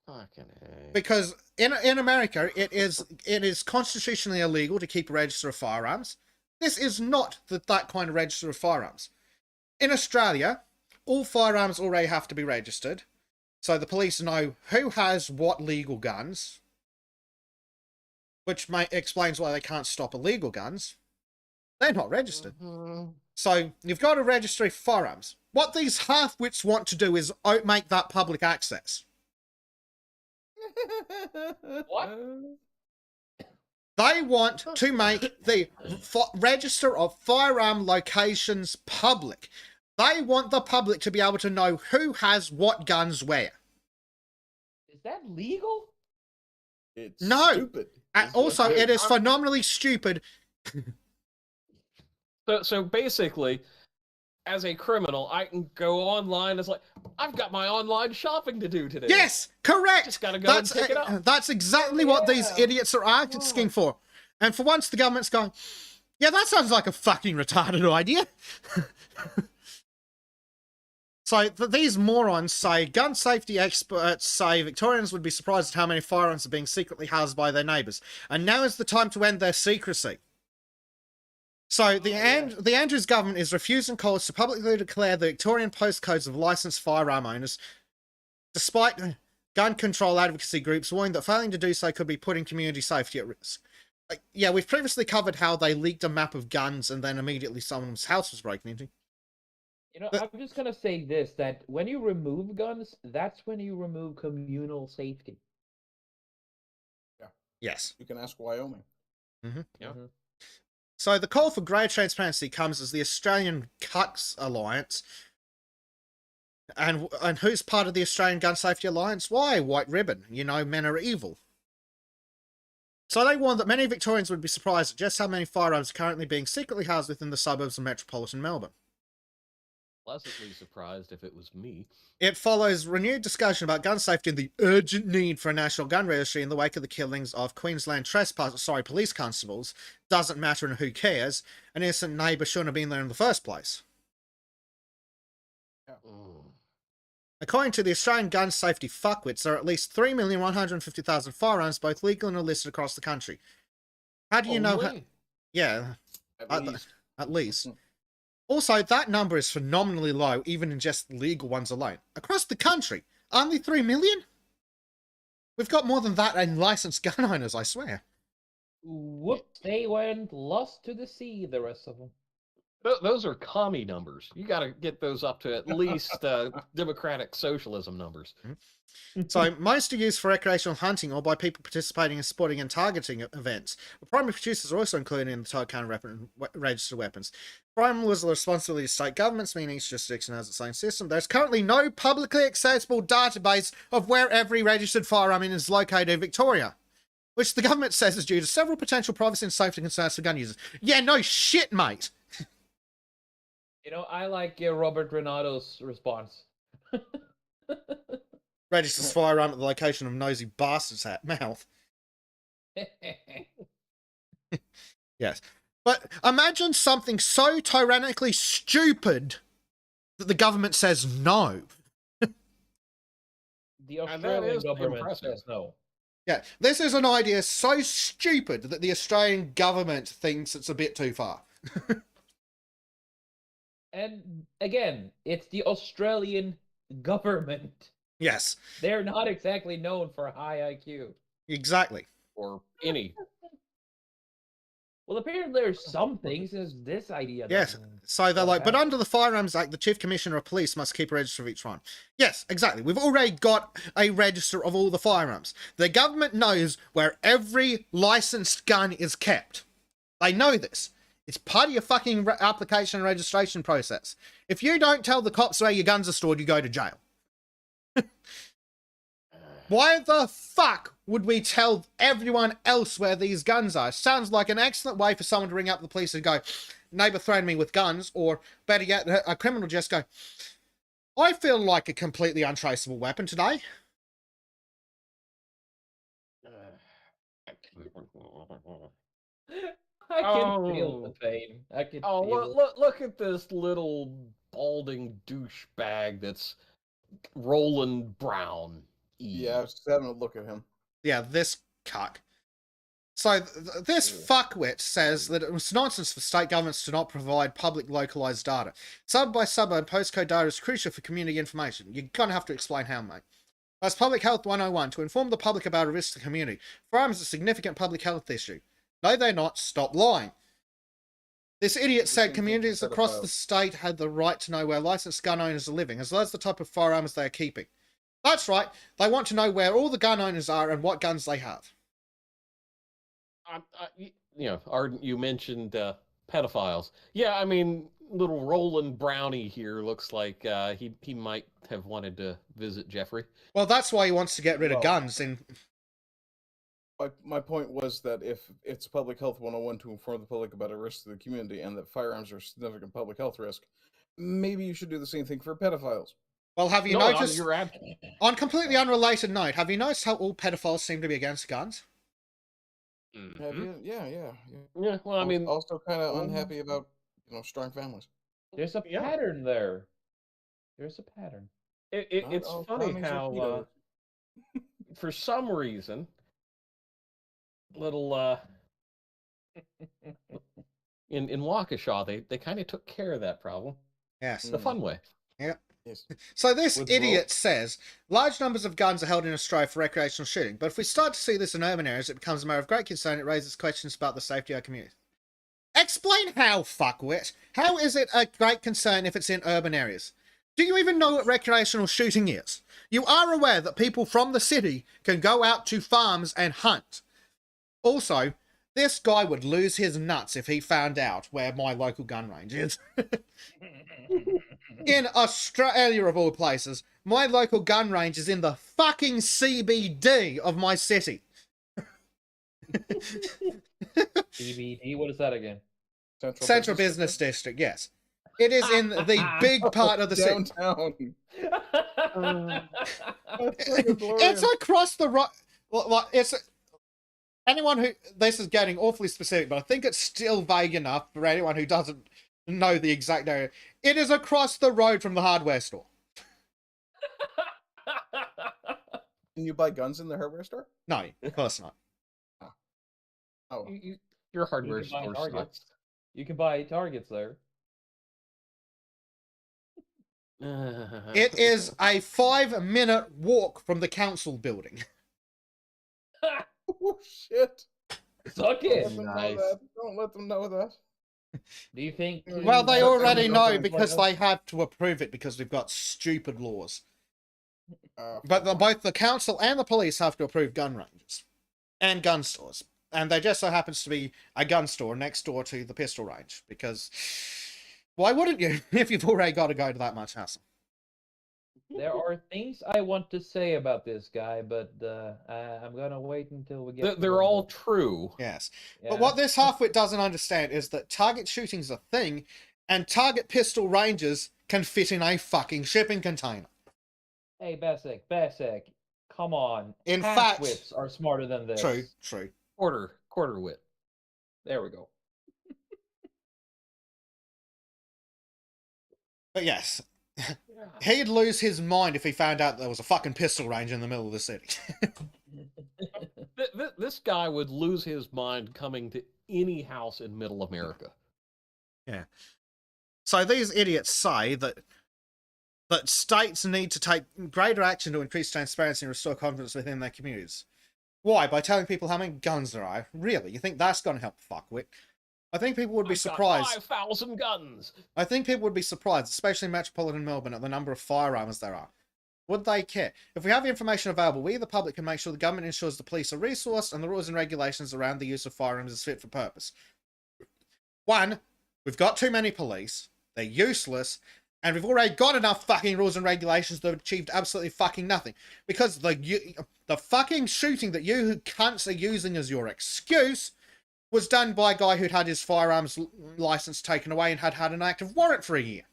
fucking A. Because in America, it is constitutionally illegal to keep a register of firearms. This is not that kind of register of firearms. In Australia, all firearms already have to be registered, so the police know who has what legal guns, which explains why they can't stop illegal guns. They're not registered. So you've got a registry for firearms. What these half-wits want to do is make that public access. What? They want to make the register of firearm locations public. They want the public to be able to know who has what guns where. Is that legal? It's No. stupid. And also, it is phenomenally stupid. So basically, as a criminal, I can go online. It's like, I've got my online shopping to do today. Yes, correct. Just gotta go and pick it up. That's exactly what these idiots are asking for. And for once, the government's going, yeah, that sounds like a fucking retarded idea. So these morons say, gun safety experts say Victorians would be surprised at how many firearms are being secretly housed by their neighbours. And now is the time to end their secrecy. So the Andrews government is refusing calls to publicly declare the Victorian postcodes of licensed firearm owners, despite gun control advocacy groups warning that failing to do so could be putting community safety at risk. Yeah, we've previously covered how they leaked a map of guns and then immediately someone's house was broken into. You know, I'm just gonna say this, that when you remove guns, that's when you remove communal safety. Yes. You can ask Wyoming. Yeah. So the call for greater transparency comes as the Australian Cucks Alliance. And who's part of the Australian Gun Safety Alliance? Why? White Ribbon. You know, men are evil. So they warned that many Victorians would be surprised at just how many firearms are currently being secretly housed within the suburbs of metropolitan Melbourne. Pleasantly surprised if it was me. It follows renewed discussion about gun safety and the urgent need for a national gun registry in the wake of the killings of Queensland police constables. Doesn't matter and who cares. An innocent neighbour shouldn't have been there in the first place. According to the Australian gun safety fuckwits, there are at least 3,150,000 firearms, both legal and illicit, across the country. How do you know? Yeah, at least. Also, that number is phenomenally low, even in just legal ones alone. Across the country, only 3 million? We've got more than that in licensed gun owners, I swear. Whoops, they went lost to the sea, the rest of them. Those are commie numbers. You got to get those up to at least democratic socialism numbers. So, most are used for recreational hunting or by people participating in sporting and targeting events. The primary producers are also included in the total count of registered weapons. Primary was the responsibility of state governments, meaning each jurisdiction has its own system. There's currently no publicly accessible database of where every registered firearm is located in Victoria, which the government says is due to several potential privacy and safety concerns for gun users. Yeah, no shit, mate. You know, I like Robert Renato's response. Registers firearm at the location of nosy bastard's mouth. Yes. But imagine something so tyrannically stupid that the government says no. The Australian government impressive. says no. Yeah, this is an idea so stupid that the Australian government thinks it's a bit too far. And again, it's the Australian government. Yes, They're not exactly known for high IQ. exactly. Or any. Well, apparently there's some things as this idea. Yes, so they're like, but under the Firearms Act, the Chief Commissioner of Police must keep a register of each one. Yes, exactly. We've already got a register of all the firearms. The government knows where every licensed gun is kept. They know this. It's part of your fucking application and registration process. If you don't tell the cops where your guns are stored, you go to jail. Why the fuck would we tell everyone else where these guns are? Sounds like an excellent way for someone to ring up the police and go, neighbour threatened me with guns, or better yet, a criminal just go, I feel like a completely untraceable weapon today. I can feel Oh. the pain. I can Oh, feel it. look at this little balding douchebag that's Roland Brown. Yeah, I was just having a look at him. Yeah, this cuck. So this fuckwit says that it was nonsense for state governments to not provide public localized data. Suburb postcode data is crucial for community information. You're gonna have to explain how, mate. That's Public Health 101, to inform the public about a risk to the community. Firearms is a significant public health issue. No, they're not. Stop lying. This idiot said communities across the state had the right to know where licensed gun owners are living, as well as the type of firearms they are keeping. That's right. They want to know where all the gun owners are and what guns they have. You mentioned pedophiles. Yeah, I mean, little Roland Brownie here looks like he might have wanted to visit Jeffrey. Well, that's why he wants to get rid of guns. My point was that if it's Public Health 101 to inform the public about a risk to the community and that firearms are a significant public health risk, maybe you should do the same thing for pedophiles. Well, have you noticed, you're absolutely... on completely unrelated note, have you noticed how all pedophiles seem to be against guns? Mm-hmm. Have you? Yeah. Yeah, well, I mean... Also kind of unhappy about, strong families. There's a pattern there. There's a pattern. It's funny how, for some reason, little, in Waukesha, they kind of took care of that problem. Yes. The fun way. Yeah. Yes. So this idiot says, large numbers of guns are held in Australia for recreational shooting, but if we start to see this in urban areas, it becomes a matter of great concern. It raises questions about the safety of our community. Explain how, fuckwit. How is it a great concern if it's in urban areas? Do you even know what recreational shooting is? You are aware that people from the city can go out to farms and hunt. Also, this guy would lose his nuts if he found out where my local gun range is. In Australia, of all places, my local gun range is in the fucking CBD of my city. CBD? What is that again? Central Business District, yes. It is in the big part of the city. Downtown. It's across the road. Well, it's... Anyone who... This is getting awfully specific, but I think it's still vague enough for anyone who doesn't know the exact area. It is across the road from the hardware store. Can you buy guns in the hardware store? No, of course not. Oh. Your hardware You can buy store targets. sucks. You can buy targets there. It is a 5-minute walk from the council building. Oh, shit. Suck Don't it. let them know Nice. that. Don't let them know that. Do you think? Well, they already know Okay. because they have to approve it because we've got stupid laws. But Fuck. both the council and the police have to approve gun ranges and gun stores. And there just so happens to be a gun store next door to the pistol range because why wouldn't you if you've already got to go to that much hassle? There are things I want to say about this guy, but I'm gonna wait until we get. They're all true. Yes. Yeah. But what this halfwit doesn't understand is that target shooting's a thing and target pistol ranges can fit in a fucking shipping container. Hey, Basek, come on. In fact- Half-wits are smarter than this. True. Quarter wit. There we go. But yes, he'd lose his mind if he found out there was a fucking pistol range in the middle of the city. This guy would lose his mind coming to any house in Middle America. Yeah. So these idiots say that states need to take greater action to increase transparency and restore confidence within their communities. Why? By telling people how many guns there are? Really? You think that's going to help fuckwit? I think people would be surprised. 5,000 guns. I think people would be surprised, especially in metropolitan Melbourne, at the number of firearms there are. Would they care? If we have the information available, we, the public, can make sure the government ensures the police are resourced and the rules and regulations around the use of firearms is fit for purpose. One, we've got too many police. They're useless. And we've already got enough fucking rules and regulations that have achieved absolutely fucking nothing. Because the fucking shooting that you cunts are using as your excuse was done by a guy who'd had his firearms license taken away and had an active warrant for a year.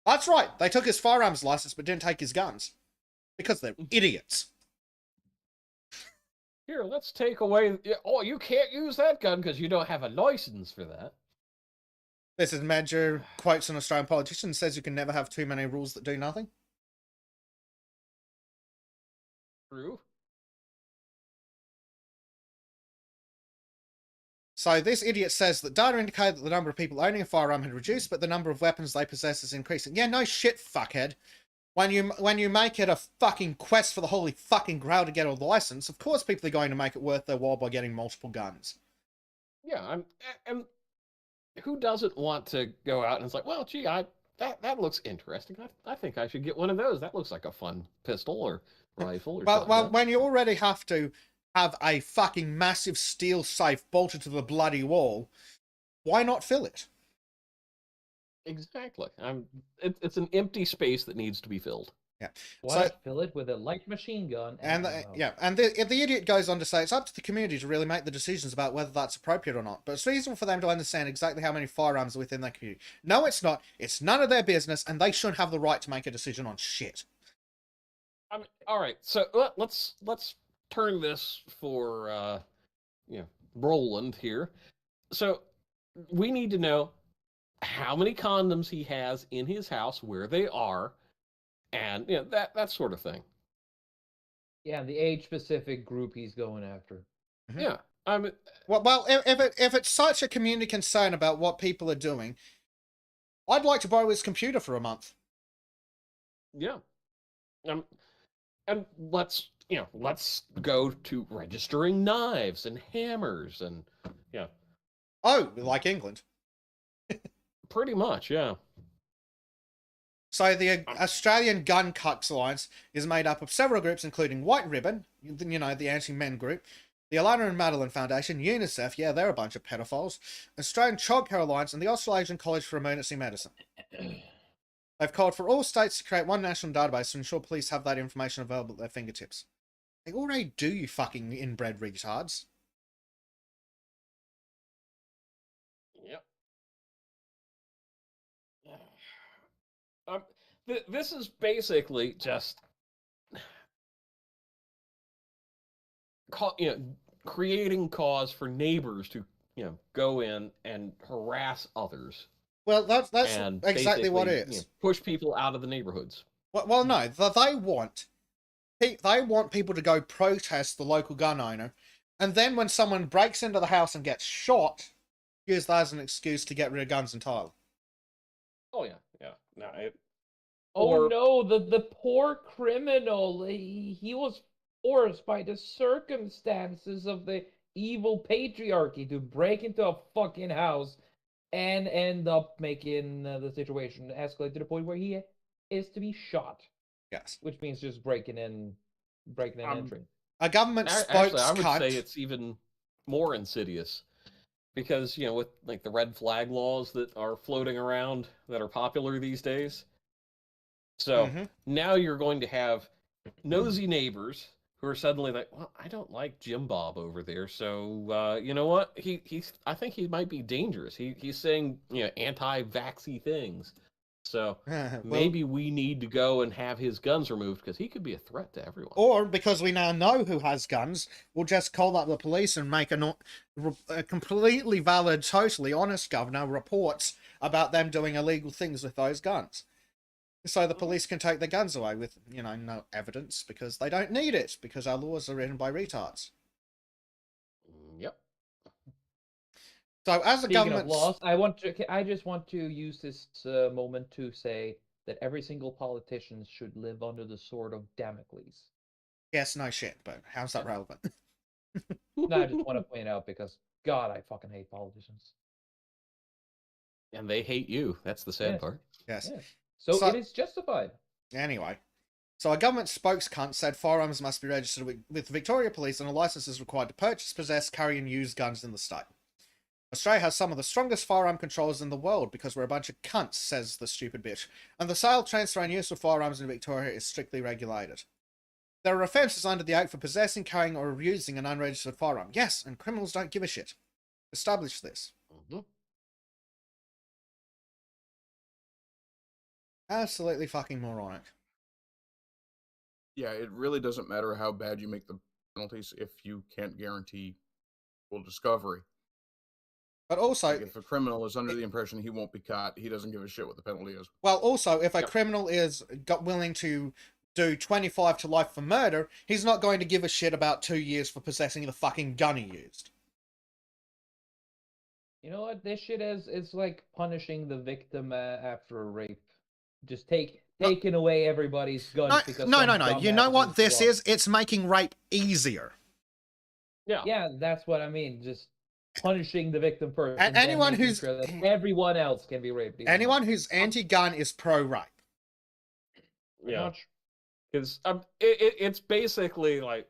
That's right. They took his firearms license but didn't take his guns. Because they're idiots. Here, let's take away. Oh, you can't use that gun because you don't have a license for that. This is Major quotes an Australian politician, says you can never have too many rules that do nothing. True. So this idiot says that data indicated that the number of people owning a firearm had reduced, but the number of weapons they possess is increasing. Yeah, no shit, fuckhead. When you make it a fucking quest for the holy fucking grail to get a license, of course people are going to make it worth their while by getting multiple guns. Yeah, and who doesn't want to go out and it's like, well, gee, that looks interesting. I think I should get one of those. That looks like a fun pistol or rifle or something. Well, when you already have to have a fucking massive steel safe bolted to the bloody wall, why not fill it? Exactly. It's an empty space that needs to be filled. Yeah. Why So, not fill it with a light machine gun? and the idiot goes on to say it's up to the community to really make the decisions about whether that's appropriate or not. But it's reasonable for them to understand exactly how many firearms are within their community. No, it's not. It's none of their business, and they shouldn't have the right to make a decision on shit. I mean, all right. So let's turn this for Roland here. So we need to know how many condoms he has in his house, where they are, and that sort of thing. Yeah, the age-specific group he's going after. Mm-hmm. Yeah, I mean, Well, if it's such a community concern about what people are doing, I'd like to borrow his computer for a month. yeah, and let's go to registering knives and hammers and Oh, like England. pretty much, yeah. So the Australian Gun Cucks Alliance is made up of several groups, including White Ribbon, the anti-men group, the Alana and Madeline Foundation, UNICEF, yeah, they're a bunch of pedophiles, Australian Childcare Alliance, and the Australasian College for Emergency Medicine. They've called for all states to create one national database to ensure police have that information available at their fingertips. They already do, you fucking inbred retards. Yep. This is basically just creating cause for neighbors to go in and harass others. Well, that's and exactly what it is. Push people out of the neighborhoods. Well, no, they want people to go protest the local gun owner, and then when someone breaks into the house and gets shot, use that as an excuse to get rid of guns entirely. Oh yeah. No, Oh no, the poor criminal. He was forced by the circumstances of the evil patriarchy to break into a fucking house and end up making the situation escalate to the point where he is to be shot. Yes. Which means just breaking and entering. A government actually, I would cunt. say it's even more insidious because with like the red flag laws that are floating around that are popular these days. So now you're going to have nosy neighbors who are suddenly like, well, I don't like Jim Bob over there, so you know what? I think he might be dangerous. He's saying anti-vaxxy things. So maybe we need to go and have his guns removed because he could be a threat to everyone. Or because we now know who has guns, we'll just call up the police and make a completely valid, totally honest governor reports about them doing illegal things with those guns. So the police can take their guns away with, no evidence because they don't need it because our laws are written by retards. Yep. So as a Speaking government, of laws, I just want to use this moment to say that every single politician should live under the sword of Damocles. yes, no shit, but how's that relevant? No, I just want to point out because God, I fucking hate politicians. And they hate you. That's the sad part. Yes. Yeah. So it is justified. Anyway, so a government spokescunt said firearms must be registered with Victoria Police and a license is required to purchase, possess, carry and use guns in the state. Australia has some of the strongest firearm controls in the world because we're a bunch of cunts, says the stupid bitch. And the sale, transfer, and use of firearms in Victoria is strictly regulated. There are offences under the Act for possessing, carrying, or using an unregistered firearm. Yes, and criminals don't give a shit. Establish this. Mhm. Absolutely fucking moronic. Yeah, it really doesn't matter how bad you make the penalties if you can't guarantee full discovery. But also, Like if a criminal is under the impression he won't be caught, he doesn't give a shit what the penalty is. well, also, if a Yep. criminal is willing to do 25 to life for murder, he's not going to give a shit about 2 years for possessing the fucking gun he used. You know what? This shit is it's like punishing the victim after a rape. Just taking away everybody's guns because No. some You know dumbass what used this the law. is? It's making rape easier. Yeah. Yeah, that's what I mean. Just punishing the victim first, And then anyone making who's- sure that everyone else can be raped. even Anyone more. who's anti-gun is pro-rape. Pretty Yeah. much. Because it's basically like,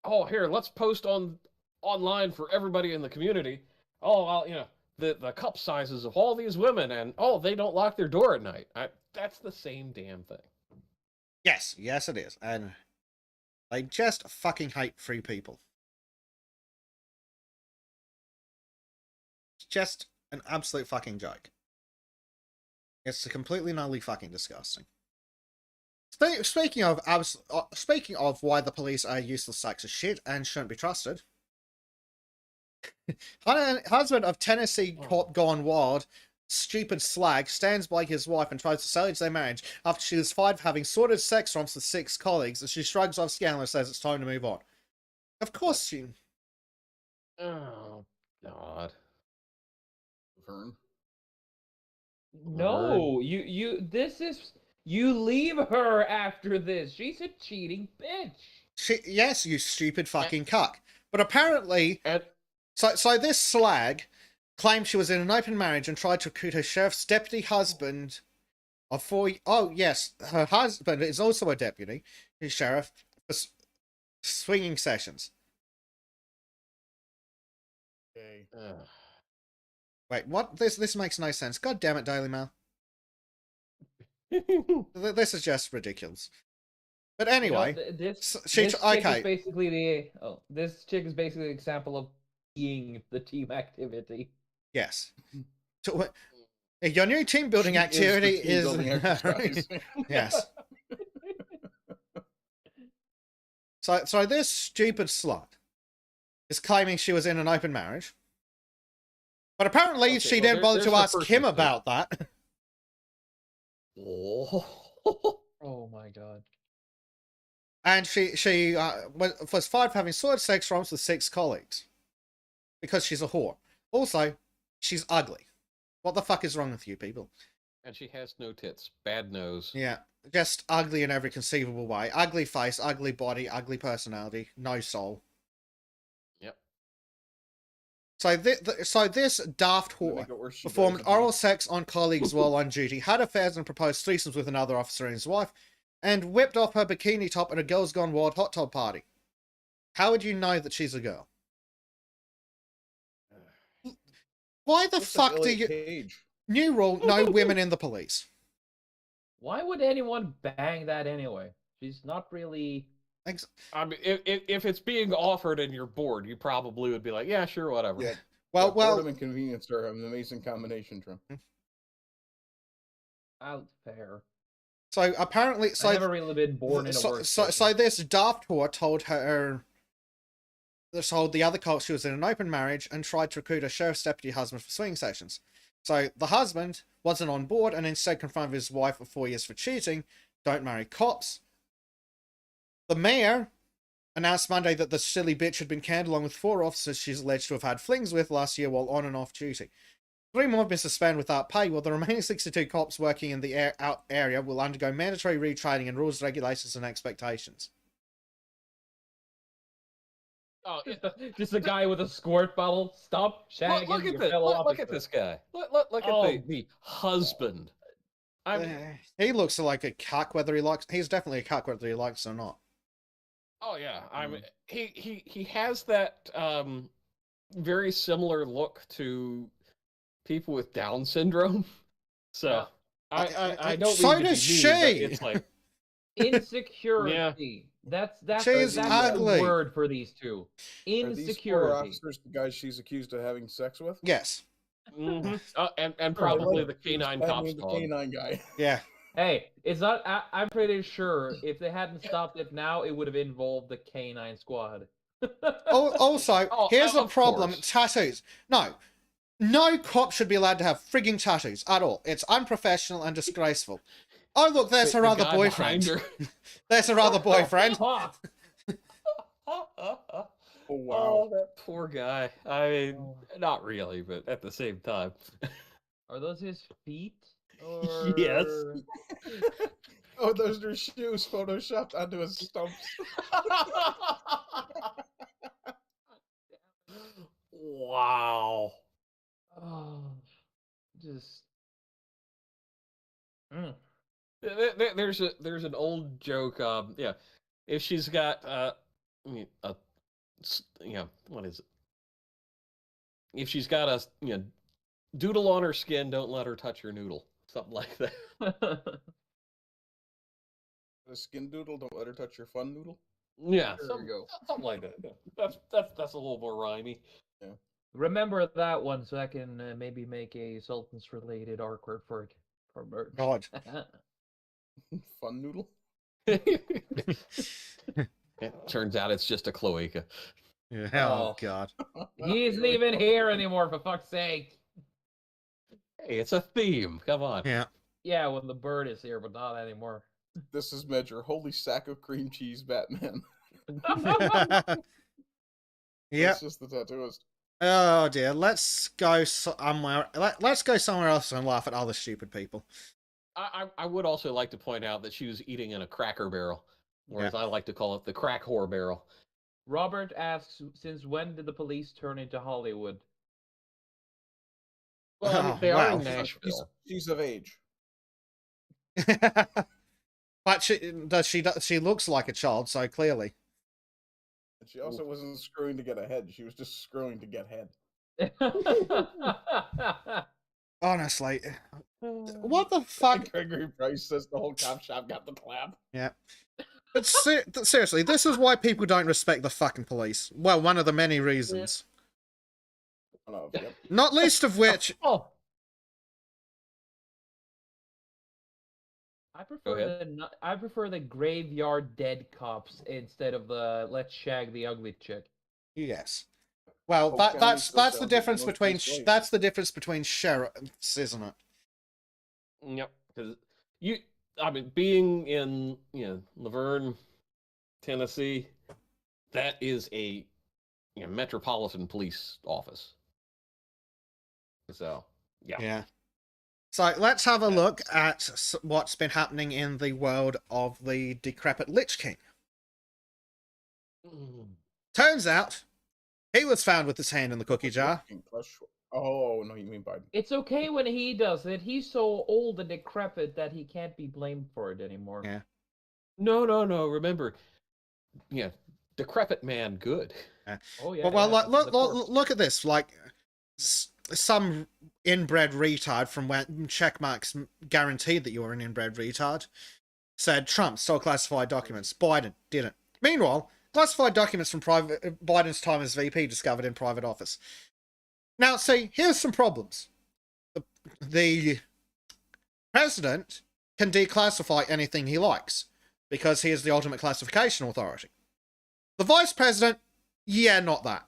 oh, here, let's post online for everybody in the community. Oh, well, the cup sizes of all these women, and they don't lock their door at night. That's the same damn thing. Yes, it is. And they just fucking hate free people. It's just an absolute fucking joke. It's completely and utterly fucking disgusting. Speaking of why the police are useless sacks of shit and shouldn't be trusted, husband of Tennessee cop gone wild, stupid slag, stands by his wife and tries to salvage their marriage after she is fired for having sordid sex romps with 6 colleagues, and she shrugs off scandal and says it's time to move on. Of course she... Oh, God. Vern. No, you leave her after this. She's a cheating bitch. Yes, you stupid fucking cuck. But apparently... And So this slag claimed she was in an open marriage and tried to recruit her sheriff's deputy husband of 4... Oh, yes, her husband is also a deputy, his sheriff, for swinging sessions. Okay. Wait, what? This makes no sense. God damn it, Daily Mail. This is just ridiculous. But anyway, this chick is basically this chick is basically an example of being the team activity. yes. So, your new team building She activity the team is... building exercise. Yes. So this stupid slut is claiming she was in an open marriage. But apparently she didn't bother to ask him about that. Oh my god. And she was fired for having sordid sex romps with 6 colleagues. Because she's a whore. Also, she's ugly. What the fuck is wrong with you people? And she has no tits. Bad nose. Yeah, just ugly in every conceivable way. Ugly face, ugly body, ugly personality, no soul. Yep. So, this daft whore performed oral sex on colleagues while on duty, had affairs and proposed threesomes with another officer and his wife, and whipped off her bikini top at a Girls Gone Wild hot tub party. How would you know that she's a girl? Why the fuck do you... Cage. New rule, no women in the police. Why would anyone bang that anyway? She's not really... I mean, if it's being offered and you're bored, you probably would be like, yeah, sure, whatever. Yeah. Well, boredom and convenience are an amazing combination, Trim. Fair. So apparently... I've never really been born in a work so this daft whore told the other cult she was in an open marriage and tried to recruit a sheriff's deputy husband for swing sessions. So the husband wasn't on board and instead confronted his wife of 4 years for cheating. Don't marry cops. The mayor announced Monday that the silly bitch had been canned along with 4 officers she's alleged to have had flings with last year while on and off duty. 3 more have been suspended without pay, while the remaining 62 cops working in the area will undergo mandatory retraining in rules, regulations, and expectations. Oh, just a guy with a squirt bottle. Stop shagging look at your this. fellow Look at officer. this guy. Look at the husband. He looks like a cuck, whether he likes... He's definitely a cuck, whether he likes it or not. Oh yeah, I mean, he has that very similar look to people with Down syndrome. So I don't so mean to does be mean, but she. it's like Insecurity. That's She's the ugly. word for these two. Are these 4 Insecurity. officers the guys she's accused of having sex with? Yes. and probably the canine cop The squad. canine guy. Yeah. Hey, it's not. I'm pretty sure if they hadn't stopped it now, it would have involved the Canine Squad. Also, Oh, here's the of problem: course. tattoos. No cop should be allowed to have frigging tattoos at all. It's unprofessional and disgraceful. Oh, look, there's her The other guy boyfriend. behind her. There's her other boyfriend. Oh wow. Oh, that poor guy. I mean, not really, but at the same time. Are those his feet? Or... Yes. Oh, those are shoes photoshopped onto his stumps. Wow. Oh, just. There's an old joke. Yeah, if she's got what is it? If she's got a doodle on her skin, don't let her touch your noodle. Something like that. A skin doodle, don't let her touch your fun noodle. Yeah, There something, we go. something like that. Yeah. That's a little more rhymey. Remember that one so I can maybe make a Sultans related artwork for it. For merch. God. Fun noodle. It turns out it's just a cloaca. Yeah, Oh. God. He isn't even here anymore, for fuck's sake. Hey, it's a theme. Come on. Yeah. Yeah, when the bird is here, but not anymore. This is Measure. Holy sack of cream cheese, Batman. Yep. That's just the tattooist. Oh dear. Let's go somewhere. Let's go somewhere else and laugh at other stupid people. I would also like to point out that she was eating in a Cracker Barrel, or as I like to call it, the Crack Whore Barrel. Robert asks, since when did the police turn into Hollywood? Well, I mean, Oh, they are well. in Nashville. She's of age. But she looks like a child, so clearly. And she also wasn't screwing to get ahead. She was just screwing to get head. Honestly. What the fuck? Gregory Price says the whole cop shop got the clap. Yeah. But seriously, this is why people don't respect the fucking police. Well, one of the many reasons. Oh, no, yep. Not least of which... Oh, I prefer the graveyard dead cops instead of the let's shag the ugly chick. Yes. Well, Polk County that's still the sounds difference like between Northeast Waste. that's the difference between sheriffs, isn't it? yep. Because being in Laverne, Tennessee, that is a metropolitan police office. So yeah. Yeah. So let's have a look at what's been happening in the world of the decrepit Lich King. Turns out, he was found with his hand in the cookie jar. Oh, no, you mean Biden. It's okay when he does it. He's so old and decrepit that he can't be blamed for it anymore. Yeah. No. Remember, decrepit man, good. Oh yeah. Well, yeah, like, the corpse. look at this. Like, some inbred retard from when checkmarks guaranteed that you were an inbred retard said Trump stole classified documents. Biden didn't. Meanwhile, classified documents from Biden's time as VP discovered in private office. Now, see, here's some problems. The president can declassify anything he likes because he is the ultimate classification authority. The vice president, yeah, not that.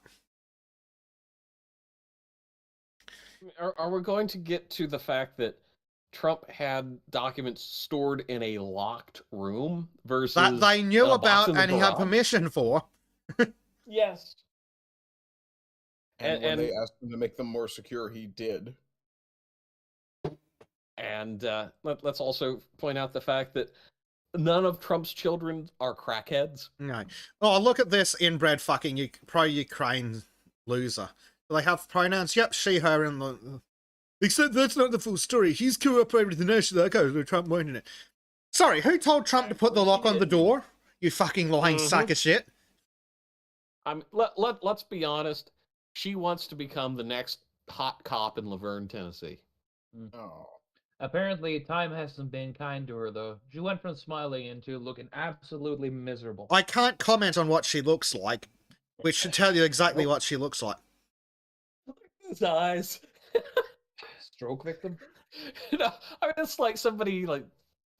Are we going to get to the fact that Trump had documents stored in a locked room versus That they knew a box about in the and he had garage? permission for. Yes. And when And- they asked him to make them more secure, he did. And let's also point out the fact that none of Trump's children are crackheads. No. Oh, look at this inbred fucking pro-Ukraine loser. Do they have pronouns? Yep, she, her, and the... Except that's not the full story. He's cooperated with the national echoes with Trump wanting it. Sorry, who told Trump to put the lock on the door? You fucking lying sack of shit. Let's be honest. she wants to become the next hot cop in Laverne, Tennessee. Oh. Apparently, time hasn't been kind to her, though. She went from smiling into looking absolutely miserable. I can't comment on what she looks like, which should tell you exactly Nope. what she looks like. His eyes. Stroke victim? No, I mean, it's like somebody like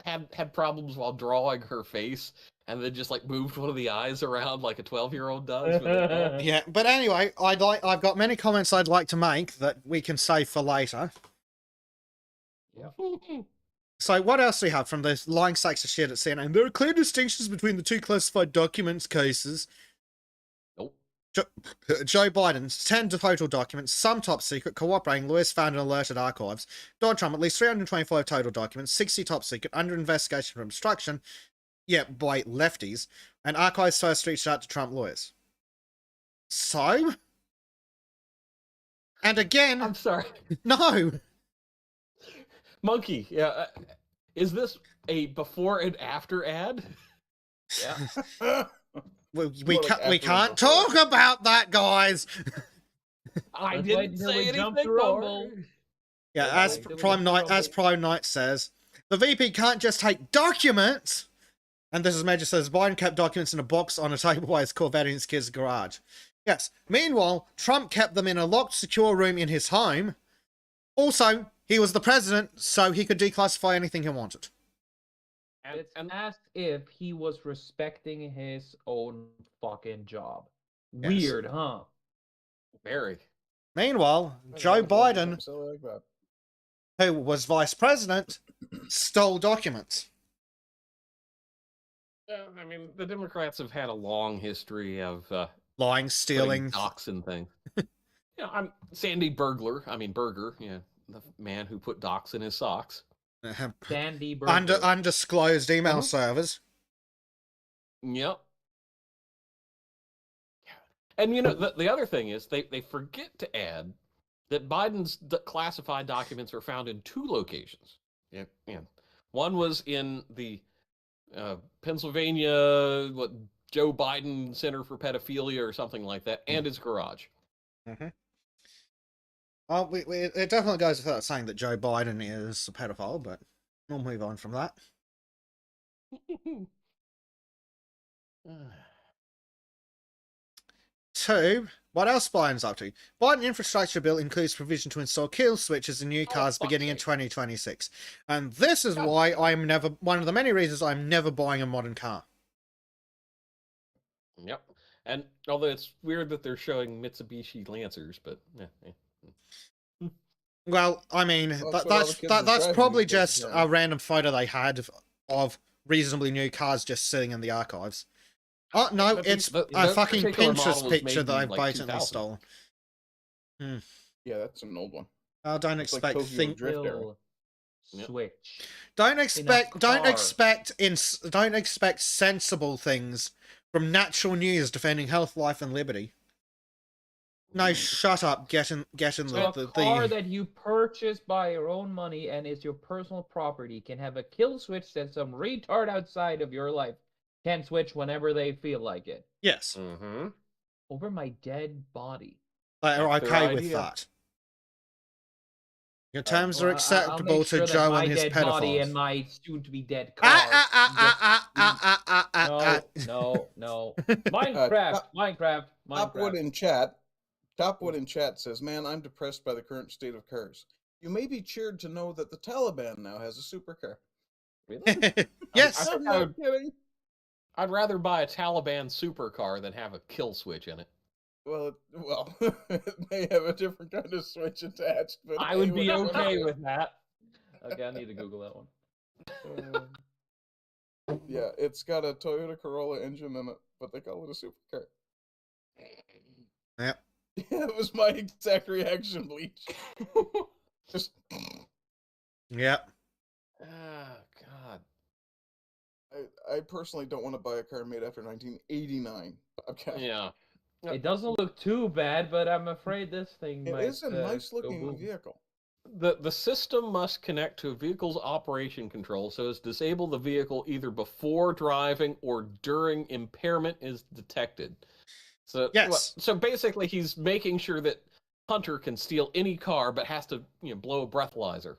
had problems while drawing her face, and then just like moved one of the eyes around like a 12-year-old does. With a pen. Yeah, but anyway, I've got many comments I'd like to make that we can save for later. So what else do we have from the lying sacks of shit at CNN? There are clear distinctions between the two classified documents cases. Nope. Joe Biden's 10 total documents, some top secret, cooperating lawyers found in alerted archives. Donald Trump, at least 325 total documents, 60 top secret, under investigation for obstruction, by lefties, and archives first reached out to Trump lawyers. So? And again, I'm sorry. no! Monkey, yeah. Is this a before and after ad? Yeah. We More like we after can't and before. talk about that, guys! I Let's wait didn't until say we jump anything to more. Rumble. Yeah, Yeah, as wait till we Prime get to Knight, as Rumble. Prime Knight says, the VP can't just take documents. And this is Major says Biden kept documents in a box on a table by his Corvette in his kid's garage. Yes. Meanwhile, Trump kept them in a locked, secure room in his home. Also, he was the president, so he could declassify anything he wanted. It's as if he was respecting his own fucking job. Yes. Weird, huh? Very. Meanwhile, Joe Biden, Like that. who was vice president, stole documents. Yeah, I mean, the Democrats have had a long history of Lying, stealing. docs and things. I'm Sandy Burglar. I mean Berger. Yeah, the man who put docs in his socks. Sandy Burger. Undisclosed email Mhm. servers. Yep. And the other thing is they forget to add that Biden's classified documents are found in two locations. Yeah. One was in the Pennsylvania Joe Biden Center for Pedophilia or something like that, and his garage. Mm-hmm. Well, it definitely goes without saying that Joe Biden is a pedophile, but we'll move on from that. 2. What else Biden's up to? Biden infrastructure bill includes provision to install kill switches in new cars beginning in 2026. And this is why I'm never, one of the many reasons I'm never buying a modern car. Yep. And although it's weird that they're showing Mitsubishi Lancers, but yeah. Well, I mean, Well, that's what all the kids are that's driving probably these days, just apparently. a random photo they had of reasonably new cars just sitting in the archives. Oh, no, But it's the- a that fucking particular Pinterest model was picture made that in, I've like, blatantly 2000. stolen. Yeah, that's an old one. Oh, don't Looks like expect Tokyo Drift era. Kill Yep. switch. don't car. expect sensible things from Natural News defending health, life, and liberty. No, shut up. Get in So a car the that you purchase by your own money and is your personal property can have a kill switch that some retard outside of your life can switch whenever they feel like it. yes, Mm-hmm. Over my dead body. they are That's their okay with idea. that. Your terms Well, are I'll acceptable make to sure that Joe my and his dead body and pedophiles. my soon-to-be-dead car. No. Minecraft. Topwood in chat. Topwood in chat says, "Man, I'm depressed by the current state of cars. You may be cheered to know that the Taliban now has a supercar." Really? Yes, I I'm think I not would- kidding. I'd rather buy a Taliban supercar than have a kill switch in it. Well, it may have a different kind of switch attached, but I would hey, be whatever. okay with that. Okay, I need to Google that one. Yeah, it's got a Toyota Corolla engine in it, but they call it a supercar. Yep. Yeah, it was my exact reaction, Bleach. Just Yep. Oh, God. I personally don't want to buy a car made after 1989. Okay. Yeah. It doesn't look too bad, but I'm afraid this thing It might is a nice go looking boom. vehicle. The system must connect to a vehicle's operation control so as to disable the vehicle either before driving or during impairment is detected. So Yes. So basically, he's making sure that Hunter can steal any car, but has to blow a breathalyzer.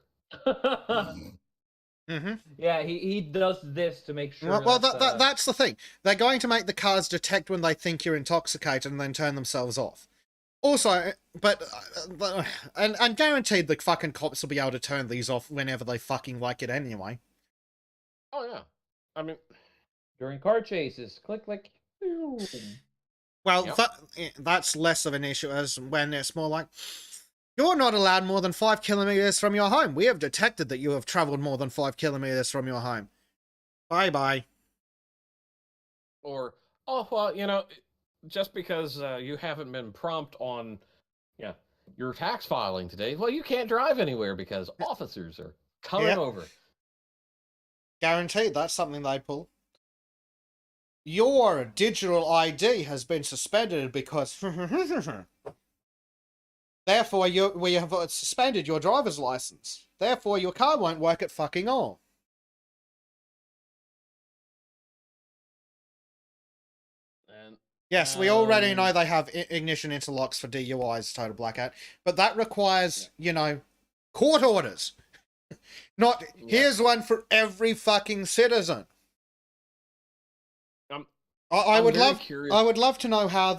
Mm-hmm. Yeah, he does this to make sure. Well, that, that's the thing. They're going to make the cars detect when they think you're intoxicated and then turn themselves off. Also, and guaranteed the fucking cops will be able to turn these off whenever they fucking like it anyway. Oh yeah, I mean, during car chases. Click, click. Well, Yep. that's less of an issue as when it's more like, you're not allowed more than 5 kilometers from your home. We have detected that you have traveled more than 5 kilometers from your home. Bye-bye. or oh well, just because you haven't been prompt on, your tax filing today, well, you can't drive anywhere because officers are coming Yep. over. Guaranteed, that's something they pull. Your digital ID has been suspended because... Therefore, we have suspended your driver's license. Therefore, your car won't work at fucking all. And Yes, we already know they have ignition interlocks for DUIs, Total Blackout, but that requires, court orders. Not, here's one for every fucking citizen. I would love to know how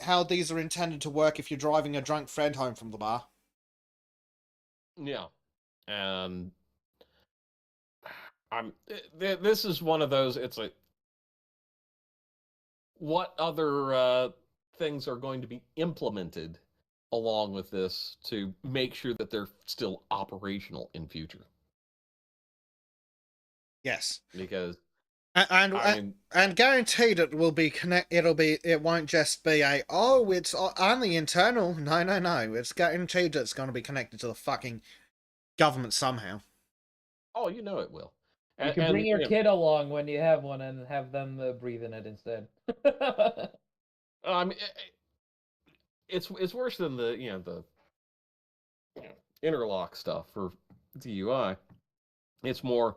how these are intended to work if you're driving a drunk friend home from the bar. Yeah, and this is one of those. It's like, what other things are going to be implemented along with this to make sure that they're still operational in future? Yes, because and guaranteed it will be it won't just be it's only internal. No, it's guaranteed it's going to be connected to the fucking government somehow. Oh, you know it will. You can bring your kid along when you have one and have them breathe in it instead. I mean, it's worse than the interlock stuff for DUI. It's more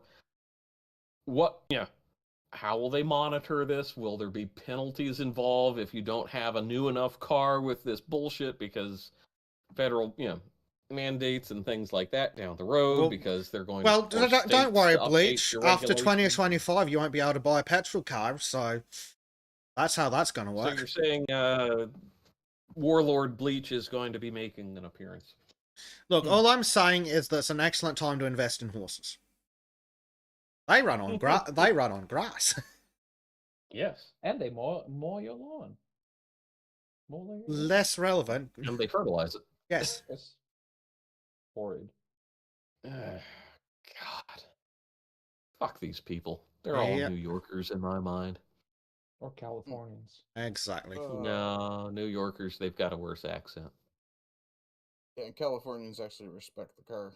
how will they monitor this? Will there be penalties involved if you don't have a new enough car with this bullshit because federal mandates and things like that down the road, because they're going to don't worry, Bleach. After 2025 you won't be able to buy a petrol car, so that's how that's going to work. So you're saying Warlord Bleach is going to be making an appearance? Look, all I'm saying is that it's an excellent time to invest in horses. They run on grass. Yes, and they mow your lawn. Less relevant. And they fertilize it. Yes. It's horrid. God. Fuck these people. They're all New Yorkers in my mind. Or Californians. Exactly. No, New Yorkers, they've got a worse accent. Yeah, Californians actually respect the car.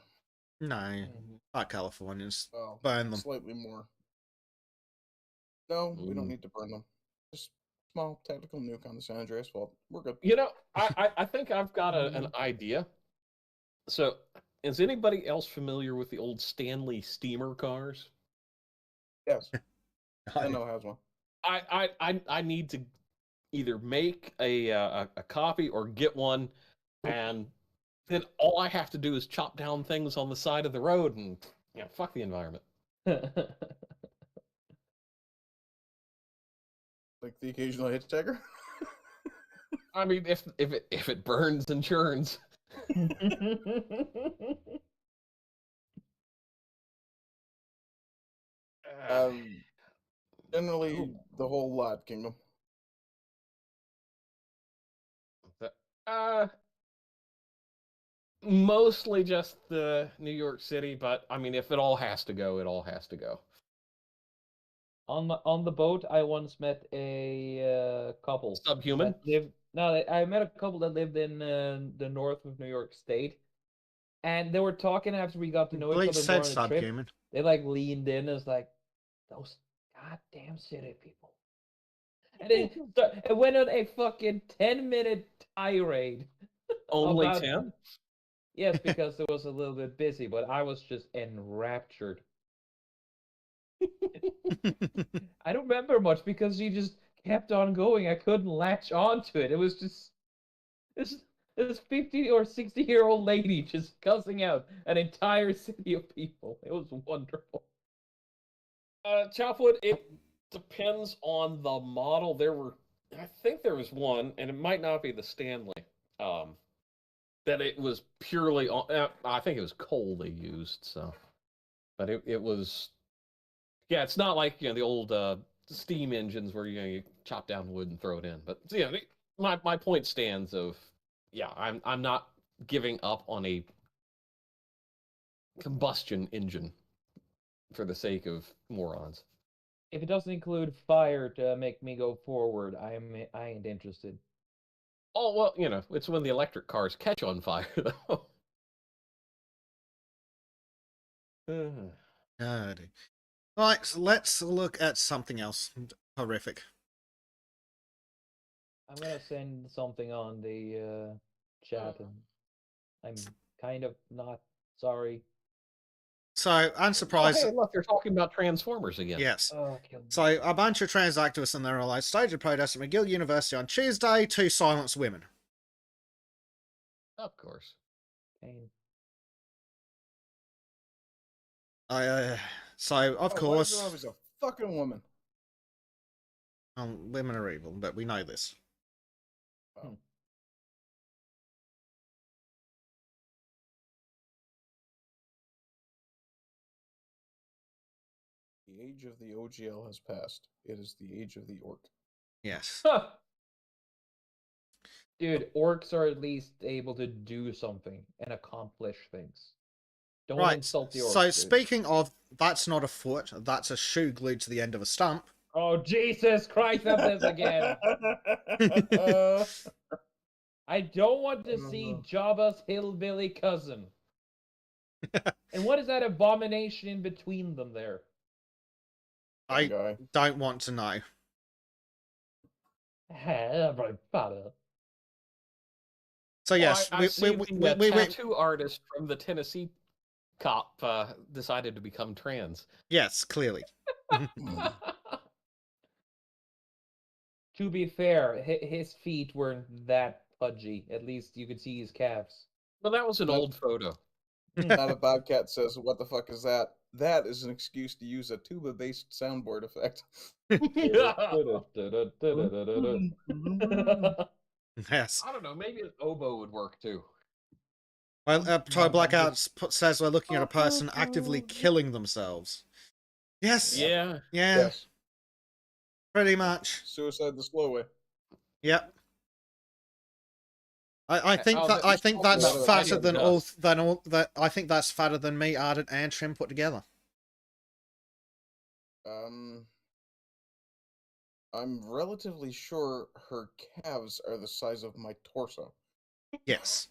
No, not Californians. Well, burn them. Slightly more. No, we don't need to burn them. Just small tactical nuke on the San Andreas fault. We're good. I think I've got an idea. So, is anybody else familiar with the old Stanley steamer cars? Yes. I know has one. I need to either make a copy or get one, and then all I have to do is chop down things on the side of the road and fuck the environment. Like the occasional hitchhiker. I mean, if it burns and churns. Generally, the whole lot, Kingdom. Mostly just the New York City, but I mean, if it all has to go, it all has to go. On the boat, I once met a couple. Subhuman? I met a couple that lived in the north of New York State, and they were talking after we got to know each other more on the trip. They leaned in and was like, "Those goddamn city people," and it went on a fucking 10-minute tirade. Only 10? Yes, because it was a little bit busy, but I was just enraptured. I don't remember much because she just kept on going. I couldn't latch onto it. It was just this 50 or 60-year-old lady just cussing out an entire city of people. It was wonderful. Chopwood, it depends on the model. I think there was one, and it might not be the Stanley, that it was purely on, I think it was coal they used, so. But it was, yeah, it's not like, the old steam engines where, you chop down wood and throw it in. But, my point stands of, yeah, I'm not giving up on a combustion engine for the sake of morons. If it doesn't include fire to make me go forward, I ain't interested. Oh, well, it's when the electric cars catch on fire, though. Alrighty. Right, so let's look at something else horrific. I'm gonna send something on the chat, and I'm kind of not sorry. So, Oh, unsurprised. hey, look, they're talking about Transformers again. Yes. Oh, kill me. So, a bunch of trans activists and their allies staged a protest at McGill University on Tuesday to silence women. Of course. Pain. So, of Oh, course, why is there always a fucking woman? women are evil, but we know this. Oh. The age of the OGL has passed. It is the age of the orc. Yes. Dude, orcs are at least able to do something and accomplish things. Don't Right. insult the orcs. So, dude. speaking of, that's not a foot, that's a shoe glued to the end of a stump. Oh, Jesus Christ, not this again. I don't want to see Jabba's hillbilly cousin. And what is that abomination in between them there? I guy. don't want to know. Everybody. So, yes, I see the tattoo artist from the Tennessee cop decided to become trans. Yes, clearly. To be fair, his feet weren't that pudgy. At least you could see his calves. Well, that was an old photo. Not a Bobcat says, "What the fuck is that?" That is an excuse to use a tuba-based soundboard effect. Yes. I don't know. Maybe an oboe would work too. Well, Toy Blackout says we're looking at a person actively killing themselves. Yes. Yeah. Yeah. Yes. Pretty much. Suicide the slow way. Yep. I think that I think talking that's about fatter Iron than all Dust. that. I think that's fatter than me, Ardent, and Trim put together. I'm relatively sure her calves are the size of my torso. Yes.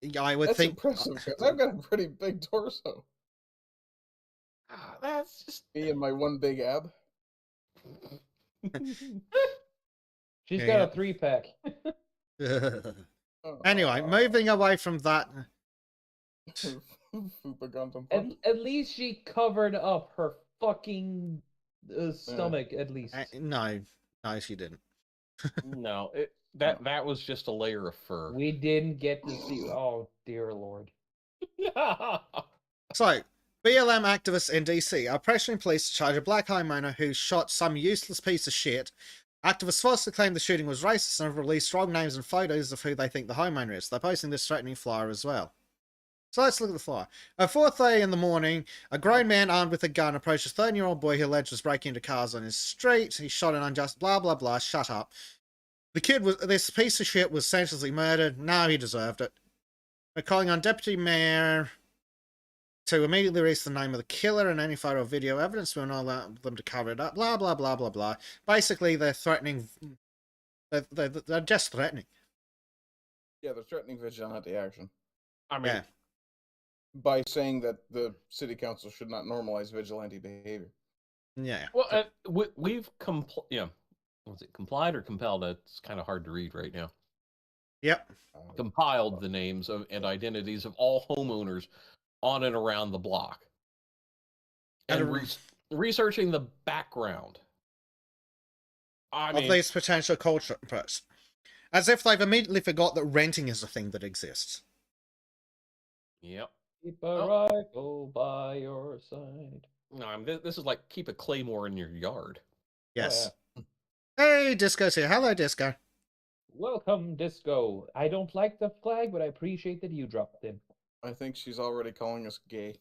Yeah, I would That's think. impressive because I've got a pretty big torso. That's just Me and my one big ab. She's Yeah, got yeah. a 3-pack. Anyway, moving away from that. At least she covered up her fucking stomach, at least. No, she didn't. no. That was just a layer of fur. We didn't get to see. Oh, dear Lord. So, BLM activists in DC are pressuring police to charge a black homeowner who shot some useless piece of shit. Activists falsely claim the shooting was racist and have released wrong names and photos of who they think the homeowner is. They're posting this threatening flyer as well. So let's look at the flyer. At 4:30 in the morning, a grown man armed with a gun approached a 13-year-old boy he alleged was breaking into cars on his street. He shot an unjust blah blah blah. Shut up. This piece of shit was senselessly murdered. Now he deserved it. We're calling on Deputy Mayor to immediately release the name of the killer and any photo or video evidence. We will not allow them to cover it up. Blah, blah, blah, blah, blah. Basically, they're threatening. They're just threatening. Yeah, they're threatening vigilante action. I mean, Yeah. By saying that the city council should not normalize vigilante behavior. Yeah. well, we've was it complied or compelled? It's kind of hard to read right now. Yep. Compiled the names of and identities of all homeowners on and around the block, and researching the background I of mean, these potential culprits, as if they've immediately forgot that renting is a thing that exists. yep. Keep a Oh. rifle by your side. No, I mean, this is like keep a claymore in your yard. Yes. Hey, Disco's here. Hello, Disco. Welcome, Disco. I don't like the flag, but I appreciate that you dropped in. I think she's already calling us gay.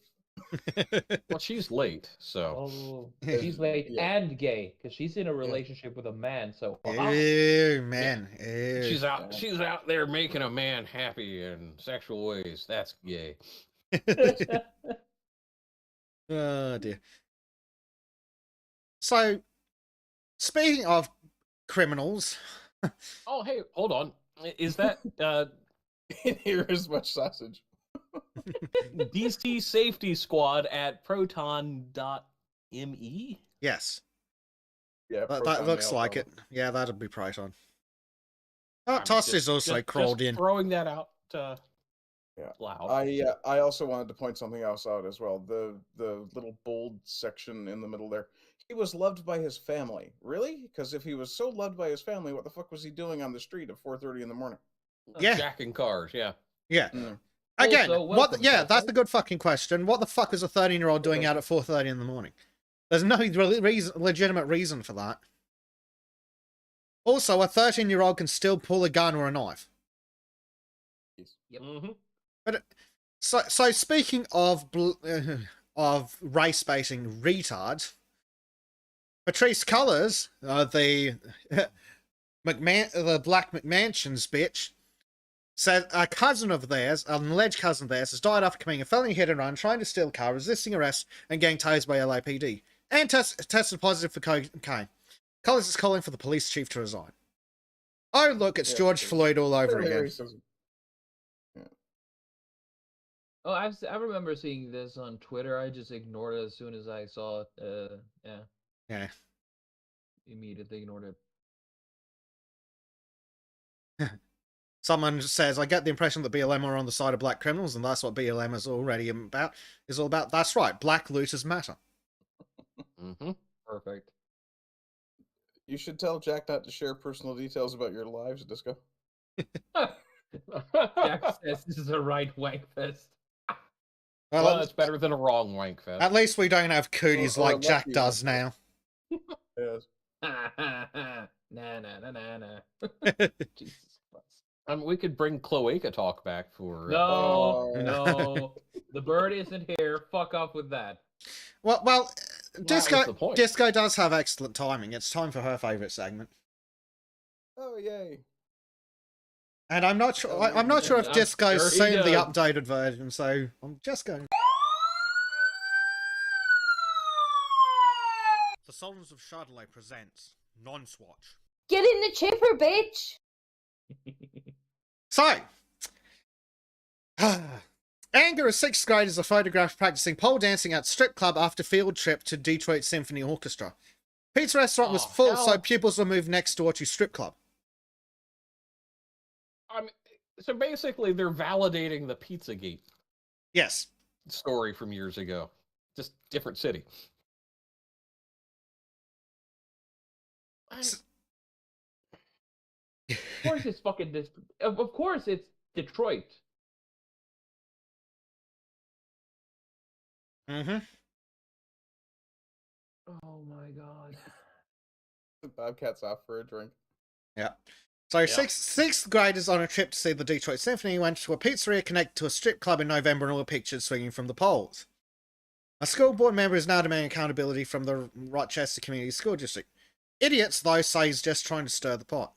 Well, she's late, so. Oh, she's late Yeah. and gay because she's in a relationship with a man. So, Ew, man. Ew. She's out. She's out there making a man happy in sexual ways. That's gay. Oh, dear. So, speaking of criminals, Oh, hey, hold on. Is that In here is much sausage. DC Safety Squad at proton.me? yes, Yeah, that proton looks mail like problem. it. Yeah, that'd be Proton. Oh, I'm Toss is just- also just crawled in. Throwing that out Yeah. loud. I also wanted to point something else out as well. The little bold section in the middle there. He was loved by his family. Really? Because if he was so loved by his family, what the fuck was he doing on the street at 4:30 in the morning? Yeah. Jacking cars, yeah. Yeah. Mm. Again, Also, what? welcome, Yeah, Toss. that's the good fucking question. What the fuck is a 13-year-old doing out at 4:30 in the morning? There's no legitimate reason for that. Also, a 13-year-old can still pull a gun or a knife. Yep. Mm-hmm. So speaking of race baiting retards, Patrice Cullors, the the Black McMansions bitch, said a cousin of theirs, an alleged cousin of theirs, has died after committing a felony hit and run, trying to steal a car, resisting arrest, and getting tased by LAPD, and tested positive for cocaine. Cullors is calling for the police chief to resign. Oh look, it's Yeah, George it's Floyd all over Clearly again. racism. Oh, I remember seeing this on Twitter. I just ignored it as soon as I saw it. Yeah, Yeah. immediately ignored it. Someone says, I get the impression that BLM are on the side of black criminals, and that's what BLM is already about. Is all about. That's right. Black looters matter. Mm-hmm. Perfect. You should tell Jack not to share personal details about your lives, Disco. Jack says this is a right wank fest. Well, Well, it's better than a wrong wank fest. at least we don't have cooties Or a like Jack lucky does one. now. Yes. Nah. Jesus Christ. We could bring Cloaca Talk back for. No, Oh. no. The bird isn't here. Fuck off with that. Well, was the point. Disco does have excellent timing. It's time for her favourite segment, Oh, yay. and I'm not sure. Oh, I'm not sure if I'm Disco's sure he seen the does. updated version, so I'm just going. The Sultans of Shadilay presents Non-Swatch. Get in the chipper, bitch! So, anger as sixth graders are photographed practicing pole dancing at strip club after field trip to Detroit Symphony Orchestra. Pizza restaurant was Oh, full, so hell. pupils were moved next door to strip club. So basically, they're validating the Pizzagate Yes. story from years ago. Just different city. S- Of course it's fucking this. Of course it's Detroit. Mm-hmm. Oh my god. Bobcat's off for a drink. Yeah. So sixth graders on a trip to see the Detroit Symphony went to a pizzeria connected to a strip club in November and all were pictured swinging from the poles. A school board member is now demanding accountability from the Rochester Community School District. Idiots, though, say he's just trying to stir the pot.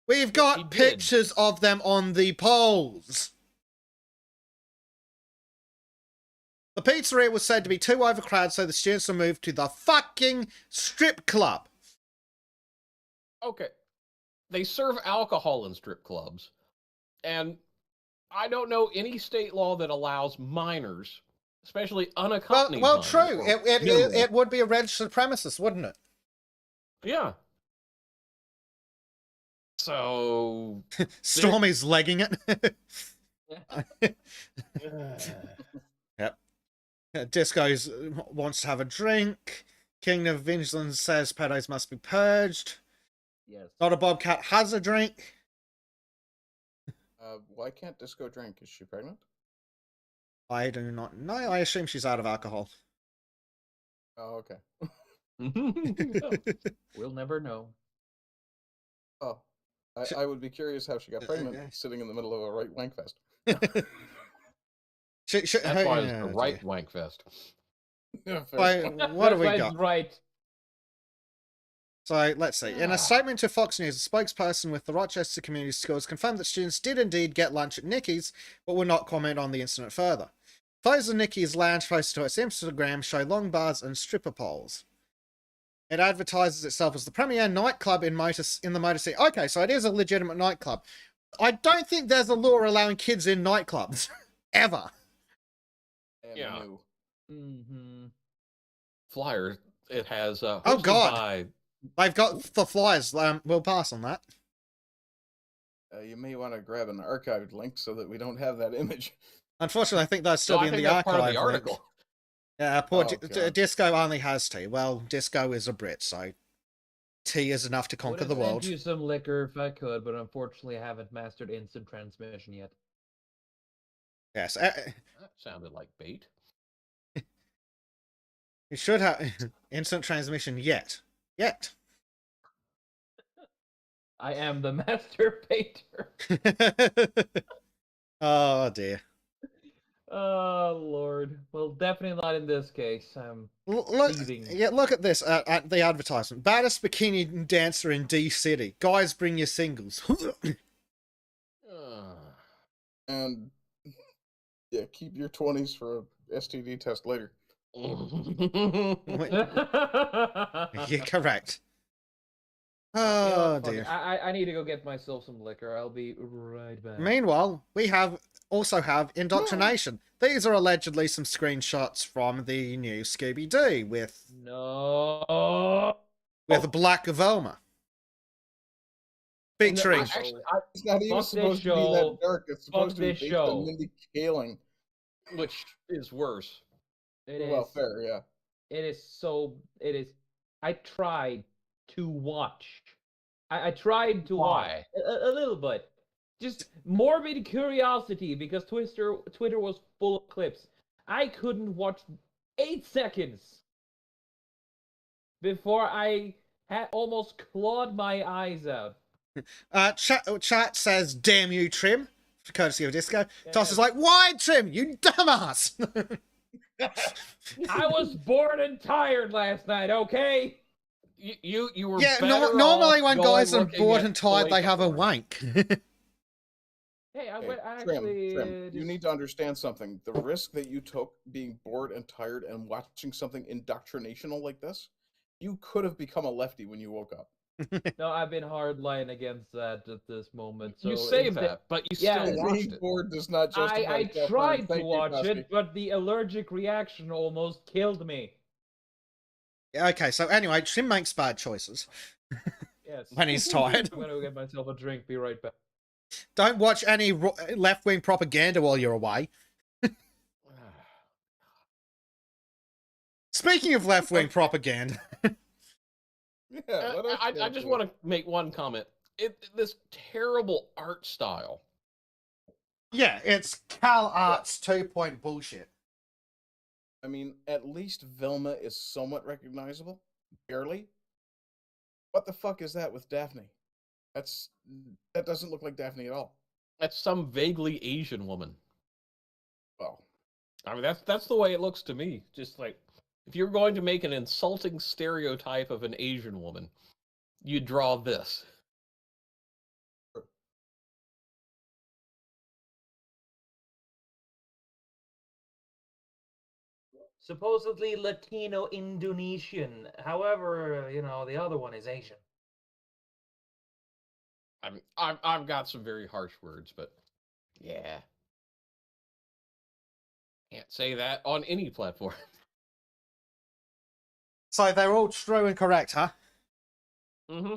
We've he got did. pictures of them on the poles. The pizzeria was said to be too overcrowded, so the students were moved to the fucking strip club. Okay. They serve alcohol in strip clubs. And I don't know any state law that allows minors, especially unaccompanied Well, minors, true. or It minimal. it would be a registered premises, wouldn't it? Yeah. So Stormy's legging it. Yep. Disco's wants to have a drink. King of Vigilance says pedos must be purged. Yes. Not a Bobcat has a drink. Why can't Disco drink? Is she pregnant? I do not know. I assume she's out of alcohol. Oh, okay. We'll never know. Oh, Sh- I would be curious how she got pregnant okay. sitting in the middle of a right wank fest. That's why it's the right wank fest. Yeah, fair Why, point. what do That's we why it's got? right. So let's see. In a statement to Fox News, a spokesperson with the Rochester Community Schools confirmed that students did indeed get lunch at Nikki's, but would not comment on the incident further. Photos of Nikki's lounge posted to its Instagram show long bars and stripper poles. It advertises itself as the premier nightclub in the Motor City. Okay, so it is a legitimate nightclub. I don't think there's a law allowing kids in nightclubs. Ever. Yeah. New. Mm-hmm. Flyer. It has Oh, hosted God. by They've got the flyers. We'll pass on that. You may want to grab an archived link so that we don't have that image. Unfortunately, I think they'll still No, be I in think the that's part archive of the link. article. Yeah, poor Oh, God. Disco only has tea. Well, Disco is a Brit, so tea is enough to conquer Would the have world. sent you some liquor if I could, but unfortunately I haven't mastered instant transmission yet. Yes, That sounded like bait. you should have instant transmission yet. I am the master painter. Oh dear. Oh Lord. Well, definitely not in this case. Look, Seething. yeah, look at this at the advertisement. Baddest bikini dancer in D City. Guys, bring your singles. And yeah, keep your 20s for a STD test later. You're correct. You know Oh what, fuck dear. it. I need to go get myself some liquor. I'll be right back. Meanwhile, we also have indoctrination. These are allegedly some screenshots from the new Scooby-Doo with No. Black Velma. Featuring It's not even Fuck this supposed to be show. that dark. It's supposed to be this based show. on Mindy Kaling. Which is worse. It Well, is. fair, yeah. It is so. It is. I tried to watch. I tried to Why? watch a little bit. Just morbid curiosity because Twitter was full of clips. I couldn't watch 8 seconds before I had almost clawed my eyes out. chat says, "Damn you, Trim," courtesy of Disco. Yeah. Toss is like, "Why, Trim? You dumbass!" I was bored and tired last night. Okay. You were Yeah, better normally off when going guys are looking bored at and tired, they have a porn. wank. Hey, I Hey, actually. Trim, you need to understand something. The risk that you took being bored and tired and watching something indoctrinational like this, you could have become a lefty when you woke up. No, I've been hardline against that at this moment. So You say instead- that, but you Yeah, still watched Being it. bored does not justify I self-harm. tried to Thank you, watch Toski. it, but the allergic reaction almost killed me. Okay, so anyway, Trim makes bad choices Yes. when he's tired. I'm gonna go get myself a drink. Be right back. Don't watch any left-wing propaganda while you're away. Speaking of left-wing propaganda, Yeah, what else do you I have just to- want to make one comment. This terrible art style. yeah, it's Cal Arts 2-point bullshit. I mean, at least Velma is somewhat recognizable. Barely. What the fuck is that with Daphne? That doesn't look like Daphne at all. That's some vaguely Asian woman. Well, I mean, that's the way it looks to me. Just like if you're going to make an insulting stereotype of an Asian woman, you draw this. Supposedly Latino Indonesian. However, the other one is Asian. I mean, I've got some very harsh words, but yeah, can't say that on any platform. So they're all true and correct, huh? Mm-hmm.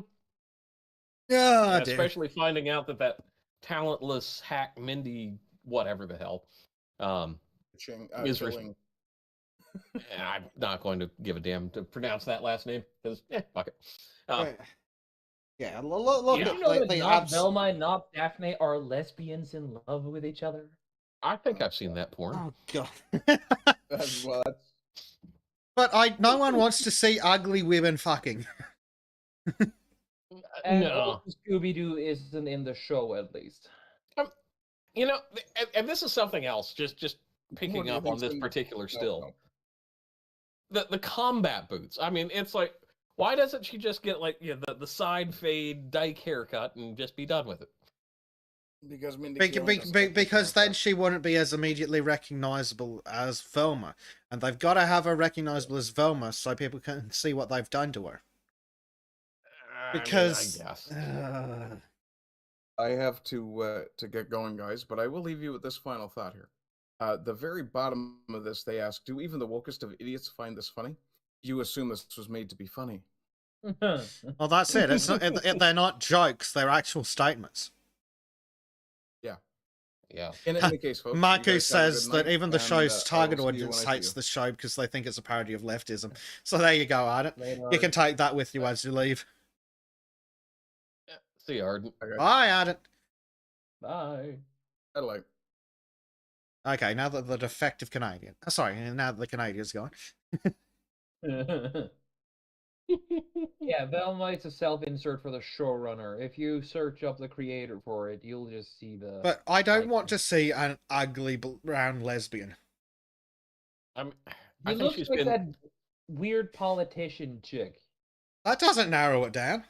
Yeah, dear. Especially finding out that talentless hack Mindy, whatever the hell, is Chilling. I'm not going to give a damn to pronounce that last name because fuck it. Wait. Yeah, look Yeah. Did at you know that the not abs. Velma and not Daphne are lesbians in love with each other? I think I've seen that porn. Oh god. Well, that's But no one wants to see ugly women fucking. And No. Scooby Doo isn't in the show, at least. You know, and this is something else. Just What picking do you up on think's this in- particular no, still. no. The combat boots. I mean, it's like, why doesn't she just get like the side fade dyke haircut and just be done with it? Because Mindy Kaling doesn't like Because taking then off she wouldn't be as immediately recognizable as Velma, and they've got to have her recognizable as Velma so people can see what they've done to her. Because I guess. I have to get going, guys, but I will leave you with this final thought here. The very bottom of this, they ask, "Do even the wokest of idiots find this funny? You assume this was made to be funny." well, that's it. It's not, they're not jokes; they're actual statements. Yeah. In any case, folks, you Marku guys have a good says that night, even the and, show's I will target see you audience when I see hates you. the show because they think it's a parody of leftism. So there you go, Arden. Later. You can take that with you as you leave. See you, Arden. Okay. Bye, Arden. Bye. Adelaide. Okay, now that the defective Canadian. Sorry, now that the Canadian's gone. Yeah, Velma is a self-insert for the showrunner. If you search up the creator for it, you'll just see the. But I don't want icon. to see an ugly brown lesbian. I He think looks she's like been. that weird politician chick. That doesn't narrow it down.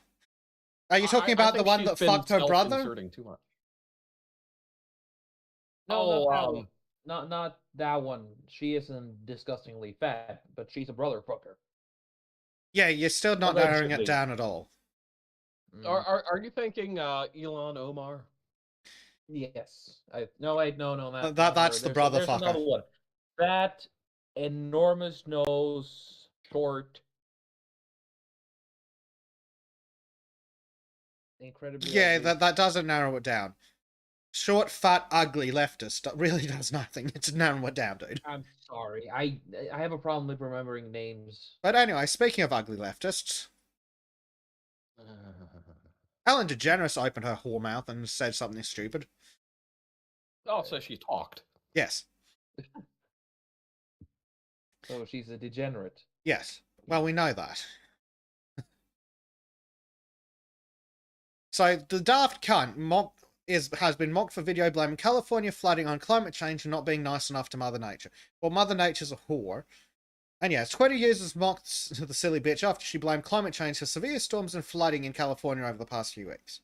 Are you talking I about the think one she's that been fucked her brother? self-inserting too much. No, Oh, not that one. Not that one. She isn't disgustingly fat, but she's a brother fucker. Yeah, you're still not narrowing it Allegedly. down at all. Mm. Are you thinking Elon Omar? Yes. No, wait, no, not That's her. the brother There's fucker. another one. Fat, enormous nose, short, incredibly Yeah, ugly. that doesn't narrow it down. Short, fat, ugly leftist really does nothing. It's narrow it down, dude. I'm sorry. I have a problem with remembering names. But anyway, speaking of ugly leftists, Ellen DeGeneres opened her whore mouth and said something stupid. Oh, so she talked. Yes. So she's a degenerate. Yes. Well, we know that. So the daft cunt has been mocked for video blaming California flooding on climate change and not being nice enough to Mother Nature. Well, Mother Nature's a whore. And yeah, 20 years has mocked the silly bitch after she blamed climate change for severe storms and flooding in California over the past few weeks.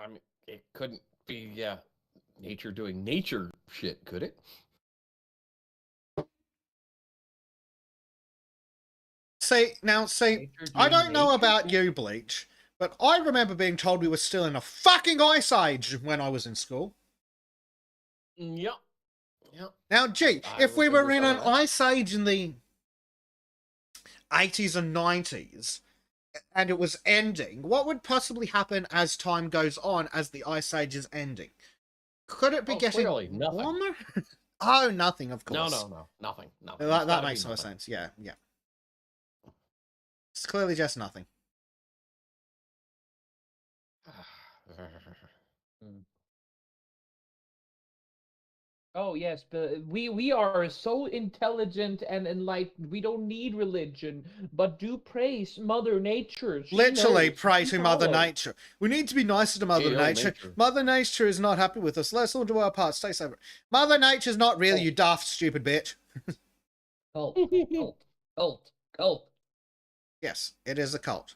I mean, it couldn't be nature doing nature shit, could it? See, Nature I doing don't know nature about shit? you, Bleach, but I remember being told we were still in a fucking ice age when I was in school. Yep. Yep. Now, gee, I if we were remember in some an of that. ice age in the 80s and 90s, and it was ending, what would possibly happen as time goes on as the ice age is ending? Could it be Oh, getting clearly, nothing. warmer? Oh, nothing, of No, course. no, nothing. That, It's that gotta makes be no nothing. sense. Yeah. It's clearly just nothing. Oh yes, but we are so intelligent and enlightened. We don't need religion, but do praise Mother Nature. She Literally knows. pray She to Mother follows. Nature. We need to be nicer to Mother Hail Nature. nature. Mother Nature is not happy with us. Let's all do our part. Stay safe. Mother Nature's not real, you daft, stupid bitch. Cult, cult. Yes, it is a cult.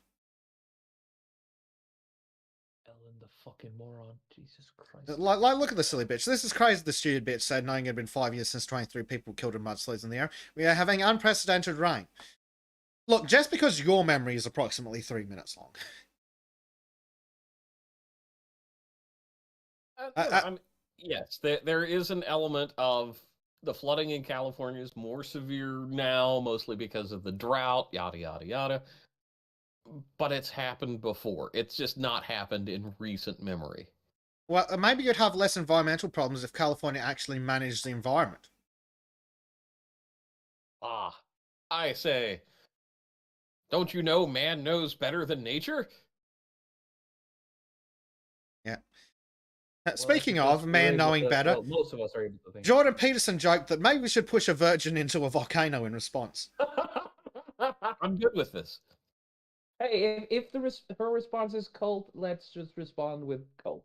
Ellen the fucking moron. Jesus Christ. Like, look at the silly bitch. This is crazy, the stupid bitch said, knowing it had been 5 years since 23 people were killed in mudslides in the air. We are having unprecedented rain. Look, just because your memory is approximately 3 minutes long. Yes, there is an element of the flooding in California is more severe now, mostly because of the drought, yada, yada, yada. But it's happened before. It's just not happened in recent memory. Well, maybe you'd have less environmental problems if California actually managed the environment. Ah, I say, Don't you know man knows better than nature? Speaking Well, that's of because man we're able knowing to- better, well, most of us are able to think. Jordan Peterson joked that maybe we should push a virgin into a volcano in response. I'm good with this. Hey, if her response is cult, let's just respond with cult.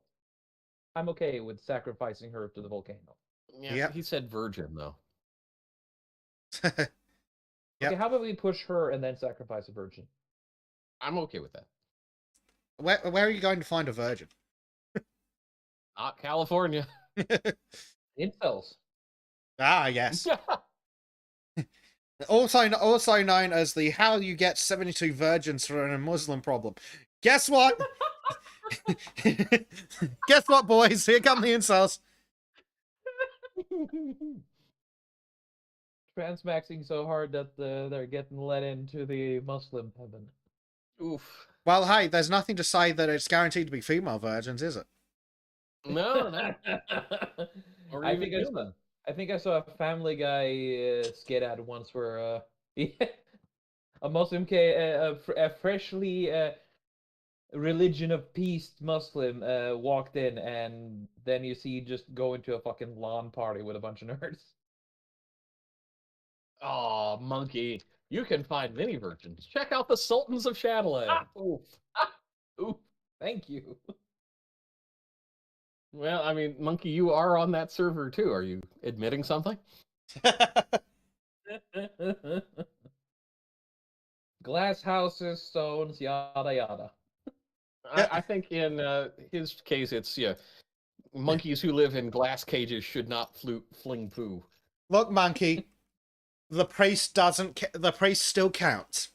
I'm okay with sacrificing her to the volcano. Yeah, Yep. he said virgin though. Okay, Yep. how about we push her and then sacrifice a virgin? I'm okay with that. Where are you going to find a virgin? Not California. Incels. Ah, yes. Also known as the how you get 72 virgins for a Muslim problem. Guess what? Guess what, boys? Here come the incels. Transmaxing so hard that they're getting let into the Muslim heaven. Oof. Well, hey, there's nothing to say that it's guaranteed to be female virgins, is it? No, no. Or I even think human. I think I saw a Family Guy skit ad once where a Muslim a freshly religion of peace Muslim walked in, and then you see just go into a fucking lawn party with a bunch of nerds. Oh, monkey. You can find many virgins. Check out the Sultans of Shadilay. Oof. Oof. Thank you. Well, I mean, monkey, you are on that server too. Are you admitting something? Glass houses, stones, yada yada. I think in his case, it's monkeys who live in glass cages should not fling poo. Look, monkey, the priest doesn't. The priest still counts.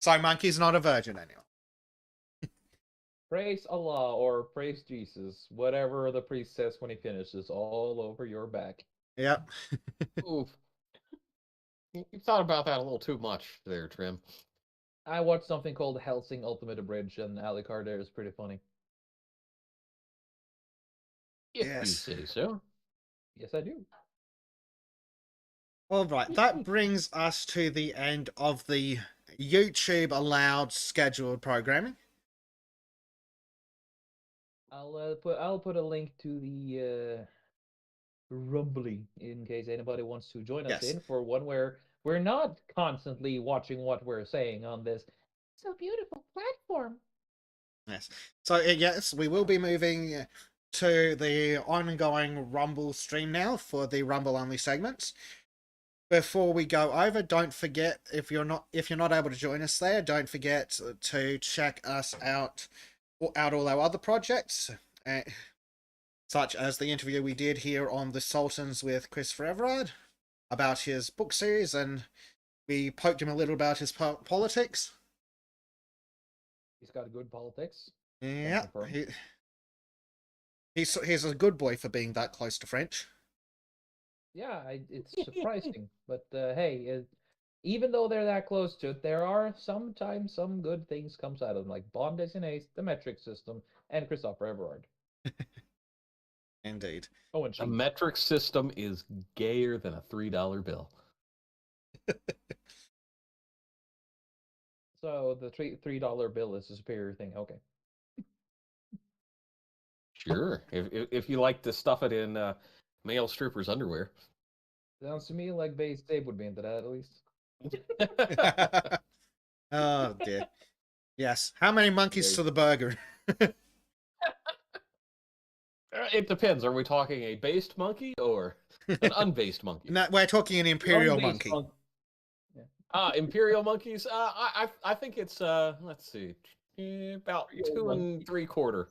So, monkey's not a virgin anymore. Praise Allah or praise Jesus, whatever the priest says when he finishes, all over your back. Yep. Oof. You thought about that a little too much there, Trim. I watched something called Helsing Ultimate Abridged, and Alucard there is pretty funny. If Yes. you say so. Yes, I do. All right, that brings us to the end of the YouTube allowed scheduled programming. I'll put a link to the Rumbly in case anybody wants to join us Yes. in for one where we're not constantly watching what we're saying on this so beautiful platform. Yes. So, yes, we will be moving to the ongoing Rumble stream now for the Rumble only segments. Before we go over, don't forget if you're not able to join us there, don't forget to check us out all our other projects, such as the interview we did here on the Sultans with Christopher Everard about his book series, and we poked him a little about his politics. He's got good politics. Yeah, confirm. he's a good boy for being that close to French. Yeah, it's surprising, but hey, even though they're that close to it, there are sometimes some good things comes out of them, like Bond Ace, the metric system, and Christopher Everard. Indeed. Oh, and The cheese. metric system is gayer than a $3 bill. So the $3 bill is a superior thing. Okay. Sure. If you like to stuff it in male strippers' underwear. Sounds to me like Base Dave would be into that at least. Oh dear. Yes. How many monkeys to the burger? It depends. Are we talking a based monkey or an unbased monkey? No, we're talking an imperial Unbased monkey. Imperial monkeys. I think it's let's see, about Imperial 2 monkey. 3/4.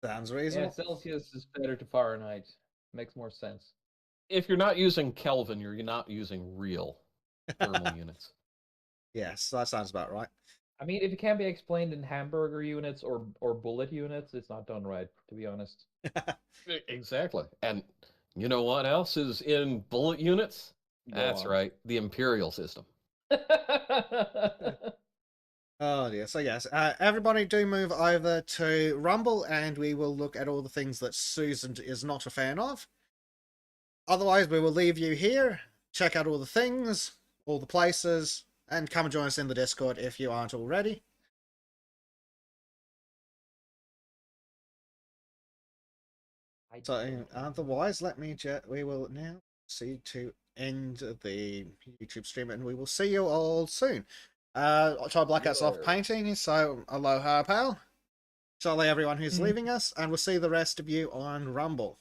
Sounds Yeah, reasonable. Celsius is better to Fahrenheit. Makes more sense. If you're not using Kelvin, you're not using real thermal units. Yes, that sounds about right. I mean, if it can't be explained in hamburger units or bullet units, it's not done right, to be honest. Exactly. And you know what else is in bullet units? Go That's on. right, the imperial system. Oh dear. So yes, everybody do move over to Rumble, and we will look at all the things that Susan is not a fan of. Otherwise, we will leave you here, check out all the things, all the places, and come and join us in the Discord if you aren't already. So, otherwise, we will now see to end the YouTube stream, and we will see you all soon. Try Blackout's off painting, so aloha, pal. Shadilay, everyone who's leaving us, and we'll see the rest of you on Rumble.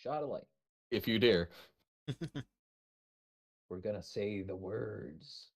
Shadilay. If you dare. We're gonna say the words.